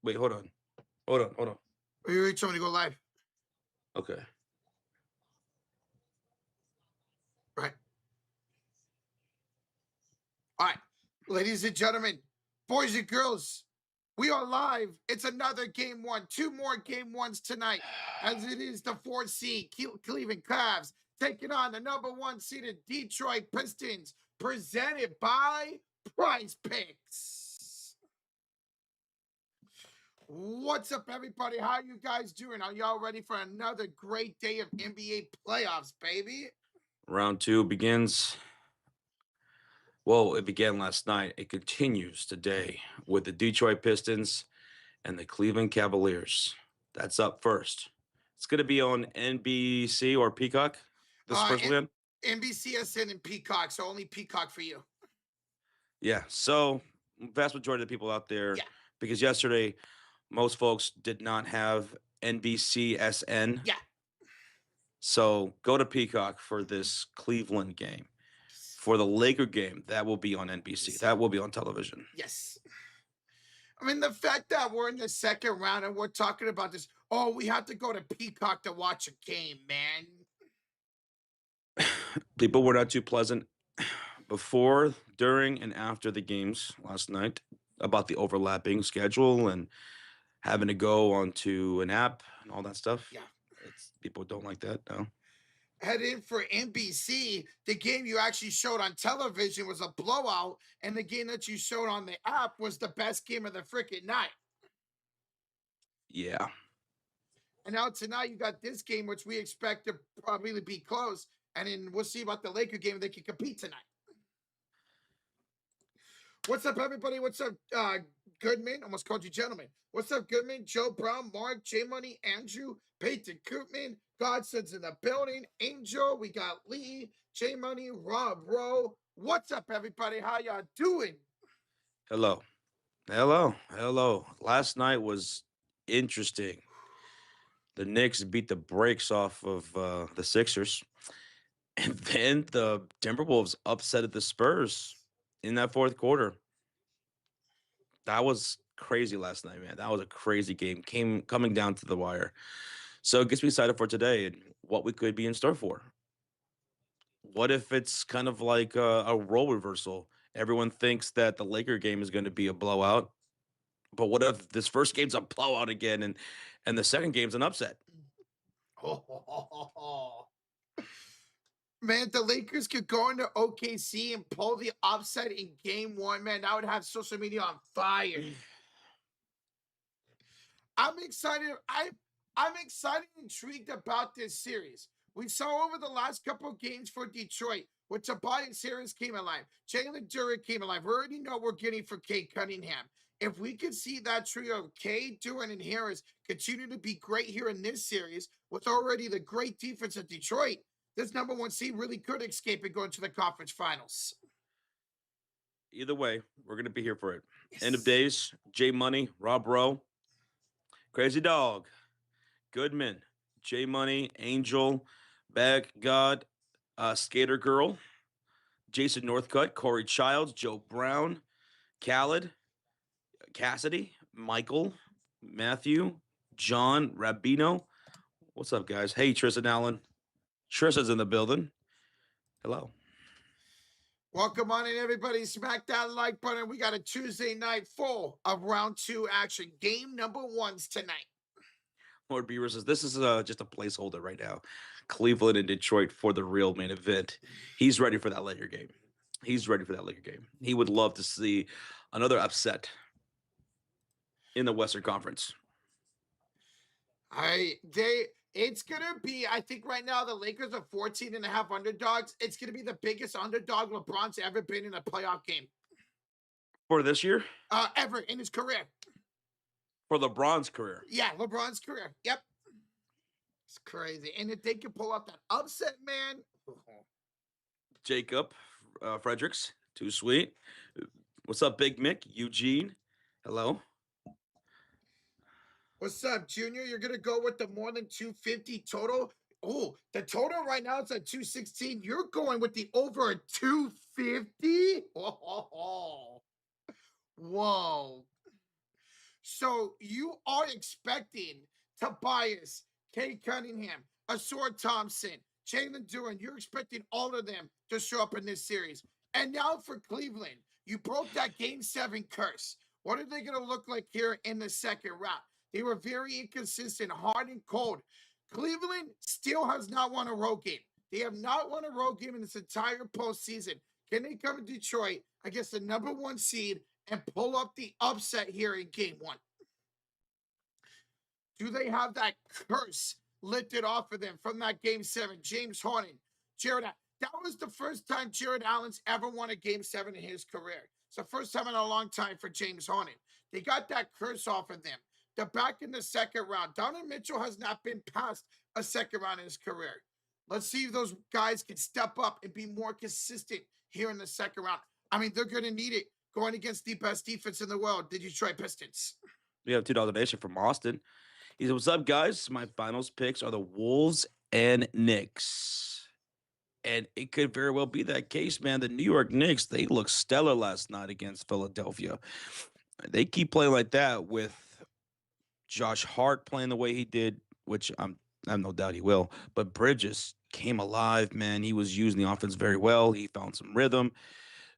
Wait, hold on. Hold on. Hold on. You told me to go live. Okay. Right. All right. Ladies and gentlemen, boys and girls, we are live. It's another game one. Two more game ones tonight, as it is the 4th seed Cleveland Cavs taking on the number 1 seeded Detroit Pistons, presented by PrizePicks. What's up, everybody? How you guys doing? Are y'all ready for another great day of NBA playoffs, baby? Round 2 begins. Well, it began last night. It continues today with the Detroit Pistons and the Cleveland Cavaliers. That's up first. It's going to be on NBC or Peacock this first weekend. NBCSN and Peacock, so only Peacock for you. Yeah, so vast majority of the people out there, because yesterday most folks did not have NBCSN. Yeah. So go to Peacock for this Cleveland game. For the Laker game, that will be on NBC. That will be on television. Yes. I mean, the fact that we're in the second round and we're talking about this, oh, we have to go to Peacock to watch a game, man. People were not too pleasant before, during, and after the games last night about the overlapping schedule and having to go onto an app and all that stuff. Yeah. People don't like that, no. Head in for NBC, the game you actually showed on television was a blowout, and the game that you showed on the app was the best game of the freaking night. Yeah. And now tonight you got this game, which we expect to probably be close, and then we'll see about the Laker game if they can compete tonight. What's up, everybody? What's up, Goodman? Almost called you gentlemen. What's up, Goodman? Joe Brown, Mark, J Money, Andrew, Peyton Koopman, Godson's in the building, Angel, we got Lee, J Money, Rob Rowe. What's up, everybody? How y'all doing? Hello. Last night was interesting. The Knicks beat the brakes off of the Sixers. And then the Timberwolves upsetted the Spurs in that fourth quarter. That was crazy last night, man. That was a crazy game. Coming down to the wire. So it gets me excited for today and what we could be in store for. What if it's kind of like a role reversal? Everyone thinks that the Laker game is going to be a blowout. But what if this first game's a blowout again and the second game's an upset? Man, the Lakers could go into OKC and pull the upset in game one. Man, that would have social media on fire. I'm excited. I'm excited and intrigued about this series. We saw over the last couple of games for Detroit, with Tobias Harris came alive. Jalen Duren came alive. We already know what we're getting for Cade Cunningham. If we could see that trio of Cade, Duren, and Harris continue to be great here in this series, with already the great defense of Detroit, this number 1 seed really could escape and go into the conference finals. Either way, we're going to be here for it. Yes. End of days, J Money, Rob Rowe, Crazy Dog, Goodman, J Money, Angel, Bag God, Skater Girl, Jason Northcutt, Corey Childs, Joe Brown, Khaled, Cassidy, Michael, Matthew, John, Rabino. What's up, guys? Hey, Tristan Allen. Tristan's in the building. Hello. Welcome on in, everybody. Smack that like button. We got a Tuesday night full of round 2 action. Game number 1's tonight. Lord Beaver says this is just a placeholder right now. Cleveland and Detroit for the real main event. He's ready for that Laker game. He would love to see another upset in the Western Conference. It's going to be, I think right now the Lakers are 14.5 underdogs. It's going to be the biggest underdog LeBron's ever been in a playoff game. For this year? Ever in his career. For LeBron's career? Yeah, LeBron's career. Yep. It's crazy. And if they can pull out that upset, man. Jacob Fredericks, too sweet. What's up, Big Mick? Eugene, hello. What's up, Junior? You're going to go with the more than 250 total? Oh, the total right now is at 216. You're going with the over 250? Oh. Whoa. So you are expecting Tobias, Kay Cunningham, Asor Thompson, Jalen Duran. You're expecting all of them to show up in this series. And now for Cleveland, you broke that game seven curse. What are they going to look like here in the second round? They were very inconsistent, hard and cold. Cleveland still has not won a road game. They have not won a road game in this entire postseason. Can they come to Detroit against the number one seed and pull up the upset here in game one? Do they have that curse lifted off of them from that game seven? James Harden, Jared, that was the first time Jared Allen's ever won a game seven in his career. It's the first time in a long time for James Harden. They got that curse off of them. They're back in the second round. Donovan Mitchell has not been past a second round in his career. Let's see if those guys can step up and be more consistent here in the second round. I mean, they're going to need it going against the best defense in the world, the Detroit Pistons. We have $2 donation from Austin. He said, "What's up, guys? My finals picks are the Wolves and Knicks." And it could very well be that case, man. The New York Knicks, they looked stellar last night against Philadelphia. They keep playing like that with Josh Hart playing the way he did, which I have no doubt he will. But Bridges came alive, man. He was using the offense very well. He found some rhythm.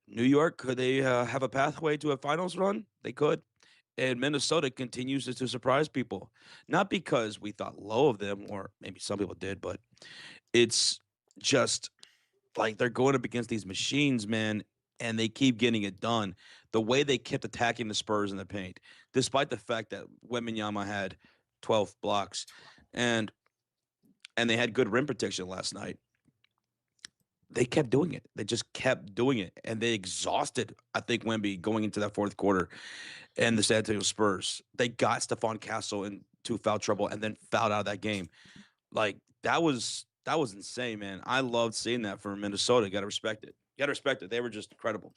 New York, could they have a pathway to a finals run? They could. And Minnesota continues to surprise people. Not because we thought low of them, or maybe some people did, but it's just like they're going up against these machines, man, and they keep getting it done. The way they kept attacking the Spurs in the paint, despite the fact that Wembanyama had 12 blocks, and they had good rim protection last night. They kept doing it. They just kept doing it, and they exhausted, I think, Wemby going into that fourth quarter. And the San Antonio Spurs, they got Stephon Castle into foul trouble and then fouled out of that game. Like that was insane, man. I loved seeing that from Minnesota. You got to respect it. You got to respect it. They were just incredible.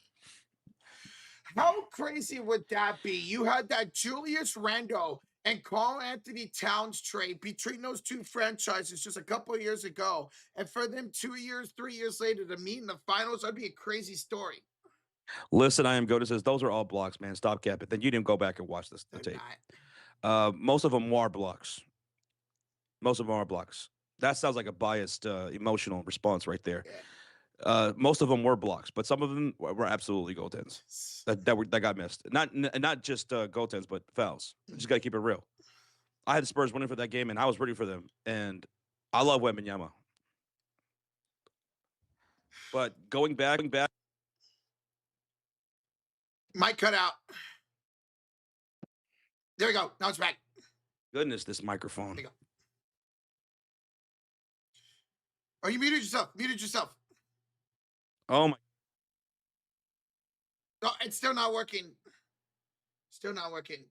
How crazy would that be? You had that Julius Randle and Carl Anthony Towns trade between those two franchises just a couple of years ago. And for them 2 years, 3 years later to meet in the finals, that'd be a crazy story. Listen, I am Goda says those are all blocks, man. Stop capping. Then you didn't go back and watch the They're tape. not. Most of them are blocks. Most of them are blocks. That sounds like a biased emotional response right there. Most of them were blocks, but some of them were absolutely goaltends that got missed. Not just goaltends, but fouls. Just got to keep it real. I had the Spurs winning for that game, and I was rooting for them. And I love Wembanyama. But going back. Might cut out. There we go. Now it's back. Goodness, this microphone. There you go. Oh, you muted yourself. Muted yourself. Oh my. No, it's still not working. Still not working.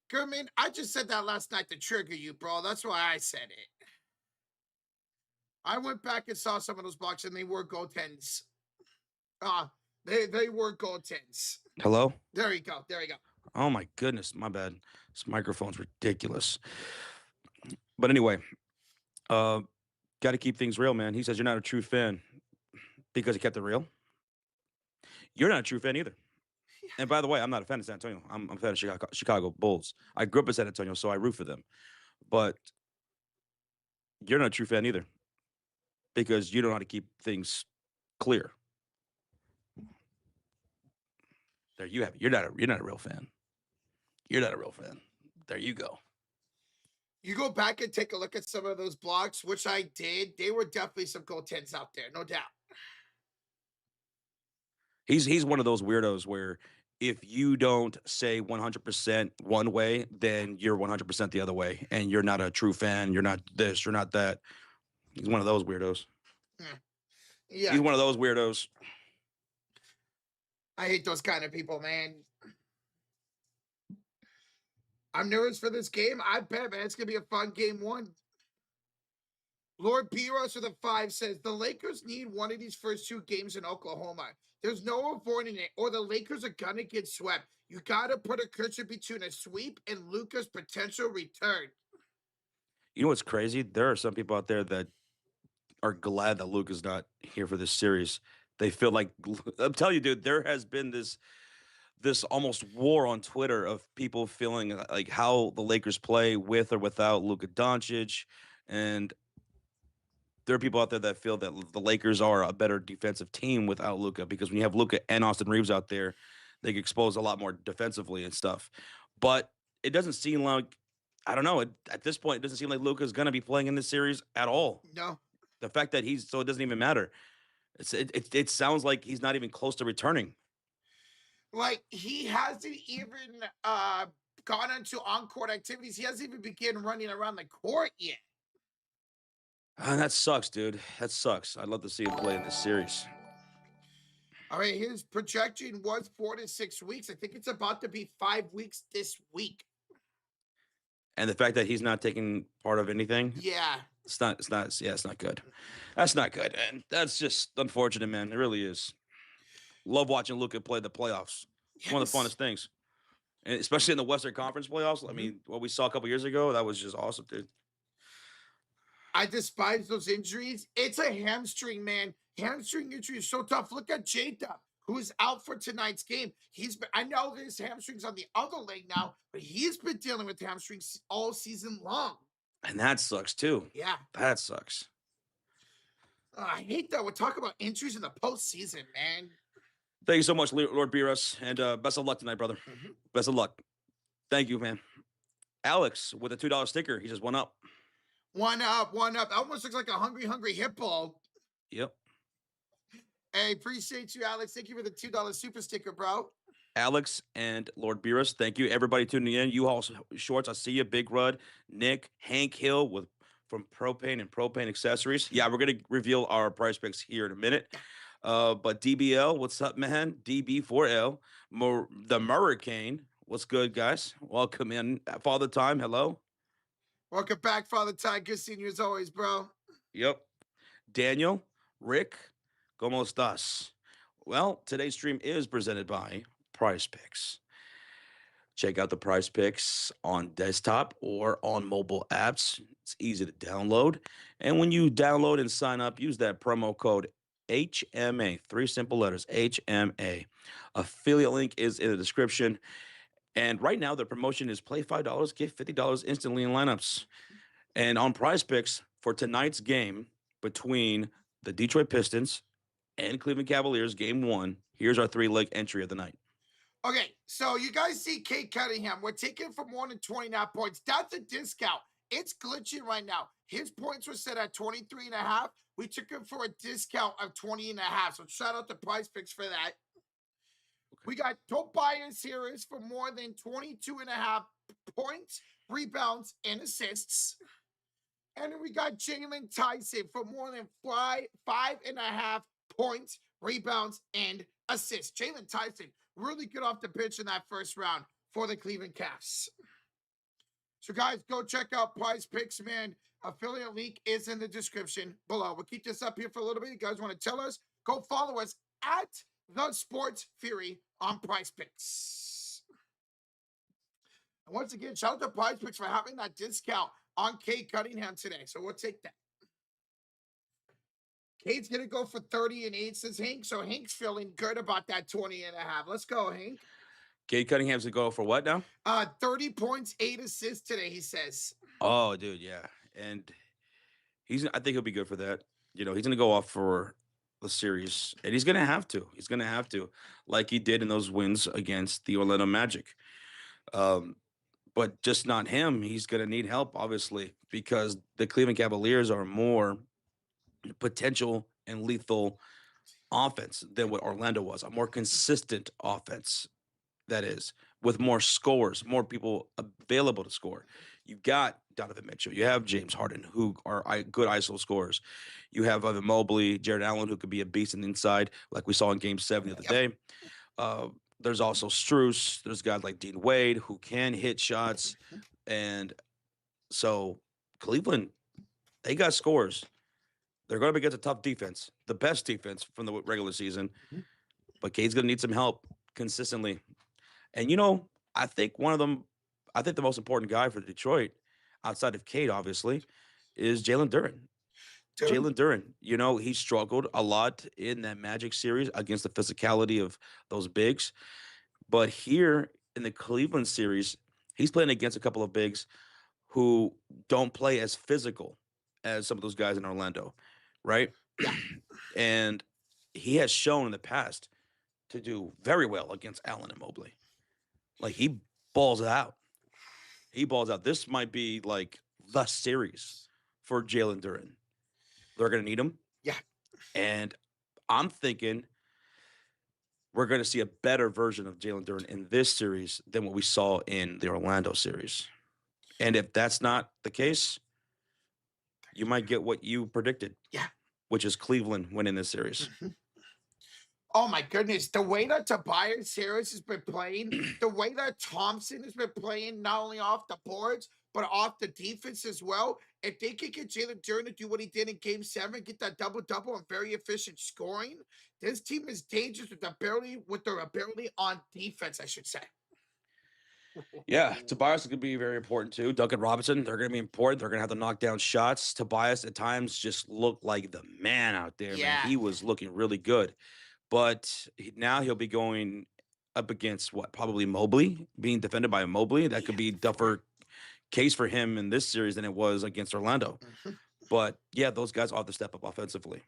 Goodman, I just said that last night to trigger you, bro. That's why I said it. I went back and saw some of those blocks, and they were goaltends. They were goaltends. Hello? There you go. There you go. Oh my goodness, my bad. This microphone's ridiculous. But anyway, got to keep things real, man. He says you're not a true fan because he kept it real. You're not a true fan either. And by the way, I'm not a fan of San Antonio. I'm a fan of Chicago Bulls. I grew up in San Antonio, so I root for them. But you're not a true fan either because you don't know how to keep things clear. There you have it. You're not a real fan. You're not a real fan. There you go. You go back and take a look at some of those blocks, which I did. They were definitely some goaltends out there, no doubt. He's one of those weirdos where if you don't say 100% one way, then you're 100% the other way, and you're not a true fan. You're not this. You're not that. He's one of those weirdos. Yeah. He's one of those weirdos. I hate those kind of people, man. I'm nervous for this game. I bet, man, it's going to be a fun game one. Lord Piros with a 5 says, the Lakers need one of these first two games in Oklahoma. There's no avoiding it, or the Lakers are going to get swept. You got to put a cursor between a sweep and Luka's potential return. You know what's crazy? There are some people out there that are glad that Luka's not here for this series. They feel like, I'm telling you, dude, there has been this this almost war on Twitter of people feeling like how the Lakers play with or without Luka Doncic, and there are people out there that feel that the Lakers are a better defensive team without Luka because when you have Luka and Austin Reeves out there, they get exposed a lot more defensively and stuff. But it doesn't seem like I don't know. At this point, it doesn't seem like Luka is going to be playing in this series at all. No, The fact that he's so it doesn't even matter. It sounds like he's not even close to returning. like he hasn't even gone into on-court activities. He hasn't even begun running around the court yet. That sucks, dude. That sucks. I'd love to see him play in this series. All right, his projection was 4 to 6 weeks. I think it's about to be 5 weeks this week. And the fact that he's not taking part of anything, Yeah. it's not good. That's not good. And that's just unfortunate, man. It really is. Love watching Luka play the playoffs. It's one of the Yes. funnest things. And especially in the Western Conference playoffs. I mean, what we saw a couple years ago, that was just awesome, dude. I despise those injuries. It's a hamstring, man. Hamstring injury is so tough. Look at Jada, who's out for tonight's game. I know there's hamstrings on the other leg now, but he's been dealing with hamstrings all season long. And that sucks too. Yeah. That sucks. I hate that. We're talking about injuries in the postseason, man. Thank you so much, Lord Beerus. And best of luck tonight, brother. Best of luck. Thank you, man. Alex with a $2 sticker. He just went up. One up, one up. Almost looks like a hungry hippo. Yep. Hey, appreciate you, Alex. Thank you for the $2 super sticker, bro. Alex and Lord Beerus, thank you. Everybody tuning in. You all shorts, I see you. Big Rud, Nick, Hank Hill with from Propane and Propane Accessories. Yeah, we're gonna reveal our prize picks here in a minute. But DBL, what's up, man? DB4L, the Hurricane. What's good, guys? Welcome in. Father Time, hello. Welcome back, Father Ty. Good seeing you as always, bro. Yep. Daniel, Rick, ¿cómo estás? Well, today's stream is presented by PrizePicks. Check out the PrizePicks on desktop or on mobile apps. It's easy to download. And when you download and sign up, use that promo code HMA. 3 simple letters, HMA. Affiliate link is in the description. And right now, the promotion is play $5, get $50 instantly in lineups. And on PrizePicks for tonight's game between the Detroit Pistons and Cleveland Cavaliers, game one, here's our 3-leg entry of the night. Okay, so you guys see Kate Cunningham. We're taking for more than 29 points. That's a discount. It's glitching right now. His points were set at 23 and a half. We took him for a discount of 20 and a half. So shout out to PrizePicks for that. Okay. We got Tobias Harris for more than 22 and a half points, rebounds, and assists. And then we got Jalen Tyson for more than five and a half points, rebounds, and assists. Jalen Tyson really good off the pitch in that first round for the Cleveland Cavs. So, guys, go check out PrizePicks, man. Affiliate link is in the description below. We'll keep this up here for a little bit. You guys want to tell us? Go follow us at The Sports Fury on PrizePicks. And once again, shout out to PrizePicks for having that discount on Kate Cunningham today. So we'll take that. Kate's going to go for 30 and 8, says Hank. So Hank's feeling good about that 20 and a half. Let's go, Hank. Kate Cunningham's going to go for what now? 30 points, 8 assists today, he says. Oh, dude, yeah. And I think he'll be good for that. You know, he's going to go off for the series, and he's going to have to. He's going to have to, like he did in those wins against the Orlando Magic. But just not him. He's going to need help, obviously, because the Cleveland Cavaliers are more potential and lethal offense than what Orlando was. A more consistent offense, that is, with more scores, more people available to score. You've got Donovan Mitchell. You have James Harden, who are good ISO scorers. You have Evan Mobley, Jared Allen, who could be a beast on the inside, like we saw in Game 7 the other day. There's also Strus. There's guys like Dean Wade who can hit shots. And so Cleveland, they got scores. They're going to be against a tough defense, the best defense from the regular season. But Cade's going to need some help consistently. And, you know, I think the most important guy for Detroit, outside of Cade, obviously, is Jalen Duren. Jalen Duren, you know, he struggled a lot in that Magic series against the physicality of those bigs. But here in the Cleveland series, he's playing against a couple of bigs who don't play as physical as some of those guys in Orlando, right? Yeah. And he has shown in the past to do very well against Allen and Mobley. Like he balls out. He balls out. This might be like the series for Jalen Duren. They're going to need him. Yeah. And I'm thinking we're going to see a better version of Jalen Duren in this series than what we saw in the Orlando series. And if that's not the case, you might get what you predicted, Yeah. which is Cleveland winning this series. Mhm. Oh my goodness, the way that Tobias Harris has been playing, the way that Thompson has been playing, not only off the boards, but off the defense as well. If they could get Jalen Duren to do what he did in game 7, get that double-double and very efficient scoring, this team is dangerous with their ability on defense, I should say. Yeah, Tobias is going to be very important too. Duncan Robinson, they're going to be important. They're going to have to knock down shots. Tobias at times just looked like the man out there, man. Yeah. He was looking really good. But now he'll be going up against what? Probably Mobley, being defended by Mobley. That could be tougher case for him in this series than it was against Orlando. Mhm. But yeah, those guys ought to step up offensively.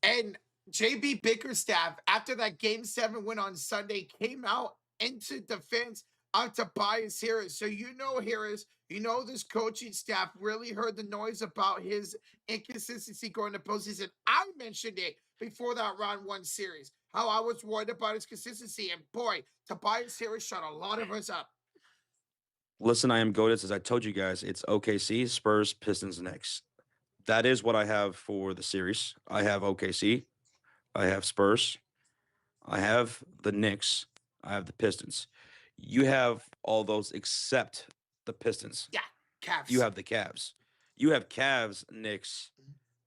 And JB Bickerstaff, after that game 7 win on Sunday, came out into defense of Tobias Harris. So you know Harris, you know this coaching staff really heard the noise about his inconsistency going to postseason. I mentioned it before that round 1 series, how I was worried about his consistency. And boy, Tobias Harris shut a lot of us up. Listen, I am goated. As I told you guys, it's OKC, Spurs, Pistons next. That is what I have for the series. I have OKC, I have Spurs, I have the Knicks, I have the Pistons. You have all those except the Pistons. Yeah, You Cavs. have the Cavs. You have Cavs, Knicks,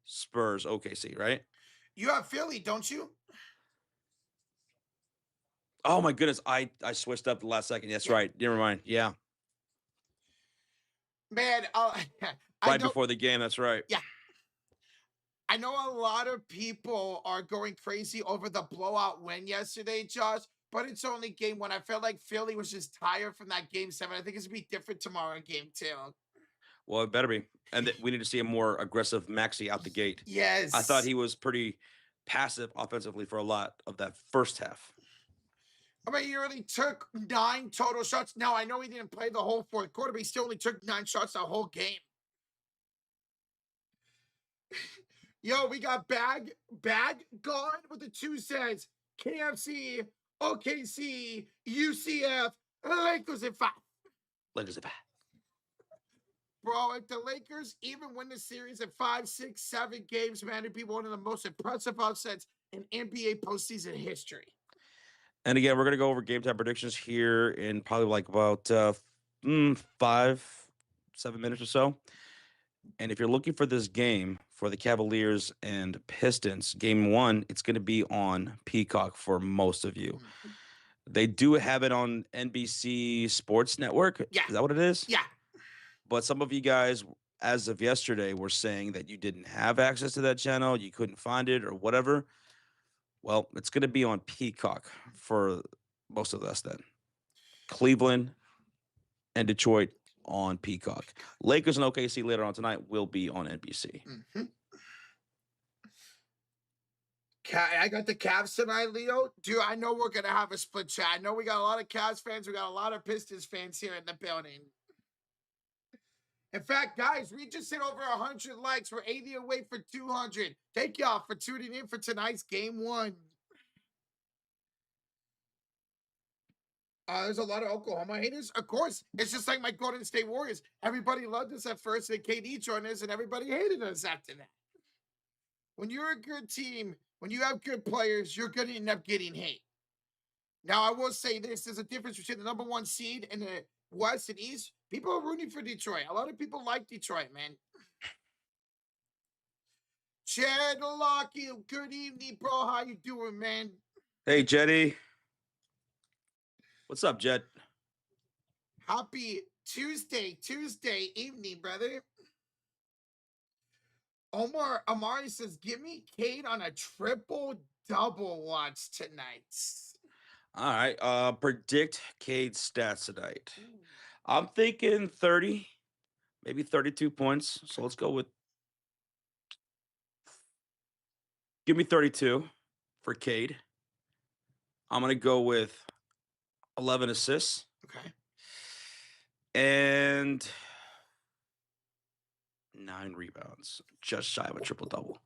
Spurs, OKC, right? You have Philly, don't you? Oh my goodness, I switched up the last second. That's Yeah. right. Never mind. Yeah, Man, I right know. before the game. That's right. Yeah, I know a lot of people are going crazy over the blowout win yesterday, Josh, but it's only game 1. I felt like Philly was just tired from that game 7. I think it's gonna be different tomorrow in game 2. Well, it better be. And we need to see a more aggressive Maxi out the gate. I thought Yes. he was pretty passive offensively for a lot of that first half. I mean, he only took 9 total shots. Now, I know he didn't play the whole fourth quarter, but he still only took 9 shots the whole game. Yo, we got Bag gone with the 2 cents. KFC, OKC, UCF, Lakers in 5. Lakers are bad. Bro, if the Lakers even win the series in 5, 6, 7 games, man, it'd be one of the most impressive upsets in NBA postseason history. And again, we're gonna go over game time predictions here in probably like about 5, 7 minutes or so. And if you're looking for this game for the Cavaliers and Pistons, game 1, it's going to be on Peacock for most of you. Mhm. They do have it on NBC Sports Network. Yeah. Is that what it is? Yeah. But some of you guys, as of yesterday, were saying that you didn't have access to that channel, you couldn't find it or whatever. Well, it's going to be on Peacock for most of us then. Cleveland and Detroit on Peacock. Lakers and OKC later on tonight will be on NBC. Mm-hmm. I got the Cavs tonight, Leo. Dude, I know we're going to have a split chat. I know we got a lot of Cavs fans. We got a lot of Pistons fans here in the building. In fact, guys, we just hit over 100 likes. We're 80 away for 200. Thank y'all for tuning in for tonight's game 1. There's a lot of Oklahoma haters. Of course, it's just like my Golden State Warriors. Everybody loved us at first, and KD joined us, and everybody hated us after that. When you're a good team, when you have good players, you're going to end up getting hate. Now, I will say this. There's a difference between the number 1 seed and the West and East. People are rooting for Detroit. A lot of people like Detroit, man. Chad Locky, good evening, bro. How you doing, man? Hey, Jetty. What's up, Jet? Happy Tuesday evening, brother. Amari says, give me Cade on a triple-double watch tonight. All right. Predict Cade's stats tonight. I'm thinking 30, maybe 32 points. So Okay. let's go with give me 32 for Cade. I'm gonna go with 11 assists Okay. and 9 rebounds. Just shy of a triple double.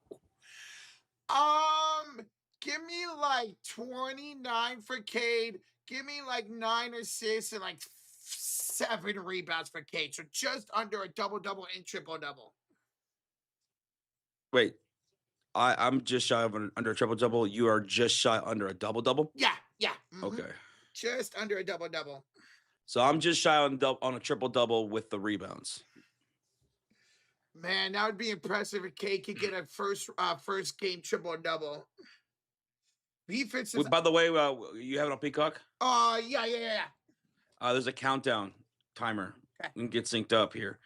Um, Give me like 29 for Cade. Give me like 9 assists and like 7 rebounds for Cade. So just under a double double and triple double. Wait, I'm just shy of under a triple double. You are just shy under a double double. Yeah, yeah. Okay. Just under a double double. So I'm just shy on a triple double with the rebounds. Man, that would be impressive if Cade could get a first game triple double. Defense is By the way, you have it on Peacock? yeah. There's a countdown timer. Okay. We can get synced up here.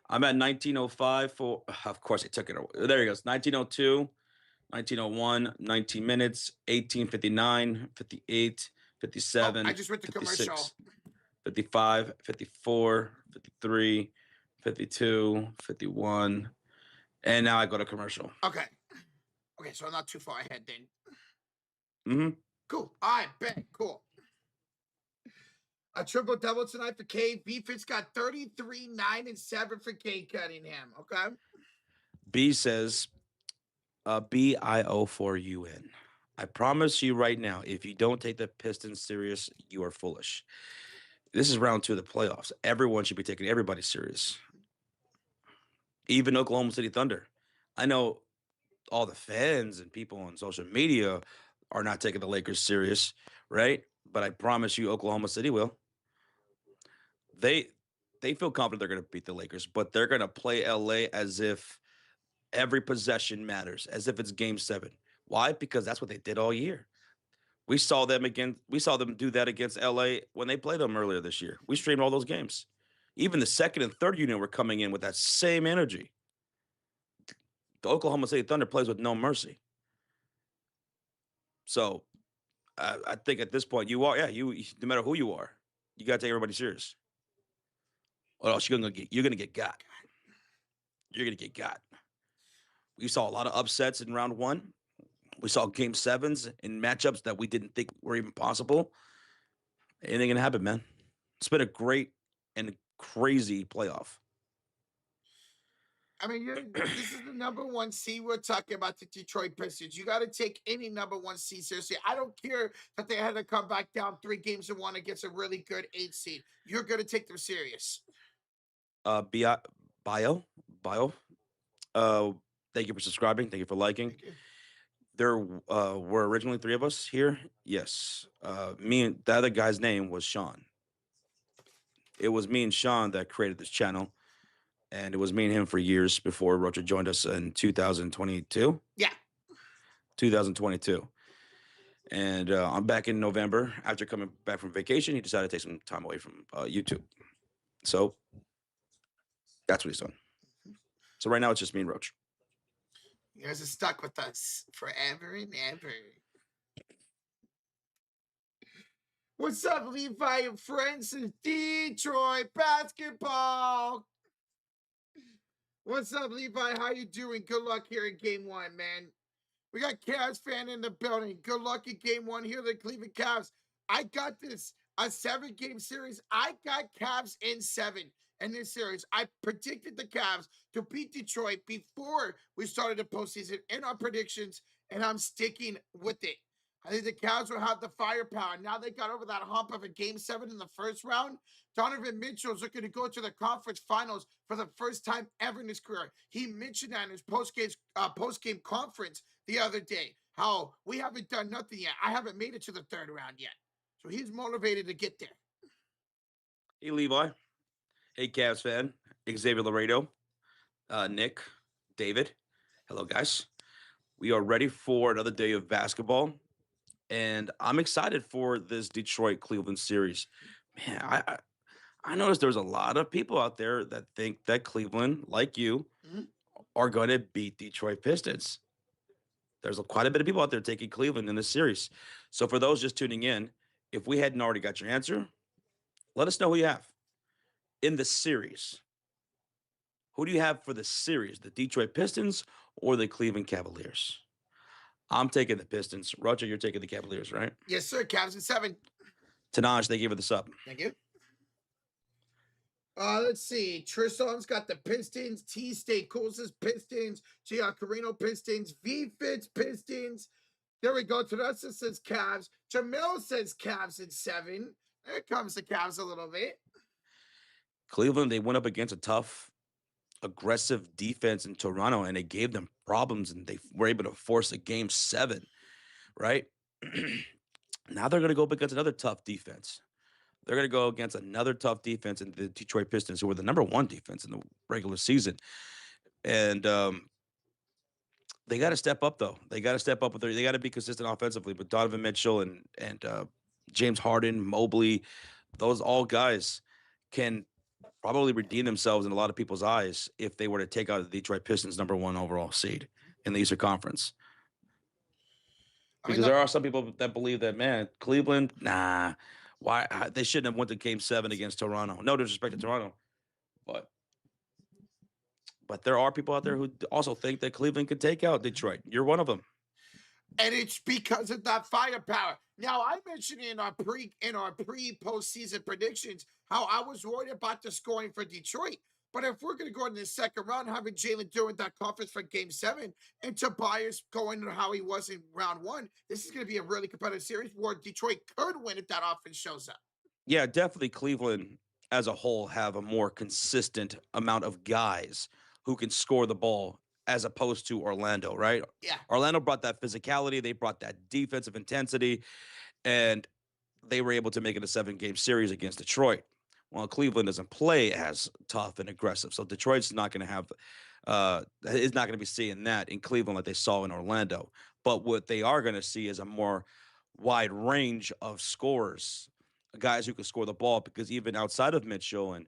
I'm at 1905 for, of course, I took it away. There he goes. 1902, 1901, 19 minutes, 1859, 58, Oh, I 57, just went to 56, commercial. 55, 54, 53, 52, 51. And now I go to commercial. Okay. Okay, so I'm not too far ahead then. Mm-hmm. Cool. All right, bet. Cool. A triple double tonight for Cade. B-Fitz got 33, 9, and 7 for Cade Cunningham. Okay. B says, BIO4UN. I promise you right now, if you don't take the Pistons serious, you are foolish. This is round 2 of the playoffs. Everyone should be taking everybody serious. Even Oklahoma City Thunder. I know all the fans and people on social media are not taking the Lakers serious, right? But I promise you, Oklahoma City will. They feel confident they're going to beat the Lakers, but they're going to play LA as if every possession matters, as if it's Game 7. Why? Because that's what they did all year. We saw them do that against LA when they played them earlier this year. We streamed all those games. Even the second and third unit were coming in with that same energy. The Oklahoma City Thunder plays with no mercy. So I think at this point you no matter who you are, you got to take everybody serious, or else you're gonna get got. You're gonna get got. We saw a lot of upsets in round 1. We saw Game 7s in matchups that we didn't think were even possible. Anything can happen, man. It's been a great and crazy playoff. I mean, this is the number 1 seed. We're talking about the Detroit Pistons. You got to take any number 1 seed seriously. I don't care that they had to come back down 3 games to 1 against a really good 8 seed. You're going to take them serious. Bio, bio. Uh, Thank you for subscribing. Thank you for liking. Thank you. There were originally 3 of us here. Yes. Me and the other guy's name was Sean. It was me and Sean that created this channel, and it was me and him for years before Rocha joined us in 2022. Yeah. 2022. And I'm back in November. After coming back from vacation, he decided to take some time away from YouTube. So that's what he's done. So right now it's just me and Roach. You guys are stuck with us forever and ever. What's up, Levi and friends in Detroit basketball? What's up, Levi? How you doing? Good luck here in Game 1, man. We got Cavs fan in the building. Good luck in Game 1 here, the Cleveland Cavs. I got this, a 7-game series. I got Cavs in 7 in this series. I predicted the Cavs to beat Detroit before we started the postseason in our predictions, and I'm sticking with it. I think the Cavs will have the firepower. Now they got over that hump of a Game 7 in the first round. Donovan Mitchell is looking to go to the conference finals for the first time ever in his career. He mentioned that in his post-game conference the other day, how we haven't done nothing yet. I haven't made it to the 3rd round yet. So he's motivated to get there. Hey, Levi. Hey, Cavs fan. Xavier Laredo. Nick. David. Hello, guys. We are ready for another day of basketball. And I'm excited for this Detroit-Cleveland series. Man, I noticed there's a lot of people out there that think that Cleveland, like you, are going to beat Detroit Pistons. There's quite a bit of people out there taking Cleveland in this series. So for those just tuning in, If we hadn't already got your answer, let us know who you have in the series. Who do you have for the series? The Detroit Pistons or the Cleveland Cavaliers? I'm taking the Pistons. Roger, you're taking the Cavaliers, right? Yes, sir. Cavs in 7. Tanaj, they gave it the sub. Thank you. Let's see. Trisson's got the Pistons. T State Cool says Pistons. Giacarino Pistons. V Fits Pistons. There we go. Teresa says Cavs. Jamil says Cavs in 7. There comes the Cavs a little bit. Cleveland, they went up against a tough, aggressive defense in Toronto, and it gave them problems, and they were able to force a game 7, right? Now they're going to go up against another tough defense. They're going to go against another tough defense in the Detroit Pistons, who were the number 1 defense in the regular season. And they got to step up, though. They got to step up. They got to be consistent offensively. But Donovan Mitchell and James Harden, Mobley, those all guys can probably redeem themselves in a lot of people's eyes if they were to take out the Detroit Pistons' number 1 overall seed in the Eastern Conference. Because there are some people that believe that, man, Cleveland, nah, why they shouldn't have went to Game 7 against Toronto. No disrespect to Toronto, but there are people out there who also think that Cleveland could take out Detroit. You're one of them. And it's because of that firepower. Now, I mentioned in our pre postseason predictions how I was worried about the scoring for Detroit. But if we're going to go into the second round, having Jalen Duren that conference for Game 7 and Tobias going to how he was in round 1, this is going to be a really competitive series where Detroit could win if that offense shows up. Yeah, definitely Cleveland as a whole have a more consistent amount of guys who can score the ball as opposed to Orlando, right? Yeah. Orlando brought that physicality, they brought that defensive intensity, and they were able to make it a 7-game series against Detroit. Well, Cleveland doesn't play as tough and aggressive, so Detroit's not going to have is not going to be seeing that in Cleveland like they saw in Orlando. But what they are going to see is a more wide range of scorers, guys who can score the ball. Because even outside of Mitchell and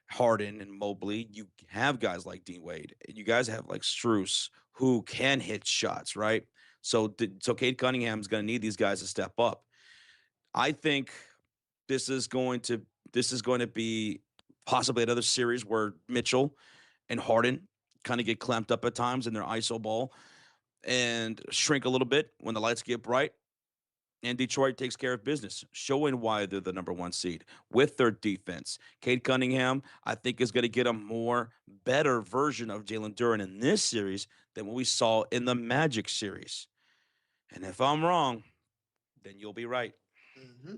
Harden and Mobley, you have guys like Dean Wade, and you guys have like Strus who can hit shots, right? So Cade Cunningham's going to need these guys to step up. I think this is going to be possibly another series where Mitchell and Harden kind of get clamped up at times in their ISO ball and shrink a little bit when the lights get bright. And Detroit takes care of business, showing why they're the number 1 seed with their defense. Cade Cunningham, I think, is going to get a better version of Jalen Duren in this series than what we saw in the Magic series. And if I'm wrong, then you'll be right. Mm-hmm.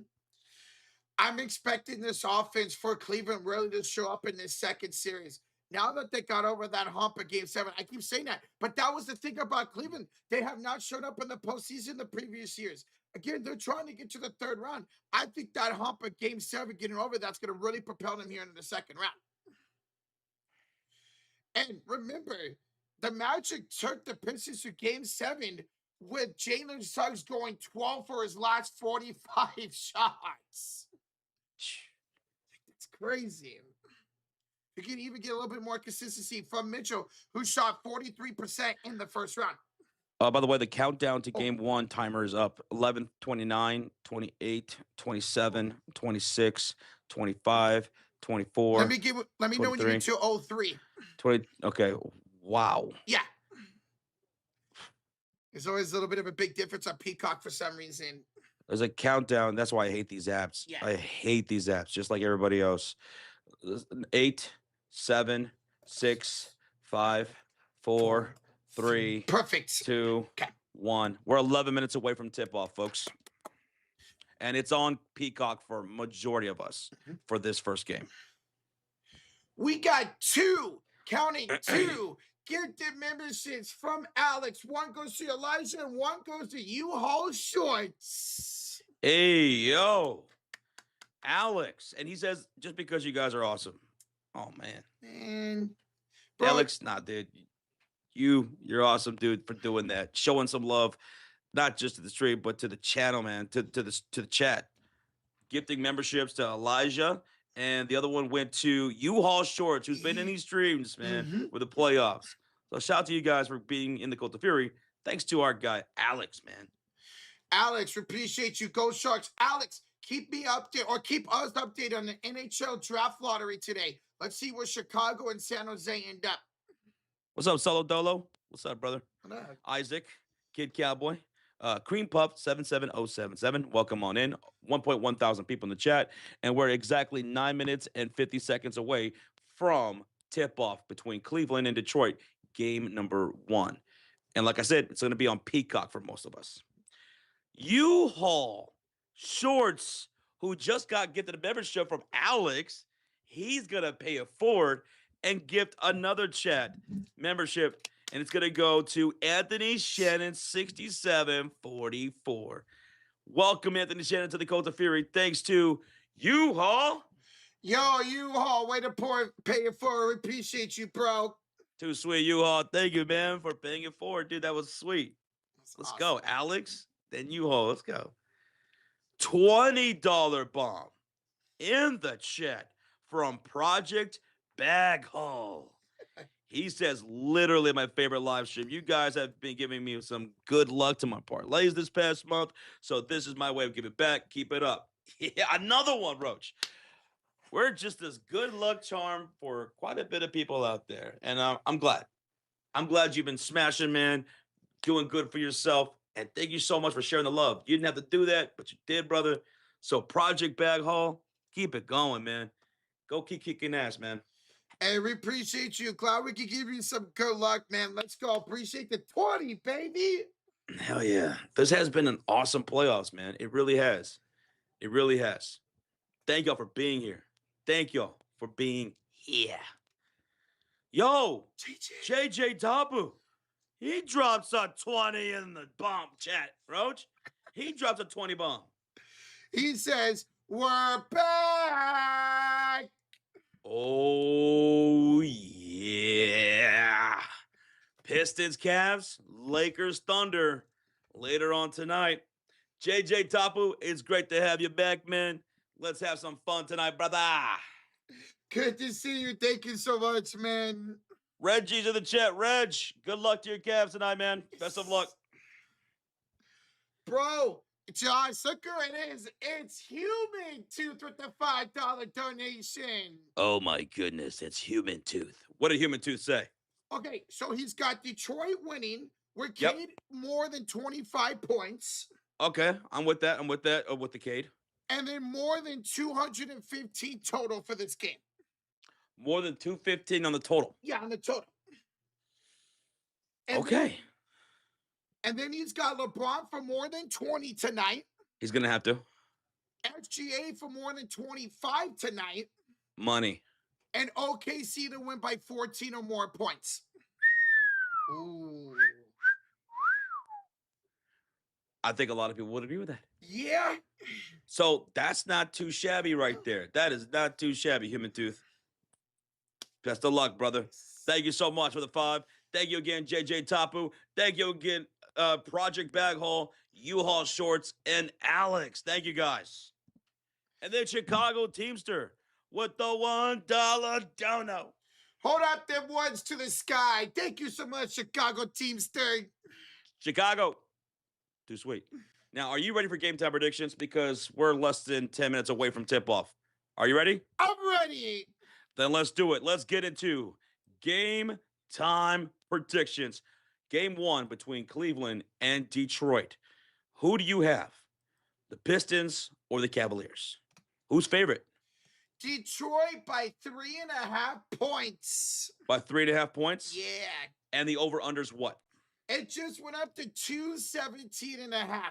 I'm expecting this offense for Cleveland really to show up in this second series. Now that they got over that hump of Game 7, I keep saying that, but that was the thing about Cleveland. They have not showed up in the postseason the previous years. Again, they're trying to get to the third round. I think that hump of Game 7 getting over, that's going to really propel them here into the second round. And remember, the Magic took the Pistons to Game 7 with Jalen Suggs going 12 for his last 45 shots. That's crazy. You can even get a little bit more consistency from Mitchell, who shot 43% in the first round. By the way, the countdown to Game 1 timer is up. 11, 29, 28, 27, 26, 25, 24. Let me know when you get to 03. 20. Okay. Wow. Yeah. There's always a little bit of a big difference on Peacock for some reason. There's a countdown. That's why I hate these apps. Yeah. I hate these apps, just like everybody else. 8, 7, 6, 5, 4, 3, perfect. 2, 1. We're 11 minutes away from tip-off, folks. And it's on Peacock for majority of us for this first game. We got 2, counting 2, gifted memberships from Alex. One goes to Elijah and one goes to U-Haul Shorts. Hey, yo. Alex. And he says, just because you guys are awesome. Oh, man. Bro, Alex, dude. You're awesome, dude, for doing that. Showing some love, not just to the stream, but to the channel, man, to the chat. Gifting memberships to Elijah, and the other one went to U-Haul Shorts, who's been in these streams, man, with the playoffs. So shout out to you guys for being in the Cult of Fury. Thanks to our guy, Alex, man. Alex, we appreciate you. Go Sharks. Alex, keep me updated or keep us updated on the NHL draft lottery today. Let's see where Chicago and San Jose end up. What's up, Solo Dolo? What's up, brother? Uh, Isaac, Kid Cowboy, Cream Puff 77077. Welcome on in. 1.1 thousand people in the chat, and we're exactly 9 minutes and 50 seconds away from tip off between Cleveland and Detroit, game number 1. And like I said, it's going to be on Peacock for most of us. U-Haul Shorts, who just got gifted a membership from Alex, he's going to pay it forward and gift another chat membership. And it's going to go to Anthony Shannon 6744. Welcome, Anthony Shannon, to the Cult of Fury. Thanks to U-Haul. Yo, U-Haul, way to pay it forward. Appreciate you, bro. Too sweet, U-Haul. Thank you, man, for paying it forward. Dude, that was sweet. Let's awesome. go, Alex. Then U-Haul. Let's go. $20 bomb in the chat from Project Bag Haul. He says, literally my favorite live stream. You guys have been giving me some good luck to my parlays this past month, so this is my way of giving back. Keep it up. Yeah, another one, Roach. We're just this good luck charm for quite a bit of people out there, and I'm glad. I'm glad you've been smashing, man, doing good for yourself, and thank you so much for sharing the love. You didn't have to do that, but you did, brother. So Project Bag Haul, keep it going, man. Go keep kicking ass, man. Hey, we appreciate you. Glad we could give you some good luck, man. Let's go. Appreciate the 20, baby. Hell yeah. This has been an awesome playoffs, man. It really has. It really has. Thank y'all for being here. Thank y'all for being here. Yo, JJ Tabu. He drops a 20 in the bomb chat, Roach. He drops a 20 bomb. He says, we're back. Oh, yeah. Pistons, Cavs, Lakers, Thunder. Later on tonight. JJ Tapu, it's great to have you back, man. Let's have some fun tonight, brother. Good to see you. Thank you so much, man. Reggie's in the chat. Reg, good luck to your Cavs tonight, man. Best of luck. Bro, John Sucker, it is. It's Human Tooth with the $5 donation. Oh, my goodness. It's Human Tooth. What did Human Tooth say? Okay, so he's got Detroit winning. We're Cade more than 25 points. Okay, I'm with that. With the Cade. And then more than 215 total for this game. More than 215 on the total. Yeah, on the total. And okay. And then he's got LeBron for more than 20 tonight. He's going to have to. SGA for more than 25 tonight. Money. And OKC to win by 14 or more points. Ooh. I think a lot of people would agree with that. Yeah. So that's not too shabby right there. That is not too shabby, Human Tooth. Best of luck, brother. Thank you so much for the 5. Thank you again, JJ Tapu. Thank you again, Project Bag Haul, U-Haul Shorts, and Alex. Thank you, guys. And then Chicago Teamster with the $1 dono. Hold up them ones to the sky. Thank you so much, Chicago Teamster. Chicago. Too sweet. Now, are you ready for game time predictions? Because we're less than 10 minutes away from tip-off. Are you ready? I'm ready. Then let's do it. Let's get into game time predictions. Game 1 between Cleveland and Detroit. Who do you have? The Pistons or the Cavaliers? Who's favorite? Detroit by 3.5 points. By 3.5 points? Yeah. And the over-under's what? It just went up to 217.5.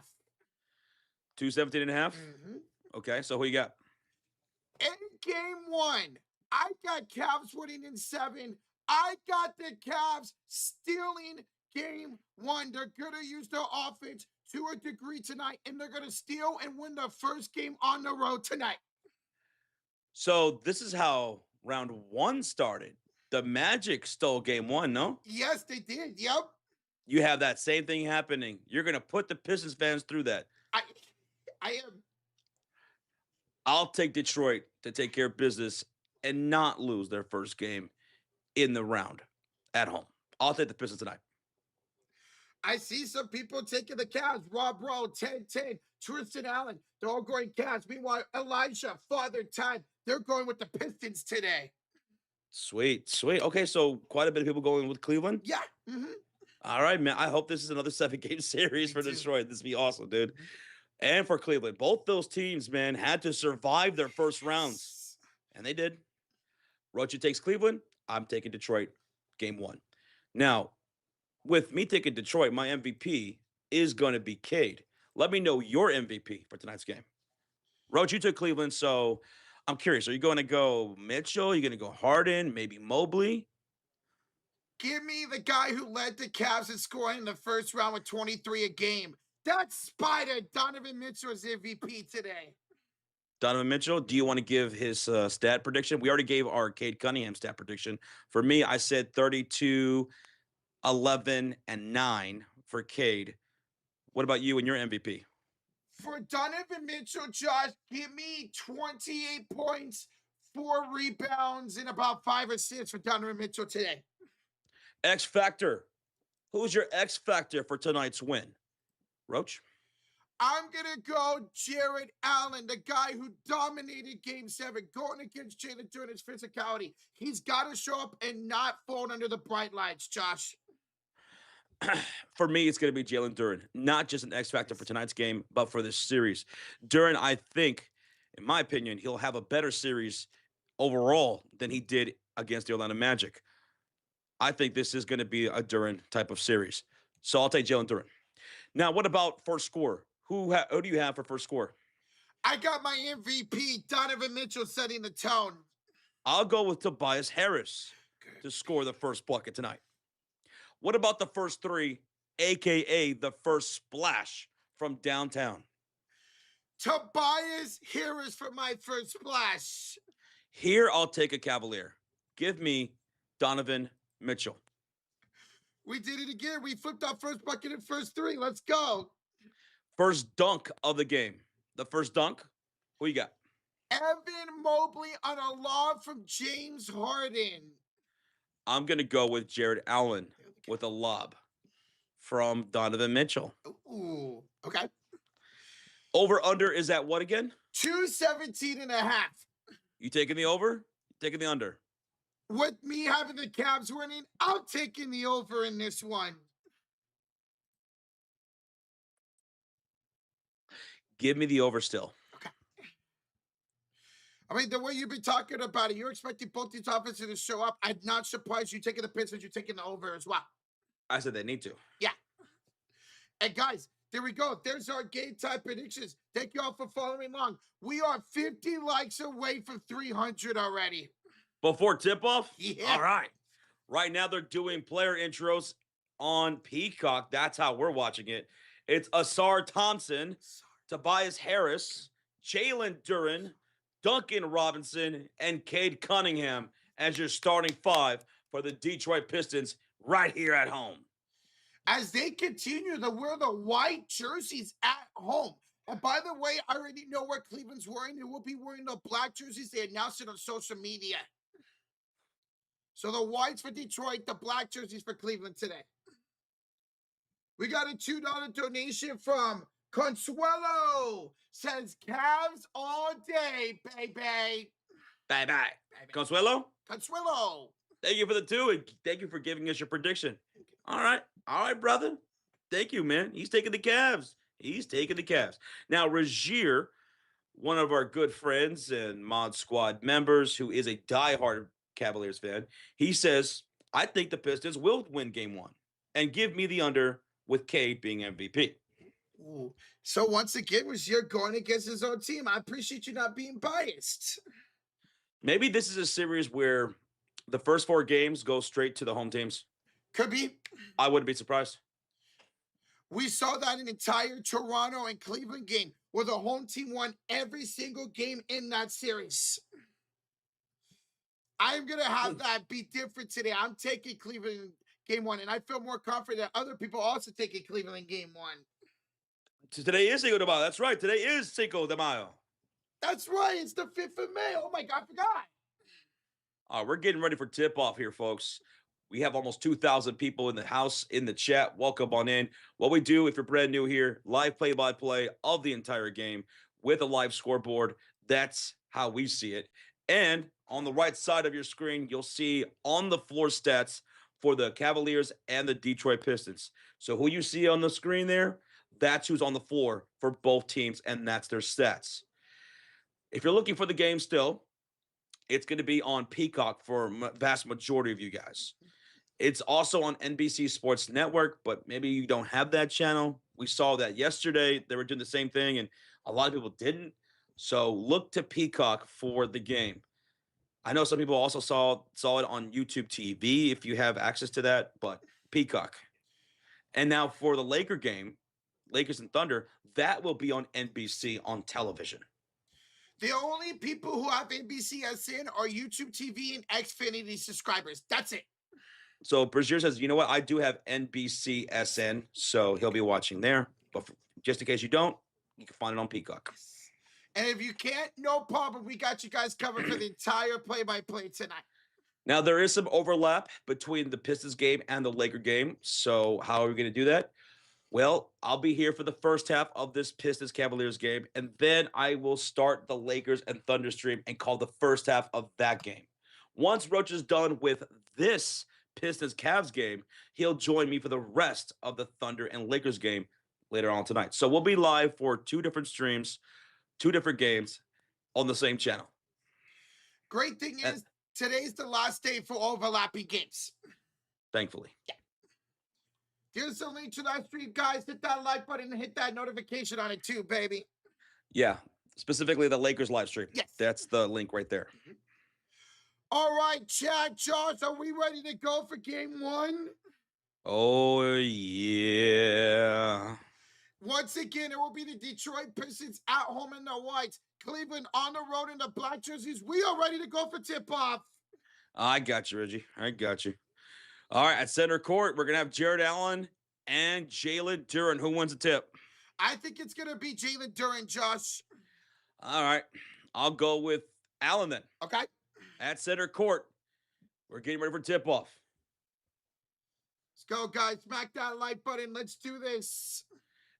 217.5? Mm-hmm. Okay, so who you got? In game 1, I got Cavs winning in 7. I got the Cavs stealing game 1. They're going to use their offense to a degree tonight, and they're going to steal and win the first game on the road tonight. So this is how round 1 started. The Magic stole game 1, no? Yes, they did. Yep. You have that same thing happening. You're going to put the Pistons fans through that. I am. I'll take Detroit to take care of business and not lose their first game in the round at home. I'll take the Pistons tonight. I see some people taking the Cavs. Rob Rowe, 10-10, Tristan Allen. They're all going Cavs. Meanwhile, Elijah, Father Time, they're going with the Pistons today. Sweet, sweet. Okay, so quite a bit of people going with Cleveland. Yeah. All right, man. I hope this is another 7-game series Me for too. Detroit. This would be awesome, dude. Mhm. And for Cleveland. Both those teams, man, had to survive their first rounds. Yes. And they did. Rocha takes Cleveland. I'm taking Detroit game one. Now, with me taking Detroit, my MVP is going to be Cade. Let me know your MVP for tonight's game. Roach, you took Cleveland, so I'm curious. Are you going to go Mitchell? Are you going to go Harden? Maybe Mobley? Give me the guy who led the Cavs in scoring in the first round with 23 a game. That Spider, Donovan Mitchell, is MVP today. Donovan Mitchell, do you want to give his stat prediction? We already gave our Cade Cunningham stat prediction. For me, I said 32, 11, and 9 for Cade. What about you and your MVP? For Donovan Mitchell, Josh, give me 28 points, 4 rebounds, and about 5 assists for Donovan Mitchell today. X Factor. Who's your X Factor for tonight's win? Roach? I'm going to go Jared Allen, the guy who dominated Game 7, going against Jalen during his physicality. He's got to show up and not fall under the bright lights, Josh. For me, it's going to be Jalen Duren. Not just an X factor for tonight's game, but for this series. Duren, I think, in my opinion, he'll have a better series overall than he did against the Orlando Magic. I think this is going to be a Duren type of series. So I'll take Jalen Duren. Now, what about first score? Who do you have for first score? I got my MVP, Donovan Mitchell, setting the tone. I'll go with Tobias Harris to score the first bucket tonight. What about the first three, a.k.a. the first splash from downtown? Tobias Harris for my first splash. Here, I'll take a Cavalier. Give me Donovan Mitchell. We did it again. We flipped our first bucket in first three. Let's go. First dunk of the game. The first dunk, who you got? Evan Mobley on a lob from James Harden. I'm going to go with Jared Allen with a lob from Donovan Mitchell. Ooh, okay. Over under is at what again? 217 and a half. You taking the over? You taking the under? With me having the Cavs winning, I'm taking the over in this one. Give me the over still. Okay. I mean, the way you've been talking about it, you're expecting both these offenses to show up. I'm not surprised you're taking the Pistons, you're taking the over as well. I said they need to. Yeah. And guys, there we go. There's our game time predictions. Thank you all for following along. We are 50 likes away from 300 already. Before tip-off? Yeah. All right. Right now, they're doing player intros on Peacock. That's how we're watching it. It's Asar Thompson, Tobias Harris, Jalen Duren, Duncan Robinson, and Cade Cunningham as your starting five for the Detroit Pistons right here at home. As they continue to wear the white jerseys at home. And by the way, I already know what Cleveland's wearing. They will be wearing the black jerseys. They announced it on social media. So the whites for Detroit, the black jerseys for Cleveland today. We got a $2 donation from Consuelo. Says Cavs all day, baby. Bye-bye. Consuelo? Consuelo. Thank you for the 2, and thank you for giving us your prediction. All right, brother. Thank you, man. He's taking the Cavs. He's taking the Cavs. Now, Rajier, one of our good friends and Mod Squad members who is a diehard Cavaliers fan, he says, I think the Pistons will win game one and give me the under with Cade being MVP. Ooh. So once again, Rajier going against his own team. I appreciate you not being biased. Maybe this is a series where the first 4 games go straight to the home teams. Could be. I wouldn't be surprised. We saw that an entire Toronto and Cleveland game where the home team won every single game in that series. I'm going to have that be different today. I'm taking Cleveland game 1, and I feel more confident that other people also taking Cleveland game 1. Today is Cinco de Mayo. That's right. Today is Cinco de Mayo. That's right. It's the 5th of May. Oh, my God, I forgot. We're getting ready for tip-off here, folks. We have almost 2,000 people in the house, in the chat. Welcome on in. What we do, if you're brand new here, live play-by-play of the entire game with a live scoreboard. That's how we see it. And on the right side of your screen, you'll see on the floor stats for the Cavaliers and the Detroit Pistons. So who you see on the screen there, that's who's on the floor for both teams, and that's their stats. If you're looking for the game still, it's going to be on Peacock for vast majority of you guys. It's also on NBC Sports Network, but maybe you don't have that channel. We saw that yesterday. They were doing the same thing, and a lot of people didn't. So look to Peacock for the game. I know some people also saw it on YouTube TV if you have access to that, but Peacock. And now for the Laker game, Lakers and Thunder, that will be on NBC on television. The only people who have NBCSN are YouTube TV and Xfinity subscribers. That's it. So Brazier says, you know what? I do have NBCSN, so he'll be watching there. But just in case you don't, you can find it on Peacock. And if you can't, no problem. We got you guys covered for the entire play-by-play tonight. Now, there is some overlap between the Pistons game and the Laker game. So how are we going to do that? Well, I'll be here for the first half of this Pistons-Cavaliers game, and then I will start the Lakers and Thunder stream and call the first half of that game. Once Roach is done with this Pistons-Cavs game, he'll join me for the rest of the Thunder and Lakers game later on tonight. So we'll be live for 2 different streams, 2 different games on the same channel. Great thing is, today's the last day for overlapping games. Thankfully. Yeah. Here's the link to that stream, guys. Hit that like button and hit that notification on it too, baby. Yeah, specifically the Lakers live stream. Yes. That's the link right there. Mm-hmm. All right, Chad, Josh, are we ready to go for game 1? Oh, yeah. Once again, it will be the Detroit Pistons at home in the whites. Cleveland on the road in the black jerseys. We are ready to go for tip-off. I got you, Reggie. I got you. All right, at center court, we're going to have Jared Allen and Jalen Duren. Who wins the tip? I think it's going to be Jalen Duren, Josh. All right. I'll go with Allen then. Okay. At center court, we're getting ready for tip-off. Let's go, guys. Smack that like button. Let's do this.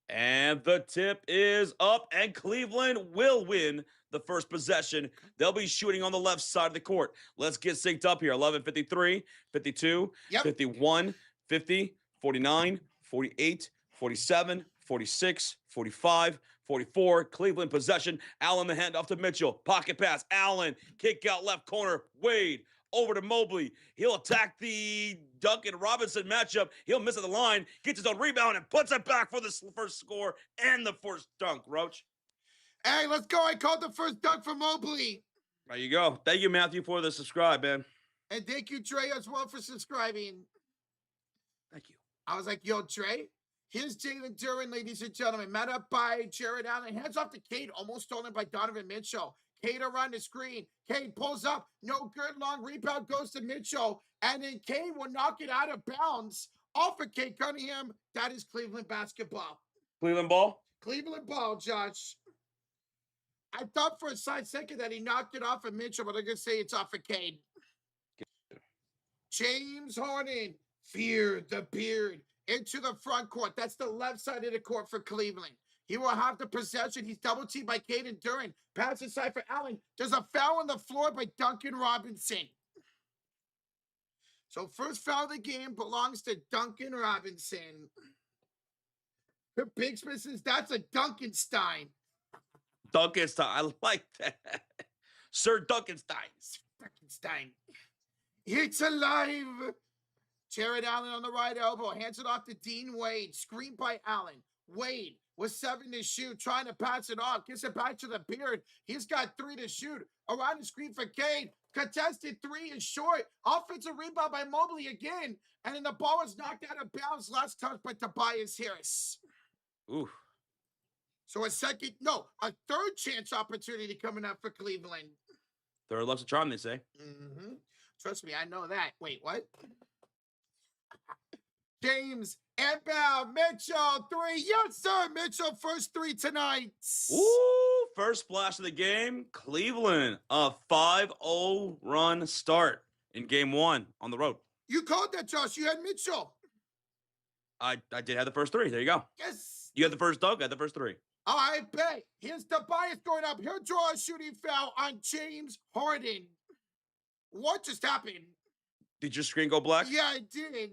And the tip is up, and Cleveland will win the first possession. They'll be shooting on the left side of the court. Let's get synced up here. 11, 53, 52, 51, 50, 49, 48, 47, 46, 45, 44. Cleveland possession. Allen the handoff to Mitchell. Pocket pass. Allen. Kick out left corner. Wade. Over to Mobley. He'll attack the Duncan Robinson matchup. He'll miss at the line. Gets his own rebound and puts it back for the first score and the first dunk, Roach. Hey, let's go. I called the first dunk for Mobley. There you go. Thank you, Matthew, for the subscribe, man. And thank you, Trey, as well for subscribing. Thank you. I was like, yo, Trey, here's Jalen Duren, ladies and gentlemen. Met up by Jared Allen. Hands off to Cade, almost stolen by Donovan Mitchell. Cade around the screen. Cade pulls up. No good. Long rebound goes to Mitchell. And then Cade will knock it out of bounds off of Cade Cunningham. That is Cleveland basketball. Cleveland ball? Cleveland ball, Josh. I thought for a second that he knocked it off of Mitchell, but I'm going to say it's off of Cade. James Harden, fear the beard, into the front court. That's the left side of the court for Cleveland. He will have the possession. He's double teamed by Caden Duren. Pass inside for Allen. There's a foul on the floor by Duncan Robinson. So first foul of the game belongs to Duncan Robinson. The Big Pistons, that's a Duncanstein. Duncanstein. I like that. Sir Duncanstein. Duncanstein. It's alive. Jared Allen on the right elbow. Hands it off to Dean Wade. Screened by Allen. Wade with 7 to shoot, trying to pass it off. Gets it back to the beard. He's got 3 to shoot. Around the screen for Cade. Contested 3 is short. Offensive rebound by Mobley again. And then the ball was knocked out of bounds. Last touch by Tobias Harris. Ooh. So a third chance opportunity coming up for Cleveland. Third luck's a charm, they say. Mm-hmm. Trust me, I know that. Wait, what? James, inbound, Mitchell, 3. Yes, sir, Mitchell, first 3 tonight. Ooh, first splash of the game. Cleveland, a 5-0 run start in game 1 on the road. You called that, Josh. You had Mitchell. I did have the first three. There you go. Yes. You had the first dunk. I had the first three. I bet. Here's Tobias going up. He'll draw a shooting foul on James Harden. What just happened? Did your screen go black? Yeah, it did.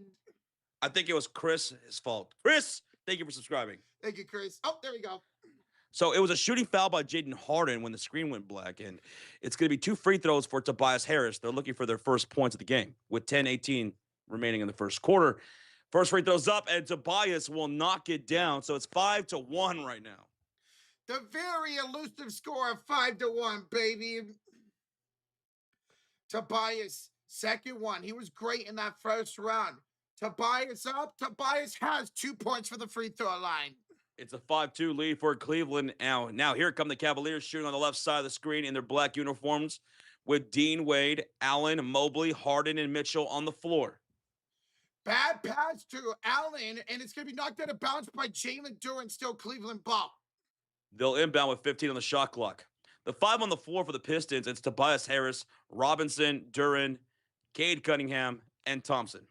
I think it was Chris' fault. Chris, thank you for subscribing. Thank you, Chris. Oh, there we go. So it was a shooting foul by Jaden Harden when the screen went black, and it's going to be 2 free throws for Tobias Harris. They're looking for their first points of the game with 10:18 remaining in the first quarter. First free throw's up, and Tobias will knock it down. So it's 5-1 right now. The very elusive score of 5-1, baby. Tobias, second one. He was great in that first round. Tobias up. Tobias has 2 points for the free throw line. It's a 5-2 lead for Cleveland. Now here come the Cavaliers shooting on the left side of the screen in their black uniforms with Dean Wade, Allen, Mobley, Harden, and Mitchell on the floor. Bad pass to Allen, and it's going to be knocked out of bounds by Jalen Duren, still Cleveland ball. They'll inbound with 15 on the shot clock. The 5 on the floor for the Pistons, it's Tobias Harris, Robinson, Duren, Cade Cunningham, and Thompson.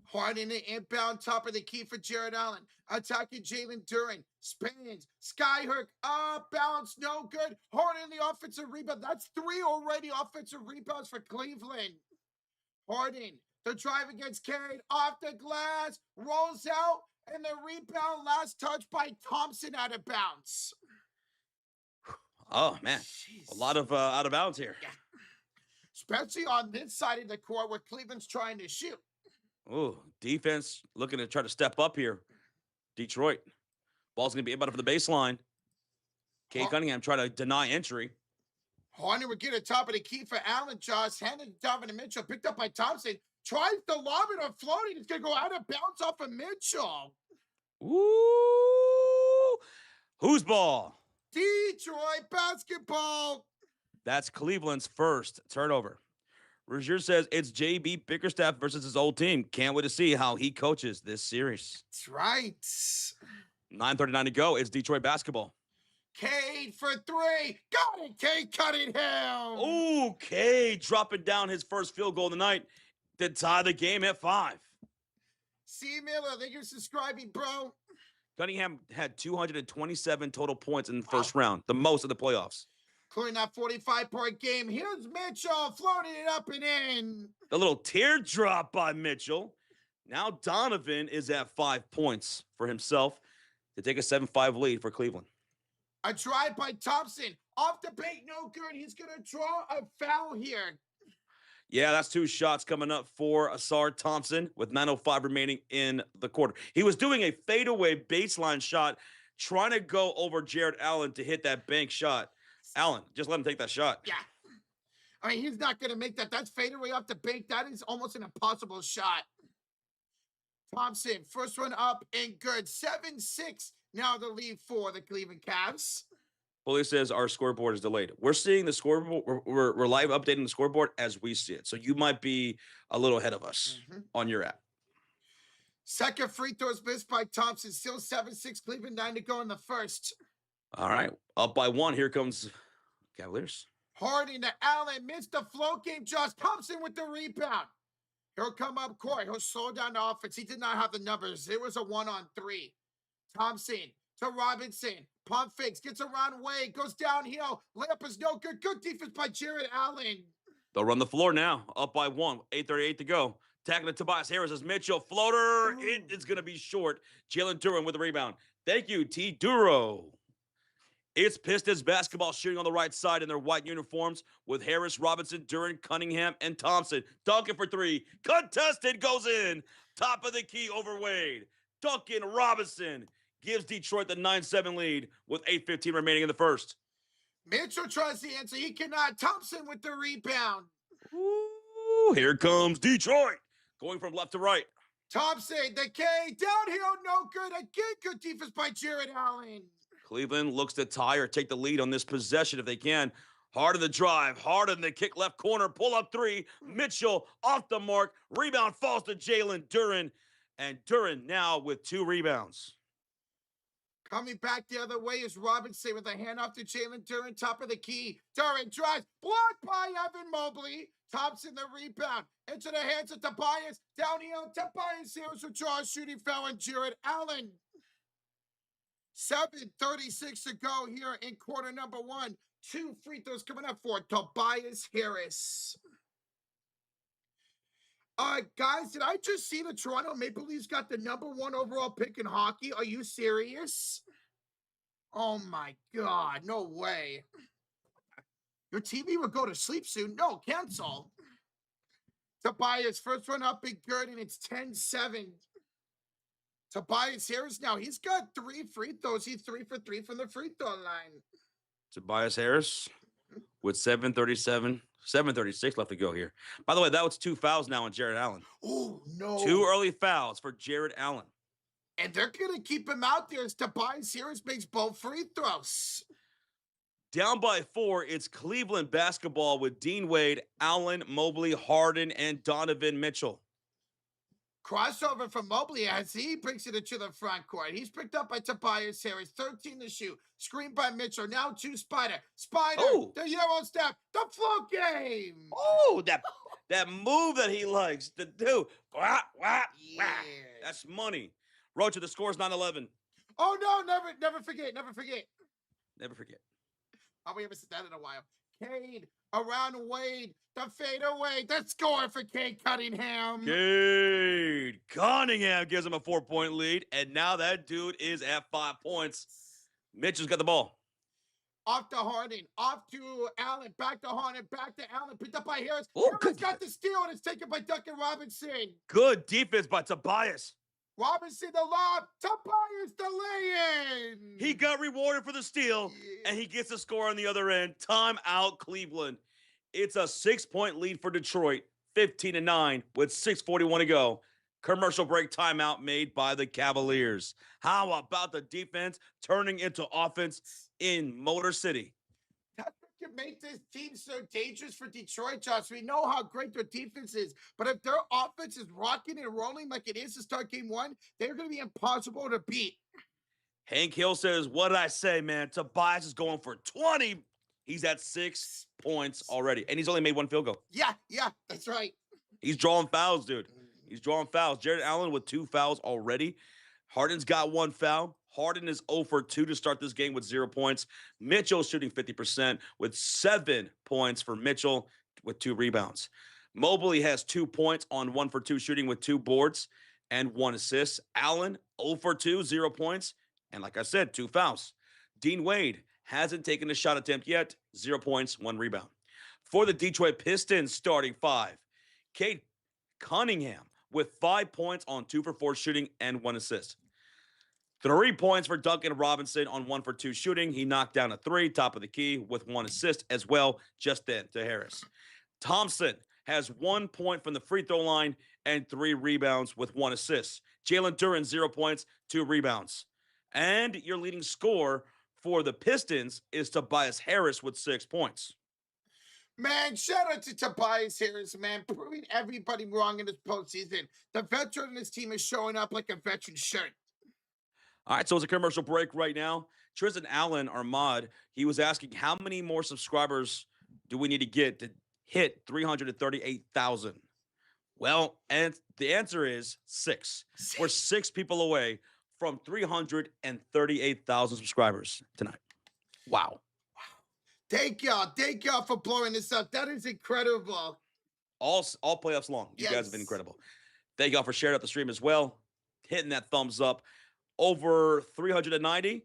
Harden the inbound, top of the key for Jared Allen. Attacking Jalen Duren. Spans. Skyhook. Bounce. No good. Harden the offensive rebound. That's 3 already offensive rebounds for Cleveland. Harden. The drive against Cade. Off the glass. Rolls out. And the rebound last touch by Thompson out of bounds. Oh, man. Jeez. A lot of out of bounds here. Yeah. Especially on this side of the court where Cleveland's trying to shoot. Ooh, defense looking to try to step up here. Detroit. Ball's going to be inbounded for the baseline. Cade Cunningham trying to deny entry. Harden would get a top of the key for Allen. Josh handed to Donovan Mitchell, picked up by Thompson. Tries to lob it on floating. It's going to go out of bounds off of Mitchell. Ooh. Whose ball? Detroit basketball. That's Cleveland's first turnover. Rozier says it's JB Bickerstaff versus his old team. Can't wait to see how he coaches this series. That's right. 9:39 to go. It's Detroit basketball. Cade for 3. Got it, Cade Cunningham. Ooh, Cade dropping down his first field goal of the night to tie the game at 5. C. Miller, thank you for subscribing, bro. Cunningham had 227 total points in the first round, the most of the playoffs. Including that 45-point game. Here's Mitchell floating it up and in. A little teardrop by Mitchell. Now Donovan is at 5 points for himself to take a 7-5 lead for Cleveland. A drive by Thompson. Off the bait, no good. He's going to draw a foul here. Yeah, that's 2 shots coming up for Asar Thompson with 9:05 remaining in the quarter. He was doing a fadeaway baseline shot, trying to go over Jared Allen to hit that bank shot. Allen, just let him take that shot. Yeah. I mean, he's not going to make that. That's fadeaway off the bank. That is almost an impossible shot. Thompson, first one up and good. 7-6. Now the lead for the Cleveland Cavs. Police says our scoreboard is delayed. We're seeing the scoreboard. We're live updating the scoreboard as we see it. So you might be a little ahead of us on your app. Second free throws missed by Thompson. Still 7-6. Cleveland 9 to go in the first. All right. Up by 1. Here comes Cavaliers. Harden to Allen. Missed the float game. Josh Thompson with the rebound. He'll come up court. He'll slow down the offense. He did not have the numbers. It was a 1-on-3. Thompson to Robinson. Pump fakes. Gets around Wade. Goes downhill. Layup is no good. Good defense by Jared Allen. They'll run the floor now. Up by 1. 8:38 to go. Tackling to Tobias Harris as Mitchell. Floater. It's going to be short. Jalen Duren with the rebound. Thank you, T. Duro. It's Pistons basketball shooting on the right side in their white uniforms with Harris, Robinson, Duren, Cunningham, and Thompson. Duncan for 3. Contested goes in. Top of the key over Wade. Duncan Robinson gives Detroit the 9-7 lead with 8:15 remaining in the first. Mitchell tries the answer. He cannot. Thompson with the rebound. Ooh, here comes Detroit. Going from left to right. Thompson, the K, downhill, no good. Again, good defense by Jared Allen. Cleveland looks to tie or take the lead on this possession if they can. Hard in the drive, hard in the kick left corner, pull up 3. Mitchell off the mark. Rebound falls to Jalen Duren. And Duren now with 2 rebounds. Coming back the other way is Robinson with a handoff to Jalen Duren, top of the key. Duren drives, blocked by Evan Mobley. Thompson the rebound into the hands of Tobias. Down here, Tobias Harris with draw shooting foul on Jared Allen. 7:36 to go here in quarter number one. 2 free throws coming up for Tobias Harris. Guys, did I just see the Toronto Maple Leafs got the #1 overall pick in hockey? Are you serious? Oh my God, no way. Your TV would go to sleep soon. No, cancel. Tobias, first one up and good, and it's 10-7. Tobias Harris now, he's got 3 free throws. He's 3 for 3 from the free throw line. Tobias Harris with 7:36 left to go here. By the way, that was 2 fouls now on Jared Allen. Oh, no. 2 early fouls for Jared Allen. And they're going to keep him out there as Tobias Harris makes both free throws. Down by 4, it's Cleveland basketball with Dean Wade, Allen, Mobley, Harden, and Donovan Mitchell. Crossover from Mobley as he brings it into the front court. He's picked up by Tobias Harris, 13 to shoot. Screen by Mitchell. Now to Spider. Spider, the Euro step, the float game. Oh, that move that he likes to do. Wah, wah, wah. That's money. Roach, the score's 9-11. Oh, no, never forget. Never forget. Oh, we haven't said that in a while. Cade around Wade. The fadeaway. The score for Cade Cunningham. Cade Cunningham gives him a 4-point lead, and now that dude is at 5 points. Mitchell's got the ball. Off to Harden. Off to Allen. Back to Harden. Back to Allen. Picked up by Harris. Oh, Harris got the steal, and it's taken by Duncan Robinson. Good defense by Tobias. Robinson the lob. Tobias the lay-in. He got rewarded for the steal, and he gets a score on the other end. Timeout, Cleveland. It's a 6-point lead for Detroit, 15-9 with 6:41 to go. Commercial break timeout made by the Cavaliers. How about the defense turning into offense in Motor City? That's what can make this team so dangerous for Detroit, Josh. We know how great their defense is, but if their offense is rocking and rolling like it is to start game one, they're going to be impossible to beat. Hank Hill says, what did I say, man? Tobias is going for 20. He's at 6 points already, and he's only made 1 field goal. Yeah, that's right. He's drawing fouls, dude. He's drawing fouls. Jared Allen with 2 fouls already. Harden's got 1 foul. Harden is 0 for 2 to start this game with 0 points. Mitchell's shooting 50% with 7 points for Mitchell with 2 rebounds. Mobley has 2 points on 1 for 2 shooting with 2 boards and 1 assist. Allen 0 for 2, 0 points. And like I said, 2 fouls. Dean Wade hasn't taken a shot attempt yet. 0 points, 1 rebound. For the Detroit Pistons starting 5, Cade Cunningham with 5 points on 2 for 4 shooting and 1 assist. 3 points for Duncan Robinson on 1 for 2 shooting. He knocked down a 3, top of the key, with 1 assist as well, just then to Harris. Thompson has 1 point from the free throw line and 3 rebounds with 1 assist. Jalen Duren, 0 points, 2 rebounds. And your leading scorer for the Pistons is Tobias Harris with 6 points. Man, shout out to Tobias Harris, man, proving everybody wrong in this postseason. The veteran in this team is showing up like a veteran should. All right, so it's a commercial break right now. Tristan Allen, our mod, he was asking how many more subscribers do we need to get to hit 338,000? Well, and the answer is 6. We're 6 people away from 338,000 subscribers tonight. Wow. Thank y'all for blowing this up. That is incredible. All playoffs long. You guys have been incredible. Thank y'all for sharing out the stream as well. Hitting that thumbs up. Over 390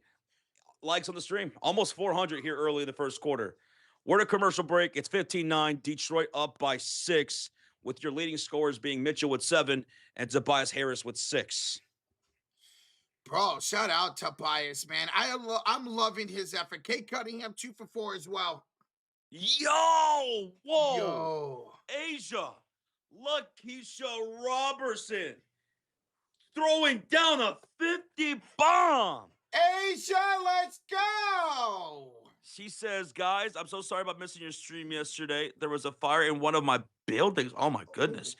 likes on the stream. Almost 400 here early in the first quarter. We're at a commercial break. It's 15-9. Detroit up by 6, with your leading scorers being Mitchell with 7 and Tobias Harris with 6. Bro, shout out Tobias, man. I'm loving his effort. Cade Cunningham 2 for 4 as well. Yo! Whoa! Yo. Asia! Lakeisha Robertson throwing down a 50 bomb. Asia, let's go! She says, guys, I'm so sorry about missing your stream yesterday. There was a fire in one of my buildings. Oh, my goodness.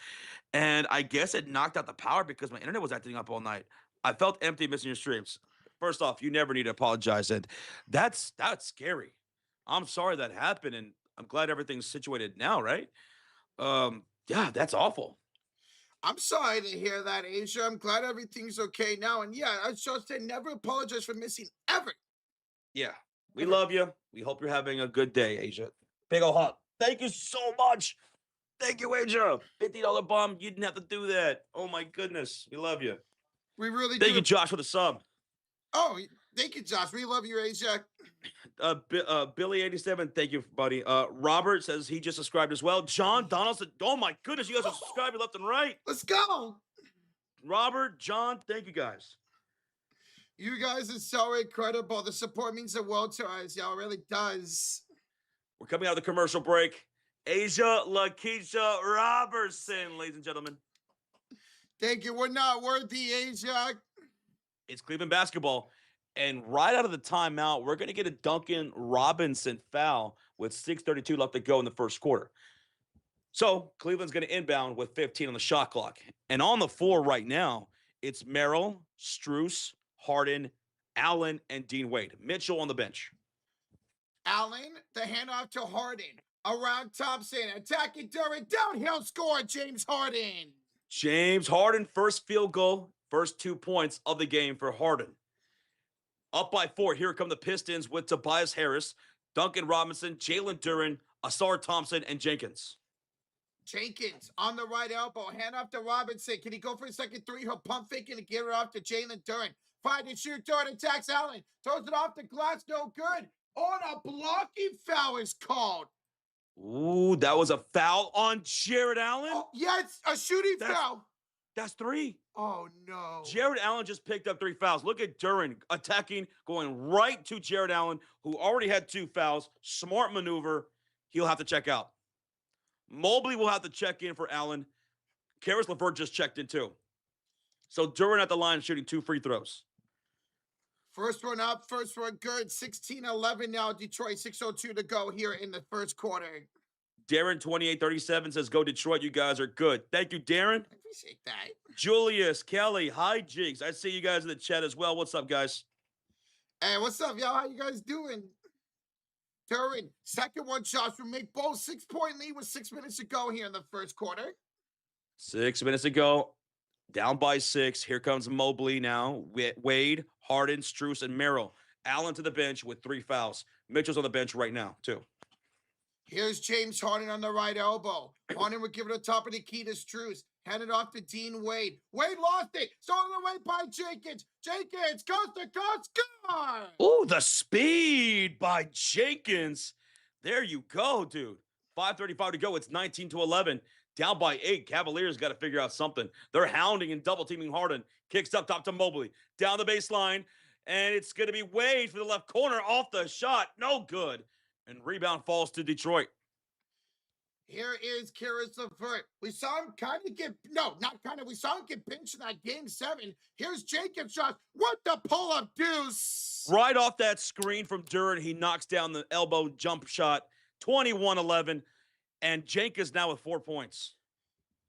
And I guess it knocked out the power because my internet was acting up all night. I felt empty missing your streams. First off, you never need to apologize, and that's scary. I'm sorry that happened, and I'm glad everything's situated now, right? Yeah, that's awful. I'm sorry to hear that, Asia. I'm glad everything's okay now. And yeah, I just said never apologize for missing ever, Yeah, we ever. love you. We hope you're having a good day, Asia. Big ol' hug. Thank you so much. Thank you, Asia. $50 bomb. You didn't have to do that. Oh my goodness, we love you. We really Thank you, do. Josh, for the sub. Oh, thank you, Josh. We love you, Asia. Billy87, thank you, buddy. Robert says he just subscribed as well. John Donaldson, oh my goodness, you guys are subscribing left and right. Let's go. Robert, John, thank you guys. You guys are so incredible. The support means the world to us, y'all. It really does. We're coming out of the commercial break. Asia Lakeisha Robertson, ladies and gentlemen. Thank you. We're not worthy, Asia. It's Cleveland basketball. And right out of the timeout, we're going to get a Duncan Robinson foul with 6:32 left to go in the first quarter. So Cleveland's going to inbound with 15 on the shot clock. And on the floor right now, it's Merrill, Strus, Harden, Allen, and Dean Wade. Mitchell on the bench. Allen, the handoff to Harden. Around Thompson, attacking Durant, downhill score, James Harden. James Harden, first field goal, first 2 points of the game for Harden. Up by 4, here come the Pistons with Tobias Harris, Duncan Robinson, Jalen Duren, Asar Thompson, and Jenkins. Jenkins on the right elbow, hand off to Robinson. Can he go for a second three? He'll pump fake and get it off to Jalen Duren. Find and shoot, Duren attacks Allen. Throws it off the glass, no good. On a blocking foul is called. Ooh, that was a foul on Jared Allen? Oh, yeah, it's a shooting foul. That's 3. Oh, no. Jared Allen just picked up 3 fouls. Look at Duren attacking, going right to Jared Allen, who already had 2 fouls. Smart maneuver. He'll have to check out. Mobley will have to check in for Allen. Karis LeVert just checked in too. So Duren at the line shooting 2 free throws. First one up, first one good. 16-11 now, Detroit. 6:02 to go here in the first quarter. Darren 2837 says, "Go Detroit, you guys are good." Thank you, Darren. I appreciate that. Julius, Kelly, hi Jigs. I see you guys in the chat as well. What's up, guys? Hey, what's up, y'all? How you guys doing? Duren, second one, Josh will make both 6-point lead with 6 minutes to go here in the first quarter. 6 minutes ago, down by 6. Here comes Mobley now. Wade, Harden, Strus, and Merrill. Allen to the bench with 3 fouls. Mitchell's on the bench right now, too. Here's James Harden on the right elbow. Harden would give it a top of the key to Strus. Hand it off to Dean Wade. Wade lost it. Stolen away by Jenkins. Jenkins, coast to coast, score! Ooh, the speed by Jenkins. There you go, dude. 5:35 to go. It's 19-11. Down by 8. Cavaliers got to figure out something. They're hounding and double teaming Harden. Kicks up top to Mobley. Down the baseline. And it's going to be Wade for the left corner off the shot. No good. And rebound falls to Detroit. Here is Karis LeVert. We saw him kind of get, no, not kind of, we saw him get pinched in that game 7. Here's Jacob's shot. What the pull-up deuce? Right off that screen from Duren, he knocks down the elbow jump shot. 21-11. And Jenkins now with 4 points.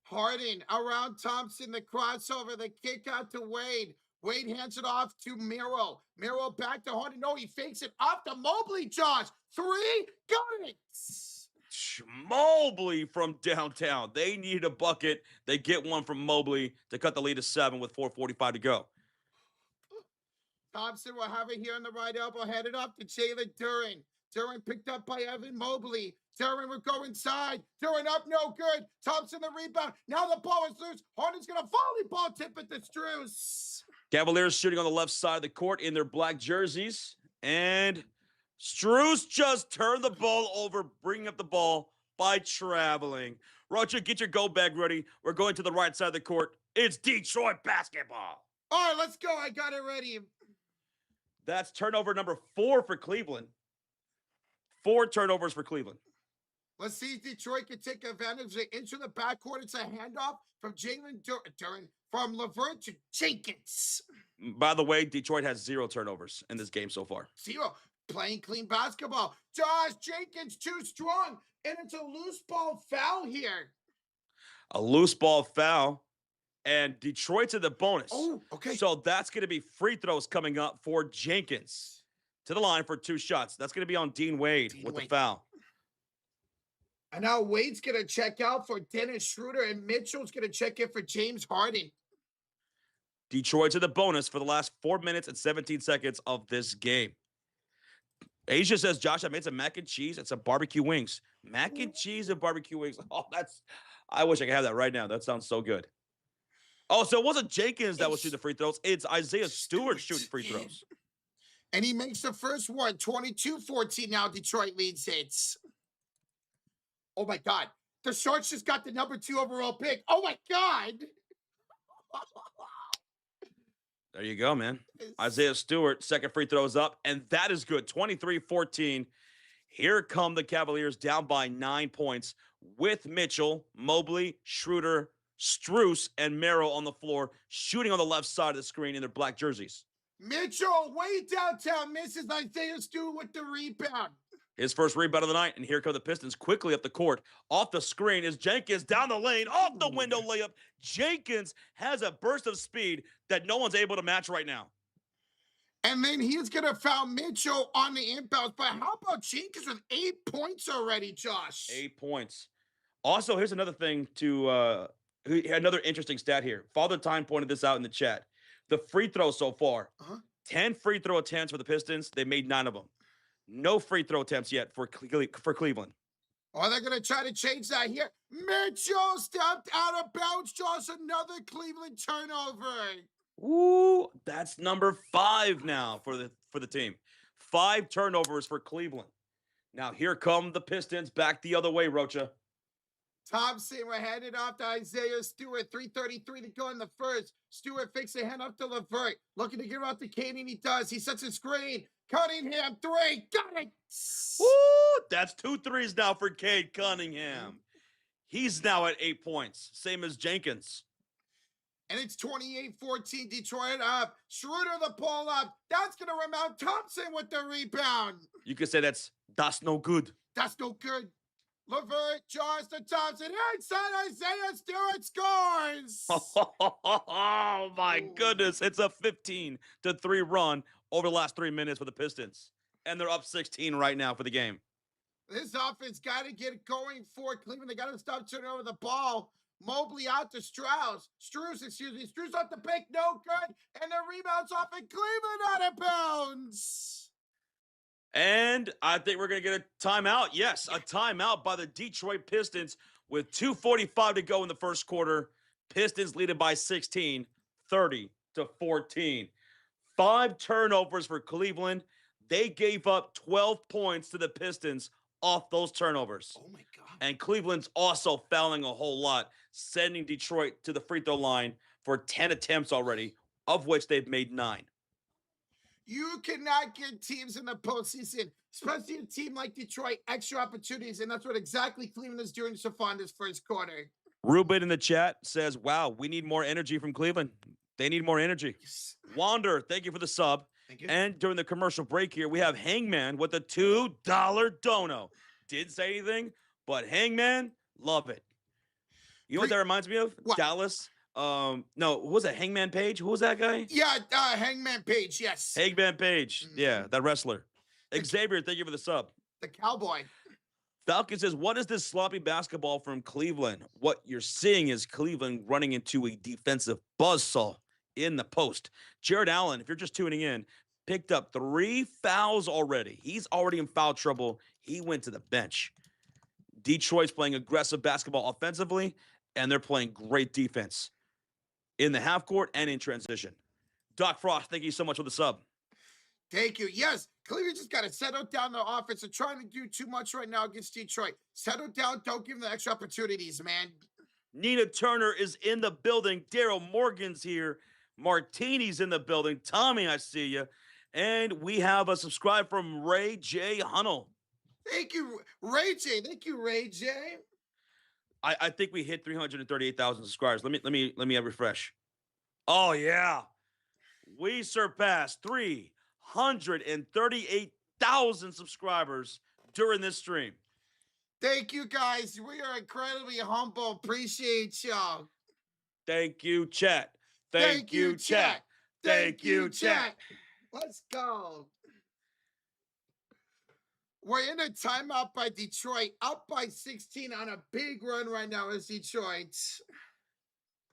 Harden around Thompson, the crossover, the kick out to Wade. Wade hands it off to Miro. Miro back to Harden. No, he fakes it off to Mobley, Josh. 3, got it. Mobley from downtown. They needed a bucket. They get one from Mobley to cut the lead to 7 with 4:45 to go. Thompson will have it here on the right elbow, headed up to Jalen Duren. Duren picked up by Evan Mobley. Duren will go inside. Duren up, no good. Thompson the rebound. Now the ball is loose. Harden's going to volleyball tip it to Strus. Cavaliers shooting on the left side of the court in their black jerseys. And Strus just turned the ball over, bringing up the ball by traveling. Roger, get your go bag ready. We're going to the right side of the court. It's Detroit basketball. All right, let's go. I got it ready. That's turnover number 4 for Cleveland. 4 turnovers for Cleveland. Let's see if Detroit can take advantage of it. Into the backcourt. It's a handoff from Jalen Duren, from LeVert to Jenkins. By the way, Detroit has 0 turnovers in this game so far. 0. Playing clean basketball. Josh Jenkins too strong. And it's a loose ball foul here. A loose ball foul. And Detroit's in the bonus. Oh, okay. So that's going to be free throws coming up for Jenkins. To the line for 2 shots. That's going to be on Dean Wade with the foul. And now Wade's going to check out for Dennis Schroeder, and Mitchell's going to check in for James Harden. Detroit's in the bonus for the last 4 minutes and 17 seconds of this game. Asia says, Josh, I made some mac and cheese and some barbecue wings. Mac and cheese and barbecue wings. Oh, I wish I could have that right now. That sounds so good. Oh, so it wasn't Jenkins that was shooting the free throws. It's Isaiah Stewart shooting free throws. And he makes the first one, 22-14 now. Detroit leads it. Oh, my God. The Sharks just got the number 2 overall pick. Oh, my God. There you go, man. Isaiah Stewart, second free throws up, and that is good. 23-14. Here come the Cavaliers down by 9 points with Mitchell, Mobley, Schroeder, Strus, and Merrill on the floor, shooting on the left side of the screen in their black jerseys. Mitchell, way downtown, misses. Isaiah Stewart with the rebound. His first rebound of the night, and here come the Pistons quickly up the court. Off the screen is Jenkins down the lane, off the window layup. Jenkins has a burst of speed that no one's able to match right now. And then he's going to foul Mitchell on the inbounds. But how about Jenkins with 8 points already, Josh? 8 points. Also, here's another thing another interesting stat here. Father Time pointed this out in the chat. The free throws so far, 10 free throw attempts for the Pistons. They made 9 of them. No free throw attempts yet for Cleveland. Oh, they're going to try to change that here. Mitchell stepped out of bounds, Josh. Another Cleveland turnover. Ooh, that's number 5 now for the team. 5 turnovers for Cleveland. Now here come the Pistons back the other way, Rocha. Thompson, we're handed off to Isaiah Stewart. 3:33 to go in the first. Stewart fakes a hand up to LeVert. Looking to give out to Kane, and he does. He sets a screen. Cunningham, 3. Got it. Woo! That's 2 threes now for Cade Cunningham. He's now at 8 points, same as Jenkins. And it's 28-14, Detroit up. Schroeder the pull up. That's going to rim out. Thompson with the rebound. You could say that's no good. That's no good. LeVert, Josh to Thompson. Inside, Isaiah Stewart scores. Oh, my goodness. It's a 15-3 run over the last 3 minutes for the Pistons. And they're up 16 right now for the game. This offense got to get going for Cleveland. They got to stop turning over the ball. Mobley out to Strus, Strus off the pick, no good. And the rebounds off, and Cleveland out of bounds. And I think we're going to get a timeout. Yes, a timeout by the Detroit Pistons with 2:45 to go in the first quarter. Pistons leading by 16, 30-14. 5 turnovers for Cleveland. They gave up 12 points to the Pistons off those turnovers. Oh, my God. And Cleveland's also fouling a whole lot, sending Detroit to the free throw line for 10 attempts already, of which they've made 9. You cannot give teams in the postseason, especially a team like Detroit, extra opportunities, and that's what exactly Cleveland is doing so far in this first quarter. Ruben in the chat says, wow, we need more energy from Cleveland. They need more energy. Yes. Wander, thank you for the sub. Thank you. And during the commercial break here, we have Hangman with a $2 dono. Didn't say anything, but Hangman, love it. You know what that reminds me of? What? Dallas. No, what was that? Hangman Page? Who was that guy? Yeah, Hangman Page, yes. Hangman Page. Yeah, that wrestler. Xavier, thank you for the sub. The cowboy. Falcon says, what is this sloppy basketball from Cleveland? What you're seeing is Cleveland running into a defensive buzzsaw in the post. Jared Allen, if you're just tuning in, picked up 3 fouls already. He's already in foul trouble. He went to the bench. Detroit's playing aggressive basketball offensively, and they're playing great defense in the half court and in transition. Doc Frost, thank you so much for the sub. Thank you. Yes, Cleveland just got to settle down the offense. They're trying to do too much right now against Detroit. Settle down. Don't give them the extra opportunities, man. Nina Turner is in the building. Daryl Morgan's here. Martini's in the building. Tommy, I see you. And we have a subscribe from Ray J. Hunnell. Thank you, Ray J. Thank you, Ray J. I think we hit 338,000 subscribers. Let me refresh. Oh yeah, we surpassed 338,000 subscribers during this stream. Thank you, guys. We are incredibly humble. Appreciate y'all. Thank you, chat. Thank Thank you, you, chat. chat. Thank Thank you, you, chat. chat. Let's go. We're in a timeout by Detroit, up by 16 on a big run right now as Detroit.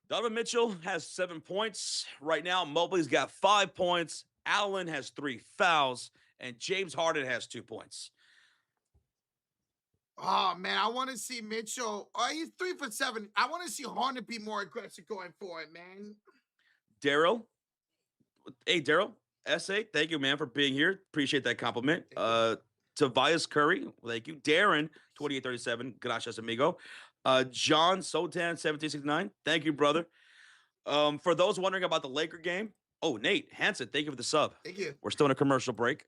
Donovan Mitchell has 7 points. Right now, Mobley's got 5 points. Allen has 3 fouls. And James Harden has 2 points. Oh, man, I want to see Mitchell. Oh, he's 3 for 7. I want to see Harden be more aggressive going forward, man. Daryl. Hey, Daryl. SA, thank you, man, for being here. Appreciate that compliment. Tobias Curry, thank you. Darren, 2837, gracias, amigo. John Sotan, 1769, thank you, brother. For those wondering about the Laker game, Nate Hansen, thank you for the sub. Thank you. We're still in a commercial break.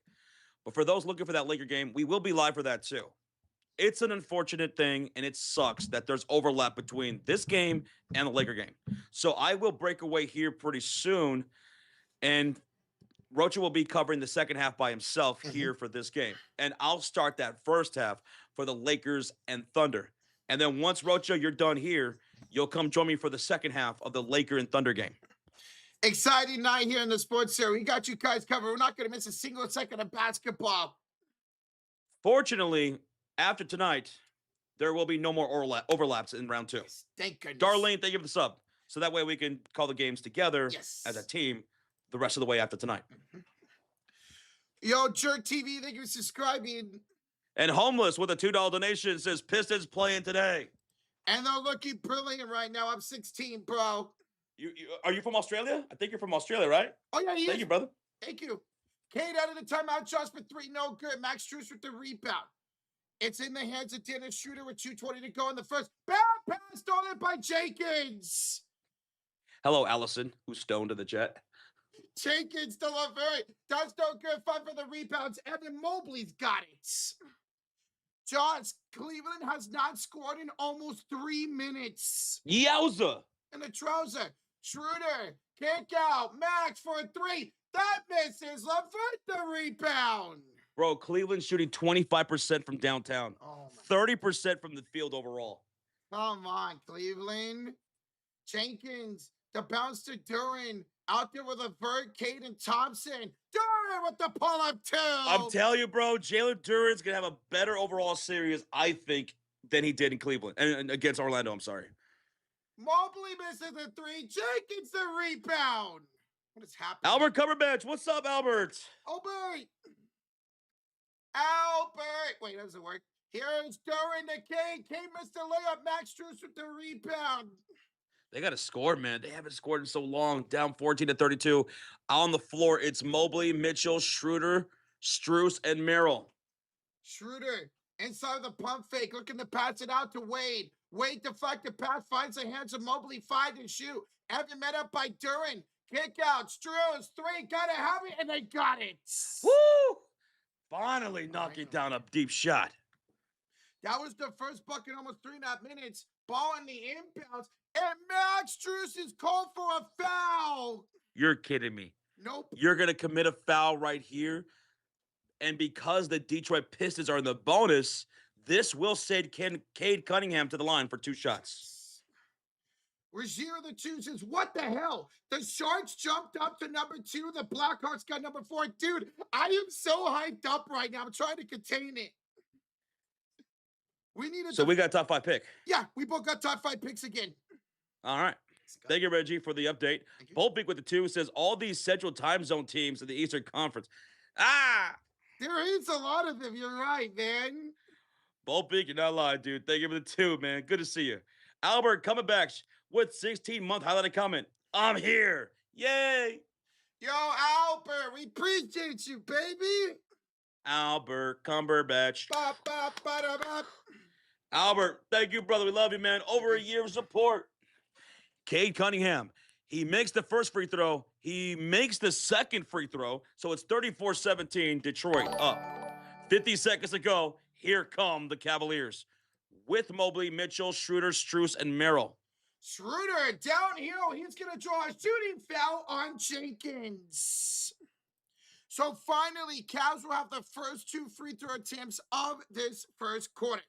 But for those looking for that Laker game, we will be live for that too. It's an unfortunate thing, and it sucks that there's overlap between this game and the Laker game. So I will break away here pretty soon, and Rocha will be covering the second half by himself here for this game. And I'll start that first half for the Lakers and Thunder. And then once, Rocha, you're done here, you'll come join me for the second half of the Laker and Thunder game. Exciting night here in the sports area. We got you guys covered. We're not going to miss a single second of basketball. Fortunately, after tonight, there will be no more overlaps in round 2. Yes, thank goodness. Darlene, thank you for the sub. So that way we can call the games together as a team the rest of the way after tonight. Yo, Jerk TV, thank you for subscribing. And Homeless with a $2 donation says Pistons playing today. And they're looking brilliant right now. I'm 16, bro. Are you from Australia? I think you're from Australia, right? Oh, yeah, Thank you, brother. Thank you. Cade out of the timeout just for 3, no good. Max Strus with the rebound. It's in the hands of Dennis Schroeder with 2:20 to go in the first. Bad pass stolen by Jenkins. Hello, Allison, who's stoned to the jet. Jenkins to LeVert. Does no good. Fun for the rebounds. Evan Mobley's got it. Josh, Cleveland has not scored in almost 3 minutes. Yowza. In the trouser. Schroeder, kick out. Max for a 3. That misses. LeVert the rebound. Bro, Cleveland's shooting 25% from downtown. 30% from the field overall. Come on, Cleveland. Jenkins, the bounce to Duran. Out there with LeVert, Caden Thompson. Duran with the pull-up too. I'm telling you, bro, Jalen Duran's going to have a better overall series, I think, than he did in Cleveland. And against Orlando, I'm sorry. Mobley misses the 3. Jenkins the rebound. What is happening? Albert Cumberbatch, what's up, Albert? Albert. Wait, that doesn't work. Here's Duran to Kane. Kane missed the layup. Max Strus with the rebound. They got to score, man. They haven't scored in so long. Down 14-32. On the floor, it's Mobley, Mitchell, Schroeder, Strus, and Merrill. Schroeder inside the pump fake, looking to pass it out to Wade. Wade deflected pass, finds the hands of Mobley, 5 to shoot. Evan met up by Duran. Kick out, Strus, 3, gotta have it, and they got it. Woo! Finally knocking down a deep shot. That was the first bucket in almost 3.5 minutes. Ball in the inbounds, and Max Strus is called for a foul. You're kidding me. Nope. You're going to commit a foul right here. And because the Detroit Pistons are in the bonus, this will send Cade Cunningham to the line for 2 shots. Rozier the 2 says, what the hell? The Sharks jumped up to number 2. The Blackhawks got number 4. Dude, I am so hyped up right now. I'm trying to contain it. We got a top 5 pick. Yeah, we both got top 5 picks again. All right. Thank you, Reggie, for the update. Volpic with the 2 says all these Central Time Zone teams in the Eastern Conference. There is a lot of them. You're right, man. Volpic, you're not lying, dude. Thank you for the 2, man. Good to see you. Albert coming back with 16-month highlighted comment. I'm here. Yay. Yo, Albert, we appreciate you, baby. Albert Cumberbatch. Bop, bop, bada, bop. Albert, thank you, brother. We love you, man. Over a year of support. Cade Cunningham. He makes the first free throw. He makes the second free throw. So it's 34-17, Detroit up. 50 seconds to go. Here come the Cavaliers. With Mobley, Mitchell, Schroeder, Strus, and Merrill. Schroeder downhill. He's going to draw a shooting foul on Jenkins. So finally, Cavs will have the first 2 free throw attempts of this first quarter.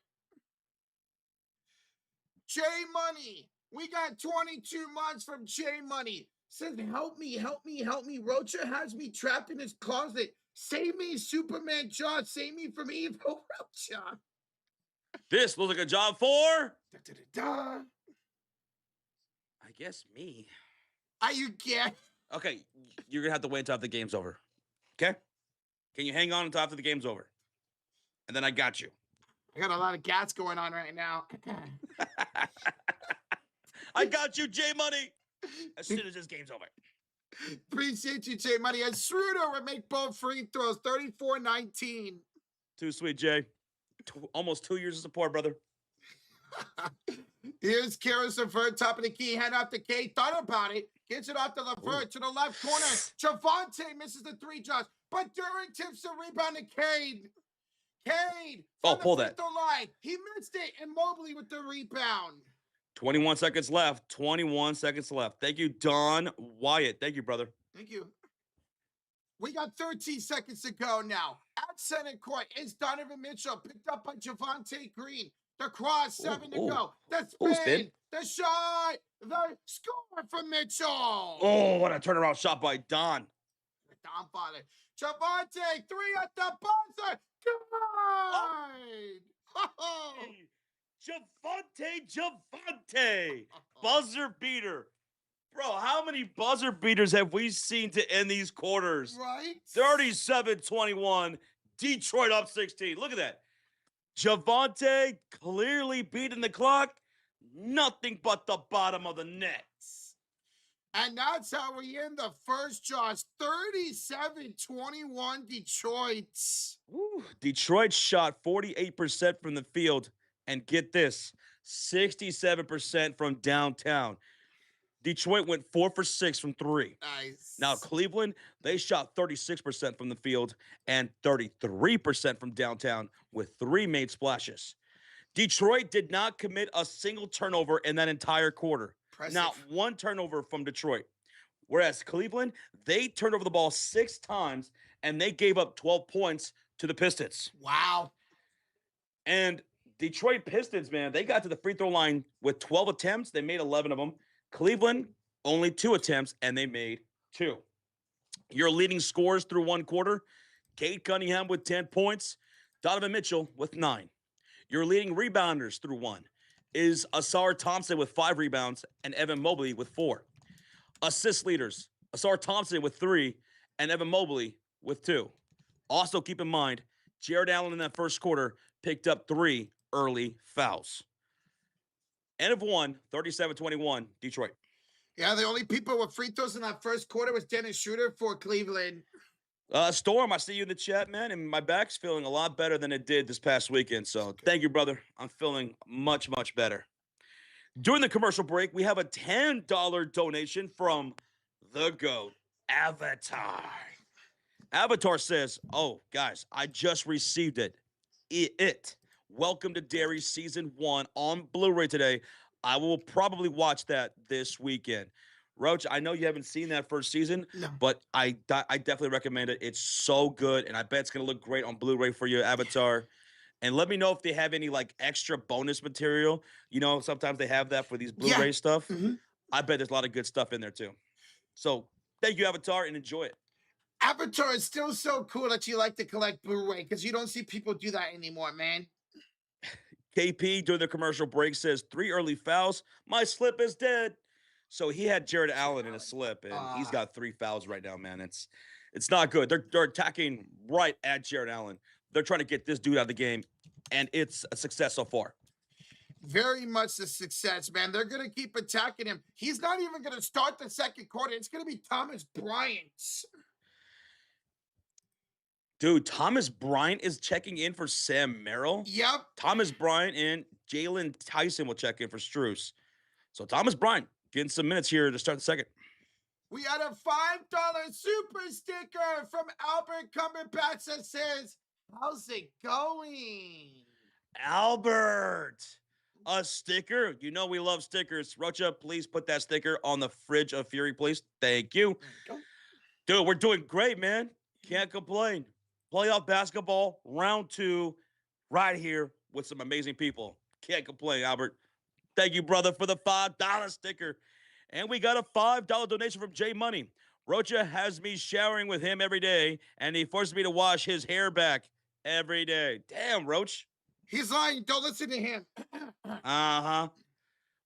J Money We got 22 months from J Money. Says, help me, help me, help me. Rocha has me trapped in his closet. Save me, Superman Josh. Save me from evil Rocha. This looks like a job for, Da, da, da, da. I guess, me. Are you kidding? Okay, you're gonna have to wait until after the game's over. Okay? Can you hang on until after the game's over? And then I got you. I got a lot of gas going on right now. I got you, J Money. As soon as this game's over. Appreciate you, J Money. And Schroeder would make both free throws, 34-19. Too sweet, Jay. Almost 2 years of support, brother. Here's Karis LeVert, top of the key, hand off to K. Thought about it. Gets it off to LeVert to the left corner. Javonte misses the three, Josh. But Duran tips the rebound to Cade. Cade. Pull that. Line. He missed it. And Mobley with the rebound. 21 seconds left. 21 seconds left. Thank you, Don Wyatt. Thank you, brother. Thank you. We got 13 seconds to go now. At center court is Donovan Mitchell, picked up by Javonte Green. The cross, 7 to go. The spin, the shot, the score from Mitchell. Oh, what a turnaround shot by Don. Don Father. Javonte, 3 at the buzzer. Good. Oh. Javonte. Buzzer beater. Bro, how many buzzer beaters have we seen to end these quarters? Right? 37-21. Detroit up 16. Look at that. Javonte clearly beating the clock. Nothing but the bottom of the net. And that's how we end the first, Josh. 37-21 Detroit. Woo. Detroit shot 48% from the field. And get this, 67% from downtown. Detroit went 4 for 6 from 3. Nice. Now, Cleveland, they shot 36% from the field and 33% from downtown with 3 made splashes. Detroit did not commit a single turnover in that entire quarter. Impressive. Not one turnover from Detroit. Whereas Cleveland, they turned over the ball 6 times and they gave up 12 points to the Pistons. Wow. And Detroit Pistons, man, they got to the free throw line with 12 attempts. They made 11 of them. Cleveland, only 2 attempts, and they made 2. Your leading scorers through one quarter, Cade Cunningham with 10 points, Donovan Mitchell with 9. Your leading rebounders through one is Asar Thompson with 5 rebounds and Evan Mobley with 4. Assist leaders, Asar Thompson with 3 and Evan Mobley with 2. Also keep in mind, Jared Allen in that first quarter picked up 3 early fouls. End of 1, 37-21, Detroit. Yeah, the only people with free throws in that first quarter was Dennis Schroeder for Cleveland. Storm, I see you in the chat, man, and my back's feeling a lot better than it did this past weekend. So thank you, brother. I'm feeling much, much better. During the commercial break, we have a $10 donation from the GOAT, Avatar. Avatar says, oh, guys, I just received it. Welcome to Dairy Season 1 on Blu-ray today. I will probably watch that this weekend. Roach, I know you haven't seen that first season, but I definitely recommend it. It's so good, and I bet it's going to look great on Blu-ray for you, Avatar. And let me know if they have any, like, extra bonus material. You know, sometimes they have that for these Blu-ray stuff. Mm-hmm. I bet there's a lot of good stuff in there, too. So thank you, Avatar, and enjoy it. Avatar is still so cool that you like to collect Blu-ray because you don't see people do that anymore, man. KP during the commercial break says 3 early fouls. My slip is dead. So he had Jared Allen in a slip, and he's got 3 fouls right now, man. It's not good. They're attacking right at Jared Allen. They're trying to get this dude out of the game, and it's a success so far. Very much a success, man. They're going to keep attacking him. He's not even going to start the second quarter. It's going to be Thomas Bryant. Dude, Thomas Bryant is checking in for Sam Merrill. Yep. Thomas Bryant and Jalen Tyson will check in for Strus. So Thomas Bryant getting some minutes here to start the second. We had a $5 super sticker from Albert Cumberbatch that says, how's it going? Albert, a sticker. You know we love stickers. Rocha, please put that sticker on the fridge of Fury, please. Thank you. Dude, we're doing great, man. Can't complain. Playoff basketball, round 2, right here with some amazing people. Can't complain, Albert. Thank you, brother, for the $5 sticker. And we got a $5 donation from Jay Money. Rocha has me showering with him every day, and he forces me to wash his hair back every day. Damn, Roach. He's lying. Don't listen to him. Uh-huh.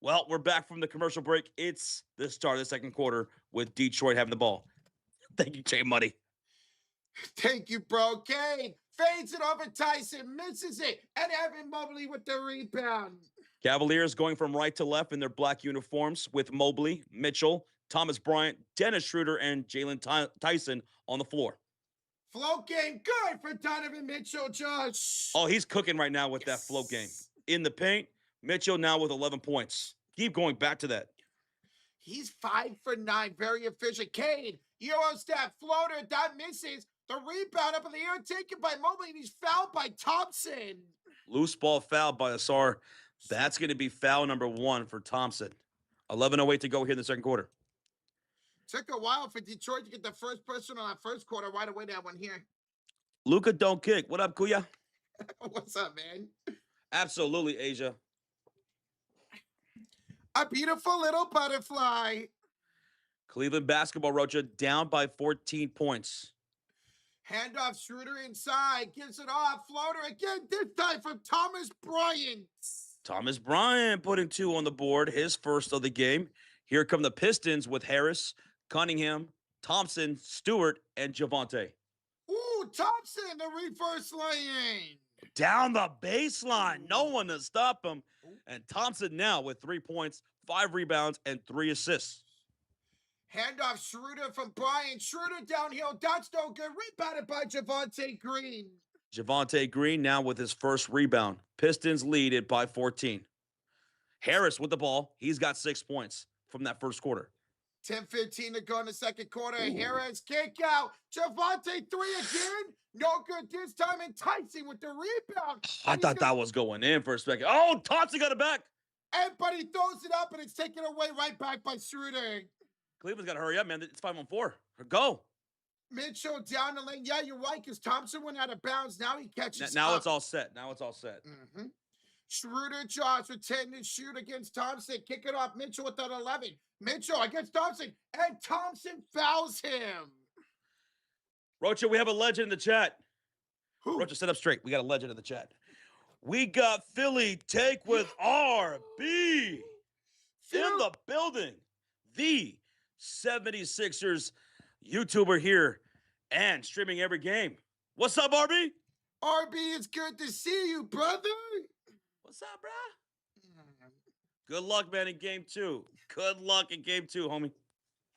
Well, we're back from the commercial break. It's the start of the second quarter with Detroit having the ball. Thank you, Jay Money. Thank you, bro. Kane fades it over Tyson, misses it, and Evan Mobley with the rebound. Cavaliers going from right to left in their black uniforms with Mobley, Mitchell, Thomas Bryant, Dennis Schroeder, and Jalen Tyson on the floor. Float game good for Donovan Mitchell, Josh. Oh, he's cooking right now with that float game. In the paint, Mitchell now with 11 points. Keep going back to that. He's 5 for 9, very efficient. Cade, Euro step, floater, that misses. The rebound up in the air taken by Mobley, and he's fouled by Thompson. Loose ball foul by Asar. That's going to be foul number 1 for Thompson. 11:08 to go here in the second quarter. Took a while for Detroit to get the first person on that first quarter. Right away, that one here. Luka Doncic. What up, Kuya? What's up, man? Absolutely, Asia. A beautiful little butterfly. Cleveland basketball, Rocha, down by 14 points. Handoff, Schroeder inside, gives it off. Floater again, this time from Thomas Bryant. Thomas Bryant putting 2 on the board, his first of the game. Here come the Pistons with Harris, Cunningham, Thompson, Stewart, and Javante. Ooh, Thompson, the reverse lane. Down the baseline. No one to stop him. And Thompson now with 3 points, 5 rebounds, and 3 assists. Handoff, Schroeder from Bryant. Schroeder downhill. That's no good. Rebounded by Javante Green. Javante Green now with his first rebound. Pistons lead it by 14. Harris with the ball. He's got 6 points from that first quarter. 10:15 to go in the second quarter. Ooh. Harris kick out. Javante 3 again. No good this time. Enticing with the rebound. I thought that was going in for a second. Oh, Thompson got it back. But he throws it up, and it's taken away right back by Schroeder. Cleveland's got to hurry up, man. It's 5-on-4. Go. Mitchell down the lane. Yeah, you're right, because Thompson went out of bounds. Now he catches Now up. it's all set. Now it's all set. Mm-hmm. Schroeder, Josh, with 10 to shoot against Thompson. Kick it off. Mitchell with that 11. Mitchell against Thompson, and Thompson fouls him. Rocha, we have a legend in the chat. Who? Rocha, sit up straight. We got a legend in the chat. We got Philly Take with RB in the building. The 76ers YouTuber here and streaming every game. What's up, RB? RB, it's good to see you, brother. What's up, bro? Good luck, man, in game 2. Good luck in game 2, homie.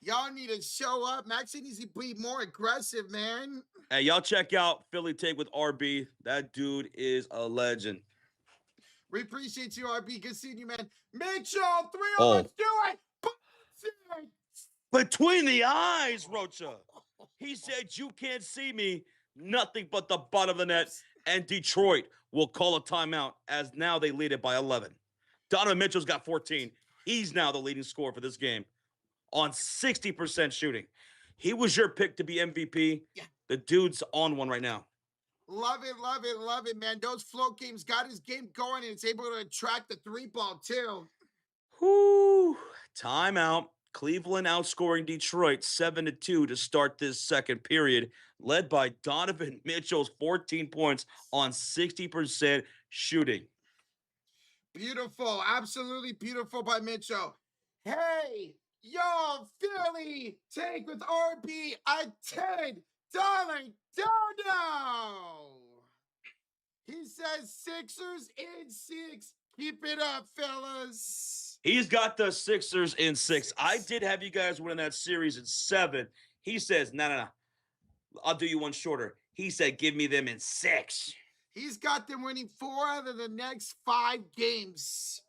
Y'all need to show up. Maxie needs to be more aggressive, man. Hey, y'all check out Philly Take with RB. That dude is a legend. We appreciate you, RB. Good seeing you, man. Mitchell, 3-0, let's do it. Between the eyes, Rocha. He said, you can't see me. Nothing but the bottom of the net. And Detroit will call a timeout as now they lead it by 11. Donovan Mitchell's got 14. He's now the leading scorer for this game on 60% shooting. He was your pick to be MVP. Yeah. The dude's on one right now. Love it, love it, love it, man. Those float games got his game going, and it's able to attract the 3-ball, too. Whoo. Timeout. Cleveland outscoring Detroit 7-2 to start this second period, led by Donovan Mitchell's 14 points on 60% shooting. Beautiful. Absolutely beautiful by Mitchell. Hey, yo, Philly, take with RB a $10 dono. He says Sixers in 6. Keep it up, fellas. He's got the Sixers in 6. I did have you guys winning that series in 7. He says, no. I'll do you one shorter. He said, give me them in 6. He's got them winning 4 out of the next 5 games.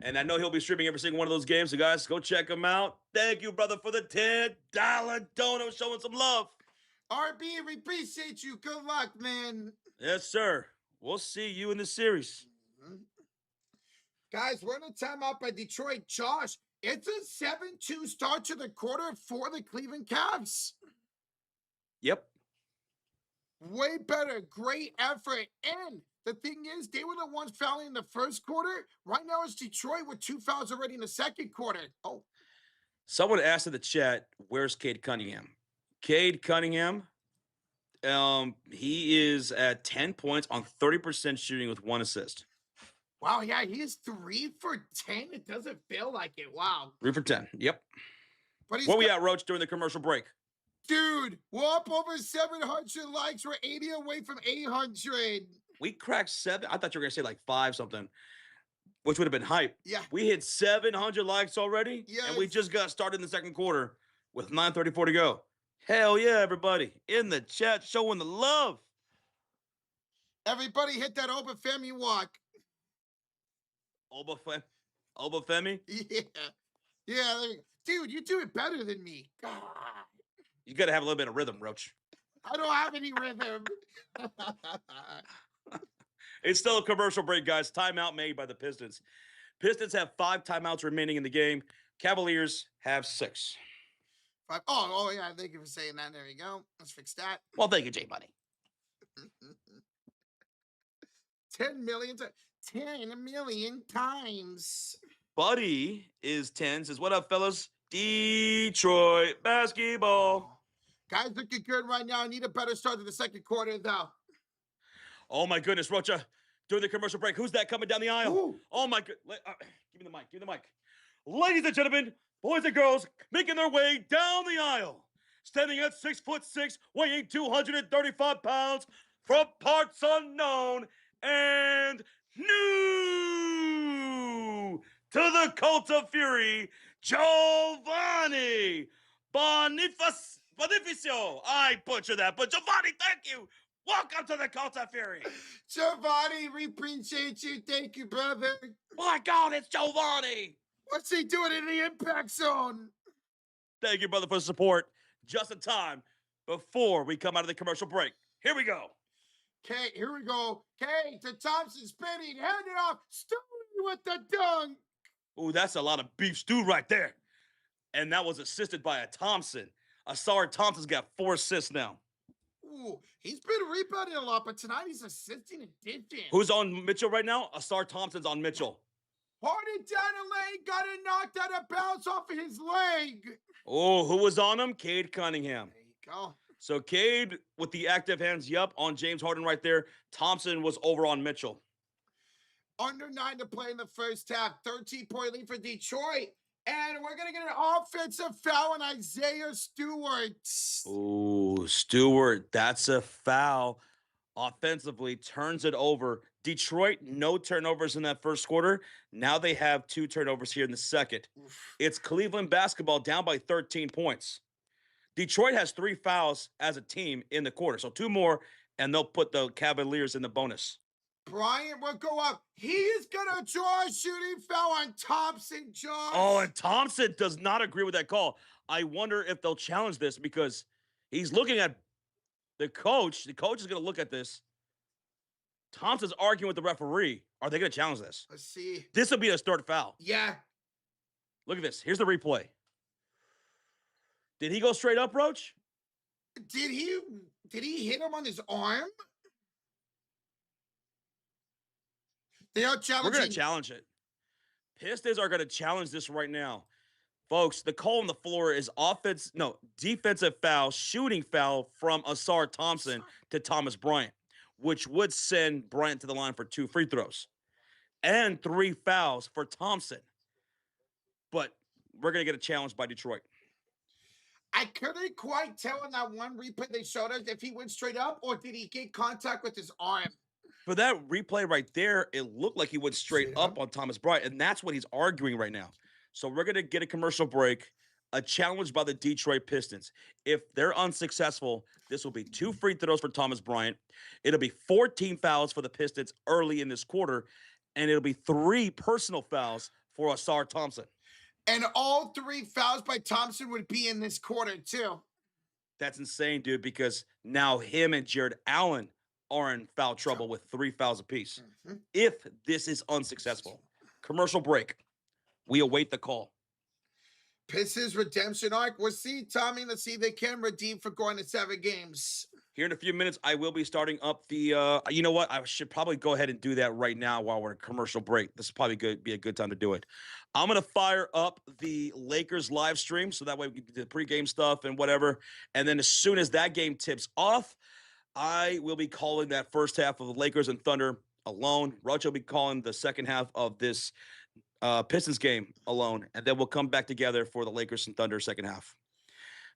And I know he'll be streaming every single one of those games. So, guys, go check him out. Thank you, brother, for the $10 dono, showing some love. RB, we appreciate you. Good luck, man. Yes, sir. We'll see you in the series. Mm-hmm. Guys, we're in a timeout by Detroit. Josh, it's a 7-2 start to the quarter for the Cleveland Cavs. Yep. Way better. Great effort. And The thing is, they were the ones fouling in the first quarter. Right now, it's Detroit with 2 fouls already in the second quarter. Oh, Someone asked in the chat, "Where's Cade Cunningham?" Cade Cunningham, he is at 10 points on 30% shooting with 1 assist. wow. Yeah, he's 3 for 10. It doesn't feel like it. Wow. 3 for 10. Yep. But he's Where we at, Roach, during the commercial break? dude, we're up over 700 likes. We're 80 away from 800. We cracked 7. I thought you were gonna say like 5 something, which would have been hype. Yeah. We hit 700 likes already, and we Yes. just got started in the second quarter with 9:34 to go. Hell yeah, everybody in the chat showing the love. Everybody hit that Obafemi walk. Obafemi, Yeah. Yeah. There you go. Dude, you do it better than me. God. you got to have a little bit of rhythm, Roach. I don't have any rhythm. It's still a commercial break, guys. Timeout made by the Pistons. Pistons have 5 timeouts remaining in the game. Cavaliers have 6. Oh, yeah. Thank you for saying that. There you go. Let's fix that. Well, thank you, J Money. 10 million times. 10 million times. Buddy is 10. Says, what up, fellas? Detroit basketball. Guys looking good right now. I need a better start to the second quarter, though. Oh, my goodness, Rocha. During the commercial break, who's that coming down the aisle? Ooh. Oh, my good. Give me the mic. Give me the mic. Ladies and gentlemen, boys and girls, making their way down the aisle. Standing at 6'6", weighing 235 pounds, from parts unknown, and new to the Cult of Fury, Giovanni Bonificio. I butchered that, but Giovanni, thank you. Welcome to the Cult of Fury. Giovanni, we appreciate you. Thank you, brother. My God, it's Giovanni. What's he doing in the impact zone? Thank you, brother, for the support. Just in time before we come out of the commercial break. Here we go. Okay, here we go. Okay, to Thompson spinning, hand it off, Stewie with the dunk. Ooh, that's a lot of beef stew right there. And that was assisted by a Thompson. Asar Thompson's got 4 assists now. Ooh, he's been rebounding a lot, but tonight he's assisting and dishing. Who's on Mitchell right now? Asar Thompson's on Mitchell. Harden down the lane, got it knocked out of bounds off of his leg. Oh, who was on him? Cade Cunningham. There you go. So Cade with the active hands, yup, on James Harden right there. Thompson was over on Mitchell. Under 9 to play in the first half. 13-point lead for Detroit. And we're going to get an offensive foul on Isaiah Stewart. Ooh, Stewart, that's a foul. Offensively, turns it over. Detroit, no turnovers in that first quarter. Now they have 2 turnovers here in the second. Oof. It's Cleveland basketball down by 13 points. Detroit has 3 fouls as a team in the quarter. So 2 more, and they'll put the Cavaliers in the bonus. Bryant will go up. He is going to draw a shooting foul on Thompson, Josh. Oh, and Thompson does not agree with that call. I wonder if they'll challenge this because he's looking at the coach. The coach is going to look at this. Thompson's arguing with the referee. Are they going to challenge this? Let's see. This will be a start foul. Yeah. Look at this. Here's the replay. Did he go straight up, Roach? Did he hit him on his arm? They are challenging. We're going to challenge it. Pistons are going to challenge this right now. Folks, the call on the floor is defensive foul, shooting foul from Asar Thompson to Thomas Bryant, which would send Bryant to the line for 2 free throws and 3 fouls for Thompson. But we're going to get a challenge by Detroit. I couldn't quite tell in that one replay they showed us if he went straight up or did he get contact with his arm. For that replay right there, it looked like he went straight up on Thomas Bryant, and that's what he's arguing right now. So we're going to get a commercial break, a challenge by the Detroit Pistons. If they're unsuccessful, this will be 2 free throws for Thomas Bryant. It'll be 14 fouls for the Pistons early in this quarter, and it'll be 3 personal fouls for Asar Thompson. And all 3 fouls by Thompson would be in this quarter, too. That's insane, dude, because now him and Jared Allen are in foul trouble with 3 fouls apiece. Mm-hmm. If this is unsuccessful. Commercial break. We await the call. Pistons redemption arc. We'll see, Tommy. Let's see if they can redeem for going to 7 games. Here in a few minutes, I will be starting up the. You know what? I should probably go ahead and do that right now while we're in a commercial break. This is probably be a good time to do it. I'm gonna fire up the Lakers live stream so that way we can do the pregame stuff and whatever. And then as soon as that game tips off, I will be calling that first half of the Lakers and Thunder alone. Roach will be calling the second half of this Pistons game alone, and then we'll come back together for the Lakers and Thunder second half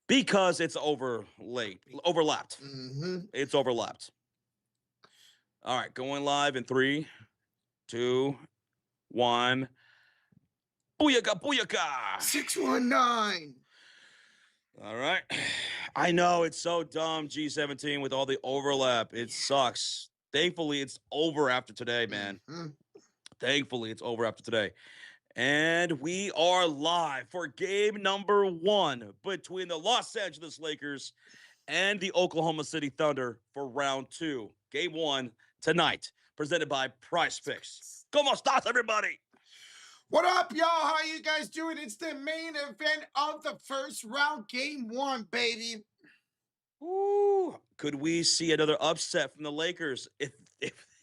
because it's overlapped. Mm-hmm. It's overlapped. All right, going live in 3, 2, 1. Booyaka, booyaka. 619. All right. I know it's so dumb, G17, with all the overlap. It sucks. Thankfully, it's over after today, man. Mm-hmm. Thankfully, it's over after today. And we are live for game number 1 between the Los Angeles Lakers and the Oklahoma City Thunder for round 2. Game 1 tonight, presented by PrizePicks. ¿Cómo estás, everybody? What up, y'all? How you guys doing? It's the main event of the first round, game 1, baby. Ooh, could we see another upset from the Lakers?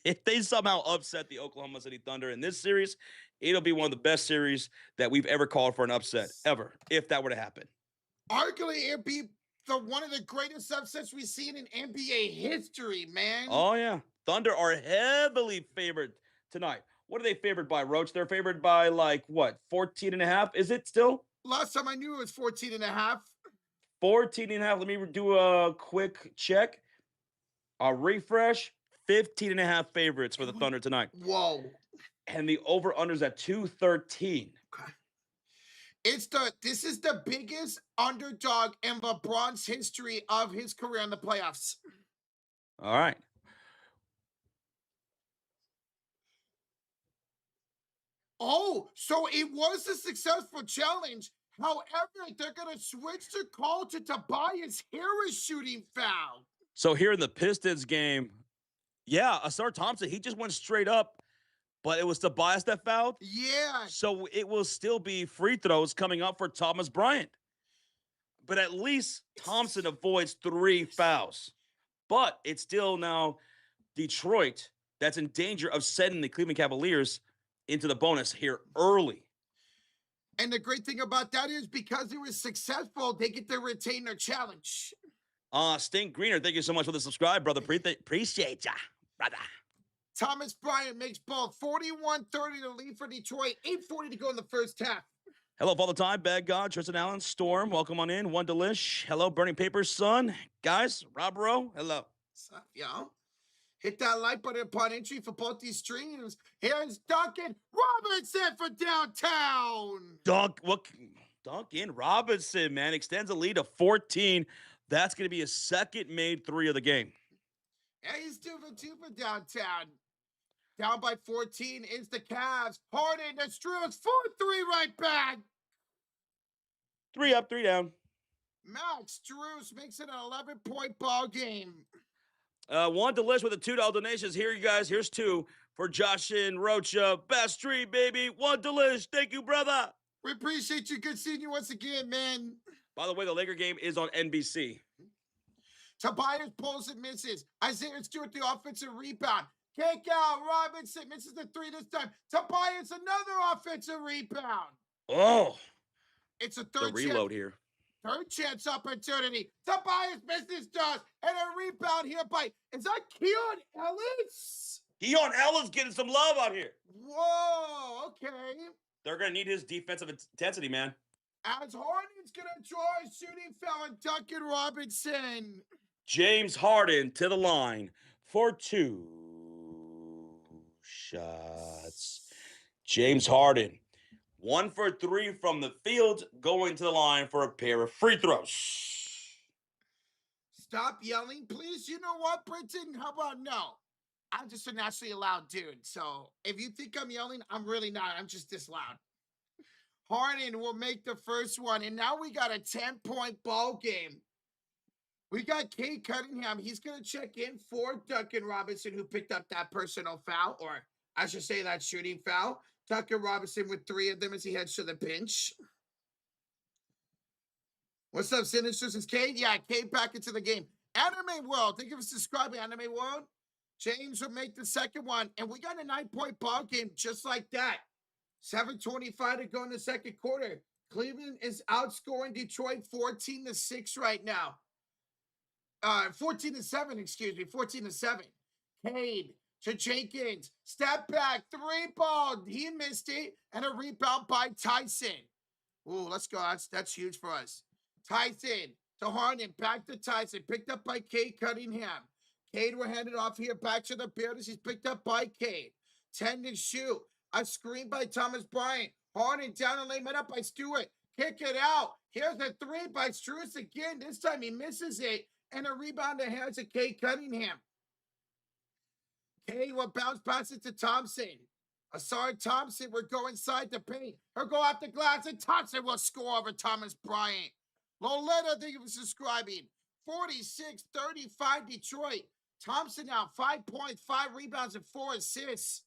If they somehow upset the Oklahoma City Thunder in this series, it'll be one of the best series that we've ever called for an upset, ever, if that were to happen. Arguably, it'd be one of the greatest upsets we've seen in NBA history, man. Oh, yeah. Thunder are heavily favored tonight. What are they favored by, Roach? They're favored by, like, what, 14.5? Is it still? Last time I knew it was 14.5. 14.5. Let me do a quick check. A refresh. 15.5 favorites for the Thunder tonight. Whoa. And the over-under's at 213. Okay. This is the biggest underdog in LeBron's history of his career in the playoffs. All right. Oh, so it was a successful challenge. However, they're going to switch the call to Tobias Harris shooting foul. So here in the Pistons game, yeah, Asar Thompson, he just went straight up, but it was Tobias that fouled. Yeah. So it will still be free throws coming up for Thomas Bryant. But at least Thompson avoids 3 fouls. But it's still now Detroit that's in danger of sending the Cleveland Cavaliers into the bonus here early. And the great thing about that is because it was successful, they get to retain their challenge. Stink Greener, thank you so much for the subscribe, brother. Appreciate ya, brother. Thomas Bryant makes both 41-30 to lead for Detroit, 8:40 to go in the first half. Hello, Father Time, Bad God, Tristan Allen, Storm, welcome on in. One Delish, hello, Burning Papers, son. Guys, Rob Rowe, hello. What's up, y'all? Hit that like button upon entry for both these streams. Here's Duncan Robinson for downtown. Duncan Robinson, man, extends a lead of 14. That's going to be his second made 3 of the game. Yeah, he's 2 for 2 for downtown. Down by 14 is the Cavs. Harden to Struz, 4-3 right back. 3 up, 3 down. Max Struz makes it an 11-point ball game. One Delish with a $2 donations. Here, you guys. Here's 2 for Josh and Rocha. Best street, baby. One Delish. Thank you, brother. We appreciate you. Good seeing you once again, man. By the way, the Laker game is on NBC. Tobias pulls and misses. Isaiah Stewart, the offensive rebound. Kick out. Robinson misses the 3 this time. Tobias, another offensive rebound. Oh. It's a third reload here. Third chance opportunity. Tobias misses does. And a rebound here by, is that Keon Ellis? Keon Ellis getting some love out here. Whoa, okay. They're going to need his defensive intensity, man. As Harden's going to draw a shooting foul on Duncan Robinson. James Harden to the line for 2 shots. James Harden, 1 for 3 from the field, going to the line for a pair of free throws. Stop yelling, please. You know what, Britton? How about no? I'm just a naturally loud dude. So if you think I'm yelling, I'm really not. I'm just this loud. Harden will make the first one. And now we got a 10-point ball game. We got Kate Cunningham. He's going to check in for Duncan Robinson, who picked up that personal foul, or I should say that shooting foul. Duncan Robinson with 3 of them as he heads to the bench. What's up, Sinisters? It's Kate? Yeah, Kate back into the game. Anime World. Thank you for subscribing, Anime World. James will make the second one. And we got a 9-point ball game just like that. 7:25 to go in the second quarter. Cleveland is outscoring Detroit 14-6 right now. 14-7, excuse me, 14-7. Cade to Jenkins. Step back, 3-ball. He missed it. And a rebound by Tyson. Ooh, let's go. That's huge for us. Tyson to Harden. Back to Tyson. Picked up by Cade Cunningham. Cade will hand it off here back to the Bears. He's picked up by Cade. 10 to shoot. A screen by Thomas Bryant. Harden down the lane, met up by Stewart. Kick it out. Here's a 3 by Strus again. This time he misses it. And a rebound to hands to Cade Cunningham. Cade will bounce pass it to Thompson. Asar Thompson will go inside the paint. He'll go off the glass, and Thompson will score over Thomas Bryant. Loletta, thank you for subscribing. 46-35 Detroit. Thompson now 5 points, 5 rebounds, and 4 assists.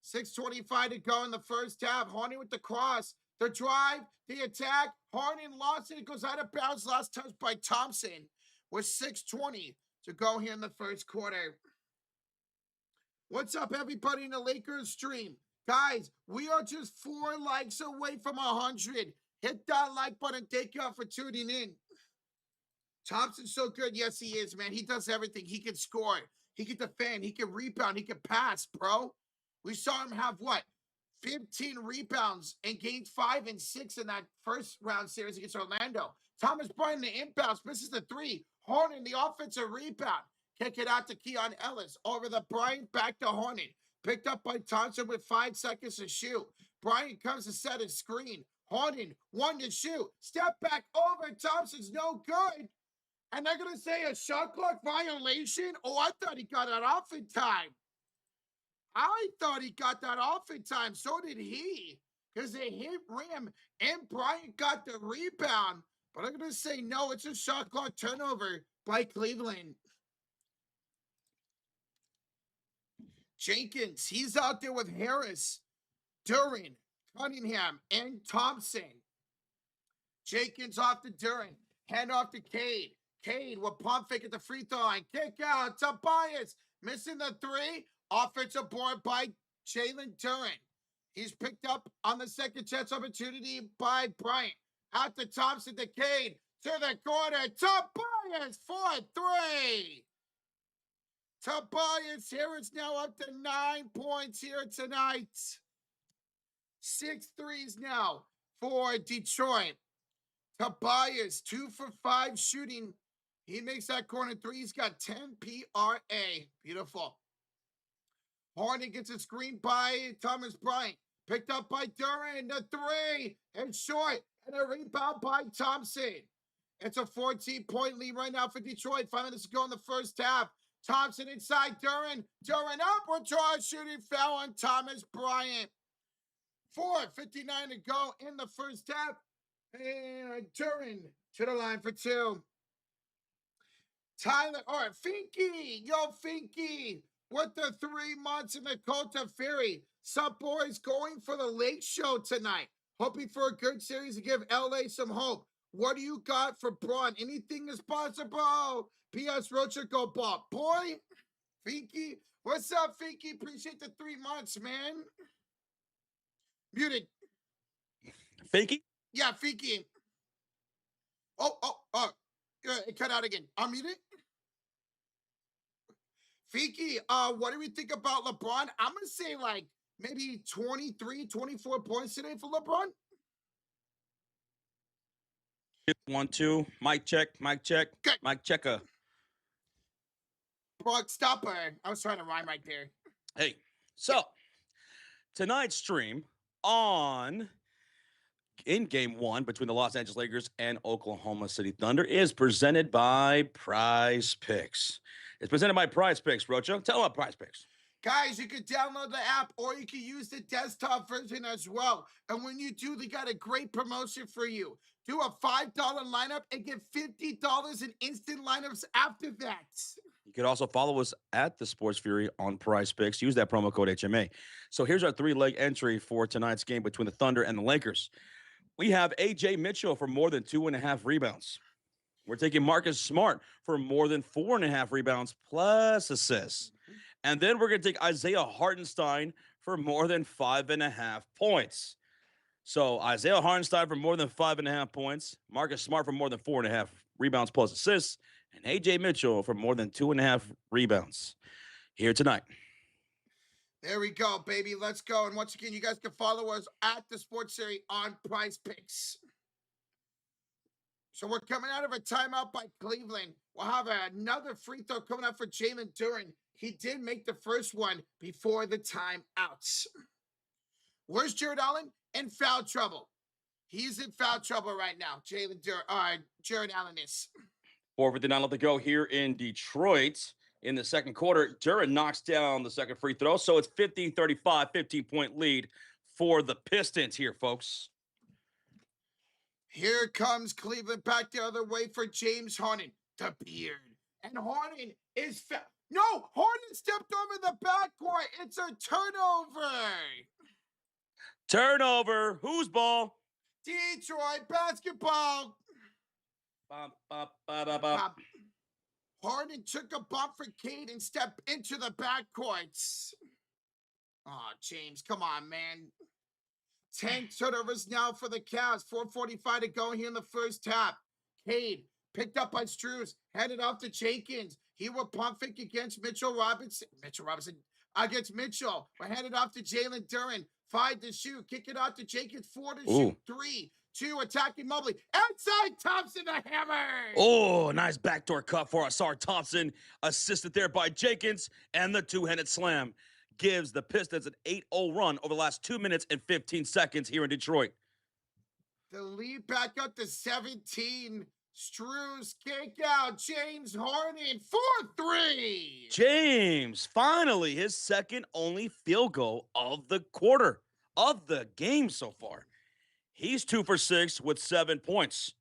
6:25 to go in the first half. Harden with the cross. The drive, the attack. Harden lost it. It goes out of bounds. Last touch by Thompson with 6:20 to go here in the first quarter. What's up, everybody in the Lakers stream? Guys, we are just 4 likes away from 100. Hit that like button. Thank you all for tuning in. Thompson's so good. Yes, he is, man. He does everything. He can score. He can defend. He can rebound. He can pass, bro. We saw him have, what, 15 rebounds in games 5 and 6 in that first round series against Orlando. Thomas Bryant, the inbounds, misses the 3. Harden, the offensive rebound. Kick it out to Keon Ellis. Over the Bryant, back to Harden. Picked up by Thompson with 5 seconds to shoot. Bryant comes to set a screen. Harden, 1 to shoot. Step back over. Thompson's no good. And they're going to say a shot clock violation? Oh, I thought he got it off in time. I thought he got that off in time. So did he. Because they hit rim and Bryant got the rebound. But I'm going to say no, it's a shot clock turnover by Cleveland. Jenkins, he's out there with Harris, Duran, Cunningham, and Thompson. Jenkins off to Duran. Hand off to Cade. Cade will pump fake at the free throw line. Kick out. Tobias missing the 3. Offensive board by Jalen Duran. He's picked up on the second chance opportunity by Bryant. Out to Thompson to Cade. To the corner. Tobias for 3. Tobias Harris now up to 9 points here tonight. 6 threes now for Detroit. Tobias 2 for 5 shooting. He makes that corner 3. He's got 10 PRA. Beautiful. Harden gets a screen by Thomas Bryant. Picked up by Duran. The 3 and short. And a rebound by Thompson. It's a 14-point lead right now for Detroit. 5 minutes to go in the first half. Thompson inside Duran. Duran up. We'll draw a shooting foul on Thomas Bryant. 4:59 to go in the first half. And Duran to the line for 2. Tyler, all right, Finky. Yo, Finky. With the 3 months in the cult of Fury. Sup, boys, going for the late show tonight. Hoping for a good series to give LA some hope. What do you got for Braun? Anything is possible. P.S. Rocher go ball. Boy, Finky. What's up, Finky? Appreciate the 3 months, man. Muted. Fakey? Yeah, Finky. Oh. It cut out again. Unmuted. Finky, what do we think about LeBron? I'm going to say like maybe 23, 24 points today for LeBron. 1, 2. Mic check. Good. Mic checker. Brock, stop her. I was trying to rhyme right there. Hey, so tonight's stream in game 1 between the Los Angeles Lakers and Oklahoma City Thunder is presented by PrizePicks. It's presented by PrizePicks, Rocho. Tell them about PrizePicks. Guys, you can download the app or you can use the desktop version as well. And when you do, they got a great promotion for you. Do a $5 lineup and get $50 in instant lineups after that. You could also follow us at the Sports Fury on PrizePicks. Use that promo code HMA. So here's our 3-leg entry for tonight's game between the Thunder and the Lakers. We have A.J. Mitchell for more than 2.5 rebounds. We're taking Marcus Smart for more than 4.5 rebounds plus assists. Mhm. And then we're going to take Isaiah Hartenstein for more than 5.5 points. So Isaiah Hartenstein for more than 5.5 points, Marcus Smart for more than 4.5 rebounds plus assists, and AJ Mitchell for more than 2.5 rebounds here tonight. There we go, baby. Let's go. And once again, you guys can follow us at the Sports Series on PrizePicks. So we're coming out of a timeout by Cleveland. We'll have another free throw coming up for Jalen Duren. He did make the first one before the timeouts. Where's Jared Allen? In foul trouble. He's in foul trouble right now. Jared Allen is. 4:59 left to go here in Detroit in the second quarter. Duren knocks down the second free throw, so it's 15-35, 15-point lead for the Pistons here, folks. Here comes Cleveland back the other way for James Harden, the beard. And Harden is no, Harden stepped over the backcourt. It's a turnover. Turnover. Whose ball? Detroit basketball. Bop, bop, bop, bop. Harden took a bump for Cade and stepped into the backcourt. Oh, James, come on, man. 10 turnovers now for the Cavs. 4:45 to go here in the first half. Cade picked up by Strus, handed off to Jenkins. He will pump fake against Mitchell Robinson against Mitchell. We're handed off to Jalen Duren. 5 to shoot. Kick it out to Jenkins. 4 to shoot. 3, 2, attacking Mobley. Outside Thompson, the hammer. Oh, nice backdoor cut for Asar Thompson. Assisted there by Jenkins. And the two-handed slam gives the Pistons an 8-0 run over the last 2 minutes and 15 seconds here in Detroit. The lead back up to 17. Strus kick out. James Harden 4-3. James, finally, his second only field goal of the quarter, of the game so far. He's 2 for 6 with 7 points.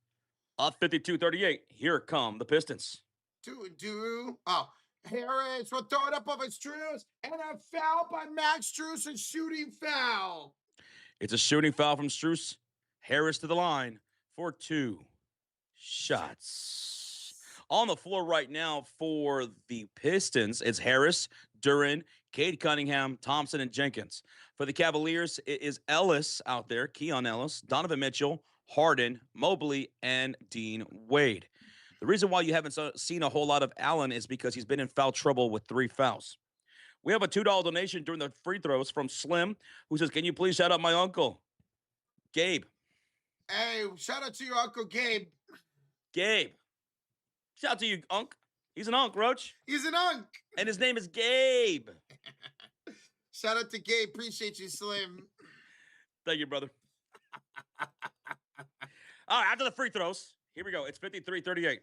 Up 52-38. Here come the Pistons. Oh, Harris will throw it up over Strus, and a foul by Max Strus, a shooting foul. It's a shooting foul from Strus. Harris to the line for 2 shots. On the floor right now for the Pistons, it's Harris, Duren, Cade Cunningham, Thompson, and Jenkins. For the Cavaliers, it is Ellis out there, Keon Ellis, Donovan Mitchell, Harden, Mobley, and Dean Wade. The reason why you haven't seen a whole lot of Allen is because he's been in foul trouble with 3 fouls. We have a $2 donation during the free throws from Slim, who says, "Can you please shout out my uncle, Gabe?" Hey, shout out to your Uncle Gabe. Gabe. Shout out to you, Unc. He's an Unc, Roach. He's an Unc. And his name is Gabe. Shout out to Gabe. Appreciate you, Slim. Thank you, brother. All right, after the free throws, here we go. It's 53-38.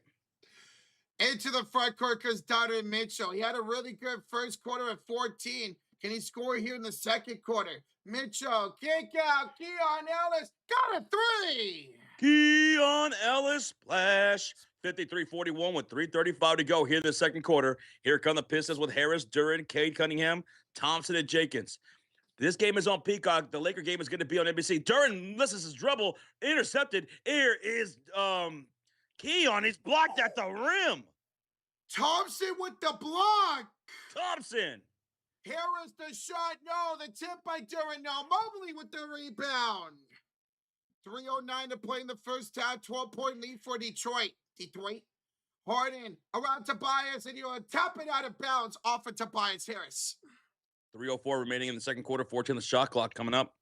Into the front court because Donovan Mitchell. He had a really good first quarter at 14. Can he score here in the second quarter? Mitchell, kick out. Keon Ellis got a 3. Keon Ellis splash. 53-41 with 3:35 to go here in the second quarter. Here come the Pistons with Harris, Duren, Cade Cunningham, Thompson, and Jenkins. This game is on Peacock. The Laker game is going to be on NBC. Duren misses his dribble, intercepted. Here is Keon. He's blocked at the rim. Thompson with the block. Thompson. Harris the shot. No, the tip by Duren. No, Mobley with the rebound. 3:09 to play in the first half. 12-point lead for Detroit. Harden around Tobias, and he'll tap it out of bounds off of Tobias Harris. 3:04 remaining in the second quarter. 14 the shot clock coming up.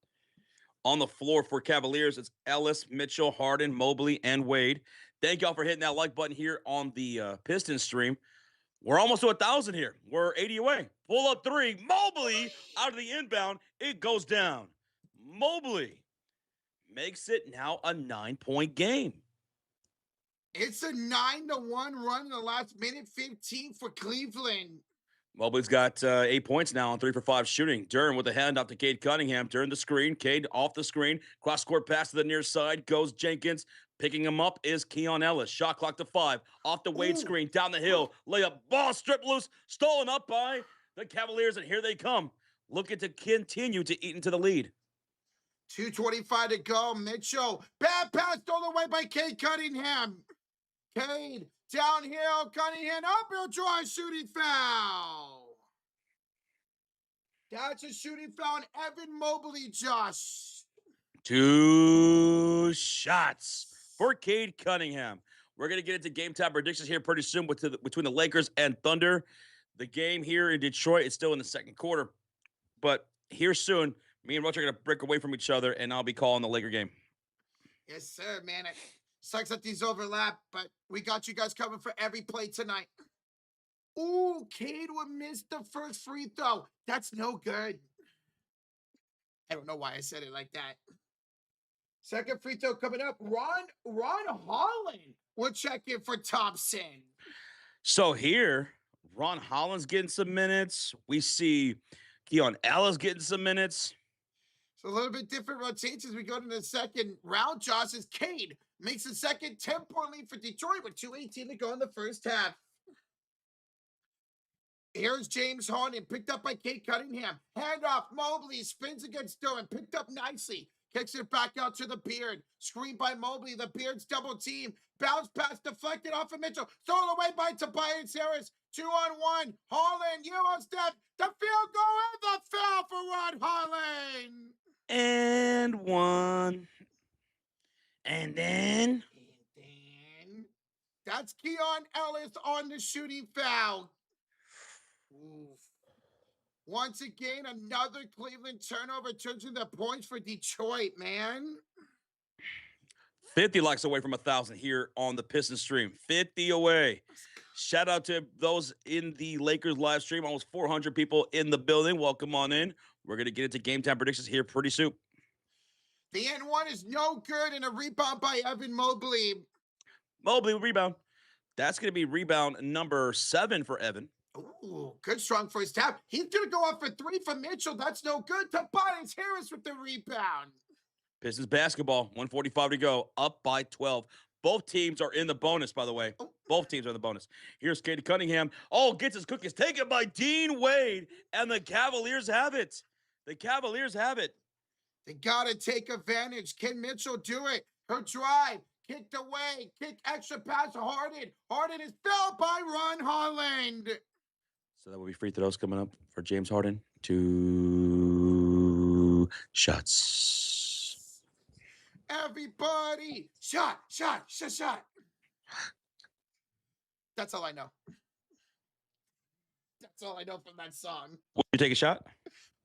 On the floor for Cavaliers, it's Ellis, Mitchell, Harden, Mobley, and Wade. Thank y'all for hitting that like button here on the Pistons stream. We're almost to 1,000 here. We're 80 away. Pull up 3. Mobley out of the inbound. It goes down. Mobley makes it now a 9-point game. It's a 9-1 run in the last minute 15 for Cleveland. Mobley's got 8 points now on 3 for 5 shooting. Duren with the handoff to Cade Cunningham. Duren the screen. Cade off the screen. Cross-court pass to the near side. Goes Jenkins. Picking him up is Keon Ellis. Shot clock to 5. Off the Wade screen. Down the hill. Layup. Ball stripped loose. Stolen up by the Cavaliers. And here they come. Looking to continue to eat into the lead. 2:25 to go. Mitchell. Bad pass stolen away by Cade Cunningham. Cade, downhill, Cunningham, uphill drive, shooting foul. That's a shooting foul on Evan Mobley, Josh. 2 shots for Cade Cunningham. We're going to get into game time predictions here pretty soon between the Lakers and Thunder. The game here in Detroit is still in the second quarter. But here soon, me and Roach are going to break away from each other, and I'll be calling the Laker game. Yes, sir, man. It sucks that these overlap, but we got you guys covered for every play tonight. Ooh, Cade would miss the first free throw. That's no good. I don't know why I said it like that. Second free throw coming up. Ron Holland will check in for Thompson. So here, Ron Holland's getting some minutes. We see Keon Ellis getting some minutes. So a little bit different rotations as we go to the second round. Josh is Cade makes the second 10-point lead for Detroit with 2:18 to go in the first half. Here's James Harden, picked up by Cade Cunningham. Handoff, Mobley spins against Duran, picked up nicely. Kicks it back out to the Beard. Screen by Mobley. The Beard's double team. Bounce pass deflected off of Mitchell. Thrown away by Tobias Harris. 2-on-1. Holland, Euro step. The field goal and the foul for Ron Holland. And one. And then that's Keon Ellis on the shooting foul. Oof. Once again, another Cleveland turnover turns into points for Detroit, man. 50 likes away from 1,000 here on the Pistons stream. 50 away. Shout out to those in the Lakers live stream. Almost 400 people in the building. Welcome on in. We're going to get into game time predictions here pretty soon. The N1 is no good, and a rebound by Evan Mobley. Mobley rebound. That's going to be rebound number 7 for Evan. Ooh, good strong first half. He's going to go up for 3 from Mitchell. That's no good. Tobias Harris with the rebound. Pistons basketball, 1:45 to go, up by 12. Both teams are in the bonus, by the way. Both teams are in the bonus. Here's Cade Cunningham. Oh, gets his cookies taken by Dean Wade, and the Cavaliers have it. The Cavaliers have it. They got to take advantage. Can Mitchell do it? Her drive, kicked away, kick extra pass to Harden. Harden is fouled by Ron Holland. So that will be free throws coming up for James Harden. 2 shots. Everybody, shot. That's all I know. That's all I know from that song. Will you take a shot?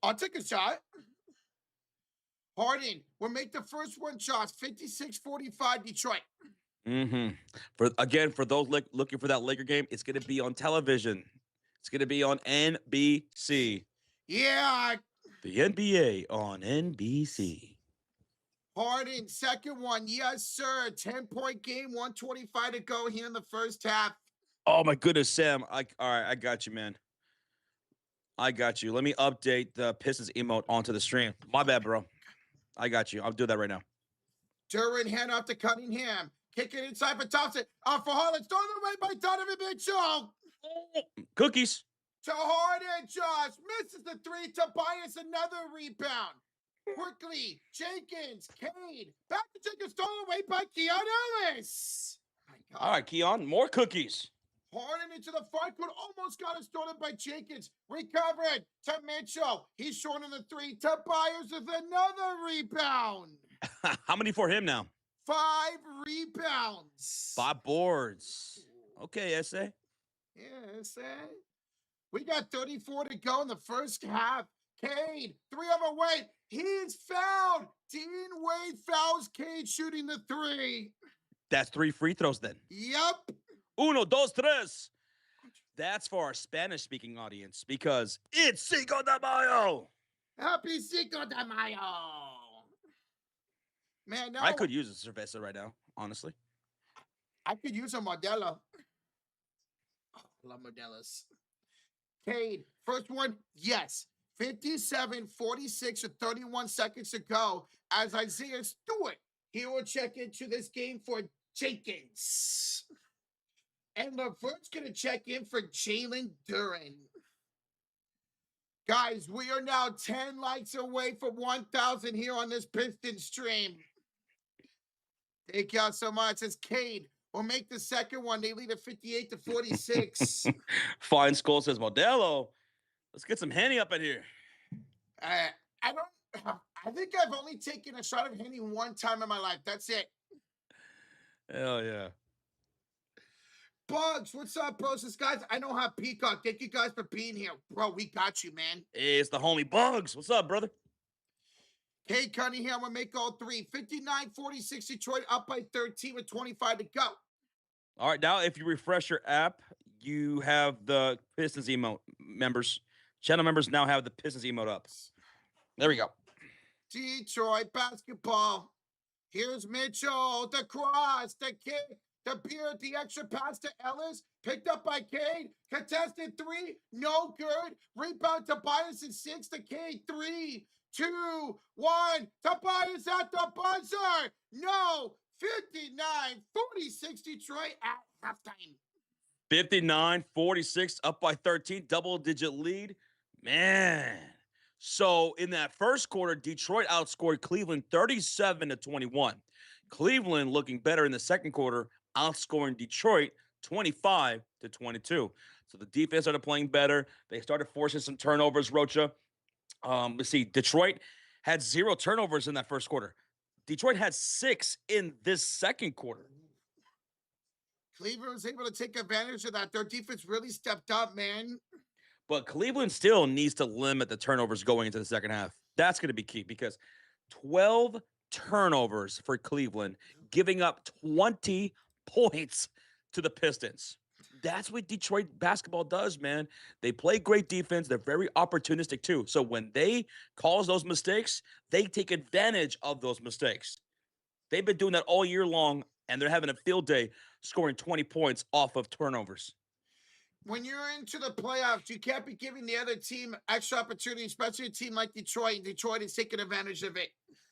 I'll take a shot. Harden will make the first one shot. 56-45 Detroit. For those looking for that Laker game, it's going to be on television. It's going to be on NBC. Yeah. The NBA on NBC. Harden, second one. Yes, sir. 10-point game, 1:25 to go here in the first half. Oh, my goodness, Sam. All right, I got you, man. I got you. Let me update the Pistons emote onto the stream. My bad, bro. I got you. I'll do that right now. Duran hand off to Cunningham. Kick it inside for Thompson. For Harden. Stolen away by Donovan Mitchell. Cookies. To Harden, Josh. Misses the 3. Tobias, another rebound. Quickly, Jenkins, Cade. Back to Jenkins. Stolen away by Keon Ellis. All right, Keon. More cookies. Harden into the front court. Almost got it stolen by Jenkins. Recovered to Mitchell. He's short on the 3. Tobias with another rebound. How many for him now? 5 rebounds. 5 boards. Okay, SA. Yeah, SA. We got 34 to go in the first half. Cade, 3 of away. He's fouled. Dean Wade fouls Cade shooting the 3. That's 3 free throws then. Yep. 1, 2, 3. That's for our Spanish-speaking audience because it's Cinco de Mayo. Happy Cinco de Mayo. Man, no. I could use a cerveza right now, honestly. I could use a Modelo. Oh, love Modelos. Cade, first one, yes. 57-46 with 31 seconds to go as Isaiah Stewart. He will check into this game for Jenkins. And LeVert's going to check in for Jalen Duran. Guys, we are now 10 likes away from 1,000 here on this Pistons stream. Thank y'all so much. As Cade or make the second one. They lead at 58-46. Fine Skull says, Modelo, let's get some Henny up in here. I don't. I think I've only taken a shot of Henny one time in my life. That's it. Hell yeah. Bugs, what's up, bros? This guys, I don't have Peacock. Thank you guys for being here. Bro, we got you, man. Hey, it's the homie Bugs. What's up, brother? Hey, Cunningham will make all three. 59-46 Detroit up by 13 with 25 to go. All right, now if you refresh your app, you have the Pistons emote members. Channel members now have the Pistons emote up. There we go. Detroit basketball. Here's Mitchell, the cross, the kick, the beard, the extra pass to Ellis, picked up by Cade, contested three, no good. Rebound to Tobias and 6 to Cade, 3, 2, 1. Tobias at the buzzer. No, 59-46 Detroit at halftime. 59-46, up by 13, double-digit lead. Man. So in that first quarter, Detroit outscored Cleveland 37-21. Cleveland looking better in the second quarter, outscoring Detroit 25-22. So the defense started playing better. They started forcing some turnovers, Rocha. Let's see. Detroit had 0 turnovers in that first quarter. Detroit had 6 in this second quarter. Cleveland was able to take advantage of that. Their defense really stepped up, man. But Cleveland still needs to limit the turnovers going into the second half. That's going to be key because 12 turnovers for Cleveland, giving up 20 points to the Pistons. That's what Detroit basketball does, man. They play great defense. They're very opportunistic, too. So when they cause those mistakes, they take advantage of those mistakes. They've been doing that all year long, and they're having a field day scoring 20 points off of turnovers. When you're into the playoffs, you can't be giving the other team extra opportunity, especially a team like Detroit. And Detroit is taking advantage of it.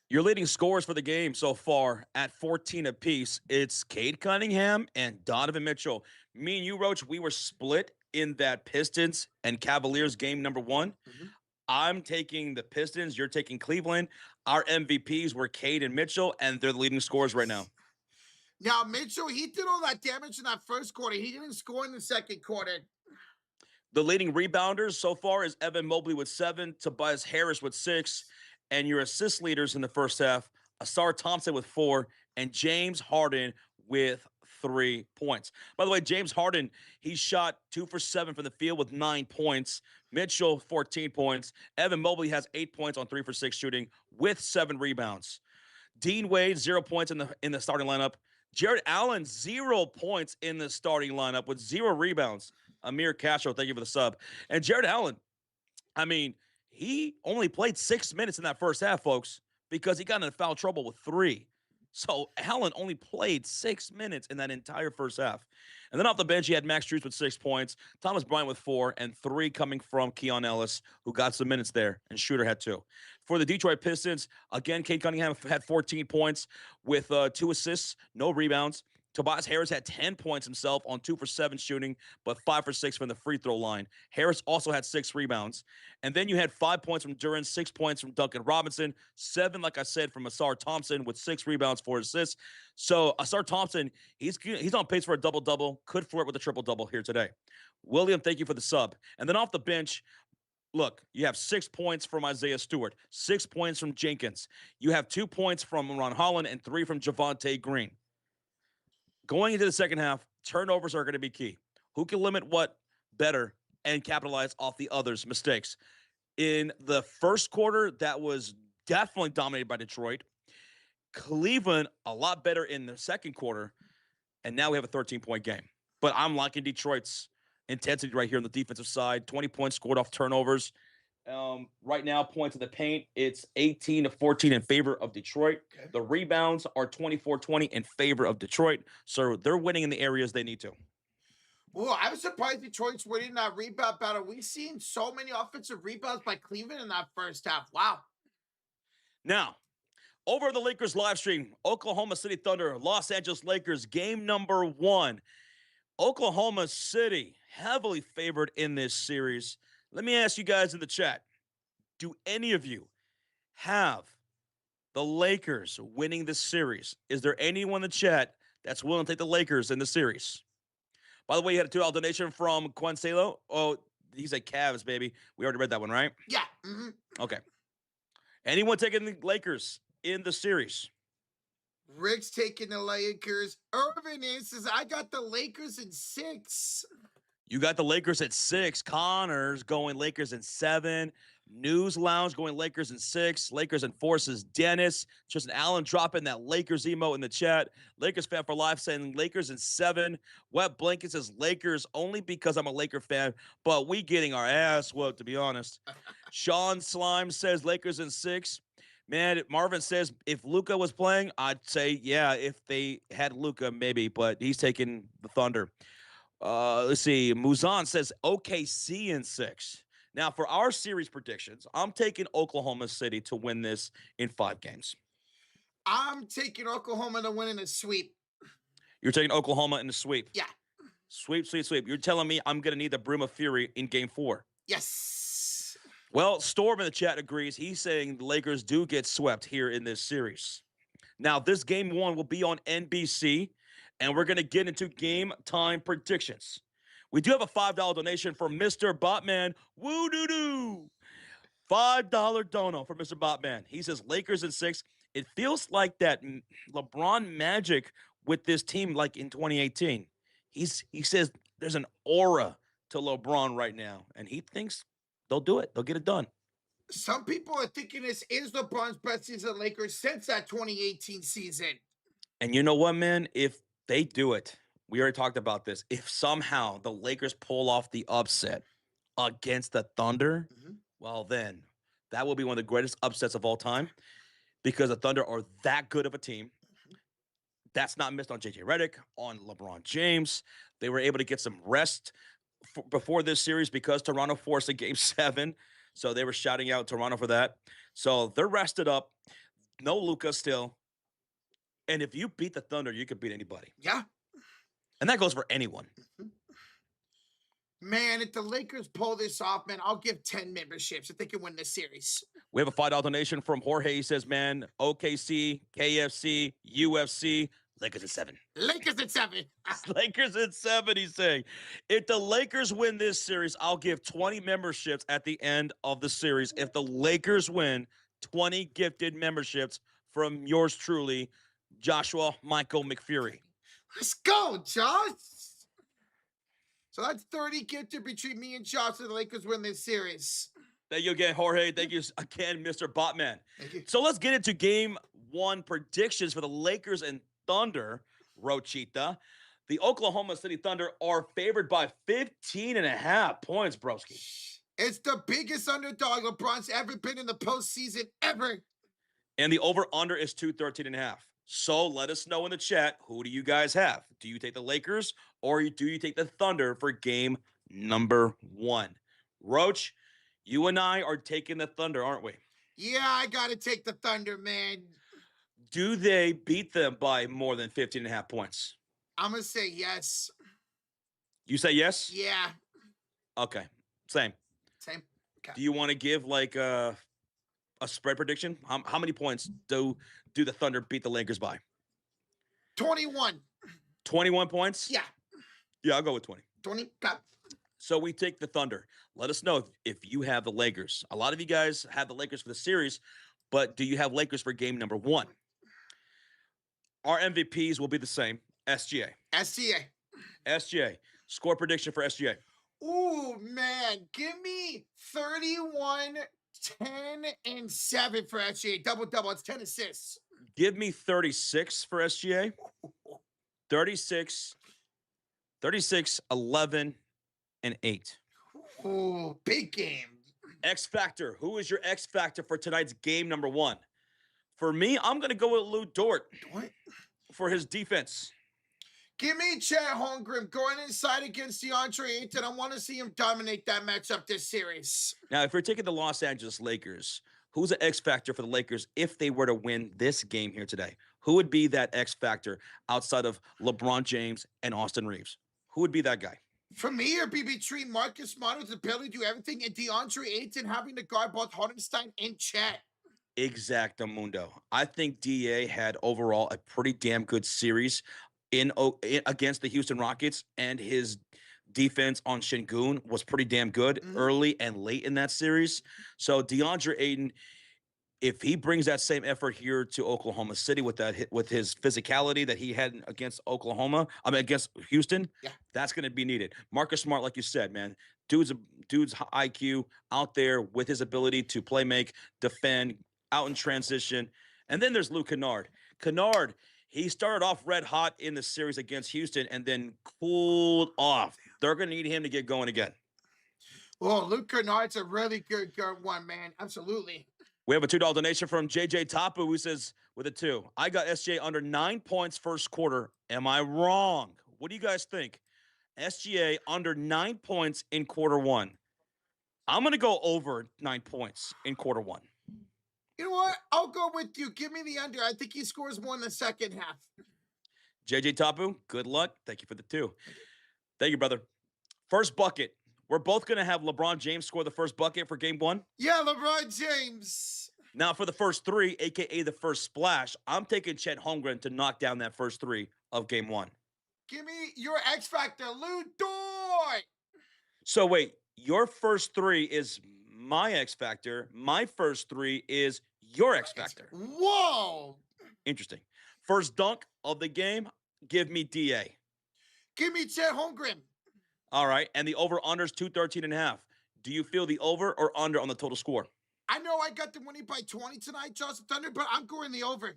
Your leading scorers for the game so far at 14 apiece. It's Cade Cunningham and Donovan Mitchell. Me and you, Roach, we were split in that Pistons and Cavaliers game number 1. Mm-hmm. I'm taking the Pistons. You're taking Cleveland. Our MVPs were Cade and Mitchell, and they're the leading scorers right now. Now, Mitchell, he did all that damage in that first quarter. He didn't score in the second quarter. The leading rebounders so far is Evan Mobley with 7, Tobias Harris with 6, and your assist leaders in the first half, Asar Thompson with 4, and James Harden with 3 points. By the way, James Harden, he shot 2 for 7 from the field with 9 points. Mitchell, 14 points. Evan Mobley has 8 points on 3 for 6 shooting with 7 rebounds. Dean Wade, 0 points in the starting lineup. Jared Allen, 0 points in the starting lineup with 0 rebounds. Amir Castro, thank you for the sub. And Jared Allen, I mean, he only played 6 minutes in that first half, folks, because he got into foul trouble with 3. So Allen only played 6 minutes in that entire first half. And then off the bench, he had Max Strus with 6 points, Thomas Bryant with 4, and 3 coming from Keon Ellis, who got some minutes there, and Shooter had 2. For the Detroit Pistons, again, Cade Cunningham had 14 points with 2 assists, no rebounds. Tobias Harris had 10 points himself on 2 for 7 shooting, but 5 for 6 from the free throw line. Harris also had 6 rebounds. And then you had 5 points from Duran, 6 points from Duncan Robinson, 7, like I said, from Asar Thompson with 6 rebounds, 4 assists. So Asar Thompson, he's on pace for a double-double, could flirt with a triple-double here today. William, thank you for the sub. And then off the bench, look, you have 6 points from Isaiah Stewart, 6 points from Jenkins. You have 2 points from Ron Holland and 3 from Javonte Green. Going into the second half, turnovers are going to be key. Who can limit what better and capitalize off the other's mistakes? In the first quarter, that was definitely dominated by Detroit. Cleveland, a lot better in the second quarter, and now we have a 13-point game. But I'm liking Detroit's intensity right here on the defensive side. 20 points scored off turnovers. Right now, points in the paint, it's 18-14 in favor of Detroit. Okay. The rebounds are 24-20 in favor of Detroit. So they're winning in the areas they need to. Well, I was surprised Detroit's winning that rebound battle. We've seen so many offensive rebounds by Cleveland in that first half. Wow. Now, over the Lakers live stream, Oklahoma City Thunder, Los Angeles Lakers, game number 1. Oklahoma City, heavily favored in this series. Let me ask you guys in the chat, do any of you have the Lakers winning this series? Is there anyone in the chat that's willing to take the Lakers in the series. By the way, you had a $2 donation from Quencelo. Oh, he said Cavs, baby. We already read that one, right? Yeah. Mm-hmm. Okay. Anyone taking the Lakers in the series? Rick's taking the Lakers. Irvin says, I got the Lakers in 6. You got the Lakers at 6. Connors going Lakers in 7. News Lounge going Lakers in 6. Lakers in 4 says Dennis. Tristan Allen dropping that Lakers emo in the chat. Lakers fan for life saying Lakers in 7. Wet Blanket says Lakers only because I'm a Laker fan, but we getting our ass whooped, to be honest. Sean Slime says Lakers in 6. Man, Marvin says if Luka was playing, I'd say, yeah, if they had Luka, maybe, but he's taking the Thunder. Let's see. Muzan says OKC in 6. Now, for our series predictions, I'm taking Oklahoma City to win this in 5 games. I'm taking Oklahoma to win in a sweep. You're taking Oklahoma in the sweep. Yeah. Sweep, sweep, sweep. You're telling me I'm going to need the Broom of Fury in game 4. Yes. Well, Storm in the chat agrees. He's saying the Lakers do get swept here in this series. Now, this game 1 will be on NBC, and we're going to get into game time predictions. We do have a $5 donation from Mr. Botman. Woo doo doo. $5 dono for Mr. Botman. He says Lakers in 6. It feels like that LeBron magic with this team like in 2018. He says there's an aura to LeBron right now, and he thinks they'll do it. They'll get it done. Some people are thinking this is LeBron's best season of Lakers since that 2018 season. And you know what, man? If they do it, we already talked about this. If somehow the Lakers pull off the upset against the Thunder, well, then that will be one of the greatest upsets of all time because the Thunder are that good of a team. That's not missed on JJ Redick, on LeBron James. They were able to get some rest before this series because Toronto forced a game 7. So they were shouting out Toronto for that. So they're rested up. No Luka still. And if you beat the Thunder, you could beat anybody. Yeah. And that goes for anyone. Man, if the Lakers pull this off, man, I'll give 10 memberships if they can win this series. We have a $5 donation from Jorge. He says, man, OKC, KFC, UFC, Lakers at 7. Lakers at 7. Lakers at 7, he's saying. If the Lakers win this series, I'll give 20 memberships at the end of the series. If the Lakers win, 20 gifted memberships from yours truly, Joshua Michael McFury. Let's go, Josh. So that's 30 gifted between me and Josh if the Lakers win this series. Thank you again, Jorge. Thank you again, Mr. Botman. Thank you. So let's get into game 1 predictions for the Lakers and Thunder, Rochita. The Oklahoma City Thunder are favored by 15.5 points, broski. It's the biggest underdog LeBron's ever been in the postseason ever. And the over-under is 213.5. So let us know in the chat, who do you guys have? Do you take the Lakers or do you take the Thunder for game number 1? Roach, you and I are taking the Thunder, aren't we? Yeah, I got to take the Thunder, man. Do they beat them by more than 15.5 points? I'm going to say yes. You say yes? Yeah. Okay, same. Same. Okay. Do you want to give like a spread prediction? How many points do the Thunder beat the Lakers by? 21. 21 points? Yeah. Yeah, I'll go with 20. 20? Got. So we take the Thunder. Let us know if you have the Lakers. A lot of you guys have the Lakers for the series, but do you have Lakers for game number 1? Our MVPs will be the same. SGA. SGA. SGA. Score prediction for SGA. Ooh, man. Give me 31, 10, and 7 for SGA. Double. It's 10 assists. Give me 36 for SGA. 36, 11, and 8. Ooh, big game. X Factor. Who is your X Factor for tonight's game number 1? For me, I'm going to go with Lou Dort for his defense. Give me Chet Holmgren going inside against DeAndre Ayton. I want to see him dominate that matchup this series. Now, if we're taking the Los Angeles Lakers, who's the X Factor for the Lakers if they were to win this game here today? Who would be that X Factor outside of LeBron James and Austin Reeves? Who would be that guy? For me, it'd be between Marcus Smart's ability to do everything and DeAndre Ayton having to guard both Hardenstein and Chet. Exactamundo. I think DA had overall a pretty damn good series against the Houston Rockets, and his defense on Şengün was pretty damn good Mhm. early and late in that series. So DeAndre Ayton, if he brings that same effort here to Oklahoma City with with his physicality that he had against against Houston, Yeah. that's going to be needed. Marcus Smart, like you said, man, dude's IQ out there with his ability to play make, defend, out in transition. And then there's Luke Kennard. Kennard, he started off red hot in the series against Houston and then cooled off. They're going to need him to get going again. Oh, Luke Kennard's a really good one, man. Absolutely. We have a $2 donation from JJ Tapu who says, with a 2, I got SGA under 9 points first quarter. Am I wrong? What do you guys think? SGA under 9 points in quarter one. I'm going to go over 9 points in quarter one. You know what? I'll go with you. Give me the under. I think he scores more in the second half. JJ Tapu, good luck. Thank you for the 2. Thank you, brother. First bucket. We're both going to have LeBron James score the first bucket for game 1. Yeah, LeBron James. Now, for the first 3, a.k.a. the first splash, I'm taking Chet Holmgren to knock down that first 3 of game 1. Give me your X Factor, Lou Dort. So wait, your first 3 is my X Factor. My first 3 is your X Factor. Whoa. Interesting. First dunk of the game, give me DA. Give me Chet Holmgren. All right. And the over-under's 213.5. Do you feel the over or under on the total score? I know I got them winning by 20 tonight, Charles Thunder, but I'm going the over.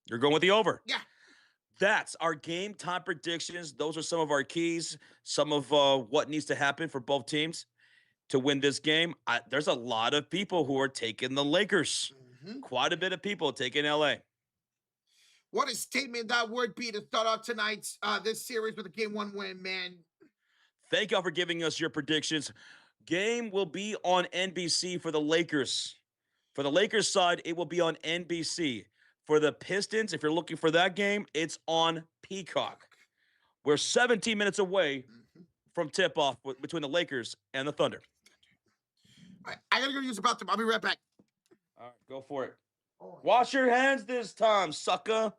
You're going with the over? Yeah. That's our game time predictions. Those are some of our keys, some of what needs to happen for both teams to win this game. There's a lot of people who are taking the Lakers. Mm-hmm. Quite a bit of people taking LA. What a statement that would be to start off tonight's this series with a game 1 win, man. Thank y'all for giving us your predictions. Game will be on NBC for the Lakers. For the Lakers side, it will be on NBC. For the Pistons, if you're looking for that game, it's on Peacock. We're 17 minutes away from tip-off between the Lakers and the Thunder. All right, I got to go use the bathroom. I'll be right back. All right, go for it. Wash your hands this time, sucker.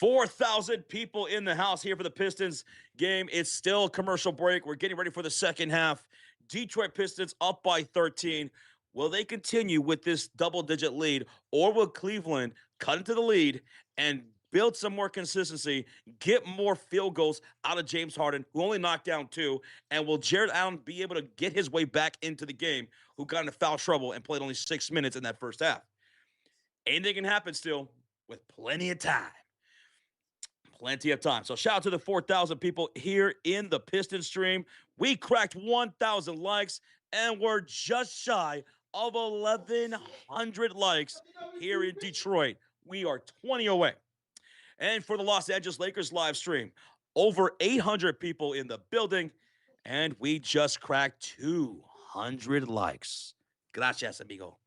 4,000 people in the house here for the Pistons game. It's still a commercial break. We're getting ready for the second half. Detroit Pistons up by 13. Will they continue with this double-digit lead, or will Cleveland cut into the lead and build some more consistency, get more field goals out of James Harden, who only knocked down 2, and will Jared Allen be able to get his way back into the game, who got into foul trouble and played only 6 minutes in that first half? Anything can happen still with plenty of time. Plenty of time. So shout out to the 4,000 people here in the Piston stream. We cracked 1,000 likes, and we're just shy of 1,100 likes here in Detroit. We are 20 away. And for the Los Angeles Lakers live stream, over 800 people in the building, and we just cracked 200 likes. Gracias, amigo.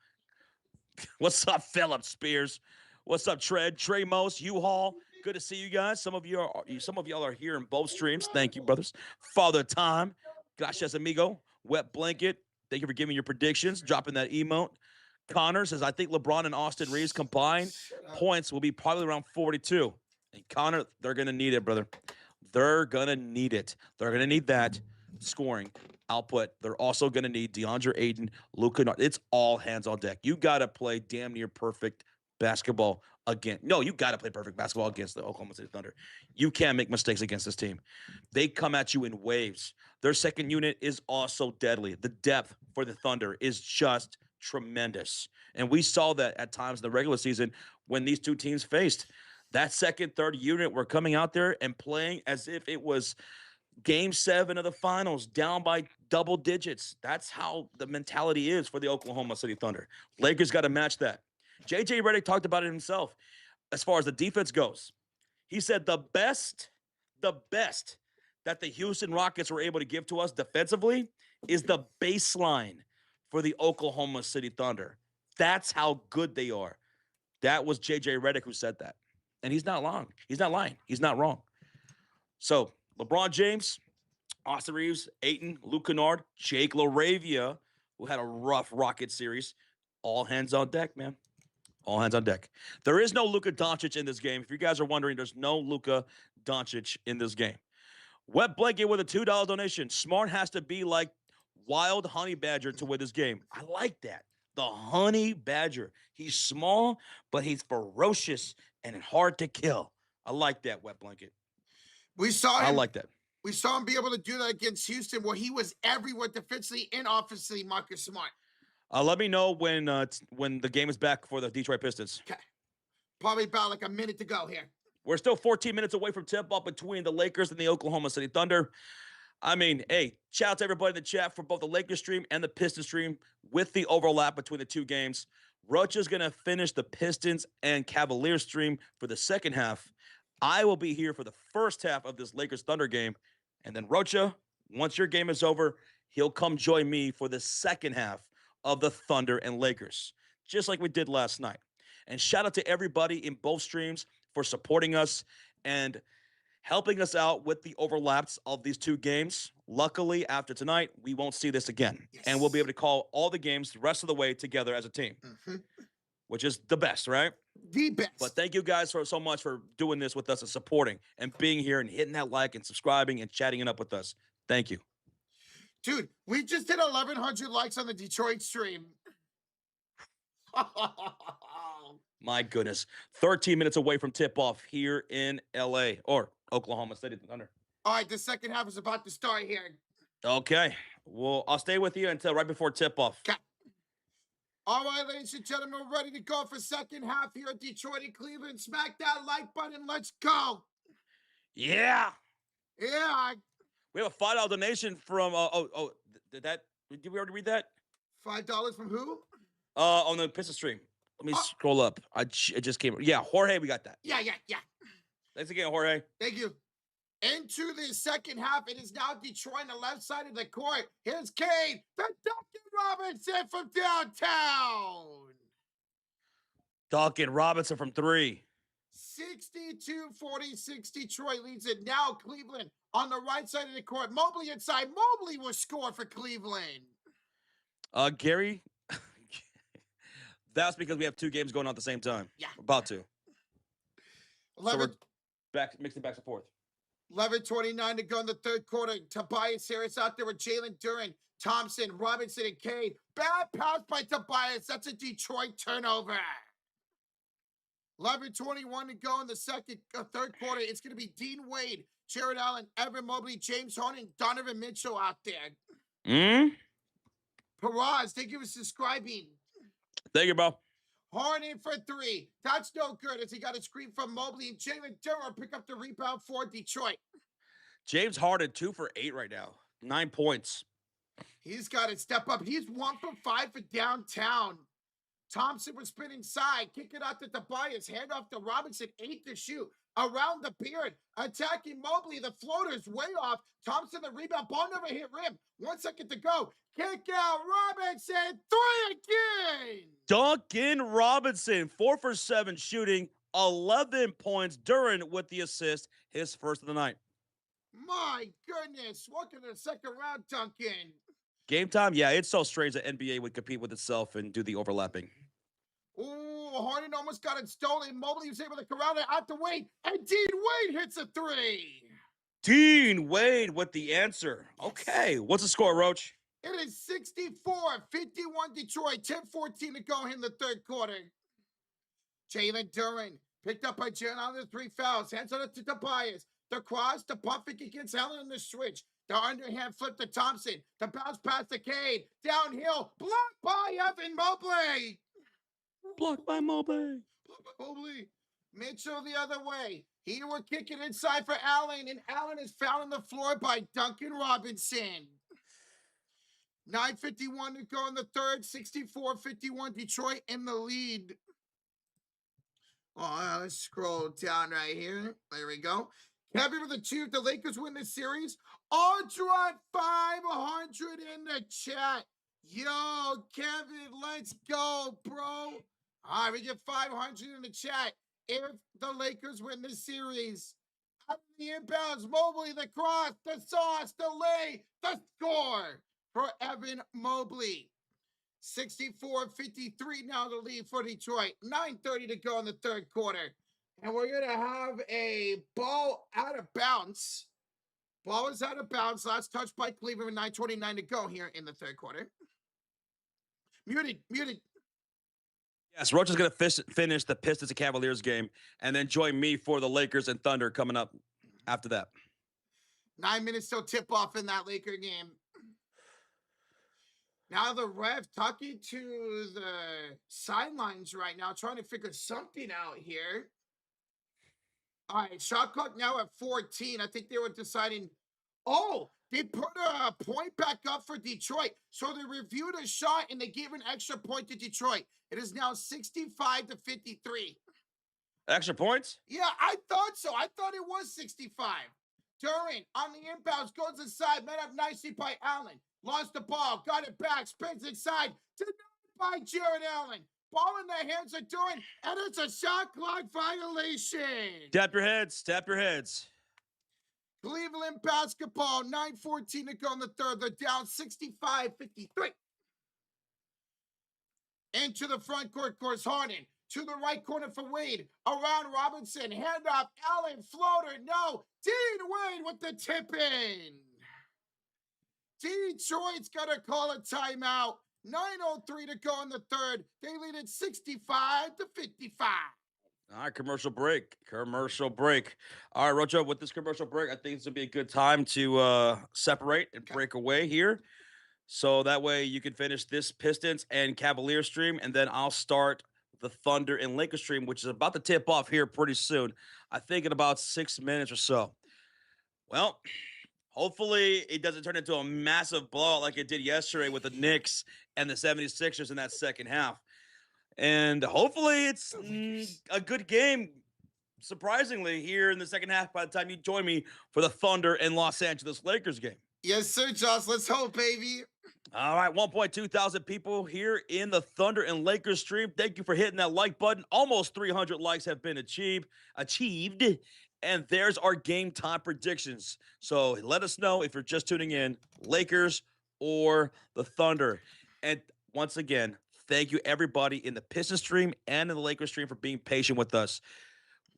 What's up, Philip Spears? What's up, Trey Mose, U-Haul? Good to see you guys. Some of y'all are here in both streams. Thank you, brothers. Father Time, gracias, amigo. Wet Blanket, thank you for giving your predictions, dropping that emote. Connor says, I think LeBron and Austin Reeves combined points will be probably around 42. And Connor, they're going to need it, brother. They're going to need it. They're going to need that scoring output. They're also going to need DeAndre Ayton, Luka Doncic. It's all hands on deck. You got to play damn near perfect basketball again. No, you got to play perfect basketball against the Oklahoma City Thunder. You can't make mistakes against this team. They come at you in waves. Their second unit is also deadly. The depth for the Thunder is just tremendous. And we saw that at times in the regular season when these two teams faced. That second, third unit were coming out there and playing as if it was Game 7 of the finals, down by double digits. That's how the mentality is for the Oklahoma City Thunder. Lakers got to match that. J.J. Redick talked about it himself as far as the defense goes. He said the best that the Houston Rockets were able to give to us defensively is the baseline for the Oklahoma City Thunder. That's how good they are. That was J.J. Redick who said that. And he's not lying. He's not lying. He's not wrong. So, LeBron James, Austin Reeves, Ayton, Luke Kennard, Jake LaRavia, who had a rough Rocket series. All hands on deck, man. All hands on deck. There is no Luka Doncic in this game. If you guys are wondering, there's no Luka Doncic in this game. Wet Blanket with a $2 donation. Smart has to be like Wild Honey Badger to win this game. I like that. The Honey Badger. He's small, but he's ferocious and hard to kill. I like that, Wet Blanket. We saw I him. like that. We saw him be able to do that against Houston, where he was everywhere defensively and offensively. Marcus Smart. Let me know when the game is back for the Detroit Pistons. Okay, probably about like a minute to go here. We're still 14 minutes away from tip-off between the Lakers and the Oklahoma City Thunder. I mean, hey, shout out to everybody in the chat for both the Lakers stream and the Pistons stream with the overlap between the two games. Rocha's going to finish the Pistons and Cavaliers stream for the second half. I will be here for the first half of this Lakers Thunder game. And then Rocha, once your game is over, he'll come join me for the second half of the Thunder and Lakers, just like we did last night. And shout out to everybody in both streams for supporting us and helping us out with the overlaps of these two games. Luckily, after tonight, we won't see this again. Yes. And we'll be able to call all the games the rest of the way together as a team, which is the best, right? The best. But thank you guys so much for doing this with us and supporting and being here and hitting that like and subscribing and chatting it up with us. Thank you. Dude, we just did 1,100 likes on the Detroit stream. My goodness. 13 minutes away from tip-off here in L.A. or Oklahoma City Thunder. All right, the second half is about to start here. Okay. Well, I'll stay with you until right before tip-off. Okay. All right, ladies and gentlemen, we're ready to go for second half here at Detroit and Cleveland. Smack that like button. Let's go. Yeah. Yeah. We have a $5 donation from, did we already read that? $5 from who? On the Pistons stream. Let me scroll up. It just came. Yeah, Jorge, we got that. Yeah. Thanks again, Jorge. Thank you. Into the second half, it is now Detroit on the left side of the court. Here's Cade, the Duncan Robinson from downtown. Duncan Robinson from 3. 62-46, Detroit leads it. Now Cleveland on the right side of the court. Mobley inside. Mobley will score for Cleveland. Gary, that's because we have two games going on at the same time. Yeah. We're about to. 11, so we're mixing back and forth. 11:29 to go in the third quarter. Tobias Harris out there with Jalen Duren, Thompson, Robinson, and Cade. Bad pass by Tobias. That's a Detroit turnover. 11:21 to go in the third quarter. It's going to be Dean Wade, Jared Allen, Evan Mobley, James Harden, Donovan Mitchell out there. Paraz, thank you for subscribing. Thank you, bro. Harden for 3. That's no good as he got a screen from Mobley, and Jalen Duren pick up the rebound for Detroit. James Harden 2 for 8 right now. 9 points. He's got to step up. He's 1 for 5 for downtown. Thompson was spin inside. Kick it out to Tobias. Hand off to Robinson. 8 to shoot. Around the beard. Attacking Mobley. The floater's way off. Thompson the rebound. Ball never hit rim. 1 second to go. Kick out Robinson. 3 again. Duncan Robinson, 4 for 7 shooting, 11 points. Duren with the assist, his first of the night. My goodness. Welcome to the second round, Duncan. Game time? Yeah, it's so strange that NBA would compete with itself and do the overlapping. Ooh, Harden almost got it stolen. Mobley was able to corral it out the way, and Dean Wade hits a 3. Dean Wade with the answer. Okay, what's the score, Roach? It is 64-51 Detroit. 10-14 to go in the third quarter. Jalen Duren picked up by Jalen on the 3 fouls. Hands on it to Tobias. The cross, the pump fake against Allen on the switch. The underhand flip to Thompson. The bounce pass to Cade. Downhill. Blocked by Evan Mobley. Blocked by Mobley. Mobley. Mitchell the other way. He will kick it inside for Allen, and Allen is found on the floor by Duncan Robinson. 9:51 to go in the third. 64-51 Detroit in the lead. Oh, let's scroll down right here. There we go. Kevin with the 2. If the Lakers win this series, Ultra 500 in the chat. Yo, Kevin, let's go, bro. All right, we get 500 in the chat if the Lakers win this series. Out of the inbounds, Mobley, the cross, the sauce, the lay, the score for Evan Mobley. 64-53 now the lead for Detroit. 9:30 to go in the third quarter. And we're going to have a ball out of bounds. Ball is out of bounds. Last touch by Cleveland with 9:29 to go here in the third quarter. Muted. Yes, Roach is going to finish the Pistons and Cavaliers game and then join me for the Lakers and Thunder coming up after that. 9 minutes till tip off in that Laker game. Now the ref talking to the sidelines right now, trying to figure something out here. All right, shot clock now at 14. I think they were deciding, oh, they put a point back up for Detroit. So they reviewed a shot and they gave an extra point to Detroit. It is now 65-53. Extra points? Yeah, I thought so. I thought it was 65. Durant on the inbounds goes inside, met up nicely by Allen. Lost the ball, got it back, spins inside, denied by Jared Allen. Ball in the hands of Durant, and it's a shot clock violation. Tap your heads. Tap your heads. Cleveland basketball, 9:14 to go in the third. They're down 65-53. Into the front court, course Harden. To the right corner for Wade. Around Robinson. Handoff. Allen. Floater. No. Dean Wade with the tip in. Detroit's got to call a timeout. 9:03 to go in the third. They lead it 65-55. All right, commercial break. All right, Rocha, with this commercial break, I think this would be a good time to separate and break away here. So that way you can finish this Pistons and Cavaliers stream, and then I'll start the Thunder and Lakers stream, which is about to tip off here pretty soon. I think in about 6 minutes or so. Well, hopefully it doesn't turn into a massive blowout like it did yesterday with the Knicks and the 76ers in that second half. And hopefully it's a good game, surprisingly, here in the second half by the time you join me for the Thunder and Los Angeles Lakers game. Yes, sir, Josh. Let's hope, baby. All right, 1.2 thousand people here in the Thunder and Lakers stream. Thank you for hitting that like button. Almost 300 likes have been achieved. And there's our game time predictions. So let us know if you're just tuning in, Lakers or the Thunder. And once again, thank you everybody in the Pistons stream and in the Lakers stream for being patient with us.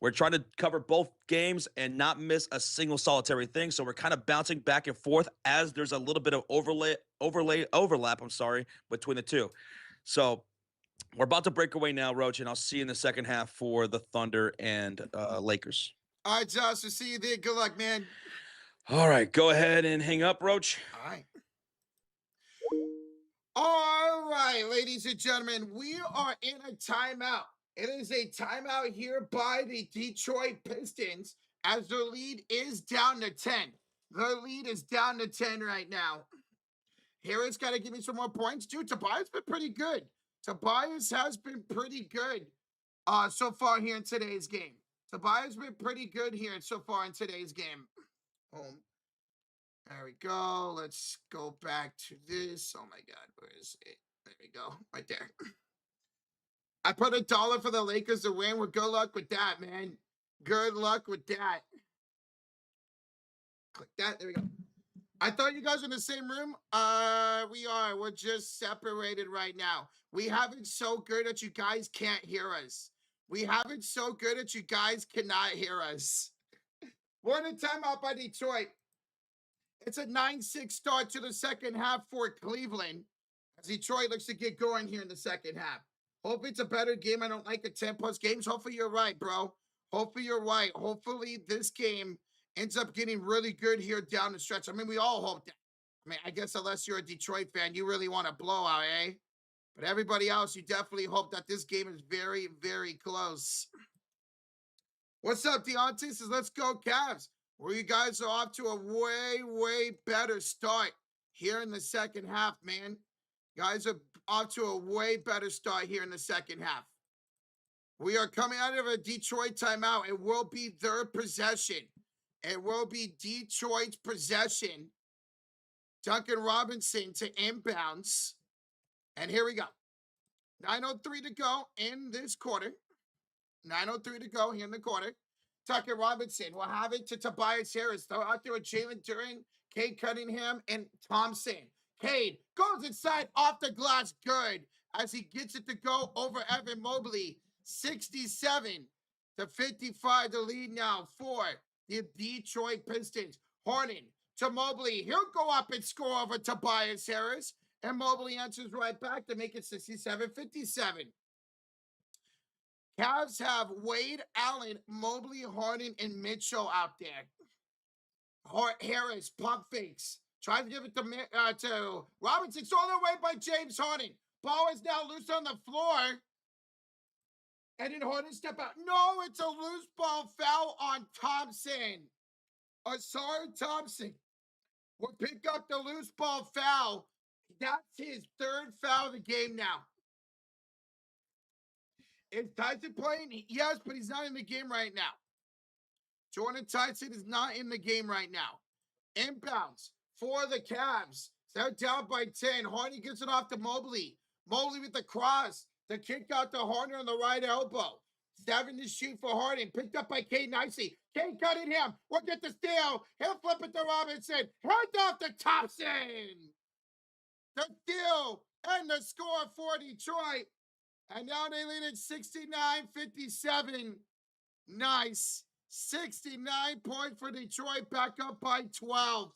We're trying to cover both games and not miss a single solitary thing. So we're kind of bouncing back and forth as there's a little bit of overlap, between the two. So we're about to break away now, Roach, and I'll see you in the second half for the Thunder and Lakers. All right, Josh, we'll see you there. Good luck, man. All right, go ahead and hang up, Roach. All right. All right, ladies and gentlemen, we are in a timeout. It is a timeout here by the Detroit Pistons as their lead is down to 10. Their lead is down to 10 right now. Harris got to give me some more points. Dude, Tobias been pretty good. Tobias has been pretty good so far here in today's game. Tobias been pretty good here so far in today's game. Boom. There we go. Let's go back to this. Oh, my God. Where is it? There we go. Right there. I put $1 for the Lakers to win. Well, good luck with that, man. Good luck with that. Click that. There we go. I thought you guys were in the same room. We are. We're just separated right now. We have it so good that you guys can't hear us. We have it so good that you guys cannot hear us. We're in a timeout by Detroit. It's a 9-6 start to the second half for Cleveland as Detroit looks to get going here in the second half. Hope it's a better game. I don't like the 10-plus games. Hopefully you're right, bro. Hopefully you're right. Hopefully this game ends up getting really good here down the stretch. I mean, we all hope that. I mean, I guess unless you're a Detroit fan, you really want a blowout, eh? But everybody else, you definitely hope that this game is very, very close. What's up, Deontay? Says, let's go, Cavs. Well, you guys are off to a way, way better start here in the second half, man. Guys are off to a way better start here in the second half. We are coming out of a Detroit timeout. It will be their possession. It will be Detroit's possession. Duncan Robinson to inbounds. And here we go. 9:03 to go in this quarter. 9:03 to go here in the quarter. Tucker Robinson will have it to Tobias Harris. Throw out there with Jalen Duren, Kate Cunningham, and Thompson. Cade goes inside off the glass. Good. As he gets it to go over Evan Mobley. 67-55. The lead now for the Detroit Pistons. Harden to Mobley. He'll go up and score over Tobias Harris. And Mobley answers right back to make it 67-57. Cavs have Wade, Allen, Mobley, Harden, and Mitchell out there. Harris, pump fakes. Tries to give it to Robinson. Stolen away by James Harden. Ball is now loose on the floor. And then Harden step out. No, it's a loose ball foul on Thompson. Asar Thompson will pick up the loose ball foul. That's his third foul of the game now. Is Tyson playing? Yes, but he's not in the game right now. Jordan Tyson is not in the game right now. Inbounds for the Cavs. They're down by 10. Harden gets it off to Mobley. Mobley with the cross. The kick out to Harden on the right elbow. 7 to shoot for Harden. Picked up by Cade nicely. Cade cutting him. We'll get the steal. He'll flip it to Robinson. Hand off to Thompson. The steal and the score for Detroit. And now they lead at 69-57. Nice. 69 points for Detroit, back up by 12.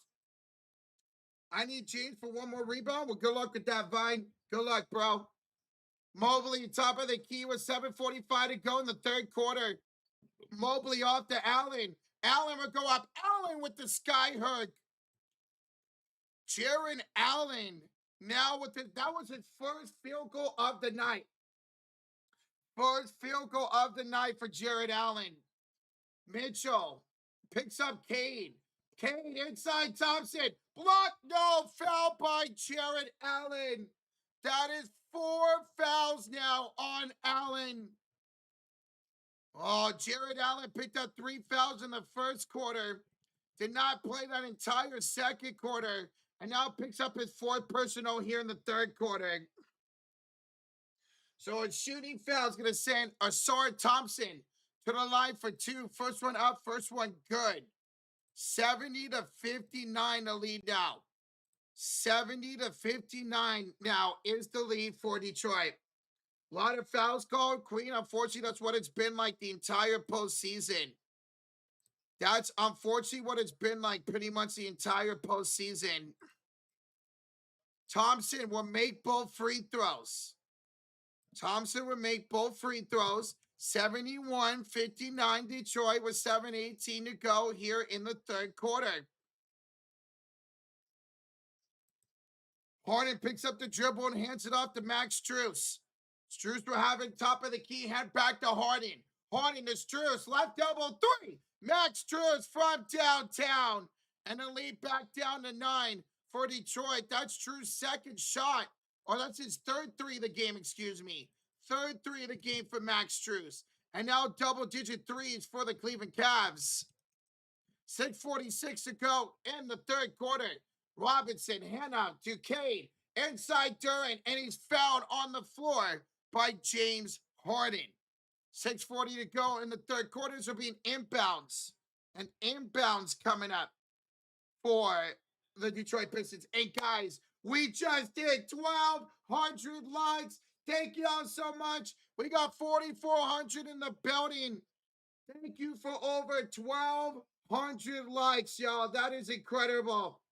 I need James for one more rebound. Well, good luck with that, Vine. Good luck, bro. Mobley, top of the key with 7:45 to go in the third quarter. Mobley off to Allen. Allen will go up. Allen with the sky hook. Jaron Allen now that was his first field goal of the night. First field goal of the night for Jared Allen. Mitchell picks up Cade. Cade inside Thompson. Block, no, foul by Jared Allen. That is 4 fouls now on Allen. Oh, Jared Allen picked up 3 fouls in the first quarter. Did not play that entire second quarter. And now picks up his 4th personal here in the third quarter. So a shooting foul is going to send Asar Thompson to the line for 2. First one up, first one good. 70-59 the lead now. 70-59 now is the lead for Detroit. A lot of fouls called. Queen, unfortunately, that's what it's been like the entire postseason. That's unfortunately what it's been like pretty much the entire postseason. Thompson will make both free throws. Thompson will make both free throws. 71-59 Detroit with 7:18 to go here in the third quarter. Harden picks up the dribble and hands it off to Max Strus. Strus will have it top of the key, head back to Harden. Harden to Strus, left elbow 3. Max Strus from downtown. And the lead back down to 9 for Detroit. That's Strus' second shot. Or that's his third 3 of the game, excuse me. Third 3 of the game for Max Strus. And now double-digit threes for the Cleveland Cavs. 6:46 to go in the third quarter. Robinson, handout to Cade, inside Durant, and he's fouled on the floor by James Harden. 6:40 to go in the third quarter. This will be an inbounds. An inbounds coming up for the Detroit Pistons. And guys, we just did 1,200 likes. Thank you all so much. We got 4,400 in the building. Thank you for over 1,200 likes, y'all. That is incredible.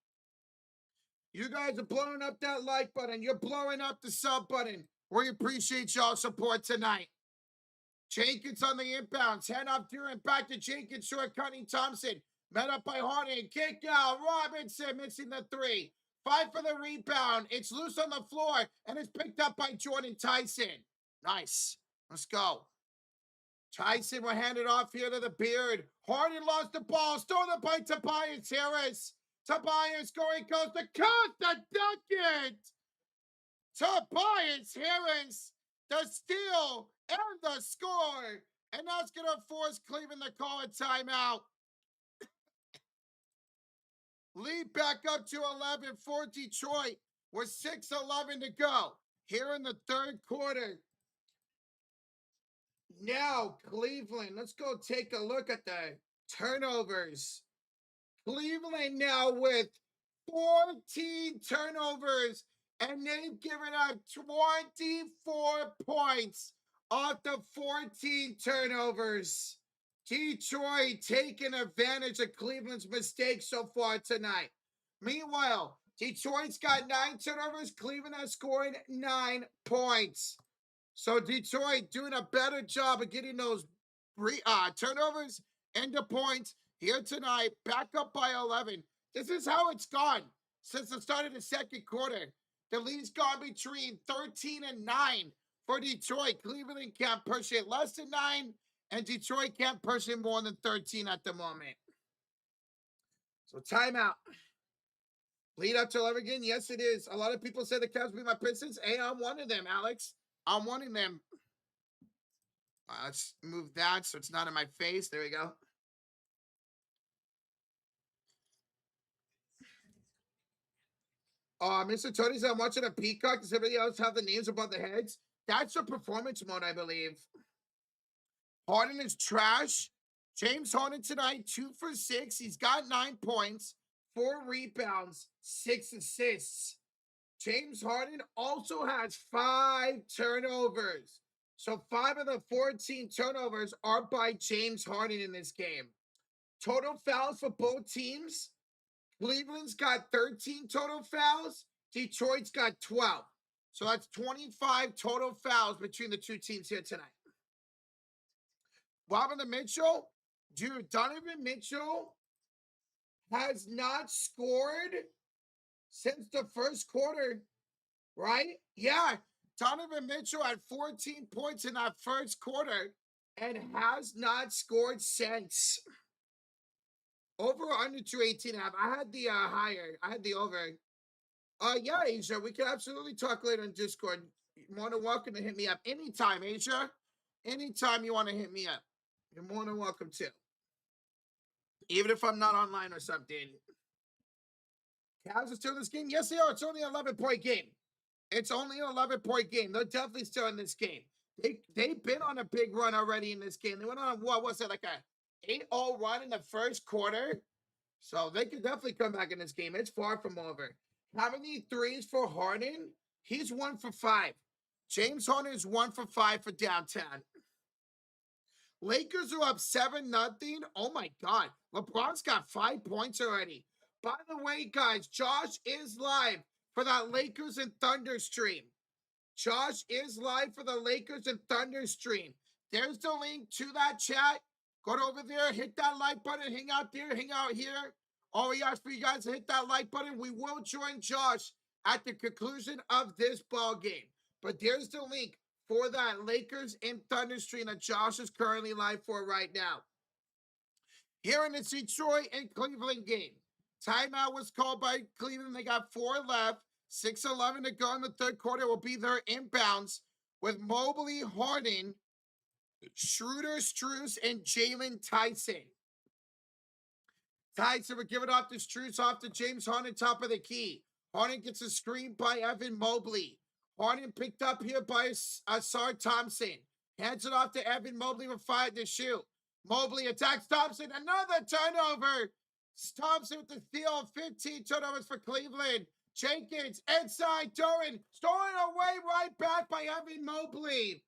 You guys are blowing up that like button. You're blowing up the sub button. We appreciate y'all's support tonight. Jenkins on the inbounds. Hand off Durant back to Jenkins. Short cutting Thompson. Met up by Harden. Kick out. Robinson missing the 3. Fight for the rebound. It's loose on the floor. And it's picked up by Jordan Tyson. Nice. Let's go. Tyson will hand it off here to the Beard. Harden lost the ball. Stolen by Tobias Harris. Tobias going coast to coast to dunk it. Tobias Harris, the steal and the score. And that's going to force Cleveland to call a timeout. Lead back up to 11 for Detroit with 6:11 to go here in the third quarter. Now, Cleveland, let's go take a look at the turnovers. Cleveland now with 14 turnovers, and they've given up 24 points off the 14 turnovers. Detroit taking advantage of Cleveland's mistakes so far tonight. Meanwhile, Detroit's got 9 turnovers. Cleveland has scored 9 points. So Detroit doing a better job of getting those turnovers into points here tonight. Back up by 11. This is how it's gone since the start of the second quarter. The lead's gone between 13 and 9 for Detroit. Cleveland can't push it less than 9, and Detroit can't push it more than 13 at the moment. So timeout. Lead up to 11 again? Yes, it is. A lot of people say the Cavs beat my Pistons. Hey, I'm one of them, Alex. I'm one of them. Let's move that so it's not in my face. There we go. Mr. Tony said I'm watching a Peacock. Does everybody else have the names above the heads? That's a performance mode, I believe. Harden is trash. James Harden tonight, 2 for 6. He's got 9 points, 4 rebounds, 6 assists. James Harden also has 5 turnovers. So 5 of the 14 turnovers are by James Harden in this game. Total fouls for both teams. Cleveland's got 13 total fouls. Detroit's got 12. So that's 25 total fouls between the two teams here tonight. Donovan Mitchell, dude, Donovan Mitchell has not scored since the first quarter, right? Yeah, Donovan Mitchell had 14 points in that first quarter and has not scored since. Over or under 218.5. I had the higher. I had the over. Yeah, Asia, we can absolutely talk later on Discord. You're more than welcome to hit me up anytime, Asia. Anytime you want to hit me up, you're more than welcome to. Even if I'm not online or something. Cavs are still in this game? Yes, they are. It's only an 11-point game. It's only an 11-point game. They're definitely still in this game. They've been on a big run already in this game. They went on, what was it, like a 8-0 run in the first quarter? So they could definitely come back in this game. It's far from over. How many threes for Harden? He's 1 for 5. James Harden is 1 for 5 for downtown. Lakers are up 7-0. Oh my God. LeBron's got 5 points already. By the way, guys, Josh is live for that Lakers and Thunder stream. Josh is live for the Lakers and Thunder stream. There's the link to that chat. Go over there, hit that like button, hang out there, hang out here. All we ask for you guys to hit that like button. We will join Josh at the conclusion of this ball game. But there's the link for that Lakers and Thunder stream that Josh is currently live for right now. Here in the Detroit and Cleveland game, timeout was called by Cleveland. They got 4 left. 6:11 to go in the third quarter. Will be their inbounds with Mobley, Harden, Schroeder, Strus, and Jalen Tyson. Tyson would give it off to Strus, off to James Harden, top of the key. Harden gets a screen by Evan Mobley. Harden picked up here by Asar Thompson. Hands it off to Evan Mobley with 5 to shoot. Mobley attacks Thompson. Another turnover. Thompson with the steal. 15 turnovers for Cleveland. Jenkins inside Duran. Stolen away right back by Evan Mobley.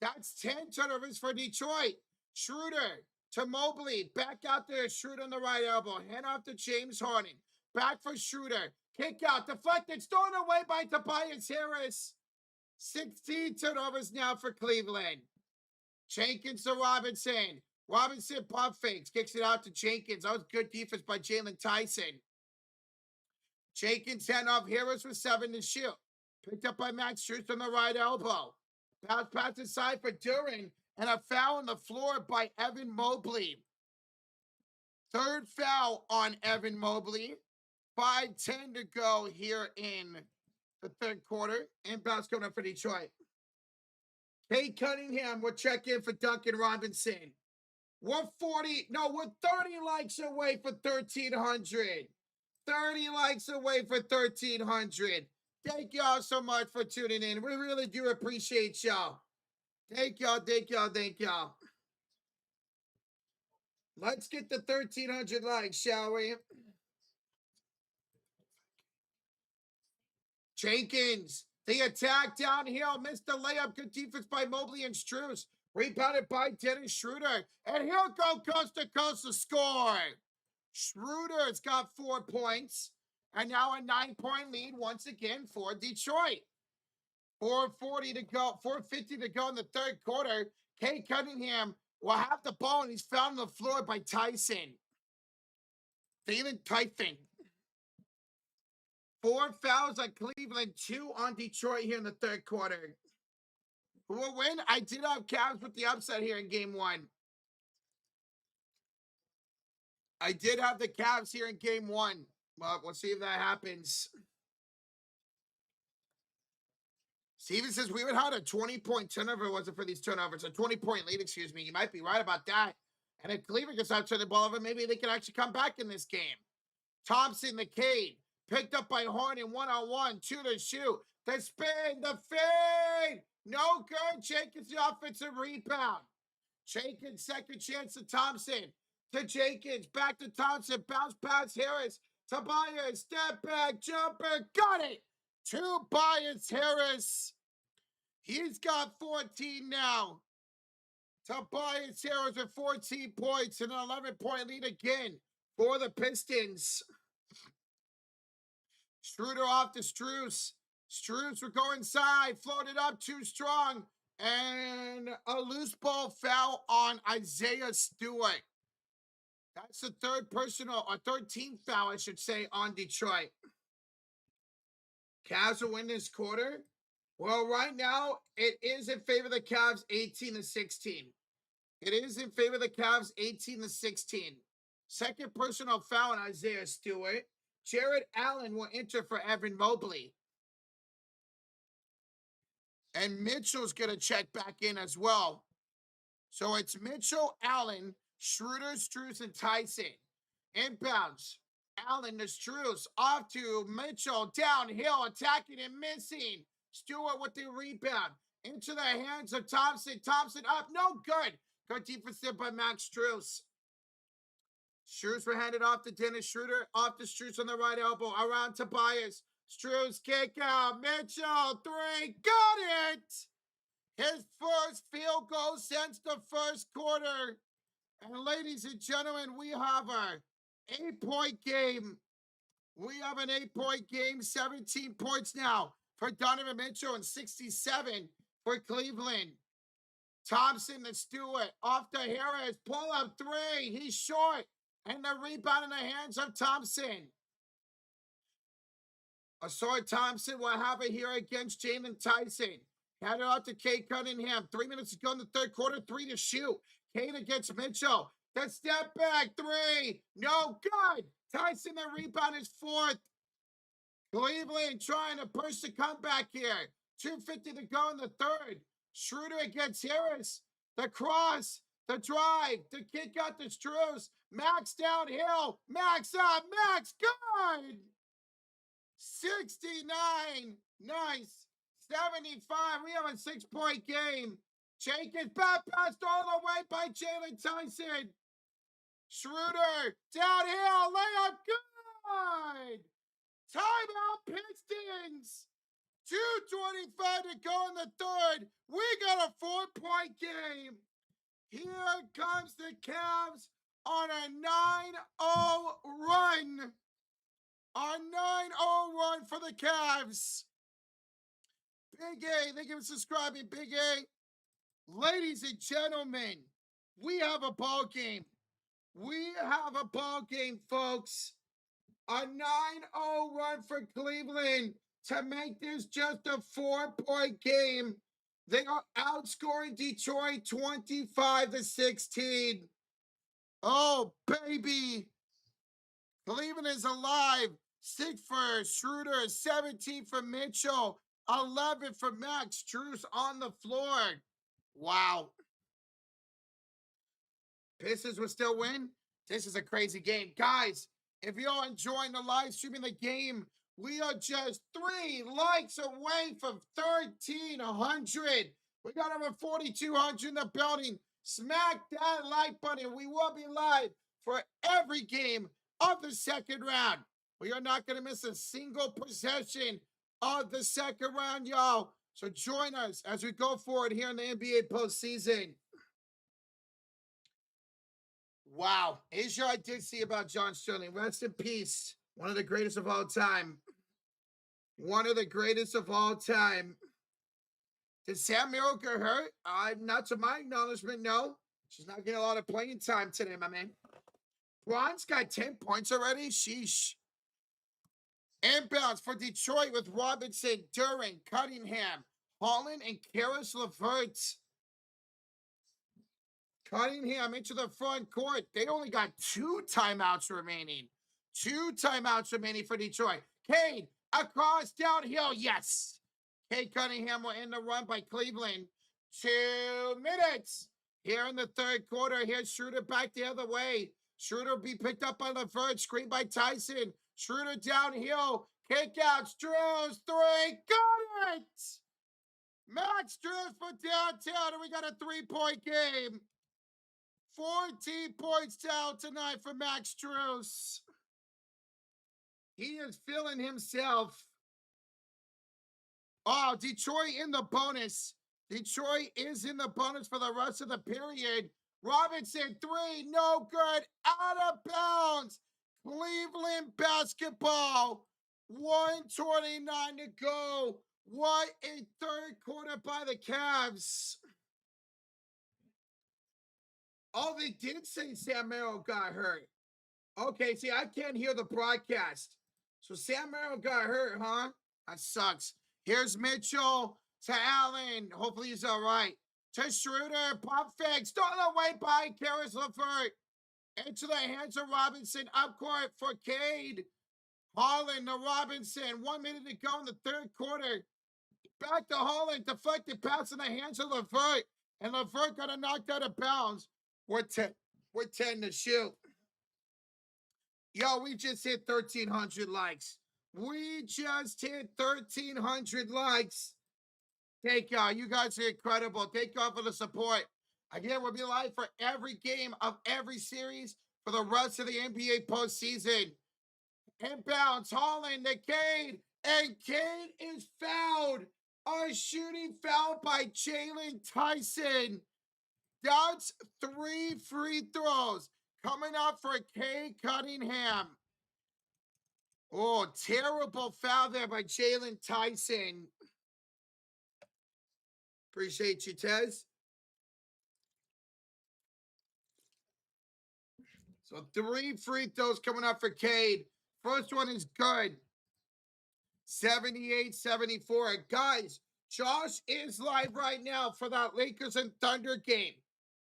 That's 10 turnovers for Detroit. Schroeder to Mobley. Back out there. Schroeder on the right elbow. Hand off to James Harden. Back for Schroeder. Kick out. Deflected. Stolen away by Tobias Harris. 16 turnovers now for Cleveland. Jenkins to Robinson. Robinson pump fakes. Kicks it out to Jenkins. That was good defense by Jalen Tyson. Jenkins hand off Harris with 7 to shoot. Picked up by Max Strus on the right elbow. Pass inside for Duran. And a foul on the floor by Evan Mobley. Third foul on Evan Mobley. 5:10 to go here in the third quarter. Inbounds coming up for Detroit. Kate Cunningham will check in for Duncan Robinson. We're 30 likes away for 1,300. 30 likes away for 1,300. Thank y'all so much for tuning in. We really do appreciate y'all. Thank y'all, thank y'all, thank y'all. Let's get the 1,300 likes, shall we? Jenkins, the attack downhill, missed the layup. Good defense by Mobley and Strus. Rebounded by Dennis Schroeder. And he'll go coast to coast to score. Schroeder's got 4 points. And now a 9-point lead once again for Detroit. 4:40 to go, 4:50 to go in the third quarter. Kate Cunningham will have the ball, and he's found on the floor by Tyson. Thielen Tyson. 4 fouls on Cleveland, 2 on Detroit here in the third quarter. Who will win? I did have Cavs with the upset here in game 1. I did have the Cavs here in game 1. Well, we'll see if that happens. Steven says we would have had a 20-point turnover wasn't for these turnovers. A 20-point lead, excuse me. You might be right about that. And if Cleveland gets out to the ball over, maybe they can actually come back in this game. Thompson, the Cade, picked up by Harden, 1-on-1, 2 to shoot. The spin, the fade. No good. Jenkins, the offensive rebound. Jenkins, second chance to Thompson. To Jenkins, back to Thompson. Bounce pass, Harris. Tobias, step back, jumper. Got it. Tobias Harris. He's got 14 now. Tobias Harris with 14 points and an 11-point lead again for the Pistons. Schroeder off to Strus. Strus will go inside, floated up too strong, and a loose ball foul on Isaiah Stewart. That's the third personal, or 13th foul, I should say, on Detroit. Cavs will win this quarter. Well, right now, it is in favor of the Cavs 18-16. It is in favor of the Cavs 18-16. Second personal foul on Isaiah Stewart. Jared Allen will enter for Evan Mobley. And Mitchell's going to check back in as well. So it's Mitchell, Allen, Schroeder, Strus, and Tyson. Inbounds. Allen to Strus. Off to Mitchell. Downhill. Attacking and missing. Stewart with the rebound. Into the hands of Thompson. Thompson up. No good. Good defense there by Max Strus. Strus were handed off to Dennis Schroeder. Off to Strus on the right elbow. Around Tobias. Strus kick out. Mitchell. 3. Got it. His first field goal since the first quarter. And ladies and gentlemen, we have a 8-point game. We have an 8-point game. 17 points now for Donovan Mitchell and 67 for Cleveland. Thompson to Stewart. Off to Harris. Pull up 3. He's short. And the rebound in the hands of Thompson. Asar Thompson will have it here against Jalen Tyson. Had it out to Kate Cunningham. 3 minutes to go in the third quarter. 3 to shoot. Kate against Mitchell. The step back. 3. No good. Tyson, the rebound is 4th. Cleveland trying to push the comeback here. 2:50 to go in the third. Schroeder against Harris. The cross. The drive. The kick out to Strus. Max downhill. Max up. Max good. 69. Nice. 75. We have a 6-point game. Jenkins back passed all the way by Jalen Tyson. Schroeder downhill. Layup good. Timeout Pistons. 2:25 to go in the third. We got a 4-point game. Here comes the Cavs on a 9-0 run. A 9-0 run for the Cavs. Big A, thank you for subscribing, Big A. Ladies and gentlemen, we have a ball game. We have a ball game, folks. A 9-0 run for Cleveland to make this just a 4-point game. They are outscoring Detroit 25-16. Oh, baby. Cleveland is alive. 6 for Schroeder, 17 for Mitchell, 11 for Max Strus on the floor. Wow. Pistons will still win. This is a crazy game. Guys, if you're enjoying the live streaming the game, we are just 3 likes away from 1,300. We got over 4,200 in the building. Smack that like button. We will be live for every game of the second round. We are not going to miss a single possession of the second round, y'all. So join us as we go forward here in the NBA postseason. Wow. Here's your I did see about John Sterling. Rest in peace. One of the greatest of all time. One of the greatest of all time. Did Sam Merrill get hurt? Not to my acknowledgement, no. She's not getting a lot of playing time today, my man. Bron's got 10 points already? Sheesh. Inbounds for Detroit with Robinson, Duran, Cunningham, Holland, and Karis LeVert. Cunningham into the front court. They only got 2 timeouts remaining. 2 timeouts remaining for Detroit. Cade across downhill. Yes. Cade Cunningham will end the run by Cleveland. 2 minutes here in the third quarter. Here's Schroeder back the other way. Schroeder will be picked up by LeVert. Screen by Tyson. Schroeder downhill. Kick out. Struz 3. Got it. Max Struz for downtown. And we got a 3-point game. 14 points down tonight for Max Strus. He is feeling himself. Oh, Detroit in the bonus. Detroit is in the bonus for the rest of the period. Robinson, 3, no good, out of bounds. Cleveland basketball, 1:29 to go. What a third quarter by the Cavs. Oh, they did say Sam Merrill got hurt. Okay, see, I can't hear the broadcast. So Sam Merrill got hurt, huh? That sucks. Here's Mitchell to Allen. Hopefully he's all right. To Schroeder, pump fake, stolen away by Karis LeVert. Into the hands of Robinson, up court for Cade. Holland to Robinson, 1 minute to go in the third quarter. Back to Holland, deflected pass in the hands of LeVert. And LeVert got knocked out of bounds. We're 10 to shoot. Yo, we just hit 1,300 likes. We just hit 1,300 likes. Thank y'all. You guys are incredible. Thank y'all for the support. Again, we'll be live for every game of every series for the rest of the NBA postseason. Inbounds, Holland to Cade. And Cade is fouled. A shooting foul by Jalen Tyson. That's 3 free throws coming up for Cade Cunningham. Oh, terrible foul there by Jalen Tyson. Appreciate you, Tez. So 3 free throws coming up for Cade. First one is good. 78-74. And guys, Josh is live right now for that Lakers and Thunder game.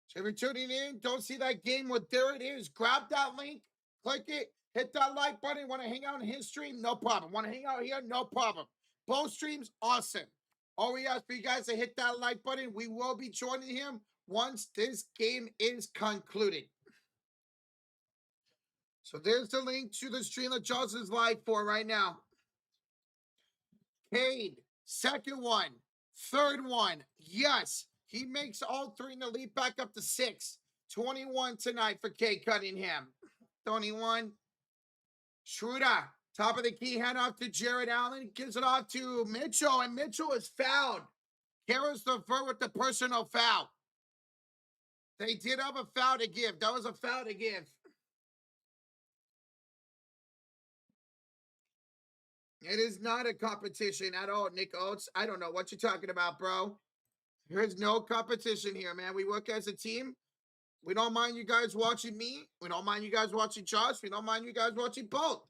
So if you're tuning in, don't see that game, well, there it is. Grab that link, click it, hit that like button. Want to hang out in his stream? No problem. Want to hang out here? No problem. Both streams, awesome. All we ask for you guys to hit that like button. We will be joining him once this game is concluded. So there's the link to the stream that Josh is live for right now. Cade, second one, third one, yes. He makes all 3 in the lead back up to 6. 21 tonight for Cade Cunningham. 21. Schroeder, top of the key, hand off to Jared Allen. Gives it off to Mitchell, and Mitchell is fouled. Karis LeVert with the personal foul. They did have a foul to give. That was a foul to give. It is not a competition at all, Nick Oates. I don't know what you're talking about, bro. There's no competition here, man. We work as a team. We don't mind you guys watching me. We don't mind you guys watching Josh. We don't mind you guys watching both.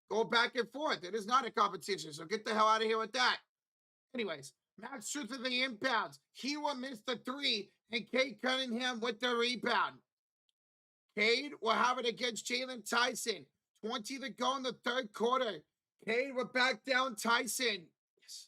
Go back and forth. It is not a competition, so get the hell out of here with that. Anyways, Max Strus with the inbounds. He will miss the 3, and Cade Cunningham with the rebound. Cade will have it against Jalen Tyson. 20 to go in the third quarter. Cade will back down Tyson. Yes.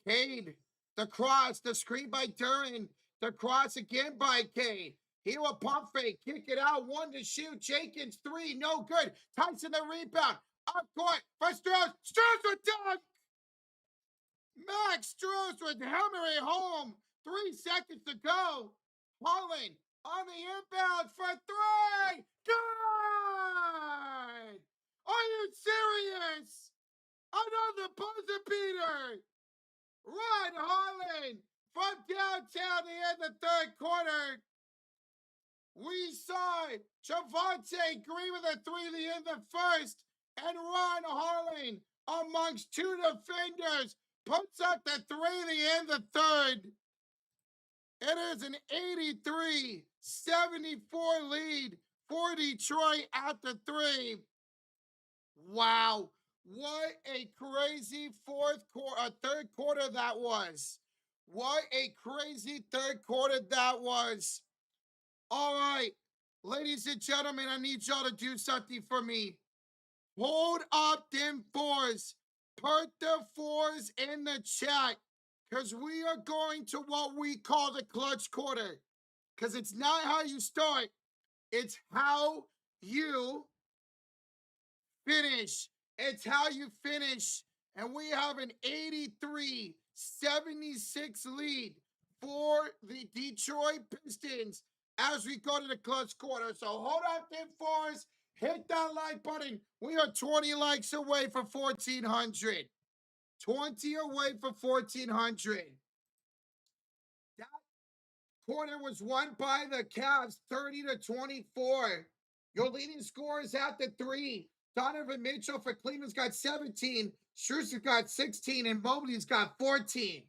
Cade, the cross, the screen by Duran. The cross again by Cade. He will pump fake, kick it out, 1 to shoot. Jenkins, 3, no good. Tyson the rebound. Up court for Strus. Strus with dunk. Max Strus would hammer it home. 3 seconds to go. Holland on the inbound for 3. Good! Are you serious? Another buzzer beater. Ron Harlan from downtown the end of the third quarter. We saw Javante Green with a three at the end of the first, and Ron Harlan amongst two defenders puts up the three at the end of the third. It is an 83-74 lead for Detroit at the three. Wow, what a crazy third quarter that was. What a crazy third quarter that was. All right, ladies and gentlemen, I need y'all to do something for me. Hold up them fours. Put the fours in the chat because we are going to what we call the clutch quarter. Because it's not how you start, it's how you finish. It's how you finish. And we have an 83-76 lead for the Detroit Pistons as we go to the clutch quarter. So hold up them fours. Hit that like button. We are 20 likes away for 1,400. 20 away for 1,400. That quarter was won by the Cavs 30-24. Your leading scorers at the three. Donovan Mitchell for Cleveland's got 17. Schuster's got 16. And Mobley's got 14.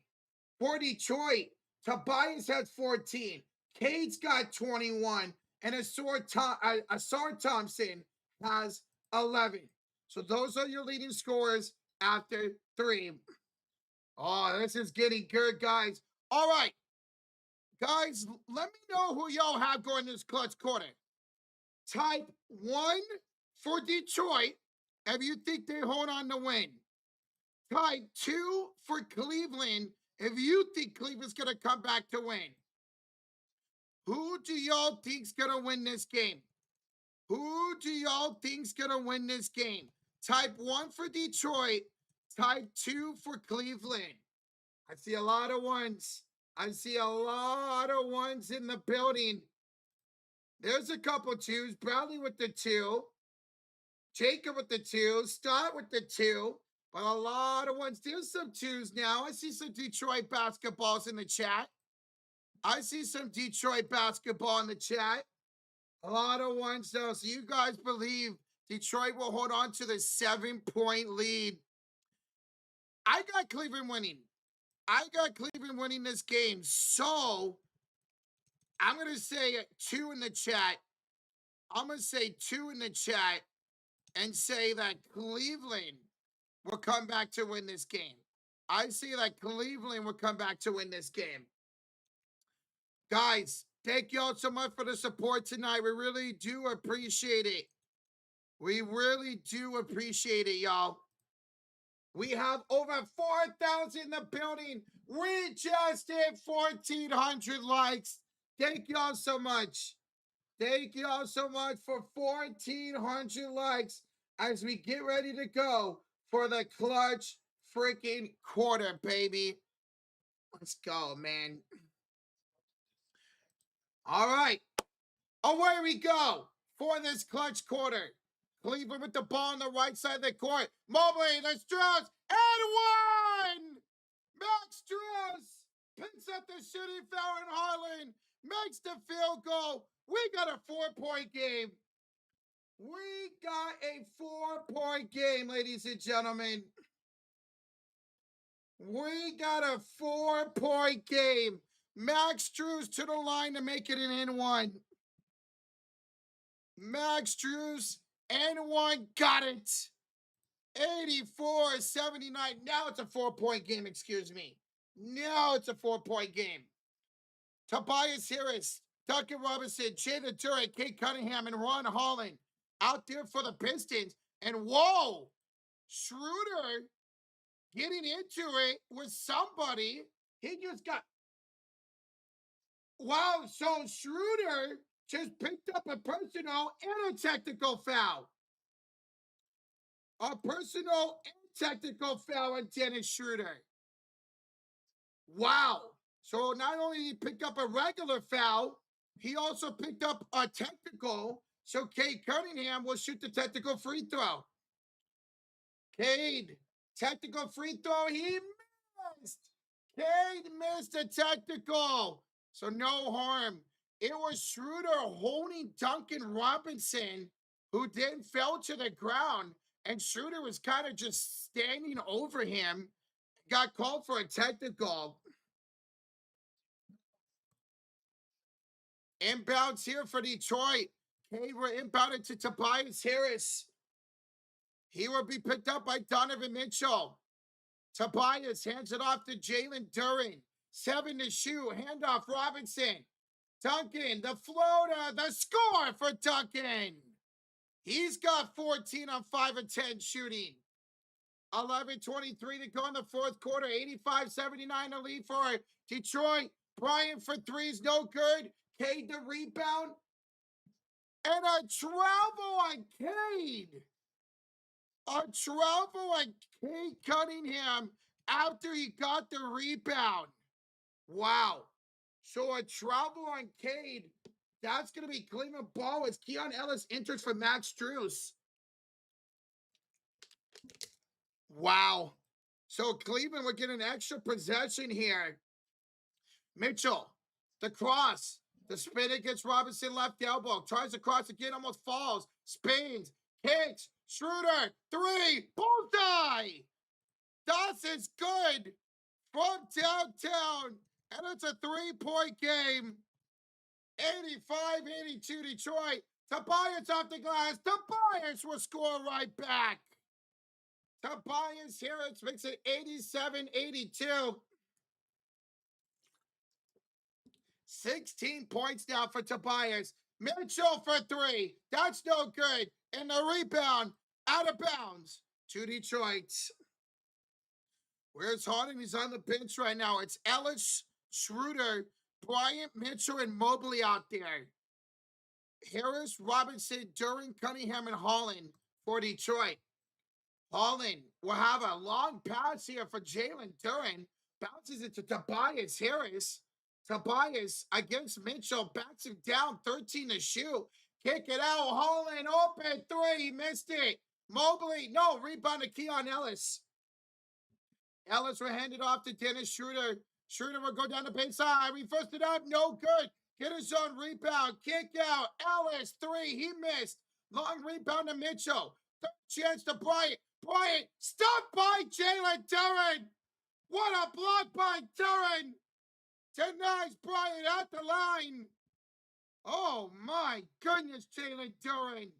For Detroit, Tobias has 14. Cade's got 21. And Asar Thompson has 11. So those are your leading scorers after three. Oh, this is getting good, guys. All right. Guys, let me know who y'all have going this clutch quarter. Type 1 for Detroit if you think they hold on to win. Type 2 for Cleveland if you think Cleveland's going to come back to win. Who do y'all think's going to win this game? Who do y'all think's going to win this game? Type 1 for Detroit. Type 2 for Cleveland. I see a lot of ones. I see a lot of ones in the building. There's a couple twos. Bradley with the 2. Jacob with the 2. Stott with the 2. But a lot of ones. There's some 2s now. I see some Detroit basketballs in the chat. I see some Detroit basketball in the chat. A lot of ones, though. So you guys believe Detroit will hold on to the 7-point lead. I got Cleveland winning. I got Cleveland winning this game. So I'm going to say 2 in the chat. I'm going to say 2 in the chat and say that Cleveland will come back to win this game. I see that Cleveland will come back to win this game. Guys, thank y'all so much for the support tonight. We really do appreciate it. We really do appreciate it, y'all. We have over 4,000 in the building. We just hit 1,400 likes. Thank y'all so much. Thank y'all so much for 1,400 likes as we get ready to go for the clutch freaking quarter, baby. Let's go, man. All right. Away we go for this clutch quarter. Cleveland with the ball on the right side of the court. Mobley, the Strauss, and 1! Max Strauss picks up the shooting foul, and Harlan makes the field goal. We got a 4-point game. We got a 4-point game, ladies and gentlemen. We got a 4-point game. Max Strus to the line to make it an N1. Max Strus, N1, got it. 84-79. Now it's a 4-point game, excuse me. Now it's a 4-point game. Tobias Harris, Duncan Robinson, Jada Durant, Kate Cunningham, and Ron Holland out there for the Pistons. And whoa, Schroeder getting into it with somebody. He just got... Wow, so Schroeder just picked up a personal and a technical foul. A personal and technical foul on Dennis Schroeder. Wow. So not only did he pick up a regular foul, he also picked up a technical. So Cade Cunningham will shoot the technical free throw. Cade Technical free throw. He missed. Cade missed a technical. So no harm. It was Schroeder holding Duncan Robinson, who then fell to the ground. And Schroeder was kind of just standing over him. Got called for a technical. Inbounds here for Detroit. Cade were inbounded to Tobias Harris. He will be picked up by Donovan Mitchell. Tobias hands it off to Jalen Duren. 7 to shoot. Handoff Robinson. Duncan, the floater, the score for Duncan. He's got 14 on 5 of 10 shooting. 11:23 to go in the fourth quarter. 85-79 to lead for Detroit. Bryant for threes, no good. Cade the rebound. And a travel on Cade. A travel on Cade Cunningham after he got the rebound. Wow. So a travel on Cade. That's going to be Cleveland ball as Keon Ellis enters for Max Strus. Wow. So Cleveland would get an extra possession here. Mitchell, the cross. The spin against Robinson, left elbow. Tries to cross again, almost falls. Spins, kicks. Schroeder, 3, bullseye. Dawson's good from downtown. And it's a 3-point game. 85-82 Detroit. Tobias off the glass. Tobias will score right back. Tobias Harris makes it 87-82. 16 points now for Tobias. Mitchell for 3. That's no good. And the rebound out of bounds to Detroit. Where's Harden? He's on the bench right now. It's Ellis, Schroeder, Bryant, Mitchell, and Mobley out there. Harris, Robinson, Duren, Cunningham, and Holland for Detroit. Holland will have a long pass here for Jalen Duren. Bounces it to Tobias Harris. Tobias against Mitchell. Backs him down. 13 to shoot. Kick it out. Holland open 3. He missed it. Mobley. No. Rebound to Keon Ellis. Ellis will hand it off to Dennis Schroeder. Schroeder will go down the baseline. Reversed it up. No good. Get his own rebound. Kick out. Ellis 3. He missed. Long rebound to Mitchell. Third chance to Bryant. Bryant. Stopped by Jalen Duren. What a block by Duren. Denies Bryant at the line. Oh my goodness, Jalen Duren.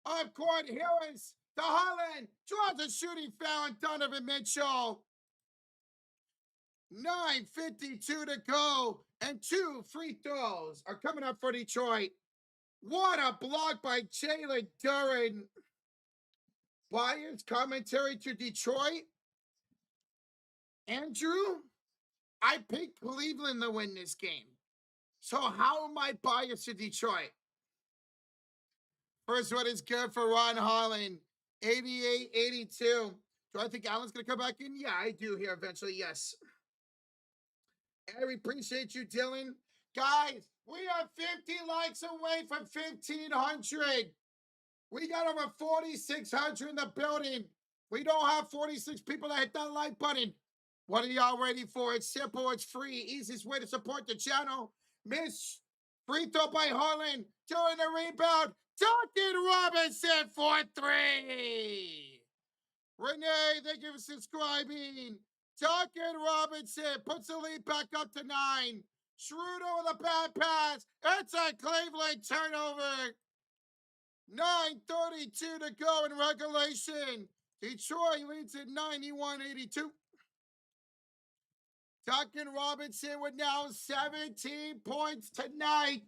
Up court, Harris to Holland. Draws a shooting foul on Donovan Mitchell. 9:52 to go. And 2 free throws are coming up for Detroit. What a block by Jalen Duren. Bias commentary to Detroit. Andrew, I picked Cleveland to win this game. So how am I biased to Detroit? First one is good for Ron Holland. 88-82. Do I think Allen's going to come back in? Yeah, I do here eventually, yes. And we appreciate you, Dylan. Guys, we are 50 likes away from 1,500. We got over 4,600 in the building. We don't have 46 people that hit that like button. What are y'all waiting for? It's simple. It's free. Easiest way to support the channel. Miss free throw by Harlan. During the rebound. Duncan Robinson for 3. Renee, thank you for subscribing. Duncan Robinson puts the lead back up to 9. Schroeder with a bad pass. It's a Cleveland turnover. 9:32 to go in regulation. Detroit leads at 91-82. Duncan Robinson with now 17 points tonight.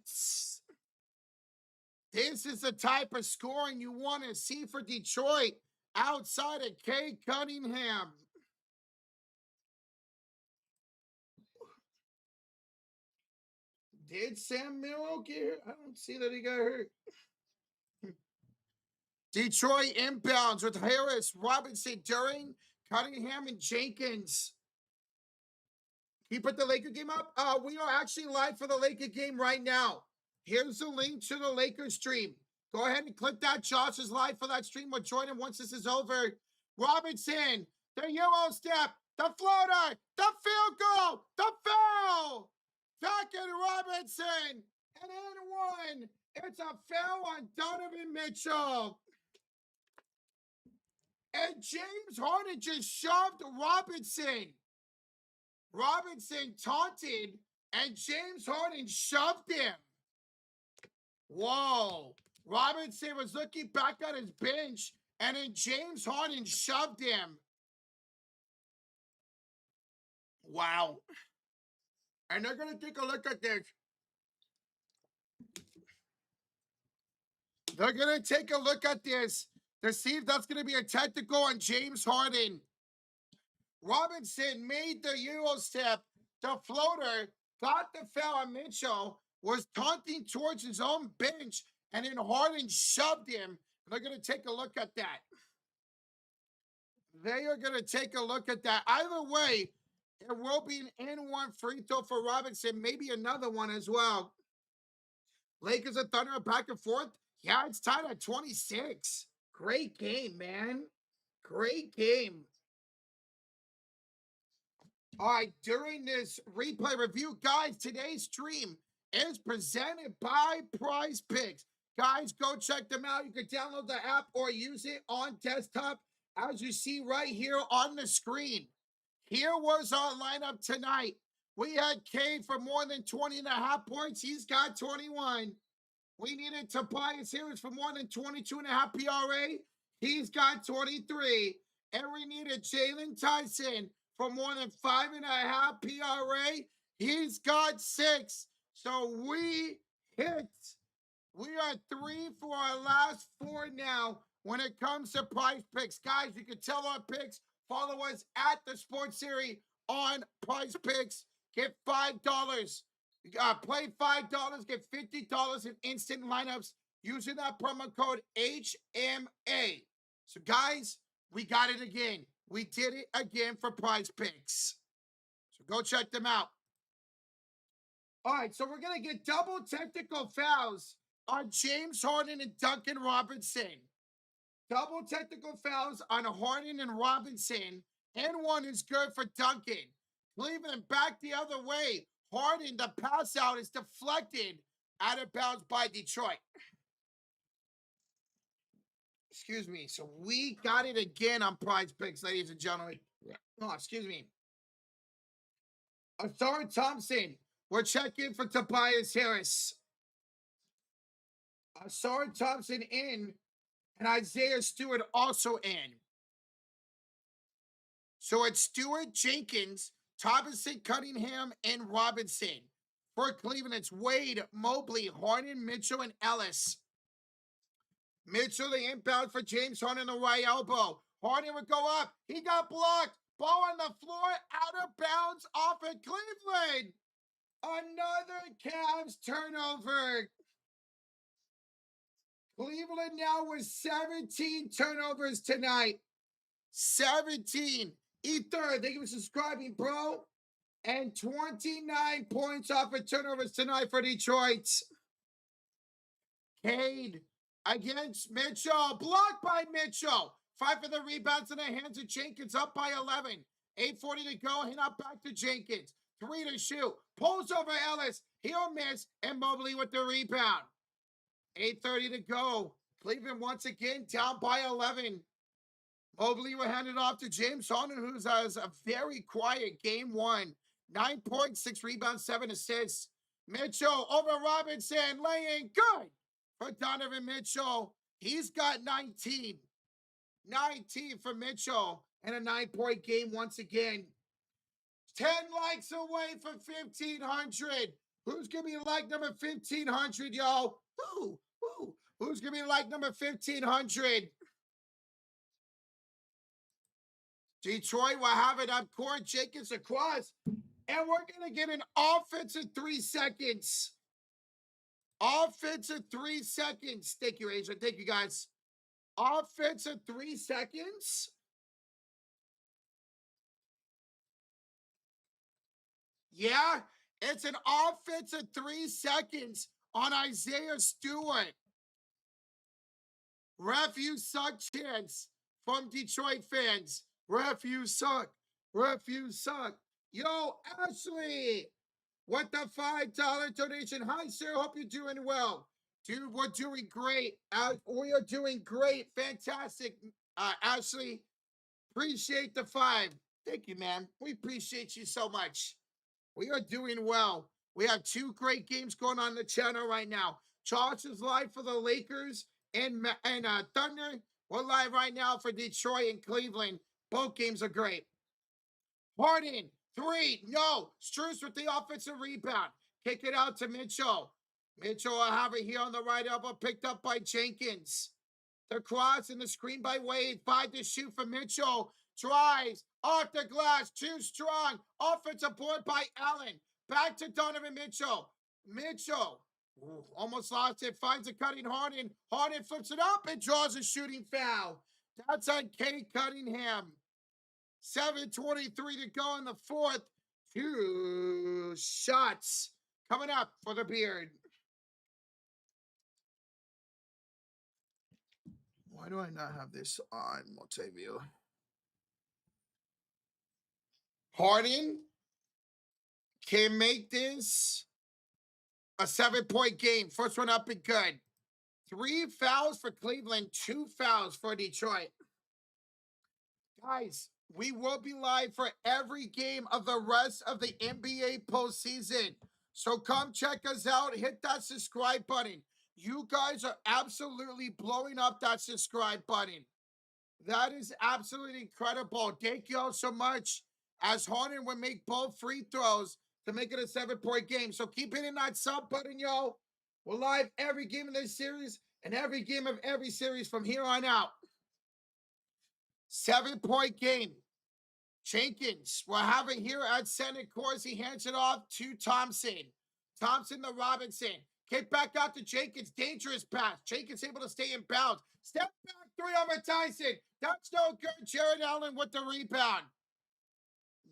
This is the type of scoring you want to see for Detroit outside of Cade Cunningham. Did Sam Merrill get hurt? I don't see that he got hurt. Detroit inbounds with Harris, Robinson, Duren, Cunningham, and Jenkins. Can you put the Laker game up? We are actually live for the Laker game right now. Here's the link to the Lakers stream. Go ahead and click that. Josh is live for that stream. We'll join him once this is over. Robinson, the Euro step, the floater, the field goal, the foul. Duncan Robinson, and in one. It's a foul on Donovan Mitchell. And James Harden just shoved Robinson. Robinson taunted, and James Harden shoved him. Whoa. Robinson was looking back at his bench, and then James Harden shoved him. Wow. And they're going to take a look at this. They're going to take a look at this to see if that's going to be a technical on James Harden. Robinson made the Euro step, the floater, got the foul on Mitchell, was taunting towards his own bench, and then Harden shoved him. They're going to take a look at that. They are going to take a look at that. Either way, it will be an N1 free throw for Robinson, maybe another one as well. Lakers and Thunder are back and forth. Yeah, it's tied at 26. Great game, man. Great game. All right, during this replay review, guys, today's stream is presented by PrizePicks. Guys, go check them out. You can download the app or use it on desktop, as you see right here on the screen. Here was our lineup tonight. We had Cade for more than 20.5 points. He's got 21. We needed Tobias Harris for more than 22.5 PRA. He's got 23. And we needed Jalen Tyson for more than 5.5 PRA. He's got 6. So we hit. We are 3 for our last 4 now when it comes to PrizePicks. Guys, you can tell our picks. Follow us at the Sports Series on PrizePicks. Get $5. Play $5, get $50 in instant lineups using that promo code HMA. So, guys, we got it again. We did it again for PrizePicks. So go check them out. All right, so we're going to get double technical fouls on James Harden and Duncan Robinson. Double technical fouls on Harden and Robinson. And one is good for Duncan. Cleveland back the other way. Harden, the pass out is deflected out of bounds by Detroit. Excuse me. So we got it again on PrizePicks, ladies and gentlemen. Oh, excuse me. Ausar Thompson. We're checking for Tobias Harris. Ausar Thompson in, and Isaiah Stewart also in. So it's Stewart, Jenkins, Thomason, Cunningham, and Robinson. For Cleveland, it's Wade, Mobley, Harden, Mitchell, and Ellis. Mitchell, the inbound for James Harden, the right elbow. Harden would go up. He got blocked. Ball on the floor, out of bounds, off at Cleveland. Another Cavs turnover. Cleveland now with 17 turnovers tonight. 17. Ether, thank you for subscribing, bro. And 29 points off of turnovers tonight for Detroit. Cade against Mitchell. Blocked by Mitchell. 5 for the rebounds in the hands of Jenkins, up by 11. 8:40 to go. Hit up back to Jenkins. 3 to shoot. Pulls over Ellis. He'll miss. And Mobley with the rebound. 8:30 to go. Cleveland once again down by 11. Mobley will hand it off to James Harden, who has a very quiet game 1. 9 points, 6 rebounds, 7 assists. Mitchell over Robinson, laying good for Donovan Mitchell. He's got 19. 19 for Mitchell, and a 9-point game once again. 10 likes away from 1,500. Who's going to be like number 1,500, y'all? Who's going to be like number 1,500? Detroit will have it up court. Jenkins across. And we're going to get an offensive 3 seconds. Offensive 3 seconds. Thank you, Asia. Thank you, guys. Offensive 3 seconds. Yeah, it's an offensive 3 seconds on Isaiah Stewart. Ref, you suck chance from Detroit fans. Ref, you suck. Ref, you suck. Yo, Ashley, what the $5 donation? Hi, sir. Hope you're doing well. Dude, we're doing great. We are doing great. Fantastic. Ashley, appreciate the 5. Thank you, man. We appreciate you so much. We are doing well. We have 2 great games going on the channel right now. Charles is live for the Lakers and Thunder. We're live right now for Detroit and Cleveland. Both games are great. Harden, 3, no. Strus with the offensive rebound. Kick it out to Mitchell. Mitchell will have it here on the right elbow, picked up by Jenkins. The cross and the screen by Wade. 5 to shoot for Mitchell. Drives off the glass. Too strong. Offensive board by Allen. Back to Donovan Mitchell. Mitchell almost lost it. Finds a cutting Harden. Harden flips it up and draws a shooting foul. That's on Kate Cunningham. 7:23 to go in the 4th. 2 shots coming up for the Beard. Why do I not have this on multi-view? Harden can make this a 7-point game. First one up and good. 3 fouls for Cleveland, 2 fouls for Detroit. Guys, we will be live for every game of the rest of the NBA postseason. So come check us out. Hit that subscribe button. You guys are absolutely blowing up that subscribe button. That is absolutely incredible. Thank you all so much. As Harden would make both free throws to make it a 7-point game. So keep hitting that sub button, y'all. We're live every game of this series and every game of every series from here on out. 7-point game. Jenkins will have it here at center course. He hands it off to Thompson. Thompson to Robinson. Kick back out to Jenkins. Dangerous pass. Jenkins able to stay in bounds. Step back 3 over Tyson. That's no good. Jared Allen with the rebound.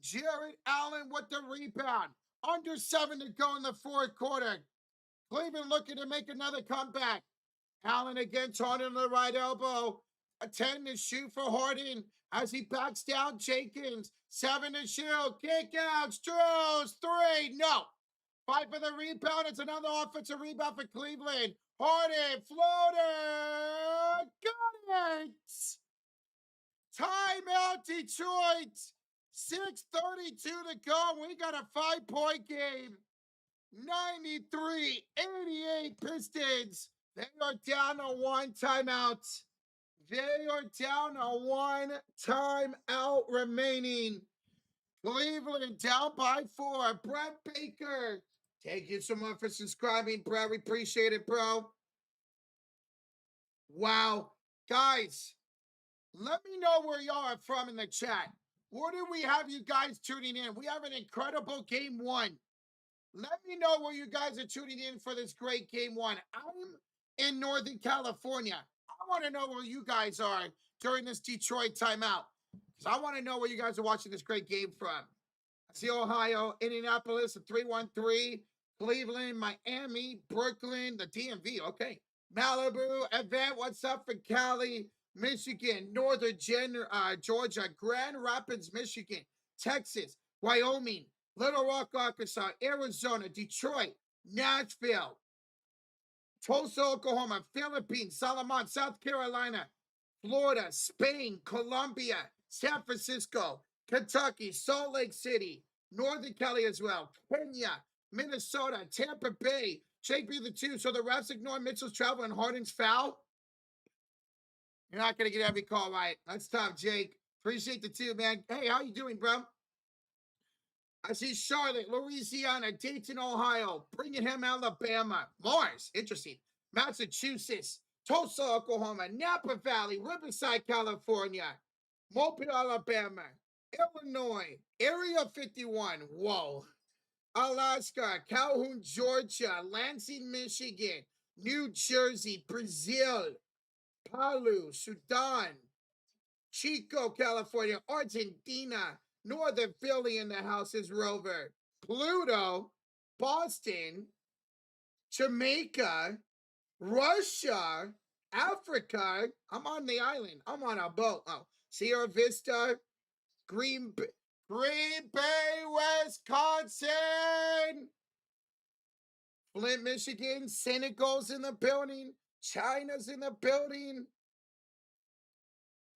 Jared Allen with the rebound. Under 7 to go in the 4th quarter. Cleveland looking to make another comeback. Allen again, Harden on the right elbow. A 10 to shoot for Harden as he backs down Jenkins. 7 to shoot. Kick out. Strus. 3. No. 5 for the rebound. It's another offensive rebound for Cleveland. Harden. Floater. Got it. Timeout, Detroit. 6:32 to go. We got a 5-point game. 93-88 Pistons. They are down to 1 timeout. They are down to 1 timeout remaining. Cleveland down by 4. Brett Baker. Thank you so much for subscribing, bro. We appreciate it, bro. Wow. Guys, let me know where y'all are from in the chat. Where do we have you guys tuning in? We have an incredible game 1. Let me know where you guys are tuning in for this great game 1. I'm in Northern California. I want to know where you guys are during this Detroit timeout. Because I want to know where you guys are watching this great game from. I see Ohio, Indianapolis, 313, Cleveland, Miami, Brooklyn, the DMV. Okay. Malibu, event. What's up for Cali, Michigan, Northern Georgia, Grand Rapids, Michigan, Texas, Wyoming, Little Rock, Arkansas, Arizona, Detroit, Nashville, Tulsa, Oklahoma, Philippines, Salaman, South Carolina, Florida, Spain, Colombia, San Francisco, Kentucky, Salt Lake City, Northern Cali as well, Kenya, Minnesota, Tampa Bay, Jake be the 2. So the refs ignore Mitchell's travel and Harden's foul. You're not going to get every call right. That's tough, Jake. Appreciate the 2, man. Hey, how you doing, bro? I see Charlotte, Louisiana, Dayton, Ohio, Birmingham, Alabama, Mars, interesting, Massachusetts, Tulsa, Oklahoma, Napa Valley, Riverside, California, Mobile, Alabama, Illinois, Area 51, whoa, Alaska, Calhoun, Georgia, Lansing, Michigan, New Jersey, Brazil, Palu, Sudan, Chico, California, Argentina, Northern Philly in the house is Rover, Pluto, Boston, Jamaica, Russia, Africa. I'm on the island. I'm on a boat. Oh, Sierra Vista, Green Bay, Green Bay, Wisconsin, Flint, Michigan. Senegal's in the building. China's in the building.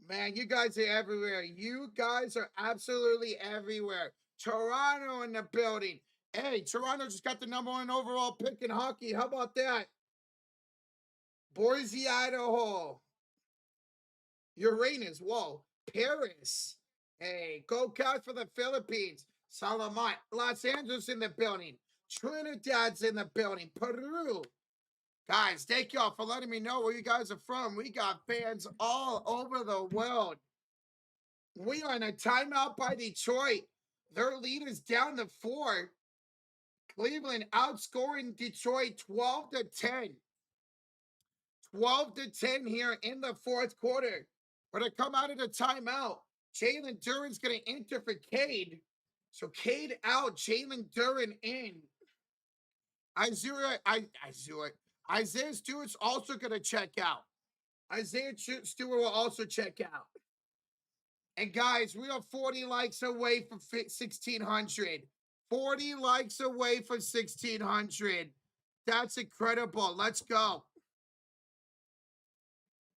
Man, you guys are everywhere. You guys are absolutely everywhere. Toronto in the building. Hey, Toronto just got the #1 overall pick in hockey. How about that? Boise, Idaho. Uranus. Whoa. Paris. Hey, go Cats for the Philippines. Salamat. Los Angeles in the building. Trinidad's in the building. Peru. Guys, thank y'all for letting me know where you guys are from. We got fans all over the world. We are in a timeout by Detroit. Their lead is down to 4. Cleveland outscoring Detroit 12-10. 12-10 here in the fourth quarter. We're going to come out of the timeout. Jalen Duren's going to enter for Cade. So Cade out, Jalen Duren in. Isaiah Stewart's also going to check out. Isaiah Stewart will also check out. And guys, we are 40 likes away from 1,600. 40 likes away from 1,600. That's incredible. Let's go.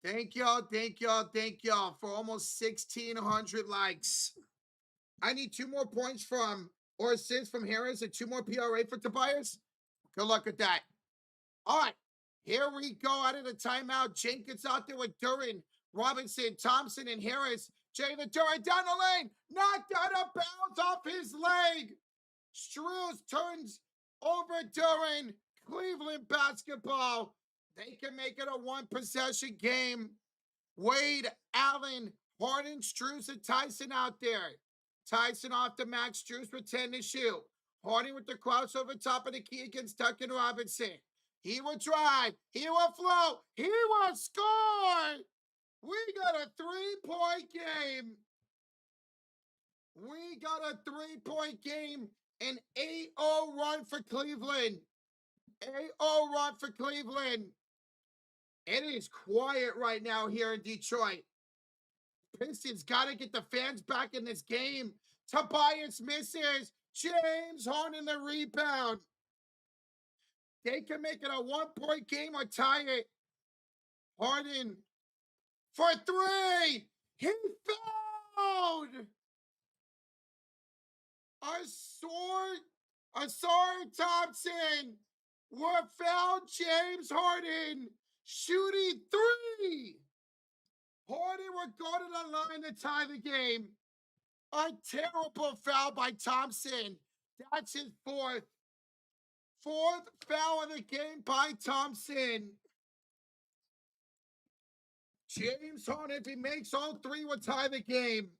Thank y'all, thank y'all, thank y'all for almost 1,600 likes. I need 2 more points from, or assists from Harris and 2 more PRA for Tobias. Good luck with that. All right, here we go out of the timeout. Jenkins out there with Duren, Robinson, Thompson, and Harris. Jalen Duren down the lane, knocked out of bounds off his leg. Struz turns over Duren. Cleveland basketball. They can make it a 1-possession game. Wade, Allen, Harden, Struz, and Tyson out there. Tyson off the max, Struz with 10 to shoot. Harden with the crossover top of the key against Duncan Robinson. He will drive. He will float. He will score. We got a 3-point game. We got a 3-point game. An 8-0 run for Cleveland. 8-0 run for Cleveland. It is quiet right now here in Detroit. Pistons got to get the fans back in this game. Tobias misses. James Harden the rebound. They can make it a 1-point game or tie it. Harden for 3. He fouled. Asar Thompson will foul James Harden shooting 3. Harden will go to the line to tie the game. A terrible foul by Thompson. That's his 4th. 4th foul of the game by Thompson. James Harden, if he makes all 3, will tie the game.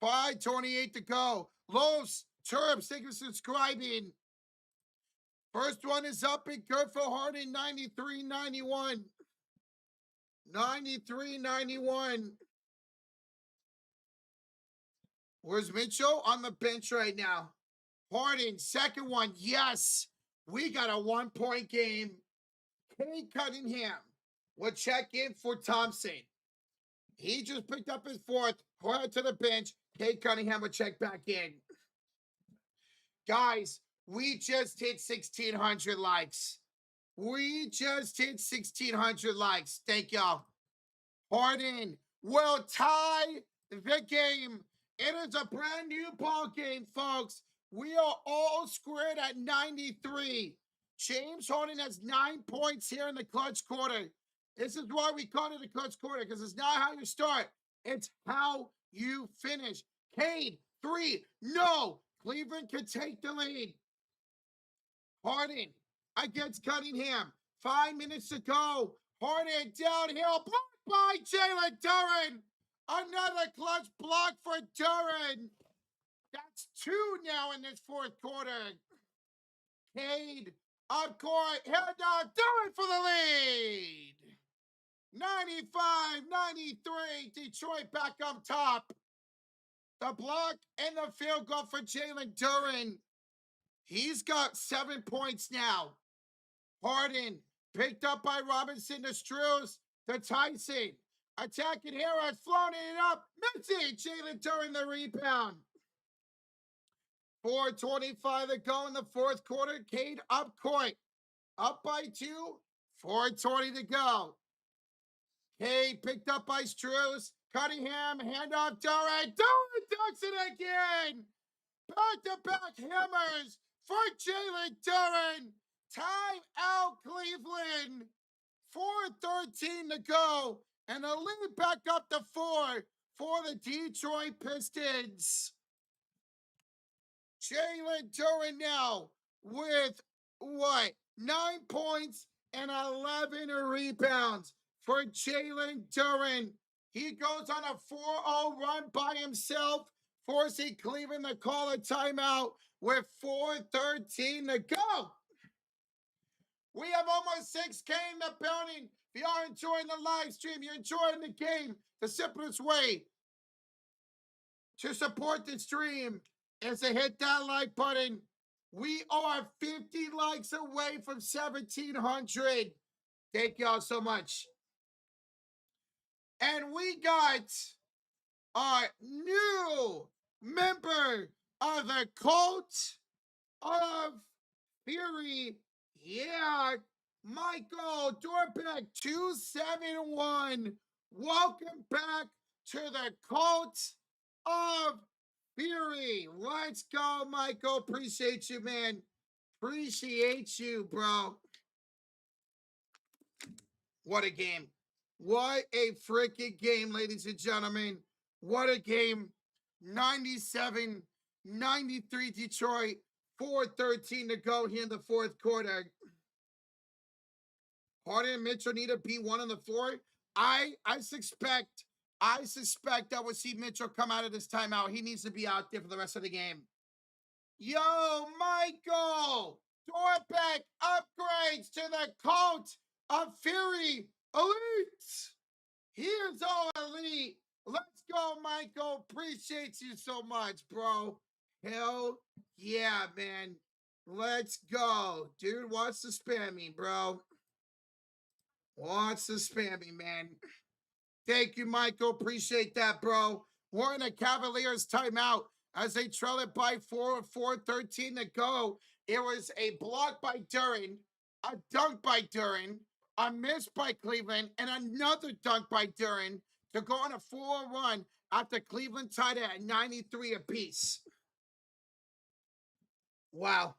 5:28 to go. Los Terps, thank you for subscribing. First one is up and good for Harden, 93-91. 93-91. Where's Mitchell? On the bench right now. Harden, second one. Yes. We got a 1-point game. Cade Cunningham will check in for Thompson. He just picked up his 4th. Harden to the bench. Cade Cunningham will check back in. Guys, we just hit 1,600 likes. We just hit 1,600 likes. Thank y'all. Harden will tie the game. It is a brand new ball game, folks. We are all squared at 93. James Harden has 9 points here in the clutch quarter. This is why we call it a clutch quarter, because it's not how you start. It's how you finish. Cade, 3. No. Cleveland can take the lead. Harden against Cunningham. 5 minutes to go. Harden downhill. Blocked by Jalen Duren. Another clutch block for Duren. That's 2 now in this fourth quarter. Cade up court. Head down. Duren for the lead. 95-93. Detroit back up top. The block and the field goal for Jalen Duren. He's got 7 points now. Harden Picked up by Robinson to Struz to Tyson. Attacking Harris, floating it up. Missing. Jalen Duren the rebound. 4:25 to go in the fourth quarter. Cade up court. Up by 2. 4:20 to go. Cade picked up by Struz. Cunningham, handoff Duren. Duren dunks it again. Back-to-back hammers for Jalen Duren. Time out, Cleveland. 4:13 to go. And a lead back up to 4 for the Detroit Pistons. Jalen Duren now with what? 9 points and 11 rebounds for Jalen Duren. He goes on a 4-0 run by himself, forcing Cleveland to call a timeout with 4:13 to go. We have almost 6K in the building. If you are enjoying the live stream, you're enjoying the game, the simplest way to support the stream is to hit that like button. We are 50 likes away from 1,700. Thank y'all so much. And we got our new member of the Cult of Fury. Yeah, Michael Dorbeck 271. Welcome back to the Cult of Fury. Let's go, Michael. Appreciate you, man. Appreciate you, bro. What a game. What a freaking game, ladies and gentlemen. What a game. 97-93 Detroit. 4:13 to go here in the fourth quarter. Harden and Mitchell need to be one on the floor. I suspect I will see Mitchell come out of this timeout. He needs to be out there for the rest of the game. Yo, Michael! Dorbeck upgrades to the Cult of Fury Elite! Here's all elite. Let's go, Michael. Appreciate you so much, bro. Hell yeah, man. Let's go. Dude, what's the spamming, bro? What's the spamming, man? Thank you, Michael. Appreciate that, bro. We're in a Cavaliers timeout as they trail it by 4:13 to go. It was a block by Duren, a dunk by Duren, a miss by Cleveland, and another dunk by Duren to go on a 4 run after Cleveland tied it at 93 apiece. Wow.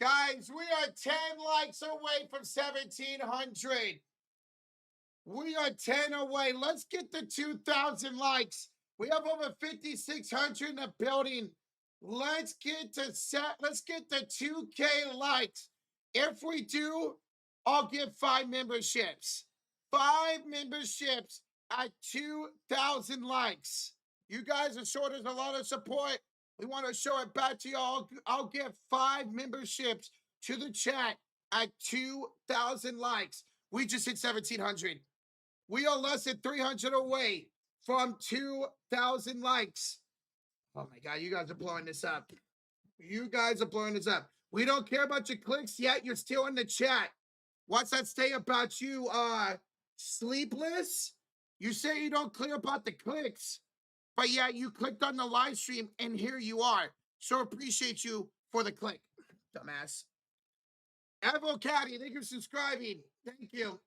Guys, we are 10 likes away from 1,700. We are 10 away. Let's get the 2,000 likes. We have over 5,600 in the building. Let's get the 2K likes. If we do, I'll give 5 memberships. 5 memberships at 2,000 likes. You guys are showing us a lot of support. We want to show it back to y'all. I'll give 5 memberships to the chat at 2,000 likes. We just hit 1,700. We are less than 300 away from 2,000 likes. Oh my God, you guys are blowing this up. You guys are blowing this up. We don't care about your clicks yet. You're still in the chat. What's that say about you, sleepless? You say you don't care about the clicks, but yeah, you clicked on the live stream and here you are. So appreciate you for the click, dumbass. Evo Caddy, thank you for subscribing. Thank you.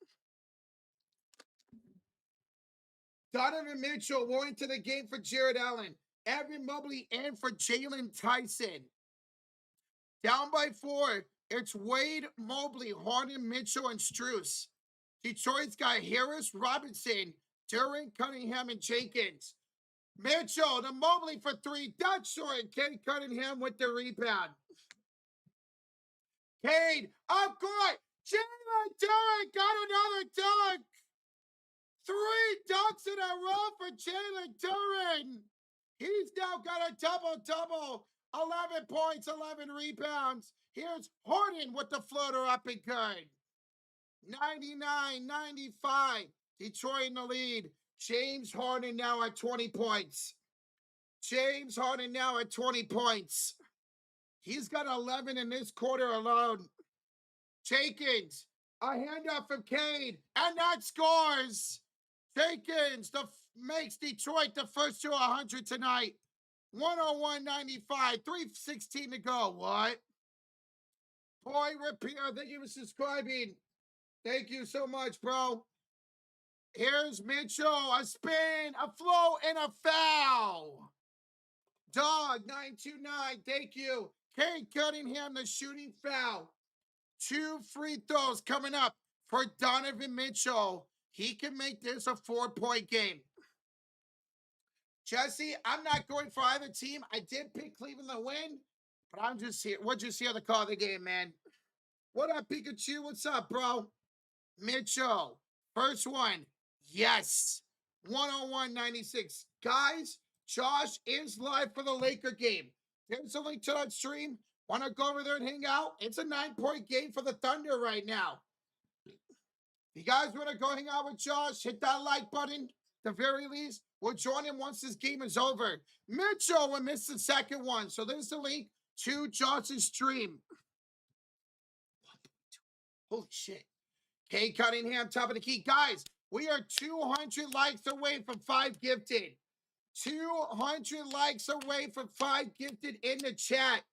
Donovan Mitchell going to the game for Jared Allen. Evan Mobley and for Jalen Tyson. Down by 4. It's Wade, Mobley, Harden, Mitchell, and Struz. Detroit's got Harris, Robinson, Duren, Cunningham, and Jenkins. Mitchell to Mobley for 3. That's short. Cade Cunningham with the rebound. Cade up court. Jalen Duren got another dunk. 3 dunks in a row for Jalen Duren. He's now got a double-double. 11 points, 11 rebounds. Here's Harden with the floater up and good. 99-95. Detroit in the lead. James Harden now at 20 points. James Harden now at 20 points. He's got 11 in this quarter alone. Jenkins A handoff from Cade, and that scores. Jenkins makes Detroit the first to 100 tonight. 101.95, 3:16 to go. What? Boy, Repair, thank you for subscribing. Thank you so much, bro. Here's Mitchell, a spin, a flow, and a foul. Dog 929, thank you. Kate Cunningham, the shooting foul. 2 free throws coming up for Donovan Mitchell. He can make this a 4-point game. Jesse, I'm not going for either team. I did pick Cleveland to win, but I'm just here. We're just here to call the game, man. What up, Pikachu? What's up, bro? Mitchell, first one. Yes. 101.96. Guys, Josh is live for the Laker game. There's a link to that stream. Want to go over there and hang out? It's a 9-point game for the Thunder right now. If you guys want to go hang out with Josh, hit that like button. At the very least, we'll join him once this game is over. Mitchell will miss the second one. So there's the link to Josh's stream. Holy shit. Kay Cunningham, top of the key. Guys, we are 200 likes away from 5 gifted. 200 likes away from 5 gifted in the chat.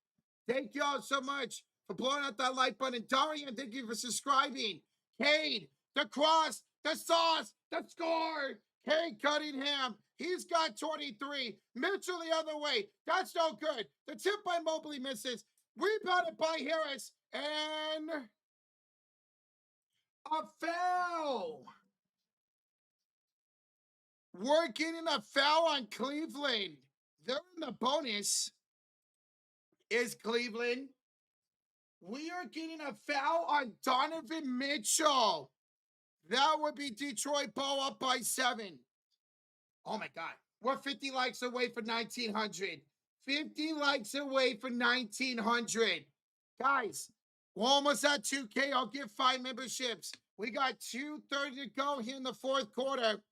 Thank y'all so much for blowing out that like button. Darian, thank you for subscribing. Cade, the cross, the sauce, the score. Kay Cunningham, he's got 23. Mitchell the other way. That's no good. The tip by Mobley misses. Rebounded by Harris. And a foul. We're getting a foul on Cleveland. They're in the bonus. Is Cleveland. We are getting a foul on Donovan Mitchell. That would be Detroit ball up by 7. Oh my God. We're 50 likes away for 1,900. 50 likes away for 1,900. Guys, we're almost at 2K. I'll give 5 memberships. We got 2:30 to go here in the 4th quarter.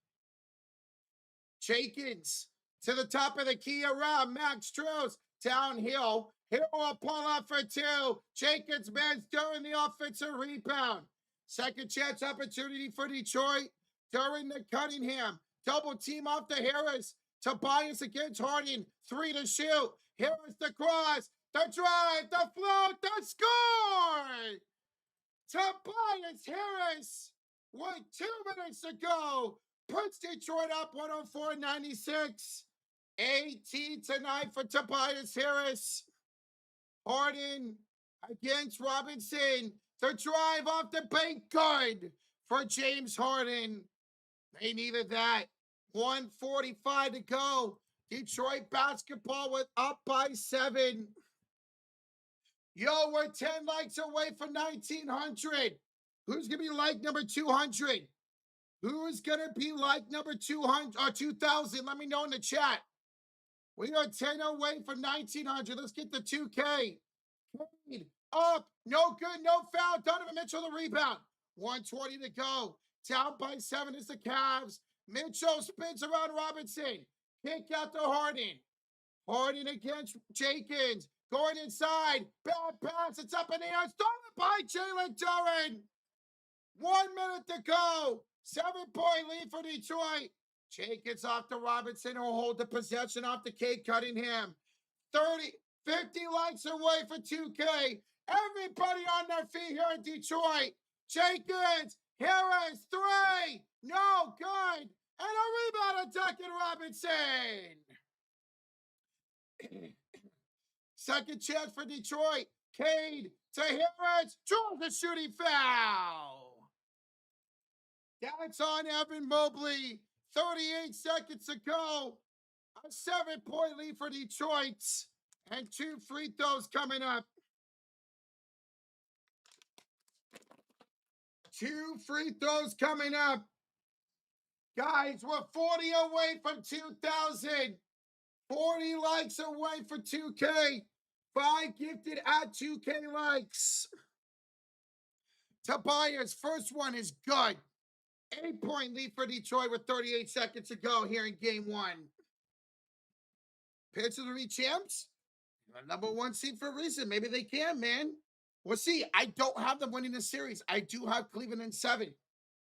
Jenkins to the top of the key around Max Strauss. Downhill. Here will pull up for 2. Jenkins man's during the offensive rebound. Second chance opportunity for Detroit during the Cunningham. Double team off to Harris. Tobias against Harden. 3 to shoot. Harris the cross. The drive. The float. The score. Tobias Harris with 2 minutes to go. Puts Detroit up 104.96. 18 tonight for Tobias Harris. Harden against Robinson. The drive off the bank, good for James Harden. They needed that. 1:45 to go. Detroit basketball with up by 7. Yo, we're 10 likes away from 1,900. Who's going to be like number 200? Who's going to be like number 200 or 2,000? Let me know in the chat. We are 10 away from 1,900. Let's get the 2K. Cade up. No good. No foul. Donovan Mitchell the rebound. 1:20 to go. Down by 7 is the Cavs. Mitchell spins around Robinson. Kick out to Harden. Harden against Jenkins. Going inside. Bad pass. It's up in the air. Stolen by Jalen Duren. 1 minute to go. 7-point lead for Detroit. Jenkins off to Robinson, who'll hold the possession off to Kate Cunningham. 50 likes away for 2K. Everybody on their feet here in Detroit. Jenkins, Harris, 3. No good. And a rebound attacking Robinson. Second chance for Detroit. Cade to Harris. Draws the shooting foul. That's on Evan Mobley. 38 seconds to go. A 7-point lead for Detroit. And 2 free throws coming up. 2 free throws coming up. Guys, we're 40 away from 2,000. 40 likes away for 2K. 5 gifted at 2K likes. Tobias, first one is good. 8-point lead for Detroit with 38 seconds to go here in game 1. Pitch to the champs. Number 1 seed for a reason. Maybe they can, man. We'll see. I don't have them winning the series. I do have Cleveland in 7.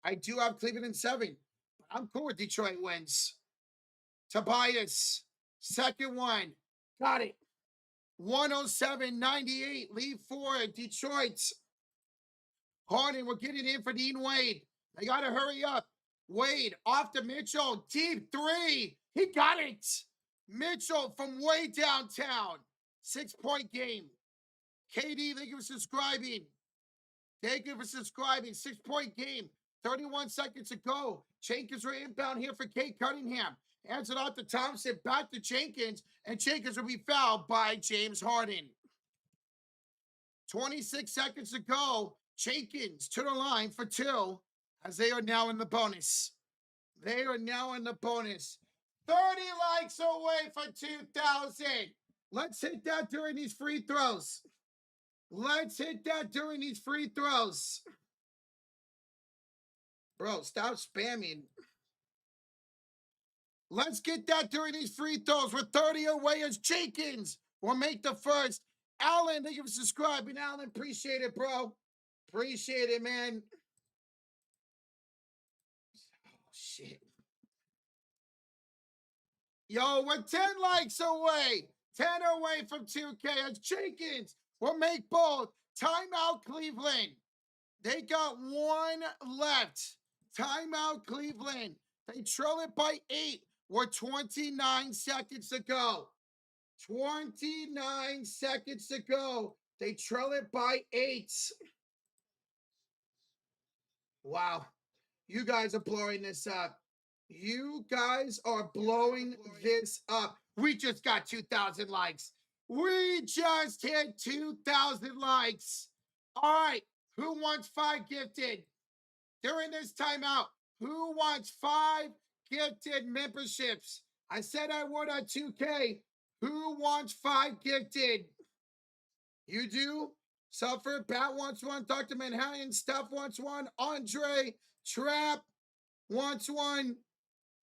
I do have Cleveland in 7. But I'm cool with Detroit wins. Tobias, second one. Got it. 107.98. Lead for Detroit. Harden, we're getting in for Dean Wade. They got to hurry up. Wade off to Mitchell. Deep three. He got it. Mitchell from way downtown. 6-point game. KD, thank you for subscribing. Thank you for subscribing. 6-point game. 31 seconds to go. Jenkins are inbound here for Kate Cunningham. Hands it off to Thompson. Back to Jenkins. And Jenkins will be fouled by James Harden. 26 seconds to go. Jenkins to the line for 2 as they are now in the bonus. They are now in the bonus. 30 likes away for 2,000. Let's hit that during these free throws. Let's hit that during these free throws. Bro, stop spamming. Let's get that during these free throws. We're 30 away as Jenkins will make the first. Alan, thank you for subscribing. Alan, appreciate it, bro. Appreciate it, man. Oh, shit. Yo, we're 10 likes away. 10 away from 2K as Jenkins will make both. Timeout, Cleveland. They got 1 left. Timeout, Cleveland. They trail it by 8. We're 29 seconds to go. 29 seconds to go. They trail it by 8. Wow. You guys are blowing this up. You guys are blowing this up. We just got 2,000 likes. We just hit 2,000 likes. All right. Who wants 5 gifted? During this timeout, who wants 5 gifted memberships? I said I would on 2K. Who wants 5 gifted? You do? Suffer, Pat wants 1. Dr. Manhattan, Steph wants 1. Andre, Trap wants 1.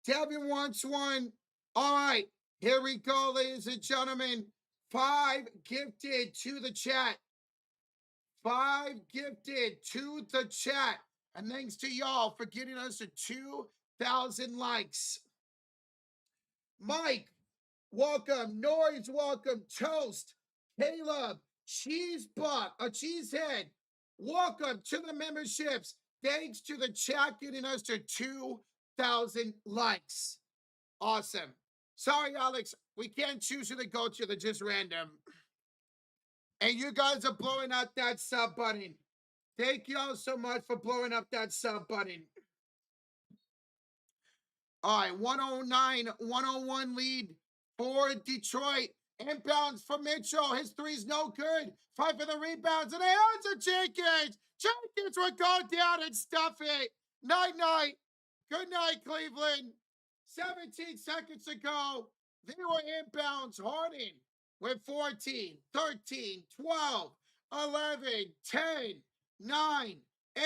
Devin wants 1. All right, here we go, ladies and gentlemen. 5 gifted to the chat. 5 gifted to the chat. And thanks to y'all for getting us to 2,000 likes. Mike, welcome. Noise, welcome. Toast, Caleb, Cheesehead, welcome to the memberships. Thanks to the chat getting us to 2,000 likes. Awesome. Sorry, Alex, we can't choose who to go to. They're just random. And you guys are blowing up that sub button. Thank you all so much for blowing up that sub button. All right, 109, 101 lead for Detroit. Inbounds for Mitchell. His three's no good. 5 for the rebounds. And the hands of Jenkins. Jenkins will go down and stuff it. Night-night. Good night, Cleveland. 17 seconds to go. They were inbounds. Harden with 14, 13, 12, 11, 10, 9,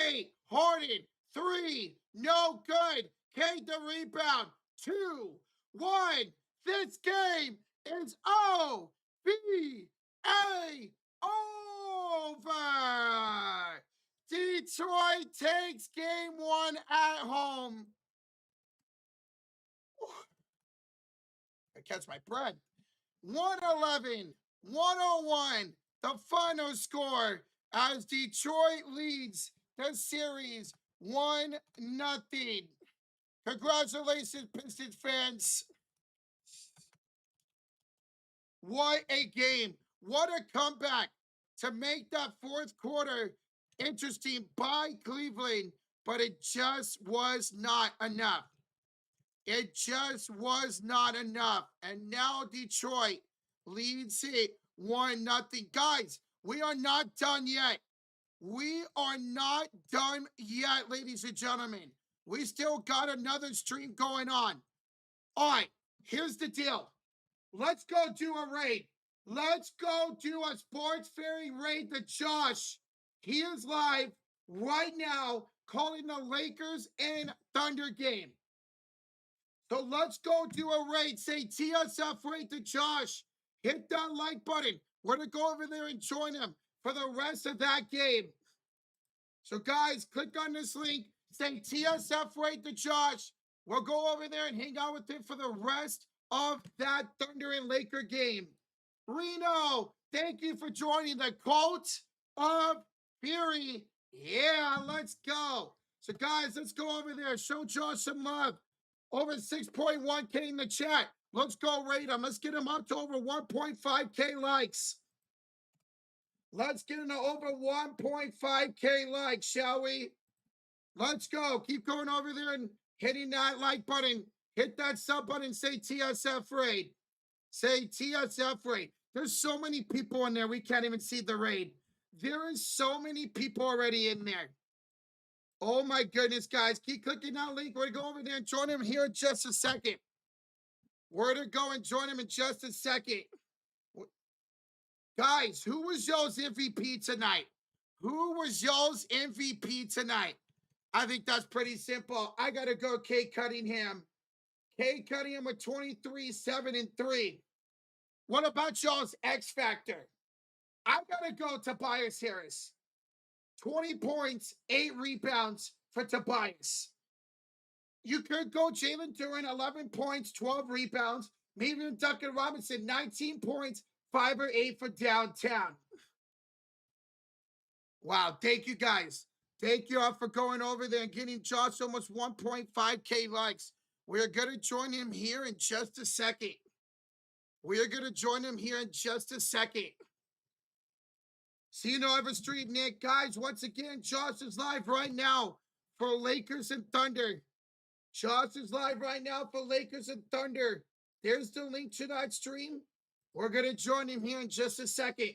8. Harden, 3. No good. Kate the rebound. 2, 1. This game is O-B-A over. Detroit takes game 1 at home. I catch my breath. 111, 101, the final score as Detroit leads the series 1-0. Congratulations, Pistons fans. What a game. What a comeback to make that 4th quarter interesting by Cleveland, but it just was not enough. It just was not enough. And now Detroit leads it 1-0. Guys, we are not done yet. We are not done yet, ladies and gentlemen. We still got another stream going on. All right, here's the deal. Let's go do a raid. Let's go do a Sports Fairy raid to Josh. He is live right now calling the Lakers and Thunder game. So let's go do a raid. Say TSF raid to Josh. Hit that like button. We're going to go over there and join him for the rest of that game. So, guys, click on this link. Say TSF rate to Josh. We'll go over there and hang out with him for the rest of that Thunder and Laker game. Reno, thank you for joining the Cult of Fury. Yeah, let's go. So, guys, let's go over there. Show Josh some love. Over 6.1K in the chat. Let's go rate him. Let's get him up to over 1.5K likes. Let's get into over 1.5K likes, shall we? Let's go. Keep going over there and hitting that like button. Hit that sub button. Say TSF raid. Say TSF raid. There's so many people in there. We can't even see the raid. There is so many people already in there. Oh my goodness, guys. Keep clicking that link. We're going to go over there and join him here in just a second. We're going to go and join him in just a second. Guys, who was y'all's MVP tonight? Who was y'all's MVP tonight? I think that's pretty simple. I got to go Kate Cunningham. Kate Cunningham with 23, 7, and 3. What about y'all's X Factor? I got to go Tobias Harris. 20 points, 8 rebounds for Tobias. You could go Jalen Duren, 11 points, 12 rebounds. Maybe even Duncan Robinson, 19 points, 5 or 8 for downtown. Wow, thank you guys. Thank you all for going over there and getting Josh almost 1.5K likes. We're going to join him here in just a second. We're going to join him here in just a second. See you know, Street Nick. Guys, once again, Josh is live right now for Lakers and Thunder. Josh is live right now for Lakers and Thunder. There's the link to that stream. We're going to join him here in just a second.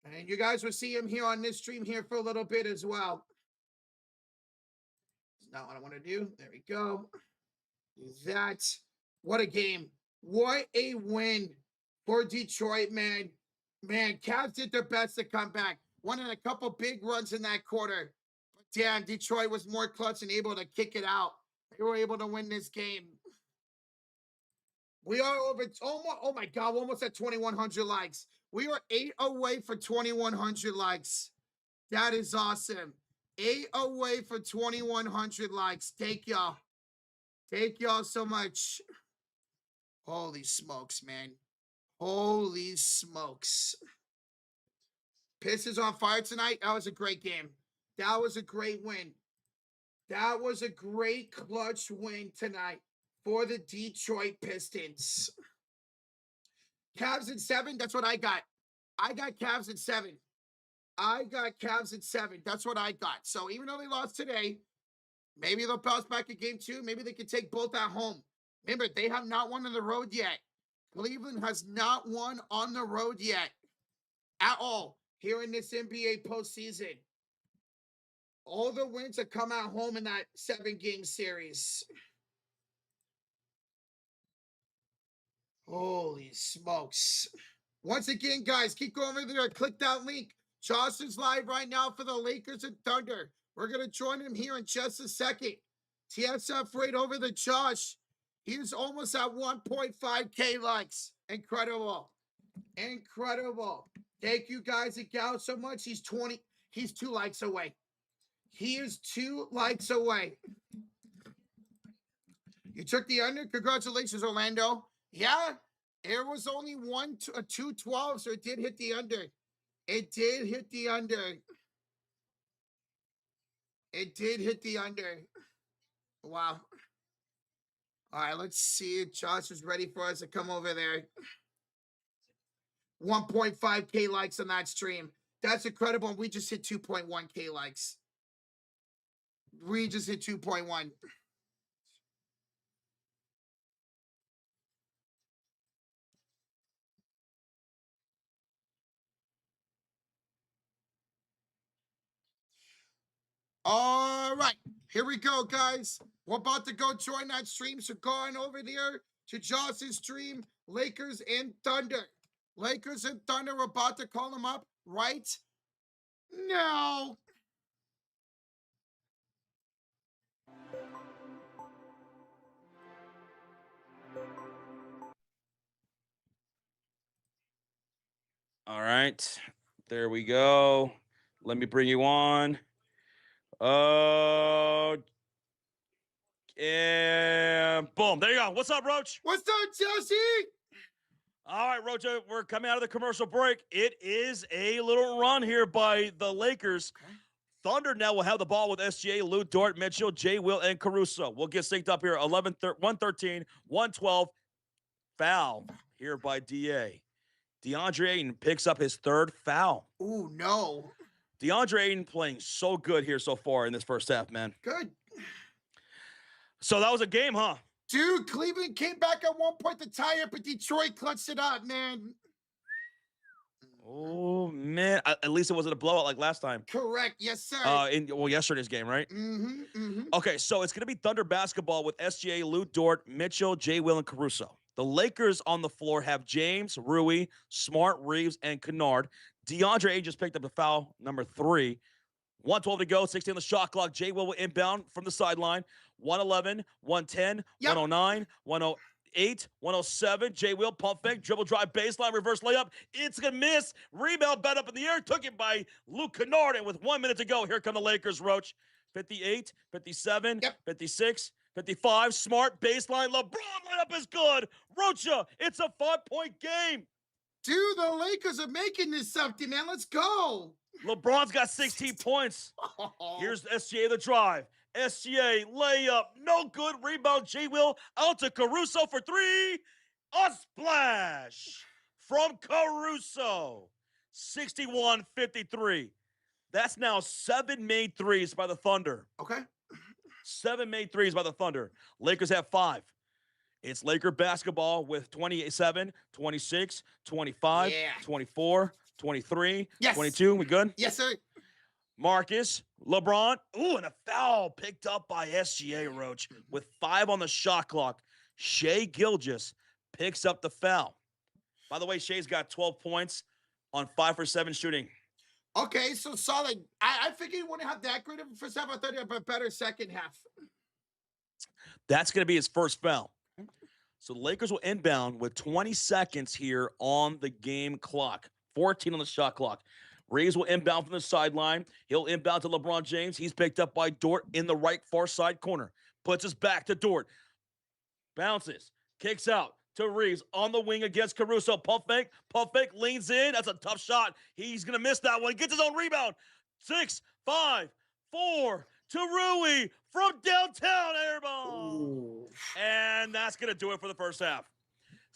And you guys will see him here on this stream here for a little bit as well. That's not what I want to do. There we go. That's what a game. What a win for Detroit, man. Man, Cavs did their best to come back. Won in a couple big runs in that quarter. But damn, Detroit was more clutch and able to kick it out. They were able to win this game. We are over almost, oh my God, almost at 2,100 likes. We are 8 away for 2,100 likes. That is awesome. 8 away for 2,100 likes. Thank y'all. Thank y'all so much. Holy smokes, man. Holy smokes. Pistons on fire tonight. That was a great game. That was a great win. That was a great clutch win tonight for the Detroit Pistons. Cavs in 7. That's what I got. I got Cavs in 7. I got Cavs in 7. That's what I got. So even though they lost today, maybe they'll bounce back in game 2. Maybe they can take both at home. Remember, they have not won on the road yet. Cleveland has not won on the road yet at all here in this NBA postseason. All the wins have come at home in that 7-game series. Holy smokes. Once again, guys, keep going over there. Click that link. Josh is live right now for the Lakers and Thunder. We're going to join him here in just a second. TSF right over the Josh. He's almost at 1.5K likes. Incredible. Incredible. Thank you guys and gals so much. He's 2 likes away. He is 2 likes away. You took the under. Congratulations, Orlando. Yeah, it was only 2-12, so it did hit the under. It did hit the under. It did hit the under. Wow. All right, let's see if Josh is ready for us to come over there. 1.5K likes on that stream. That's incredible. We just hit 2.1K likes. We just hit 2.1. All right, here we go, guys. We're about to go join that stream, so go on over there to Josh's stream, Lakers and Thunder. Lakers and Thunder, we're about to call them up right now. All right. There we go. Let me bring you on. Oh, and boom. There you go. What's up, Roach? What's up, Chelsea? All right, Roach, we're coming out of the commercial break. It is a little run here by the Lakers. Okay. Thunder now will have the ball with SGA, Lou Dort, Mitchell, J. Will, and Caruso. We'll get synced up here. 113, 112. Foul here by DA. DeAndre Ayton picks up his third foul. Ooh, no. DeAndre Ayton playing so good here so far in this first half, man. Good. So that was a game, huh? Dude, Cleveland came back at one point to tie up, but Detroit clutched it up, man. Oh, man. At least it wasn't a blowout like last time. Correct. Yes, sir. In yesterday's game, right? Mm-hmm. Mm-hmm. Okay, so it's going to be Thunder basketball with SGA, Lou Dort, Mitchell, J. Will, and Caruso. The Lakers on the floor have James, Rui, Smart, Reeves, and Kennard. DeAndre Ayton just picked up the foul, number 3. 112 to go, 60 on the shot clock. J. Will inbound from the sideline. 111, 110, Yep. 109, 108, 107. J. Will pump fake, dribble drive, baseline, reverse layup. It's going to miss. Rebound, bat up in the air. Took it by Luke Kennard. And with 1 minute to go, here come the Lakers, Roach. 58, 57, Yep. 56, 55. Smart, baseline. LeBron layup is good. Rocha, it's a 5-point game. Dude, the Lakers are making this something, man. Let's go. LeBron's got 16 points. Here's SGA the drive. SGA layup, no good. Rebound, J. Will out to Caruso for 3. A splash from Caruso. 61-53. That's now 7 made threes by the Thunder. Okay. 7 made threes by the Thunder. Lakers have 5. It's Laker basketball with 27, 26, 25, Yeah. 24, 23, Yes. 22. We good? Yes, sir. Marcus, LeBron. Ooh, and a foul picked up by SGA, Roach, with 5 on the shot clock. Shai Gilgeous picks up the foul. By the way, Shai's got 12 points on 5 for 7 shooting. Okay, so solid. I figured you wouldn't have that great of a first half. I thought you had a better second half. That's going to be his first foul. So the Lakers will inbound with 20 seconds here on the game clock. 14 on the shot clock. Reeves will inbound from the sideline. He'll inbound to LeBron James. He's picked up by Dort in the right far side corner. Puts us back to Dort. Bounces. Kicks out to Reeves on the wing against Caruso. Pump fake. Pump fake. Leans in. That's a tough shot. He's going to miss that one. Gets his own rebound. 6, 5, 4 to Rui from downtown. Airball. Ooh. And that's going to do it for the first half.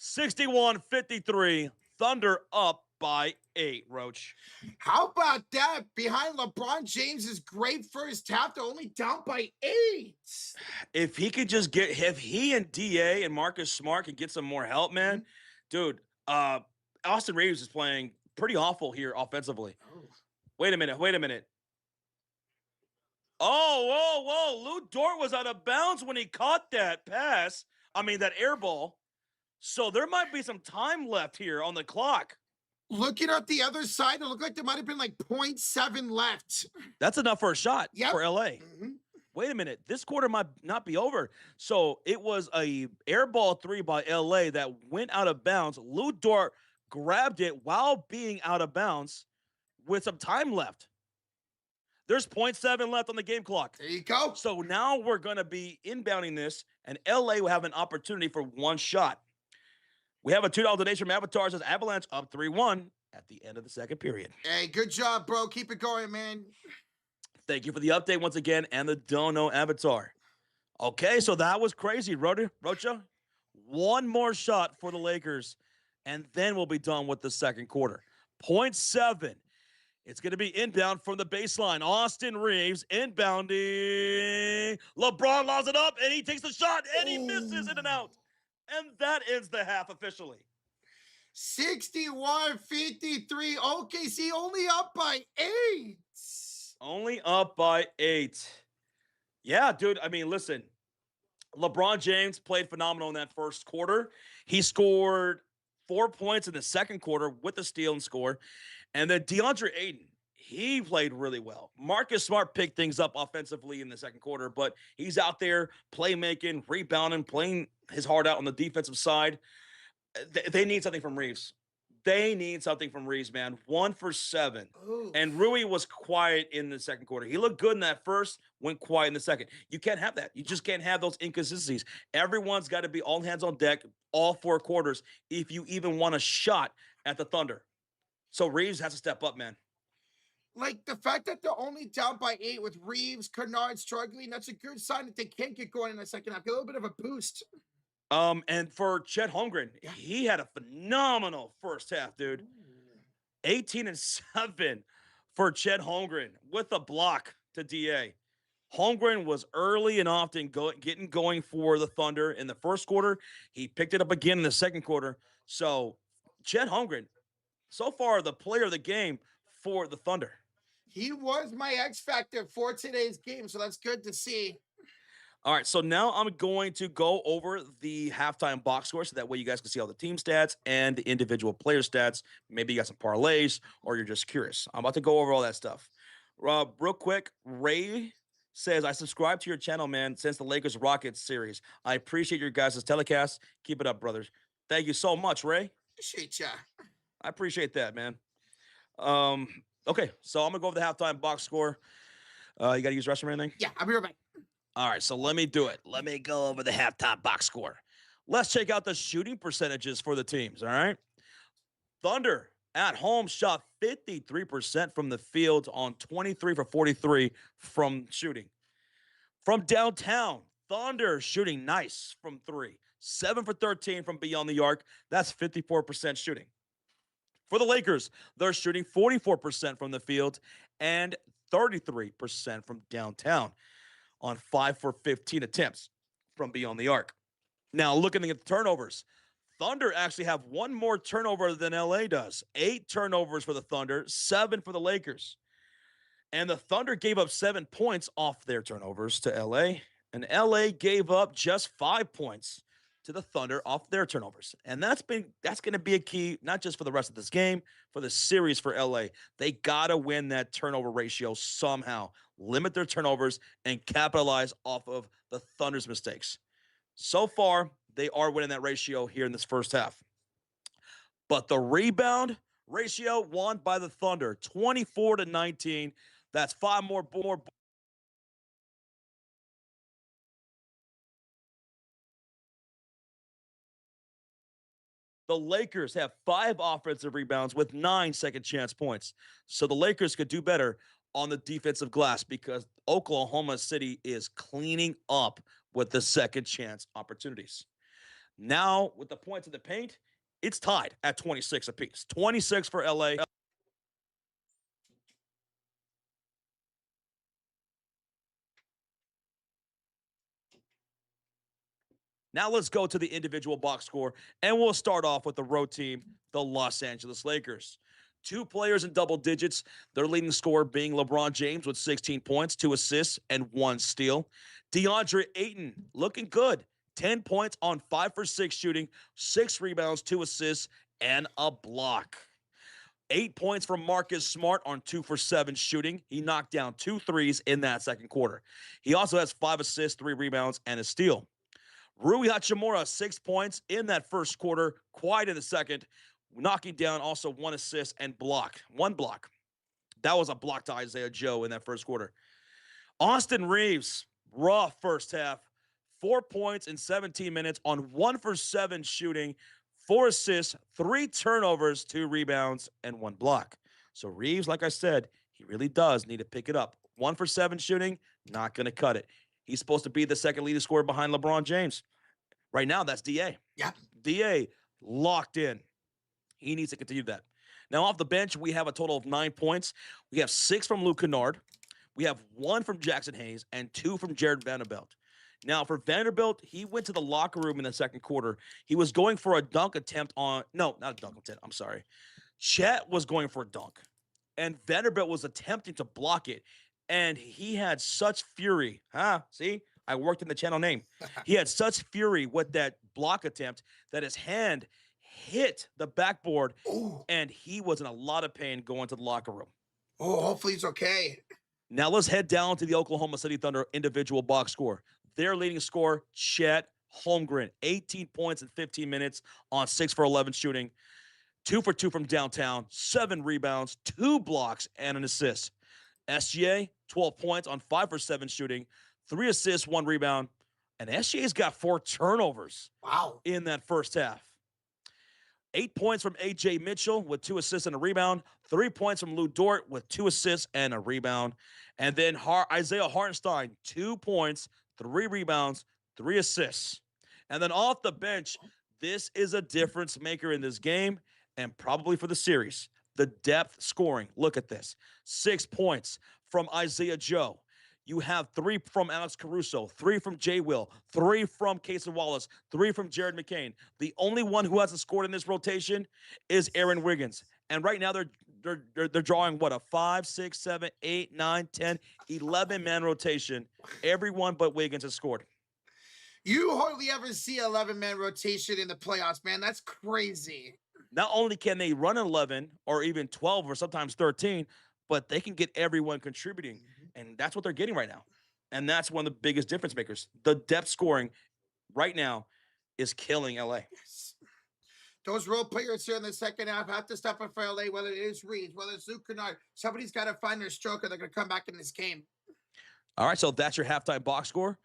61-53. Thunder up by 8, Roach. How about that? Behind LeBron James's great first half, they're only down by 8. If he could just get, if he and DA and Marcus Smart can get some more help, man, dude, Austin Reeves is playing pretty awful here offensively. Oh. Wait a minute. Oh, whoa. Lou Dort was out of bounds when he caught that pass. That air ball. So there might be some time left here on the clock. Looking at the other side, it looked like there might have been like 0.7 left. That's enough for a shot for LA. Mm-hmm. Wait a minute. This quarter might not be over. So it was a air ball 3 by LA that went out of bounds. Lou Dort grabbed it while being out of bounds with some time left. There's 0.7 left on the game clock. There you go. So now we're going to be inbounding this, and LA will have an opportunity for one shot. We have a $2 donation from Avatars as Avalanche up 3-1 at the end of the second period. Hey, good job, bro. Keep it going, man. Thank you for the update once again and the dono Avatar. Okay, so that was crazy, Rocha. One more shot for the Lakers, and then we'll be done with the second quarter. 0.7. It's going to be inbound from the baseline. Austin Reeves inbounding. LeBron lobs it up, and he takes the shot, and he misses in and out. And that ends the half officially. 61-53. OKC only up by 8. Only up by 8. Yeah, dude. Listen. LeBron James played phenomenal in that first quarter. He scored 4 points in the second quarter with the steal and score. And then DeAndre Ayton, he played really well. Marcus Smart picked things up offensively in the second quarter, but he's out there playmaking, rebounding, playing his heart out on the defensive side. They need something from Reeves. They need something from Reeves, man. 1 for 7. And Oof. Rui was quiet in the second quarter. He looked good in that first, went quiet in the second. You can't have that. You just can't have those inconsistencies. Everyone's got to be all hands on deck, all 4 quarters, if you even want a shot at the Thunder. So Reeves has to step up, man. Like the fact that they're only down by 8 with Reeves, Kennard struggling, that's a good sign that they can't get going in the second half. Get a little bit of a boost. And for Chet Holmgren, Yeah. he had a phenomenal first half, dude. 18-7 for Chet Holmgren with a block to DA. Holmgren was early and often getting going for the Thunder in the first quarter. He picked it up again in the second quarter. So Chet Holmgren, so far the player of the game for the Thunder. He was my X factor for today's game, so that's good to see. All right, so now I'm going to go over the halftime box score so that way you guys can see all the team stats and the individual player stats. Maybe you got some parlays or you're just curious. I'm about to go over all that stuff. Real quick, Ray says, I subscribe to your channel, man, since the Lakers Rockets series. I appreciate your guys' telecast. Keep it up, brothers. Thank you so much, Ray. Appreciate ya. I appreciate that, man. Okay, so I'm going to go over the halftime box score. You got to use the restroom or anything? Yeah, I'll be right back. All right, so let me do it. Let me go over the halftime box score. Let's check out the shooting percentages for the teams, all right? Thunder at home shot 53% from the field on 23 for 43 from shooting. From downtown, Thunder shooting nice from 3. 7 for 13 from beyond the arc. That's 54% shooting. For the Lakers, they're shooting 44% from the field and 33% from downtown on 5 for 15 attempts from beyond the arc. Now, looking at the turnovers, Thunder actually have one more turnover than LA does. 8 turnovers for the Thunder, 7 for the Lakers. And the Thunder gave up 7 points off their turnovers to LA, and LA gave up just 5 points to the Thunder off their turnovers. And that's going to be a key, not just for the rest of this game, for the series for LA. They got to win that turnover ratio somehow, limit their turnovers, and capitalize off of the Thunder's mistakes. So far, they are winning that ratio here in this first half. But the rebound ratio won by the Thunder, 24-19. That's 5 more. The Lakers have 5 offensive rebounds with 9 second chance points. So the Lakers could do better on the defensive glass because Oklahoma City is cleaning up with the second chance opportunities. Now, with the points in the paint, it's tied at 26 apiece. 26 for LA. Now let's go to the individual box score, and we'll start off with the road team, the Los Angeles Lakers. 2 players in double digits, their leading scorer being LeBron James with 16 points, 2 assists, and 1 steal. DeAndre Ayton looking good, 10 points on 5 for 6 shooting, 6 rebounds, 2 assists, and a block. 8 points from Marcus Smart on 2 for 7 shooting. He knocked down 2 threes in that second quarter. He also has 5 assists, 3 rebounds, and a steal. Rui Hachimura, 6 points in that first quarter, quiet in the second, knocking down also 1 assist and one block. That was a block to Isaiah Joe in that first quarter. Austin Reeves, rough first half, 4 points in 17 minutes on 1 for 7 shooting, 4 assists, 3 turnovers, 2 rebounds, and 1 block. So Reeves, like I said, he really does need to pick it up. 1 for 7 shooting, not going to cut it. He's supposed to be the second leading scorer behind LeBron James. Right now, that's DA. Yeah. DA locked in. He needs to continue that. Now, off the bench, we have a total of 9 points. We have 6 from Luka Doncic. We have 1 from Jackson Hayes and 2 from Jared Vanderbilt. Now, for Vanderbilt, he went to the locker room in the second quarter. He was going for a dunk attempt on – no, not a dunk attempt. I'm sorry. Chet was going for a dunk, and Vanderbilt was attempting to block it. And he had such fury. See? I worked in the channel name. He had such fury with that block attempt that his hand hit the backboard, and he was in a lot of pain going to the locker room. Oh, hopefully he's okay. Now let's head down to the Oklahoma City Thunder individual box score. Their leading scorer, Chet Holmgren, 18 points in 15 minutes on 6 for 11 shooting. 2 for 2 from downtown, 7 rebounds, 2 blocks, and an assist. SGA, 12 points on 5 for 7 shooting, 3 assists, 1 rebound. And SGA's got 4 turnovers Wow. in that first half. 8 points from A.J. Mitchell with 2 assists and a rebound. 3 points from Lou Dort with 2 assists and a rebound. And then Isaiah Hartenstein, 2 points, 3 rebounds, 3 assists. And then off the bench, this is a difference maker in this game and probably for the series. The depth scoring. Look at this. 6 points from Isaiah Joe. You have 3 from Alex Caruso, 3 from Jay Will, 3 from Casey Wallace, 3 from Jared McCain. The only one who hasn't scored in this rotation is Aaron Wiggins. And right now they're drawing what, a 5, 6, 7, 8, 9, 10, 11-man rotation. Everyone but Wiggins has scored. You hardly ever see 11-man rotation in the playoffs, man. That's crazy. Not only can they run 11 or even 12 or sometimes 13, but they can get everyone contributing. And that's what they're getting right now. And that's one of the biggest difference makers. The depth scoring right now is killing LA. Yes. Those role players here in the second half have to step up for LA, whether it is Reeves, whether it's Luke Kennard. Somebody's got to find their stroke or they're going to come back in this game. All right, so that's your halftime box score.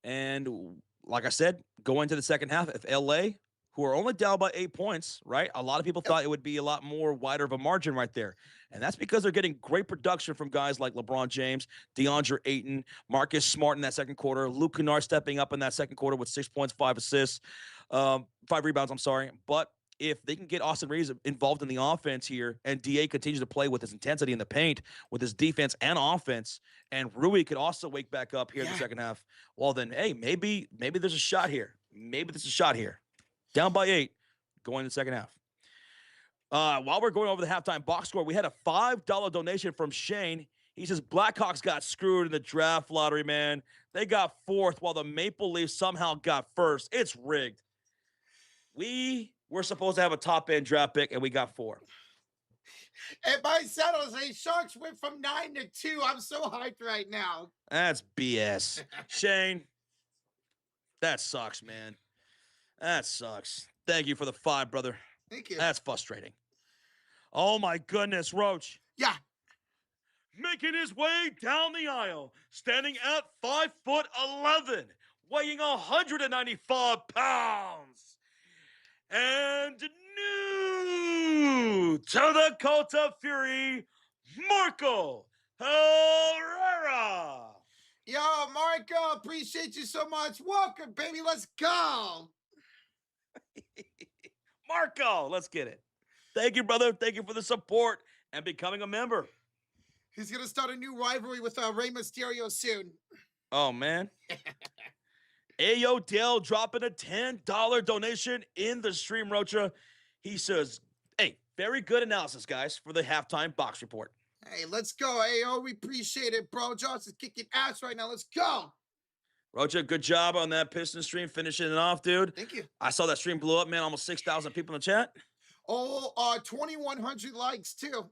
And like I said, go into the second half. If LA, who are only down by 8 points, right? A lot of people thought it would be a lot more wider of a margin right there. And that's because they're getting great production from guys like LeBron James, DeAndre Ayton, Marcus Smart in that second quarter, Luke Kennard stepping up in that second quarter with 6 points, 5 assists, 5 rebounds, I'm sorry. But if they can get Austin Reeves involved in the offense here and DA continues to play with his intensity in the paint, with his defense and offense, and Rui could also wake back up here in the second half, well then, hey, maybe there's a shot here. Maybe there's a shot here. Down by 8, going to the second half. While we're going over the halftime box score, we had a $5 donation from Shane. He says Blackhawks got screwed in the draft lottery, man. They got 4th while the Maple Leafs somehow got 1st. It's rigged. We were supposed to have a top-end draft pick, and we got 4. And by San Jose Sharks went from 9 to 2. I'm so hyped right now. That's BS. Shane, that sucks, man. That sucks. Thank you for the 5, brother. Thank you. That's frustrating. Oh, my goodness, Roach. Yeah. Making his way down the aisle, standing at 5'11", weighing 195 pounds. And new to the Cult of Fury, Marco Herrera. Yo, Marco, appreciate you so much. Welcome, baby. Let's go. Marco, let's get it. Thank you, brother. Thank you for the support and becoming a member. He's going to start a new rivalry with Rey Mysterio soon. Oh, man. Ayo Dale dropping a $10 donation in the stream, Rocha. He says, hey, very good analysis, guys, for the halftime box report. Hey, let's go, Ayo. We appreciate it, bro. Johnson's kicking ass right now. Let's go. Rocha, good job on that Piston stream, finishing it off, dude. Thank you. I saw that stream blew up, man. Almost 6,000 people in the chat. Oh, 2,100 likes, too.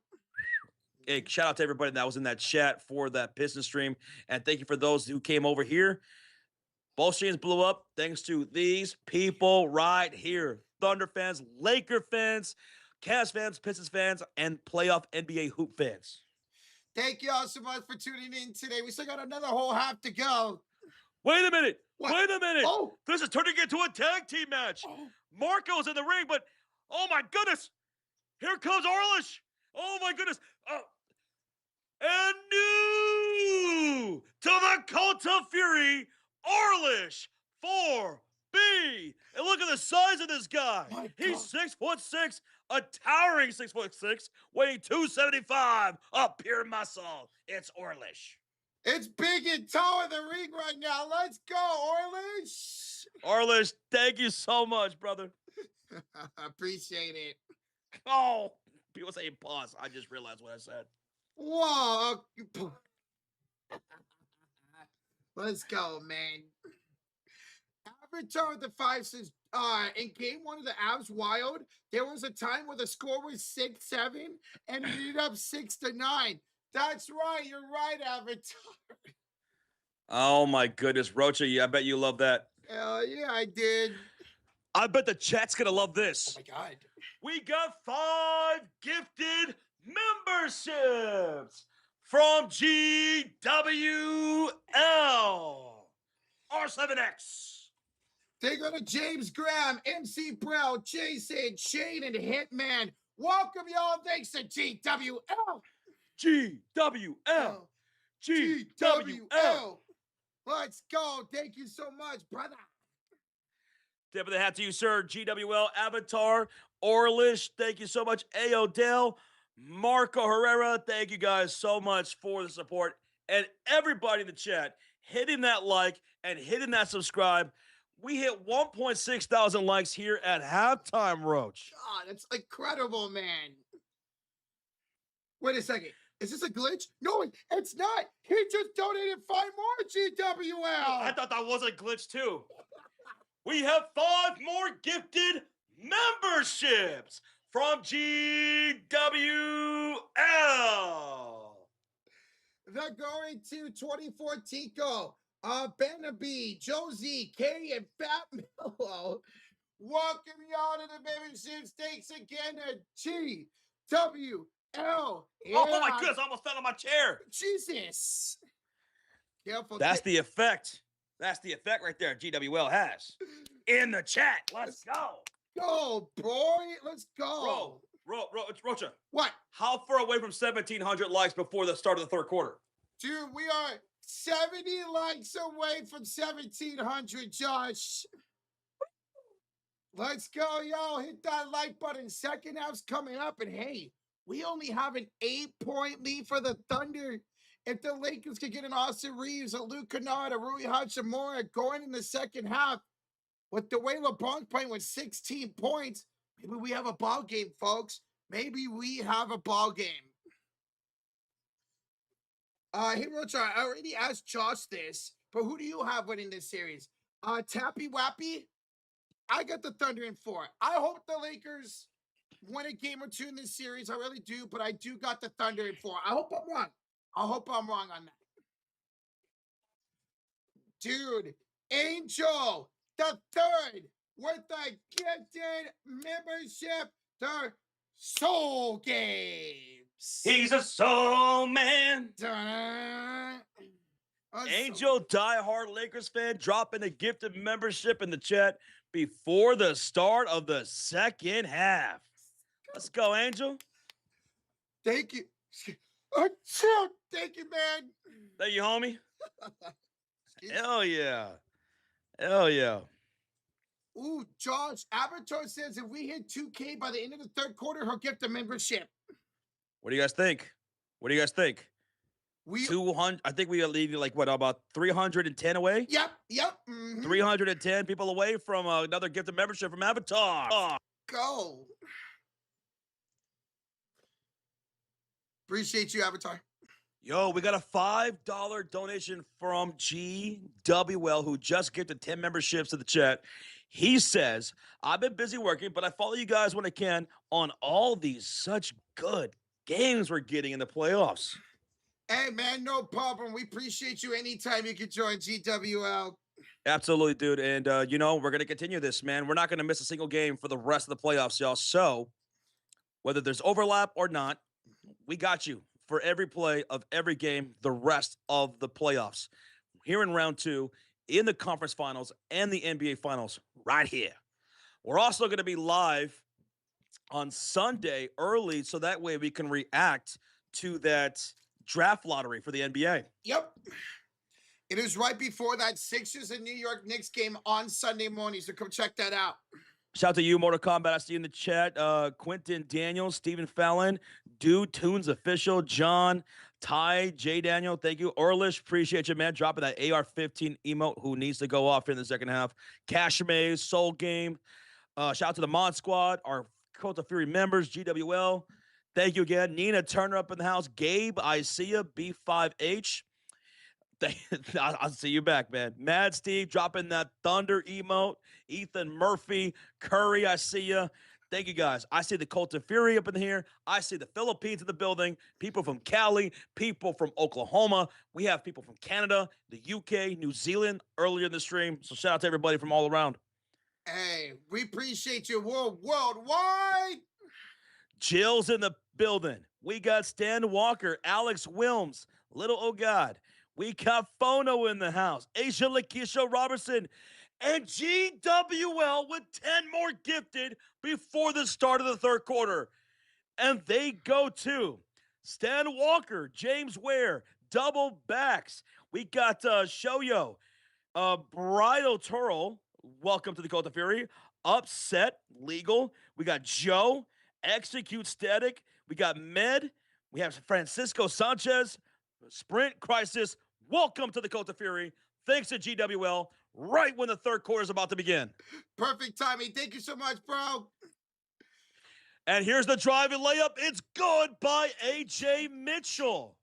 Hey, shout out to everybody that was in that chat for that Piston stream. And thank you for those who came over here. Both streams blew up thanks to these people right here. Thunder fans, Laker fans, Cavs fans, Pistons fans, and playoff NBA hoop fans. Thank you all so much for tuning in today. We still got another whole half to go. Wait a minute. What? Wait a minute. Oh. This is turning into a tag team match. Oh. Marco's in the ring, but oh my goodness. Here comes Orlish. Oh my goodness. And new to the Cult of Fury, Orlish 4B. And look at the size of this guy. He's 6'6", a towering 6'6", weighing 275 of pure muscle. It's Orlish. It's big and tall in the ring right now. Let's go, Orlish. Orlish, thank you so much, brother. Appreciate it. Oh, people say pause. I just realized what I said. Whoa. Let's go, man. Avatar of the Five says, in game 1 of the Avs Wild, there was a time where the score was 6-7 and it ended up 6-9. That's right. You're right, Avatar. Oh, my goodness. Rocha, I bet you love that. Hell yeah, I did. I bet the chat's going to love Oh this. my God. We got 5 gifted memberships from GWL R7X. They go to James Graham, MC Brown, Jason, Shane, and Hitman. Welcome, y'all. Thanks to GWL. GWL. GWL. Let's go. Thank you so much, brother. Tip of the hat to you, sir. GWL Avatar. Orlish, thank you so much. Aodell. Marco Herrera, thank you guys so much for the support. And everybody in the chat, hitting that like and hitting that subscribe. We hit 1.6 thousand likes here at halftime, Roach. God, that's incredible, man. Wait a second. Is this a glitch? No, it's not. He just donated 5 more GWL. I thought that was a glitch too. We have 5 more gifted memberships from GWL. They're going to 24 Tico, Benaby, Josie, K, and Fat Mellow. Welcome y'all to the membership. Thanks again to GWL. Yeah. Oh my goodness, I almost fell on my chair. Jesus. Careful. That's the effect. That's the effect right there GWL has. In the chat. Let's go. Go, boy. Let's go. Rocha. What? How far away from 1,700 likes before the start of the third quarter? Dude, we are 70 likes away from 1,700, Josh. Let's go, y'all. Hit that like button. Second half's coming up. And hey, we only have an 8-point lead for the Thunder. If the Lakers could get an Austin Reeves, a Luke Kennard, a Rui Hachimura going in the second half, with the way LeBron's playing with 16 points, maybe we have a ball game, folks. Maybe we have a ball game. Hey, Rocha, I already asked Josh this, but who do you have winning this series? Tappy Wappy? I got the Thunder in 4. I hope the Lakers win a game or 2 in this series. I really do, but I do got the Thunder in 4. I hope I'm wrong. I hope I'm wrong on that. Dude, Angel, the third, with the gifted membership to Soul Games. He's a soul man. Dun. Angel, diehard Lakers fan, dropping a gifted membership in the chat before the start of the second half. Let's go, Angel. Thank you. Thank you, man. Thank you, homie. Hell yeah. Hell yeah. Ooh, Josh, Avatar says if we hit 2K by the end of the third quarter, he'll get the membership. What do you guys think? What do you guys think? We 200. I think we are leaving like what, about 310 away? Yep. Mm-hmm. 310 people away from another gifted membership from Avatar. Go. Appreciate you, Avatar. Yo, we got a $5 donation from GWL, who just gifted 10 memberships to the chat. He says, I've been busy working, but I follow you guys when I can on all these such good games we're getting in the playoffs. Hey, man, no problem. We appreciate you anytime you can join GWL. Absolutely, dude. And, we're going to continue this, man. We're not going to miss a single game for the rest of the playoffs, y'all. So whether there's overlap or not, we got you for every play of every game the rest of the playoffs. Here in round 2, in the conference finals and the NBA finals, right here. We're also going to be live on Sunday early, so that way we can react to that draft lottery for the NBA. Yep. It is right before that Sixers and New York Knicks game on Sunday morning, so come check that out. Shout out to you, Mortal Kombat. I see you in the chat. Quentin Daniels, Stephen Fallon, Dude Tunes Official, John, Ty, J. Daniel, thank you. Orlish, appreciate you, man. Dropping that AR-15 emote who needs to go off in the second half. Cash Maze, Soul Game. Shout out to the Mod Squad, our Cult of Fury members, GWL. Thank you again. Nina Turner up in the house. Gabe, I see you. B5H. I'll see you back, man. Mad Steve dropping that Thunder emote. Ethan Murphy, Curry, I see you. Thank you, guys. I see the Cult of Fury up in here. I see the Philippines in the building. People from Cali, people from Oklahoma. We have people from Canada, the UK, New Zealand earlier in the stream. So shout out to everybody from all around. Hey, we appreciate you worldwide. Jill's in the building. We got Stan Walker, Alex Wilms, Little Oh God. We got Phono in the house, Asia Lakeisha Robertson, and GWL with 10 more gifted before the start of the third quarter. And they go to Stan Walker, James Ware, double backs. We got Shoyo, Bridal Turl, welcome to the Cult of Fury. Upset, legal. We got Joe, Execute Static. We got Med. We have Francisco Sanchez, Sprint Crisis. Welcome to the Cult of Fury. Thanks to GWL, right when the third quarter is about to begin. Perfect timing. Thank you so much, bro. And here's the drive and layup. It's good by AJ Mitchell.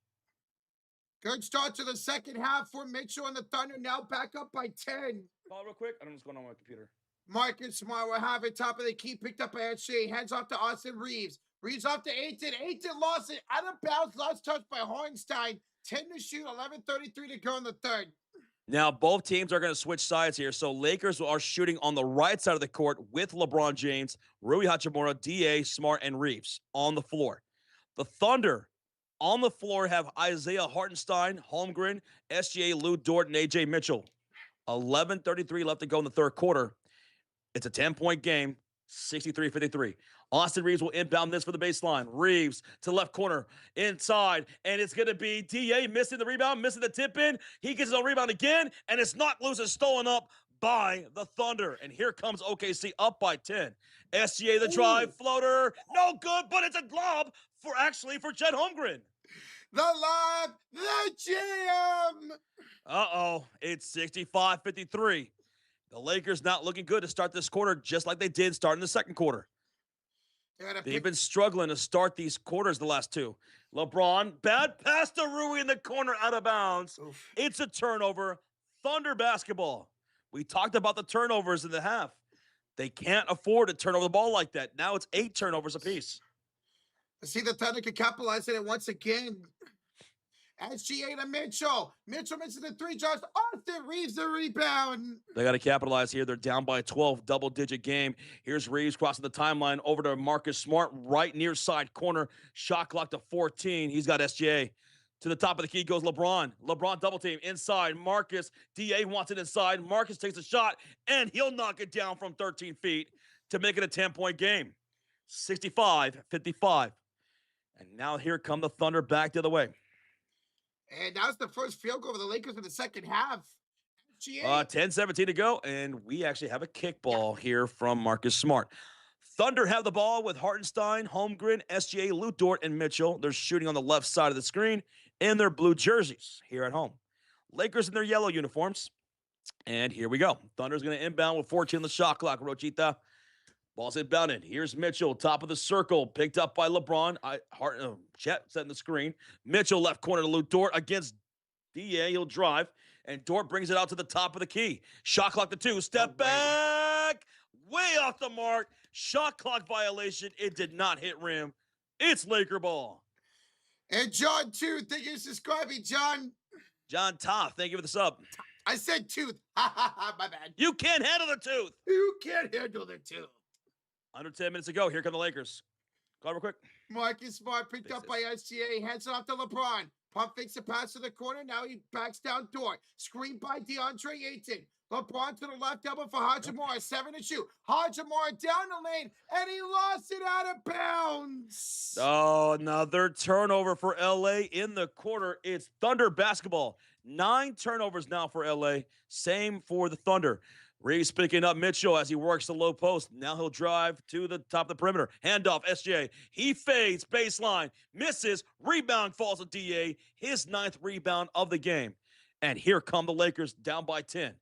Good start to the second half for Mitchell and the Thunder, now back up by 10. Call real quick. I don't know what's going on with my computer. Marcus Smart will have it top of the key, picked up by SJ, hands off to Austin Reeves. Reeves off to Aiton. Aiton lost it out of bounds, last touch by Hornstein. 10 to shoot, 11:33 to go in the third. Now, both teams are going to switch sides here. So, Lakers are shooting on the right side of the court with LeBron James, Rui Hachimura, DA, Smart, and Reeves on the floor. The Thunder on the floor have Isaiah Hartenstein, Holmgren, SGA, Lou Dort, and AJ Mitchell. 11:33 left to go in the third quarter. It's a 10-point game, 63-53. Austin Reeves will inbound this for the baseline. Reeves to left corner, inside, and it's going to be DA missing the rebound, missing the tip in. He gets his own rebound again, and it's not loose and stolen up by the Thunder. And here comes OKC up by 10. SGA the drive, floater, no good, but it's a lob for Chet Holmgren. The lob, the jam. It's 65-53. The Lakers not looking good to start this quarter, just like they did starting the second quarter. They've been struggling to start these quarters, the last two. LeBron, bad pass to Rui in the corner, out of bounds. Oof. It's a turnover. Thunder basketball. We talked about the turnovers in the half. They can't afford to turn over the ball like that. Now it's 8 turnovers apiece. I see the Thunder can capitalize on it once again. SGA to Mitchell. Mitchell misses the 3 shots. Austin Reeves the rebound. They got to capitalize here. They're down by 12, double-digit game. Here's Reeves crossing the timeline over to Marcus Smart, right near side corner. Shot clock to 14. He's got SGA. To the top of the key goes LeBron. LeBron double team inside. Marcus, DA wants it inside. Marcus takes a shot, and he'll knock it down from 13 feet to make it a 10-point game. 65-55. And now here come the Thunder back the other way. And that was the first field goal for the Lakers in the second half. 10-17 to go, and we actually have a kickball here from Marcus Smart. Thunder have the ball with Hartenstein, Holmgren, SGA, Lou Dort, and Mitchell. They're shooting on the left side of the screen in their blue jerseys here at home. Lakers in their yellow uniforms. And here we go. Thunder's going to inbound with 14 on the shot clock. Rochita. Ball's inbounded. Here's Mitchell, top of the circle, picked up by LeBron. Chet setting the screen. Mitchell left corner to Lou Dort against DA. He'll drive, and Dort brings it out to the top of the key. Shot clock to 2. Step back. Way off the mark. Shot clock violation. It did not hit rim. It's Laker ball. And John Tooth, thank you for subscribing, John. John Toth, thank you for the sub. I said tooth. My bad. You can't handle the tooth. You can't handle the tooth. Under 10 minutes to go. Here come the Lakers. Go real quick. Marcus Smart picked up by SGA. Hands it off to LeBron. Pump fakes a pass to the corner. Now he backs down Dort. Screen by DeAndre Ayton. LeBron to the left elbow for Hachimura. 7 to shoot. Hachimura down the lane, and he lost it out of bounds. Oh, another turnover for LA in the quarter. It's Thunder basketball. 9 turnovers now for LA. Same for the Thunder. Reeves picking up Mitchell as he works the low post. Now he'll drive to the top of the perimeter. Handoff, SGA. He fades, baseline, misses, rebound falls to DA. His 9th rebound of the game. And here come the Lakers down by 10.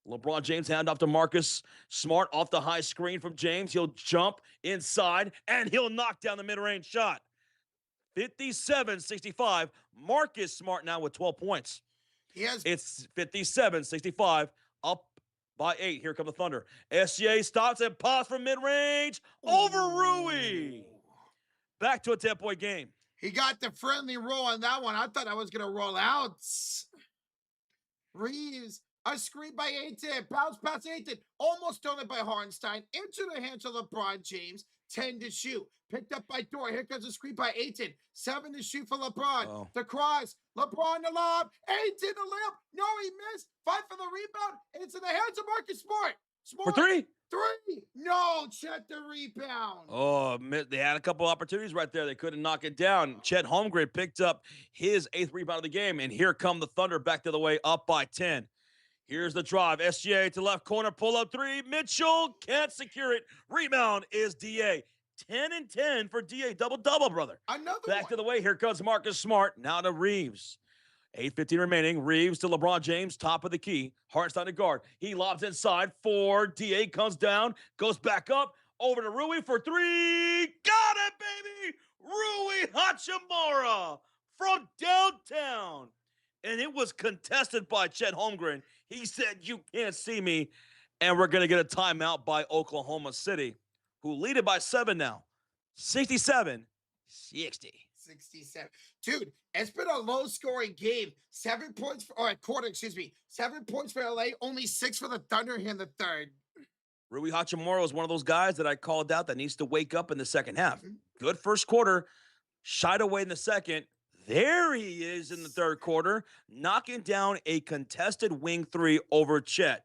LeBron James handoff to Marcus Smart off the high screen from James. He'll jump inside, and he'll knock down the mid-range shot. 57-65. Marcus Smart now with 12 points. It's 57-65. Up by 8. Here come the Thunder. SGA stops and pops from mid-range over Rui. Back to a 10-point game. He got the friendly roll on that one. I thought I was going to roll out. Reeves A screen by Aiton. Bounce pass Aiton. Almost stolen by Hartenstein. Into the hands of LeBron James. 10 to shoot. Picked up by Dort. Here comes a screen by Aiton. 7 to shoot for LeBron. Oh. The cross. LeBron the lob. Aiton the layup. No, he missed. Fight for the rebound. It's in the hands of Marcus Smart. For three. No, Chet the rebound. Oh, they had a couple opportunities right there. They couldn't knock it down. Chet Holmgren picked up his 8th rebound of the game, and here come the Thunder back the other way, up by 10. Here's the drive. SGA to left corner, pull up 3. Mitchell can't secure it. Rebound is DA. 10 and 10 for DA. Double-double, brother. Another back one. to the way. Here comes Marcus Smart. Now to Reeves. 8:15 remaining. Reeves to LeBron James, top of the key. Hartenstein to guard. He lobs inside. 4. DA comes down, goes back up. Over to Rui for 3. Got it, baby! Rui Hachimura from downtown. And it was contested by Chet Holmgren. He said, you can't see me. And we're going to get a timeout by Oklahoma City, who lead it by 7 now. 67-60. 67. Dude, it's been a low-scoring game. 7 points or a quarter, 7 points for LA, only 6 for the Thunder here in the third. Rui Hachimura is one of those guys that I called out that needs to wake up in the second half. Good first quarter, shied away in the second. There he is in the third quarter, knocking down a contested wing 3 over Chet.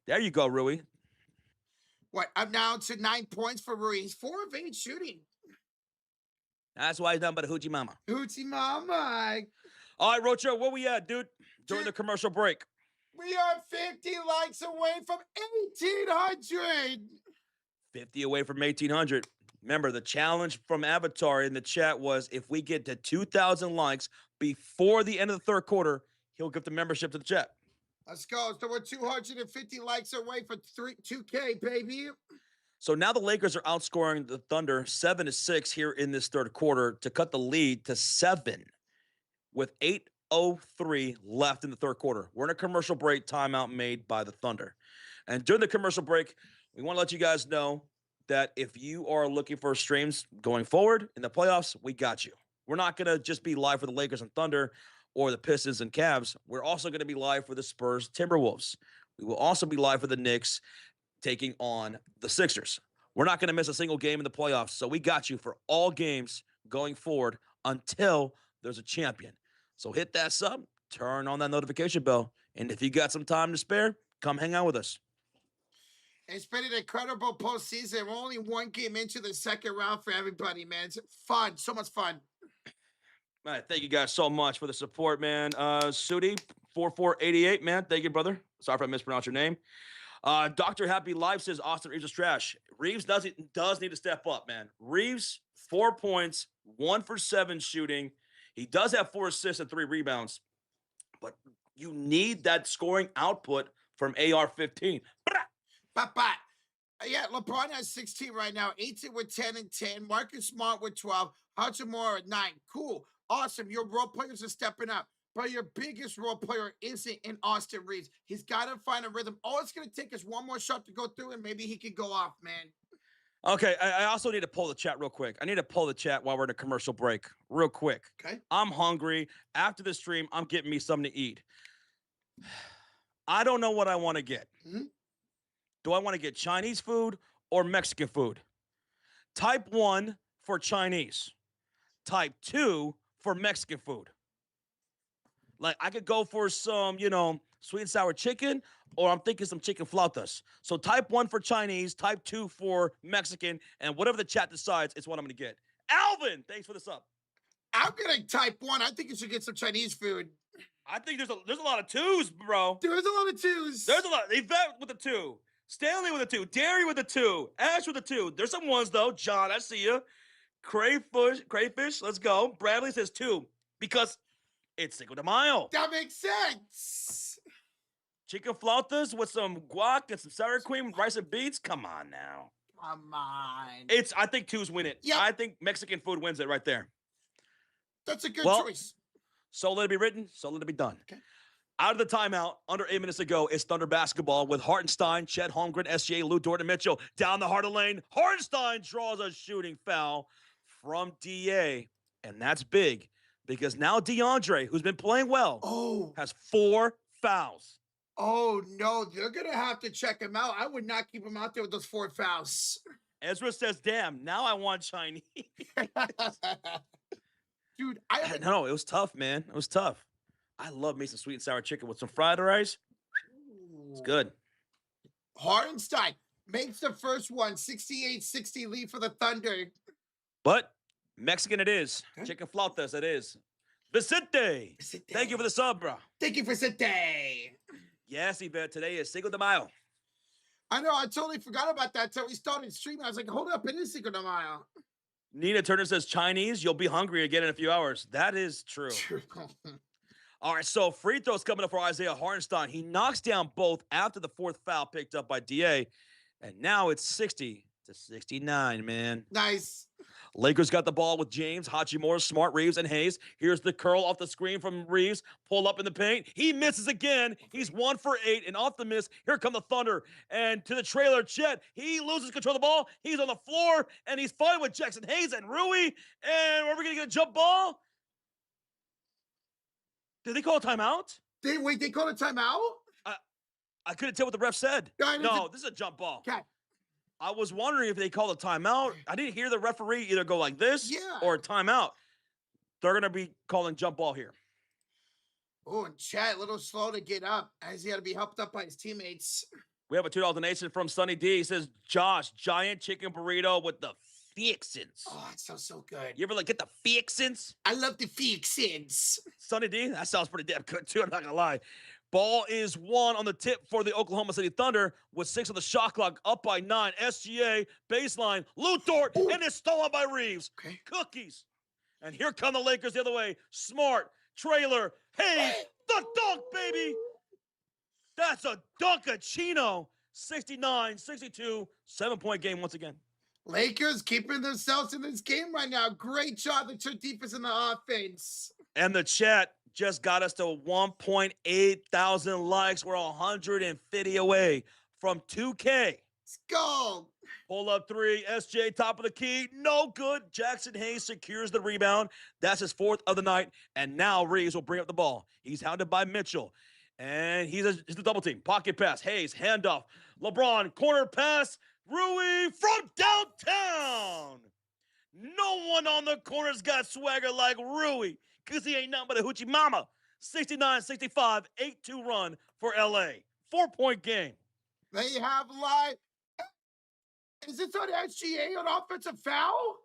There you go, Rui. What? I'm now to 9 points for Rui. He's 4 of 8 shooting. That's why he's done by the Hoochie Mama. Hoochie Mama. All right, Rocho, where we at, dude? During the commercial break. We are 50 likes away from 1,800. 50 away from 1,800. Remember, the challenge from Avatar in the chat was if we get to 2,000 likes before the end of the third quarter, he'll give the membership to the chat. Let's go. So we're 250 likes away for 2K, baby. So now the Lakers are outscoring the Thunder 7-6 here in this third quarter to cut the lead to 7 with 8:03 left in the third quarter. We're in a commercial break timeout made by the Thunder. And during the commercial break, we want to let you guys know that if you are looking for streams going forward in the playoffs, we got you. We're not going to just be live for the Lakers and Thunder or the Pistons and Cavs. We're also going to be live for the Spurs Timberwolves. We will also be live for the Knicks taking on the Sixers. We're not going to miss a single game in the playoffs, so we got you for all games going forward until there's a champion. So hit that sub, turn on that notification bell, and if you got some time to spare, come hang out with us. It's been an incredible postseason. We're only 1 game into the second round for everybody, man. It's fun. So much fun. All right, thank you guys so much for the support, man. Sudi, 4488, man. Thank you, brother. Sorry if I mispronounced your name. Dr. Happy Life says Austin Reeves is trash. Reeves does need to step up, man. Reeves, 4 points, 1 for 7 shooting. He does have 4 assists and 3 rebounds, but you need that scoring output from AR-15. Yeah, LeBron has 16 right now. 18 with 10 and 10. Marcus Smart with 12. Hachimura at 9. Cool. Awesome. Your role players are stepping up. But your biggest role player isn't in Austin Reeves. He's got to find a rhythm. All it's going to take is one more shot to go through, and maybe he can go off, man. Okay, I also need to pull the chat real quick. I need to pull the chat while we're in a commercial break real quick. Okay. I'm hungry. After the stream, I'm getting me something to eat. I don't know what I want to get. Mm-hmm. Do I want to get Chinese food or Mexican food? Type 1 for Chinese. Type 2 for Mexican food. Like, I could go for some, sweet and sour chicken, or I'm thinking some chicken flautas. So type 1 for Chinese, type 2 for Mexican, and whatever the chat decides, it's what I'm going to get. Alvin, thanks for the sub. I'm going to type 1. I think you should get some Chinese food. I think there's a lot of 2s, bro. There's a lot of 2s. There's a lot. Yvette with a 2. Stanley with a 2. Derry with a 2. Ash with a 2. There's some 1s, though. John, I see you. Crayfish, let's go. Bradley says 2 because it's Cinco de Mayo. That makes sense. Chicken flautas with some guac and some sour cream, rice and beans. Come on now. Come on. I think 2s win it. Yep. I think Mexican food wins it right there. That's a good choice. So let it be written, so let it be done. Okay. Out of the timeout, under 8 minutes to go, it's Thunder basketball with Hartenstein, Chet Holmgren, SGA, Lou Dort, and Mitchell. Down the heart of the lane, Hartenstein draws a shooting foul from DA, and that's big because now DeAndre, who's been playing well, has 4 fouls. Oh, no. They're going to have to check him out. I would not keep him out there with those 4 fouls. Ezra says, damn, now I want Chinese. Dude, I haven't. No, it was tough, man. It was tough. I love me some sweet and sour chicken with some fried rice. It's good. Hartenstein makes the first one, 68-60 lead for the Thunder. But Mexican it is. Okay. Chicken flautas it is. Vicente. Vicente. Thank you for the sub, bro. Thank you, Vicente. Yes, Yvette. Today is Cinco de Mayo. I know, I totally forgot about that until we started streaming. I was like, hold up, it is Cinco de Mayo. Nina Turner says, Chinese, you'll be hungry again in a few hours. That is true. All right, so free throws coming up for Isaiah Hartenstein. He knocks down both after the 4th foul picked up by DA, and now it's 60-69, man. Nice. Lakers got the ball with James, Hachimura, Smart, Reeves, and Hayes. Here's the curl off the screen from Reeves. Pull up in the paint. He misses again. He's 1 for 8, and off the miss, here come the Thunder. And to the trailer, Chet. He loses control of the ball. He's on the floor, and he's fighting with Jackson Hayes and Rui. And are we going to get a jump ball? Did they call a timeout? They called a timeout? I couldn't tell what the ref said. No, this is a jump ball. Okay. I was wondering if they called a timeout. I didn't hear the referee either go like this or a timeout. They're going to be calling jump ball here. Oh, and Chet, a little slow to get up as he had to be helped up by his teammates. We have a $2 donation from Sunny D. He says, Josh, giant chicken burrito with the fixins. Oh, it sounds so good. You ever like get the fixins? I love the fixins. Sunny D, that sounds pretty damn good too, I'm not going to lie. Ball is 1 on the tip for the Oklahoma City Thunder with 6 on the shot clock, up by 9. SGA, baseline, Lou Dort, and it's stolen by Reeves. Okay. Cookies. And here come the Lakers the other way. Smart, trailer, Hayes, the dunk, baby. That's a dunkachino. 69-62, 7-point game once again. Lakers keeping themselves in this game right now. Great job, the defense and the offense. And the chat just got us to 1.8 thousand likes. We're 150 away from 2K. Let's go. Pull up 3, SJ top of the key, no good. Jackson Hayes secures the rebound. That's his 4th of the night. And now Reeves will bring up the ball. He's hounded by Mitchell. And he's a double team. Pocket pass, Hayes, handoff. LeBron, corner pass. Rui from downtown. No one on the corner's got swagger like Rui because he ain't nothing but a hoochie mama. 69-65, 8-2 run for LA. 4-point game. They have live. Is this on SGA on offensive foul?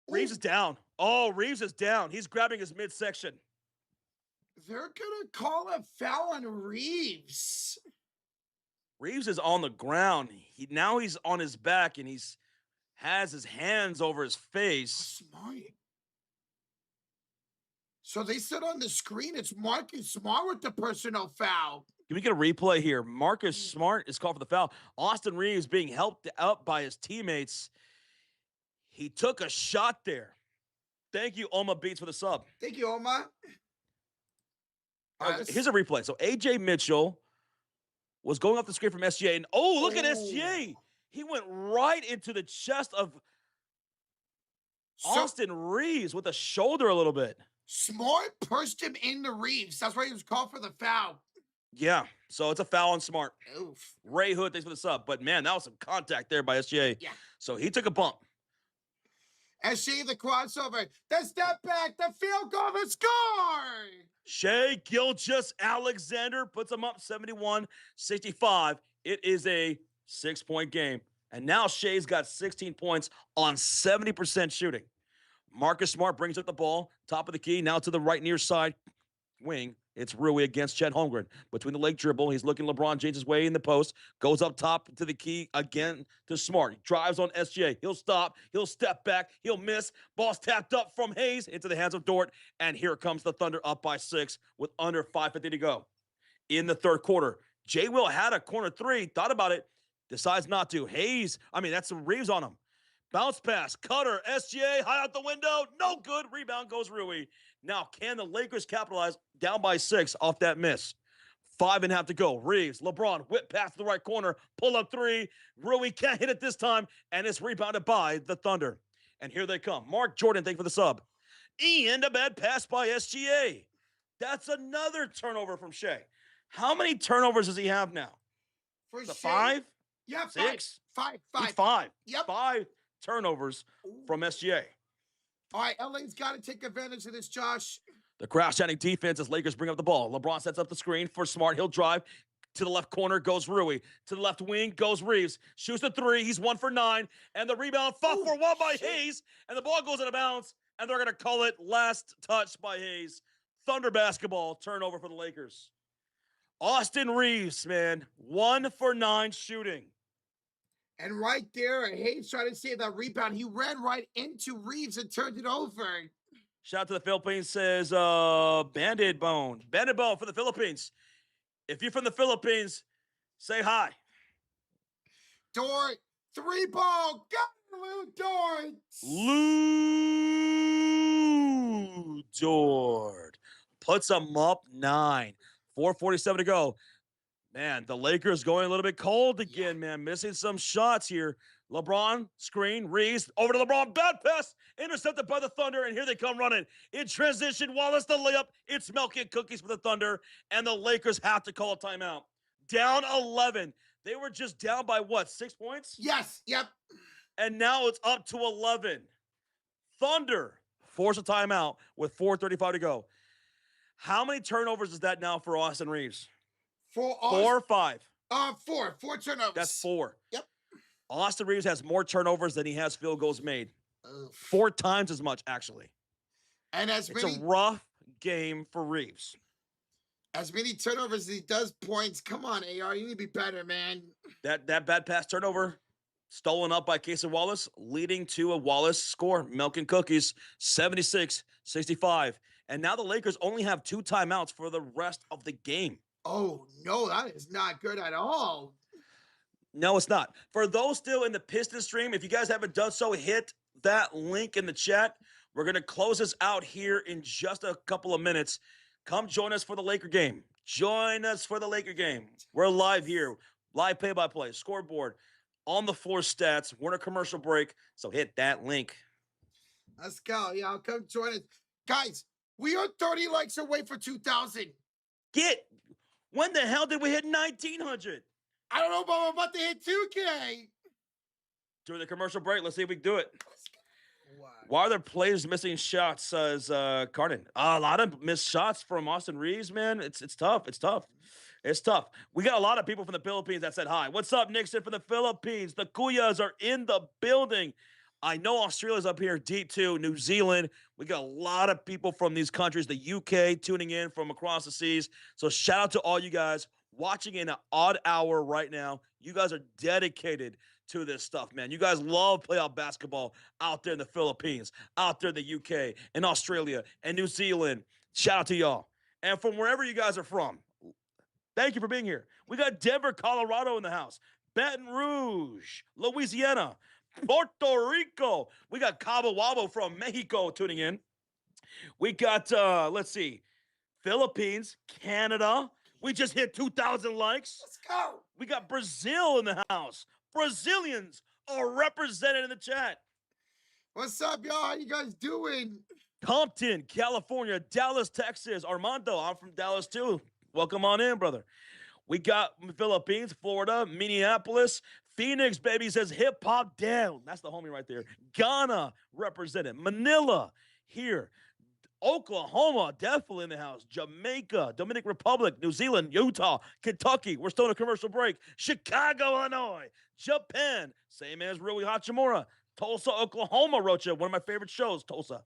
Reeves is down. Oh, Reeves is down. He's grabbing his midsection. They're going to call a foul on Reeves. Reeves is on the ground. Now he's on his back and has his hands over his face. Smart. So they said on the screen it's Marcus Smart with the personal foul. Can we get a replay here? Marcus Smart is called for the foul. Austin Reeves being helped up by his teammates. He took a shot there. Thank you, Oma Beats, for the sub. Thank you, Oma. Here's a replay. So AJ Mitchell was going off the screen from SGA, and look at SGA. He went right into the chest of Austin Reeves with the shoulder a little bit. Smart pushed him in the Reeves. That's why he was called for the foul. Yeah, so it's a foul on Smart. Oof. Ray Hood, thanks for the sub. But, man, that was some contact there by SGA. Yeah. So he took a bump. SGA, the crossover, the step back, the field goal, the score! Shai Gilgeous-Alexander puts him up 71-65. It is a 6-point game. And now Shai's got 16 points on 70% shooting. Marcus Smart brings up the ball, top of the key, now to the right near side wing. It's Rui against Chet Holmgren. Between the leg dribble, he's looking LeBron James' way in the post, goes up top to the key again to Smart. He drives on SGA. He'll stop. He'll step back. He'll miss. Ball's tapped up from Hayes into the hands of Dort. And here comes the Thunder up by 6 with under 5:50 to go. In the third quarter, J. Will had a corner 3, thought about it, decides not to. That's some Reeves on him. Bounce pass, cutter, SGA, high out the window, no good. Rebound goes Rui. Now, can the Lakers capitalize down by 6 off that miss? 5.5 to go. Reeves, LeBron, whip pass to the right corner, pull up 3. Rui can't hit it this time, and it's rebounded by the Thunder. And here they come. Mark Jordan, thank you for the sub. And a bad pass by SGA. That's another turnover from Shea. How many turnovers does he have now? For The Shea, five? yeah, five, Six? five, He's five. five. Yep. Five turnovers Ooh. from SGA. All right, LA's got to take advantage of this, Josh. The crouch shining defense as Lakers bring up the ball. LeBron sets up the screen for Smart. He'll drive. To the left corner goes Rui. To the left wing goes Reeves. Shoots the three. He's 1 for 9. And the rebound fought for one by Hayes. And the ball goes out of bounds. And they're going to call it last touch by Hayes. Thunder basketball turnover for the Lakers. Austin Reeves, man, 1 for 9 shooting. And right there, Hayes trying to save that rebound. He ran right into Reeves and turned it over. Shout out to the Philippines, says Bandit Bone. Bandit Bone for the Philippines. If you're from the Philippines, say hi. Dort, 3-ball. Go, Lou Dort. Lou Dort puts them up 9. 4:47 to go. Man, the Lakers going a little bit cold again, man. Missing some shots here. LeBron, screen, Reeves, over to LeBron, bad pass, intercepted by the Thunder, and here they come running. In transition, Wallace the layup. It's milk and cookies for the Thunder, and the Lakers have to call a timeout. Down 11. They were just down by what, 6 points? Yes, yep. And now it's up to 11. Thunder force a timeout with 4:35 to go. How many turnovers is that now for Austin Reeves? For 4 or 5? Four turnovers. That's 4. Yep. Austin Reeves has more turnovers than he has field goals made. 4 times as much, actually. And it's a rough game for Reeves. As many turnovers as he does points. Come on, AR. You need to be better, man. That bad pass turnover, stolen up by Casey Wallace, leading to a Wallace score. Milk and cookies, 76-65. And now the Lakers only have 2 timeouts for the rest of the game. Oh, no, that is not good at all. No, it's not. For those still in the Pistons stream, if you guys haven't done so, hit that link in the chat. We're going to close this out here in just a couple of minutes. Come join us for the Laker game. Join us for the Laker game. We're live here. Live play-by-play, scoreboard, on the floor stats. We're in a commercial break, so hit that link. Let's go. Y'all come join us. Guys, we are 30 likes away for 2,000. When the hell did we hit 1,900? I don't know, but I'm about to hit 2K. During the commercial break, let's see if we can do it. Wow. Why are there players missing shots, says Cardin? A lot of missed shots from Austin Reeves, man. It's tough. It's tough. It's tough. We got a lot of people from the Philippines that said hi. What's up, Nixon, from the Philippines? The Kuyas are in the building. I know Australia's up here deep too. New Zealand. We got a lot of people from these countries. The UK tuning in from across the seas. So shout out to all you guys watching in an odd hour right now. You guys are dedicated to this stuff, man. You guys love playoff basketball out there in the Philippines, out there in the UK, in Australia, and New Zealand. Shout out to y'all. And from wherever you guys are from, thank you for being here. We got Denver, Colorado in the house. Baton Rouge, Louisiana, Puerto Rico. We got Cabo Wabo from Mexico tuning in. We got, let's see, Philippines, Canada. We just hit 2,000 likes. Let's go. We got Brazil in the house. Brazilians are represented in the chat. What's up, y'all? How you guys doing? Compton, California, Dallas, Texas. Armando, I'm from Dallas too. Welcome on in, brother. We got Philippines, Florida, Minneapolis, Phoenix, baby, says hip hop down. That's the homie right there. Ghana represented. Manila here. Oklahoma, definitely in the house. Jamaica, Dominican Republic, New Zealand, Utah, Kentucky. We're still in a commercial break. Chicago, Illinois, Japan, same as Rui Hachimura. Tulsa, Oklahoma, Rocha, one of my favorite shows, Tulsa.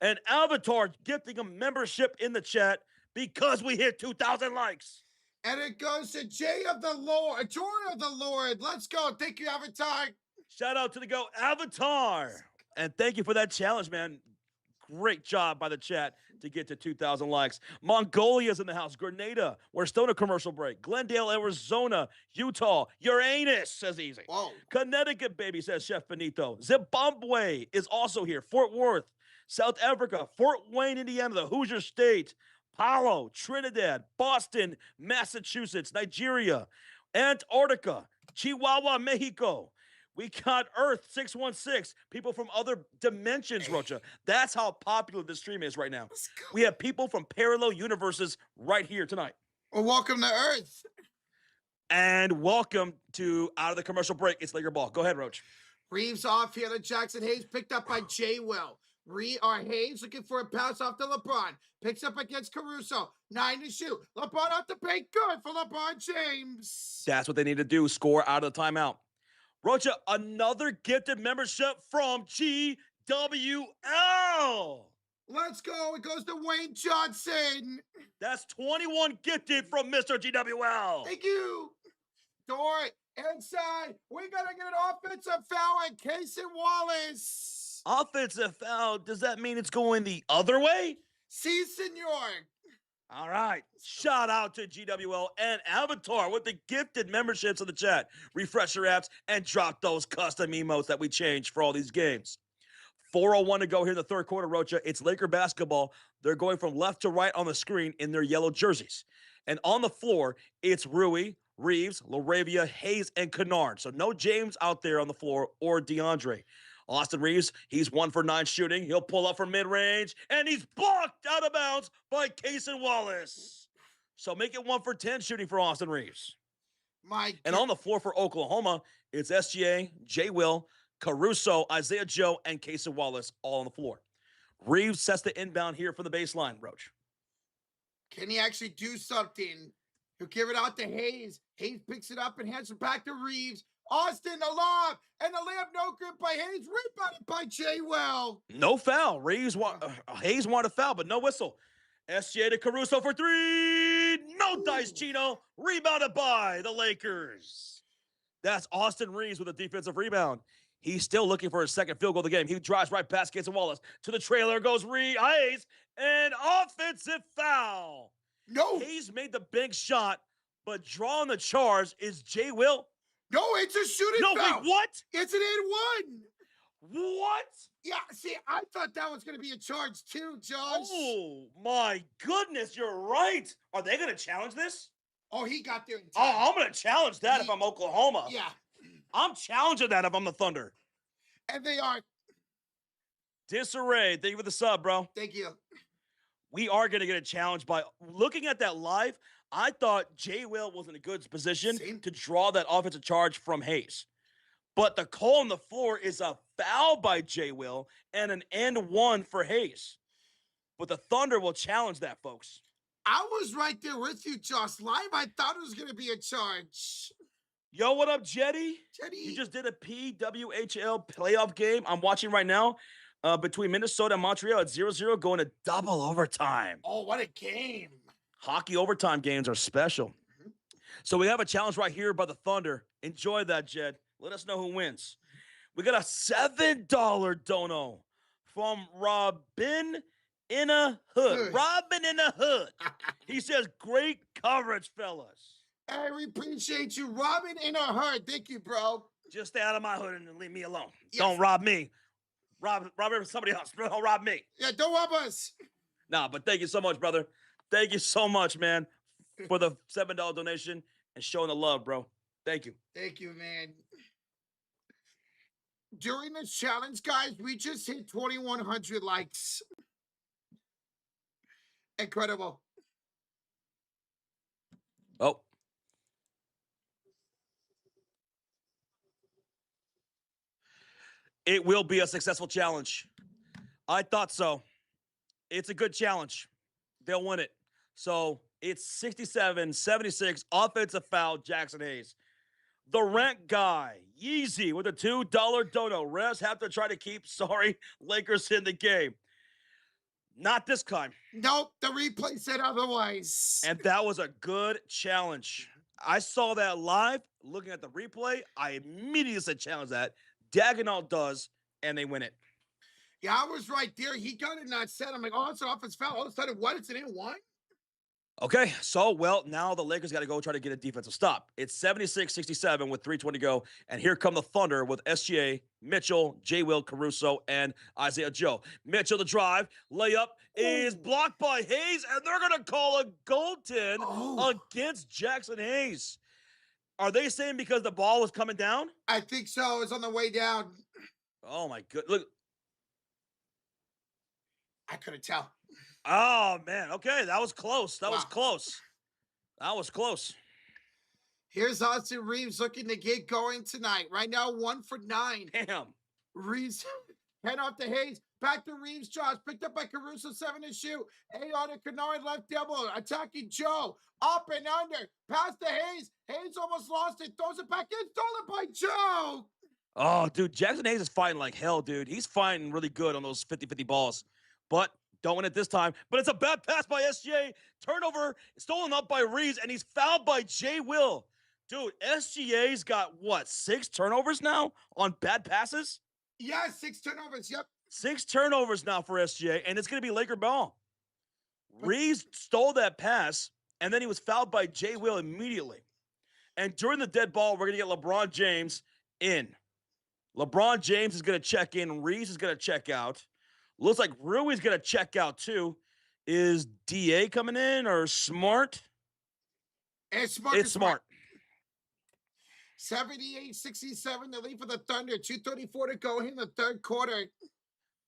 And Avatar gifting a membership in the chat because we hit 2,000 likes. And it goes to Jay of the Lord, Joy of the Lord. Let's go. Thank you, Avatar. Shout out to the Go Avatar. And thank you for that challenge, man. Great job by the chat to get to 2,000 likes. Mongolia's in the house. Grenada. We're still in a commercial break. Glendale, Arizona. Utah. Uranus, says Easy. Whoa. Connecticut, baby, says Chef Benito. Zimbabwe is also here. Fort Worth. South Africa. Fort Wayne, Indiana. The Hoosier State. Palo. Trinidad. Boston. Massachusetts. Nigeria. Antarctica. Chihuahua, Mexico. We got Earth 616, people from other dimensions, Rocha. That's how popular this stream is right now. Let's go. We have people from parallel universes right here tonight. Well, welcome to Earth. And welcome to Out of the Commercial Break. It's Laker Ball. Go ahead, Roach. Reeves off here to Jackson Hayes, picked up by Jay Will. Hayes looking for a pass off to LeBron. Picks up against Caruso. 9 to shoot. LeBron off the paint. Good for LeBron James. That's what they need to do. Score out of the timeout. Rocha, another gifted membership from GWL. Let's go. It goes to Wayne Johnson. That's 21 gifted from Mr. GWL. Thank you. Door inside. We got to get an offensive foul on Casey Wallace. Offensive foul. Does that mean it's going the other way? Si, senor. All right. Shout out to GWL and Avatar with the gifted memberships in the chat. Refresh your apps and drop those custom emotes that we changed for all these games. 4:01 to go here in the third quarter, Rocha. It's Laker basketball. They're going from left to right on the screen in their yellow jerseys. And on the floor, it's Rui, Reeves, Laravia, Hayes, and Kennard. So no James out there on the floor or DeAndre. Austin Reeves, he's 1 for 9 shooting. He'll pull up from mid-range, and he's blocked out of bounds by Casey Wallace. So make it 1 for 10 shooting for Austin Reeves. And on the floor for Oklahoma, it's SGA, J. Will, Caruso, Isaiah Joe, and Casey Wallace all on the floor. Reeves sets the inbound here from the baseline, Roach. Can he actually do something? He'll give it out to Hayes. Hayes picks it up and hands it back to Reeves. Austin, the lob, and the layup no good by Hayes. Rebounded by Jay Will. No foul. Hayes wanted a foul, but no whistle. SGA to Caruso for 3. No dice, Chino. Rebounded by the Lakers. That's Austin Reeves with a defensive rebound. He's still looking for his second field goal of the game. He drives right past Casey Wallace. To the trailer goes Hayes. And offensive foul. No. Hayes made the big shot, but drawing the charge is Jay Will. No, it's a shooting foul. No, wait, what? It's an and 1. What? Yeah, see, I thought that was going to be a charge too, Josh. Oh, my goodness, you're right. Are they going to challenge this? Oh, he got there in time. Oh, I'm going to challenge that if I'm Oklahoma. Yeah. I'm challenging that if I'm the Thunder. And they are. Disarray, thank you for the sub, bro. Thank you. We are going to get a challenge by looking at that live. I thought Jay Will was in a good position to draw that offensive charge from Hayes. But the call on the floor is a foul by Jay Will and an and 1 for Hayes. But the Thunder will challenge that, folks. I was right there with you, Josh. Live, I thought it was going to be a charge. Yo, what up, Jetty? Jetty. You just did a PWHL playoff game. I'm watching right now between Minnesota and Montreal at 0-0 going to double overtime. Oh, what a game. Hockey overtime games are special. Mm-hmm. So we have a challenge right here by the Thunder. Enjoy that, Jed. Let us know who wins. We got a $7 dono from Robin in a Hood. Robin in a Hood. He says, great coverage, fellas. Hey, we appreciate you. Robin in a Hood. Thank you, bro. Just stay out of my hood and leave me alone. Yes. Don't rob me. Rob somebody else. Don't rob me. Yeah, don't rob us. Nah, but thank you so much, brother. Thank you so much, man, for the $7 donation and showing the love, bro. Thank you. Thank you, man. During this challenge, guys, we just hit 2,100 likes. Incredible. Oh. It will be a successful challenge. I thought so. It's a good challenge. They'll win it. So it's 67-76, offensive foul, Jackson Hayes. The rent guy, Yeezy with a $2 dono. Refs have to try to keep, Lakers in the game. Not this time. Nope, the replay said otherwise. And that was a good challenge. I saw that live, looking at the replay. I immediately said challenge that. Dagenal does, and they win it. Yeah, I was right there. He got it not set. I'm like, oh, it's an offense foul. All of a sudden, what? It's an and 1? Okay, so, well, now the Lakers got to go try to get a defensive stop. It's 76-67 with 3:20 to go, and here come the Thunder with SGA, Mitchell, J. Will, Caruso, and Isaiah Joe. Mitchell the drive, layup is blocked by Hayes, and they're going to call a goaltend against Jackson Hayes. Are they saying because the ball was coming down? I think so. It's on the way down. Oh my good. Look. I couldn't tell. Oh man. Okay, that was close. That was Wow. close. That was close. Here's Austin Reeves looking to get going tonight. Right now, 1 for 9. Damn. Reeves head off to Hayes. Back to Reeves, Josh. Picked up by Caruso, 7 to shoot. 8 on it. Kennard left elbow. Attacking Joe. Up and under. Pass to Hayes. Hayes almost lost it. Throws it back in. Stolen by Joe. Oh, dude. Jackson Hayes is fighting like hell, dude. He's fighting really good on those 50-50 balls. But don't win it this time. But it's a bad pass by SGA. Turnover. Stolen up by Reeves. And he's fouled by Jay Will. Dude, SGA's got, what, 6 turnovers now on bad passes? Yeah, 6 turnovers. Yep. 6 turnovers now for SGA, and it's going to be Laker ball. Reeves stole that pass, and then he was fouled by Jay Will immediately. And during the dead ball, we're going to get LeBron James in. LeBron James is going to check in. Reeves is going to check out. Looks like Rui's going to check out too. Is DA coming in or Smart? It's Smart. It's Smart. 78-67, the lead for the Thunder. 2:34 to go in the third quarter.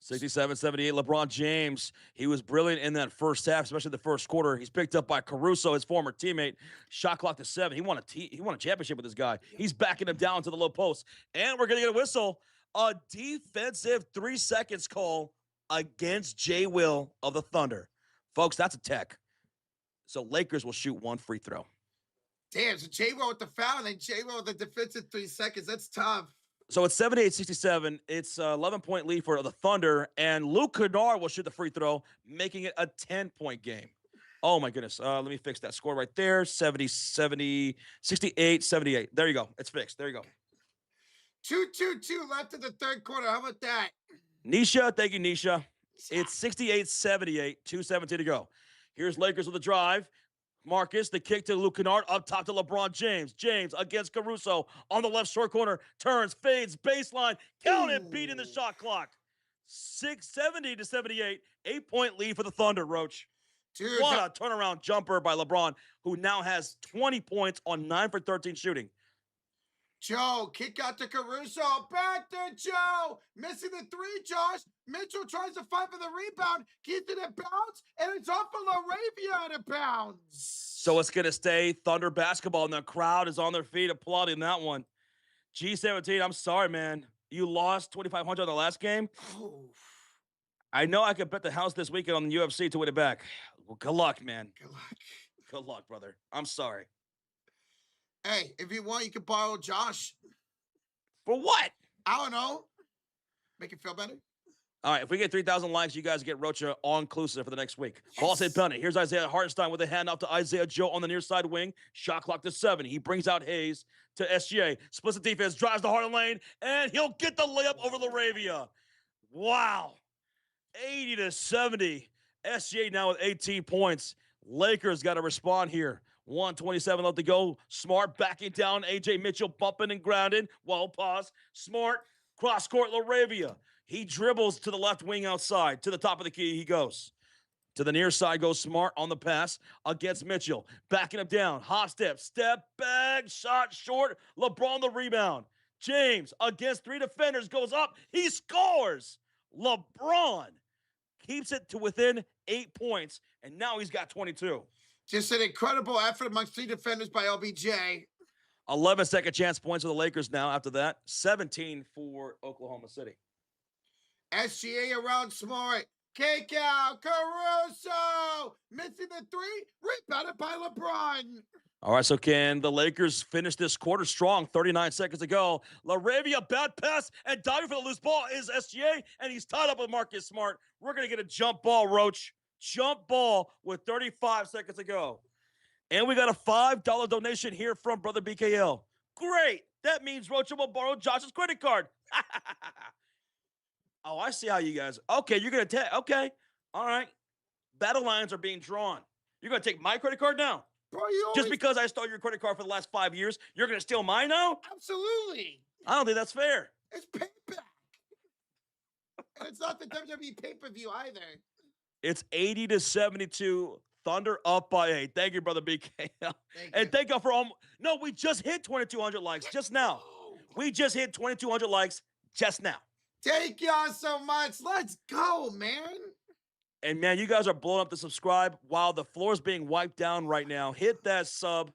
67-78, LeBron James. He was brilliant in that first half, especially the first quarter. He's picked up by Caruso, his former teammate. Shot clock to 7. He won a championship with this guy. He's backing him down to the low post. And we're going to get a whistle. A defensive 3 seconds call against Jay Will of the Thunder. Folks, that's a tech. So Lakers will shoot 1 free throw. Damn, so J-Will with the foul and then J-Will with the defensive 3 seconds. That's tough. So it's 78-67. It's an 11-point lead for the Thunder, and Luka Doncic will shoot the free throw, making it a 10-point game. Oh, my goodness. Let me fix that score right there. 68-78. There you go. It's fixed. There you go. 2:22 left in the third quarter. How about that? Nisha, thank you, Nisha. It's 68-78, 2:17 to go. Here's Lakers with the drive. Marcus, the kick to Luke Kennard, up top to LeBron James. James against Caruso on the left short corner. Turns, fades, baseline. Counted, beating the shot clock. 70-78. 8-point lead for the Thunder, Roach. Dude, What a turnaround jumper by LeBron, who now has 20 points on 9 for 13 shooting. Joe, kick out to Caruso. Back to Joe. Missing the 3, Josh. Mitchell tries to fight for the rebound. Keeps it at bounds, and it's off of LaRavia out of bounds. So it's going to stay Thunder basketball, and the crowd is on their feet applauding that one. G17, I'm sorry, man. You lost 2,500 on the last game. Oh. I know I could bet the house this weekend on the UFC to win it back. Well, good luck, man. Good luck. Good luck, brother. I'm sorry. Hey, if you want, you can borrow Josh. For what? I don't know. Make it feel better. All right, if we get 3,000 likes, you guys get Rocha all-inclusive for the next week. Yes. Ball said penalty. Here's Isaiah Hartenstein with a handoff to Isaiah Joe on the near side wing. Shot clock to 7. He brings out Hayes to SGA. Splits the defense, drives the Harden lane, and he'll get the layup over LaRavia. Wow. 80-70. SGA now with 18 points. Lakers got to respond here. 1:27 left to go. Smart backing down. AJ Mitchell bumping and grounding. Well, pause. Smart, cross court, LaRavia. He dribbles to the left wing outside. To the top of the key he goes. To the near side goes Smart on the pass against Mitchell. Backing him down. Hop step back, shot short. LeBron the rebound. James against 3 defenders goes up. He scores. LeBron keeps it to within 8 points, and now he's got 22. Just an incredible effort amongst 3 defenders by LBJ. 11 second chance points for the Lakers now after that. 17 for Oklahoma City. SGA around Smart. Kick out. Caruso. Missing the 3. Rebounded by LeBron. All right, so can the Lakers finish this quarter strong? 39 seconds to go. LaRavia, bad pass, and diving for the loose ball is SGA, and he's tied up with Marcus Smart. We're going to get a jump ball, Roach. Jump ball with 35 seconds to go. And we got a $5 donation here from Brother BKL. Great. That means Roach will borrow Josh's credit card. Oh, I see how you guys. Okay, you're going to take. Okay. All right. Battle lines are being drawn. You're going to take my credit card now? Bro, just because I stole your credit card for the last 5 years, you're going to steal mine now? Absolutely. I don't think that's fair. It's payback. And it's not the WWE pay-per-view either. It's 80-72 Thunder up by 8. Thank you, brother BK. Thank you. And thank you for all. No, we just hit 2,200 likes just now. We just hit 2,200 likes just now. Thank y'all so much. Let's go, man. And man, you guys are blowing up the subscribe while the floor is being wiped down right now. Hit that sub.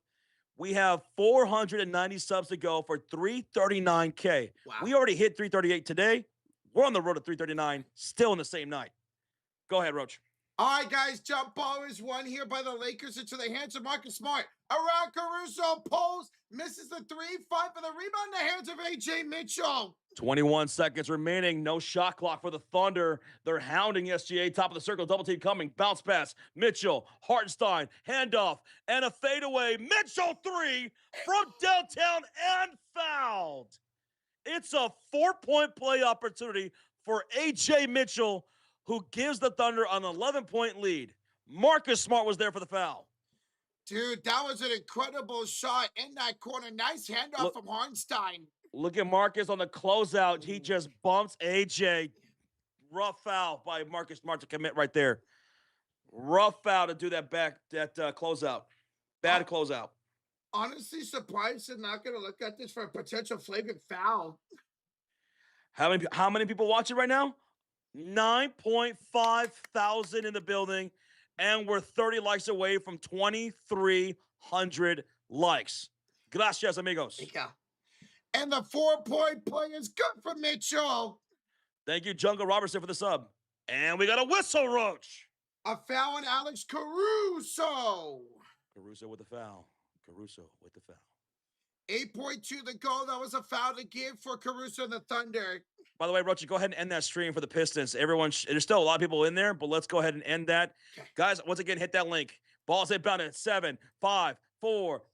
We have 490 subs to go for 339K. Wow. We already hit 338 today. We're on the road to 339, still in the same night. Go ahead, Roach. All right, guys. Jump ball is won here by the Lakers into the hands of Marcus Smart. Around Caruso, pulls, misses the 3, 5 for the rebound in the hands of A.J. Mitchell. 21 seconds remaining. No shot clock for the Thunder. They're hounding SGA. Top of the circle. Double team coming. Bounce pass. Mitchell. Hartenstein. Handoff. And a fadeaway. Mitchell 3 from downtown and fouled. It's a 4-point play opportunity for A.J. Mitchell, who gives the Thunder an 11-point lead. Marcus Smart was there for the foul. Dude, that was an incredible shot in that corner. Nice handoff from Hartenstein. Look at Marcus on the closeout. He just bumps AJ. Rough foul by Marcus Smart to commit right there. Rough foul to do that closeout. Bad closeout. Honestly, surprised they're not going to look at this for a potential flagrant foul. How many people watching right now? 9.5 thousand in the building, and we're 30 likes away from 2,300 likes. Gracias, amigos. There you go. And the 4-point play is good for Mitchell. Thank you, Jungle Robertson, for the sub. And we got a whistle, Roach. A foul on Alex Caruso. Caruso with the foul. 8.2 to go. That was a foul to give for Caruso and the Thunder. By the way, Roach, go ahead and end that stream for the Pistons. Everyone, there's still a lot of people in there, but let's go ahead and end that. Okay. Guys, once again, hit that link. Ball's inbound at 7, 5, 4, 3.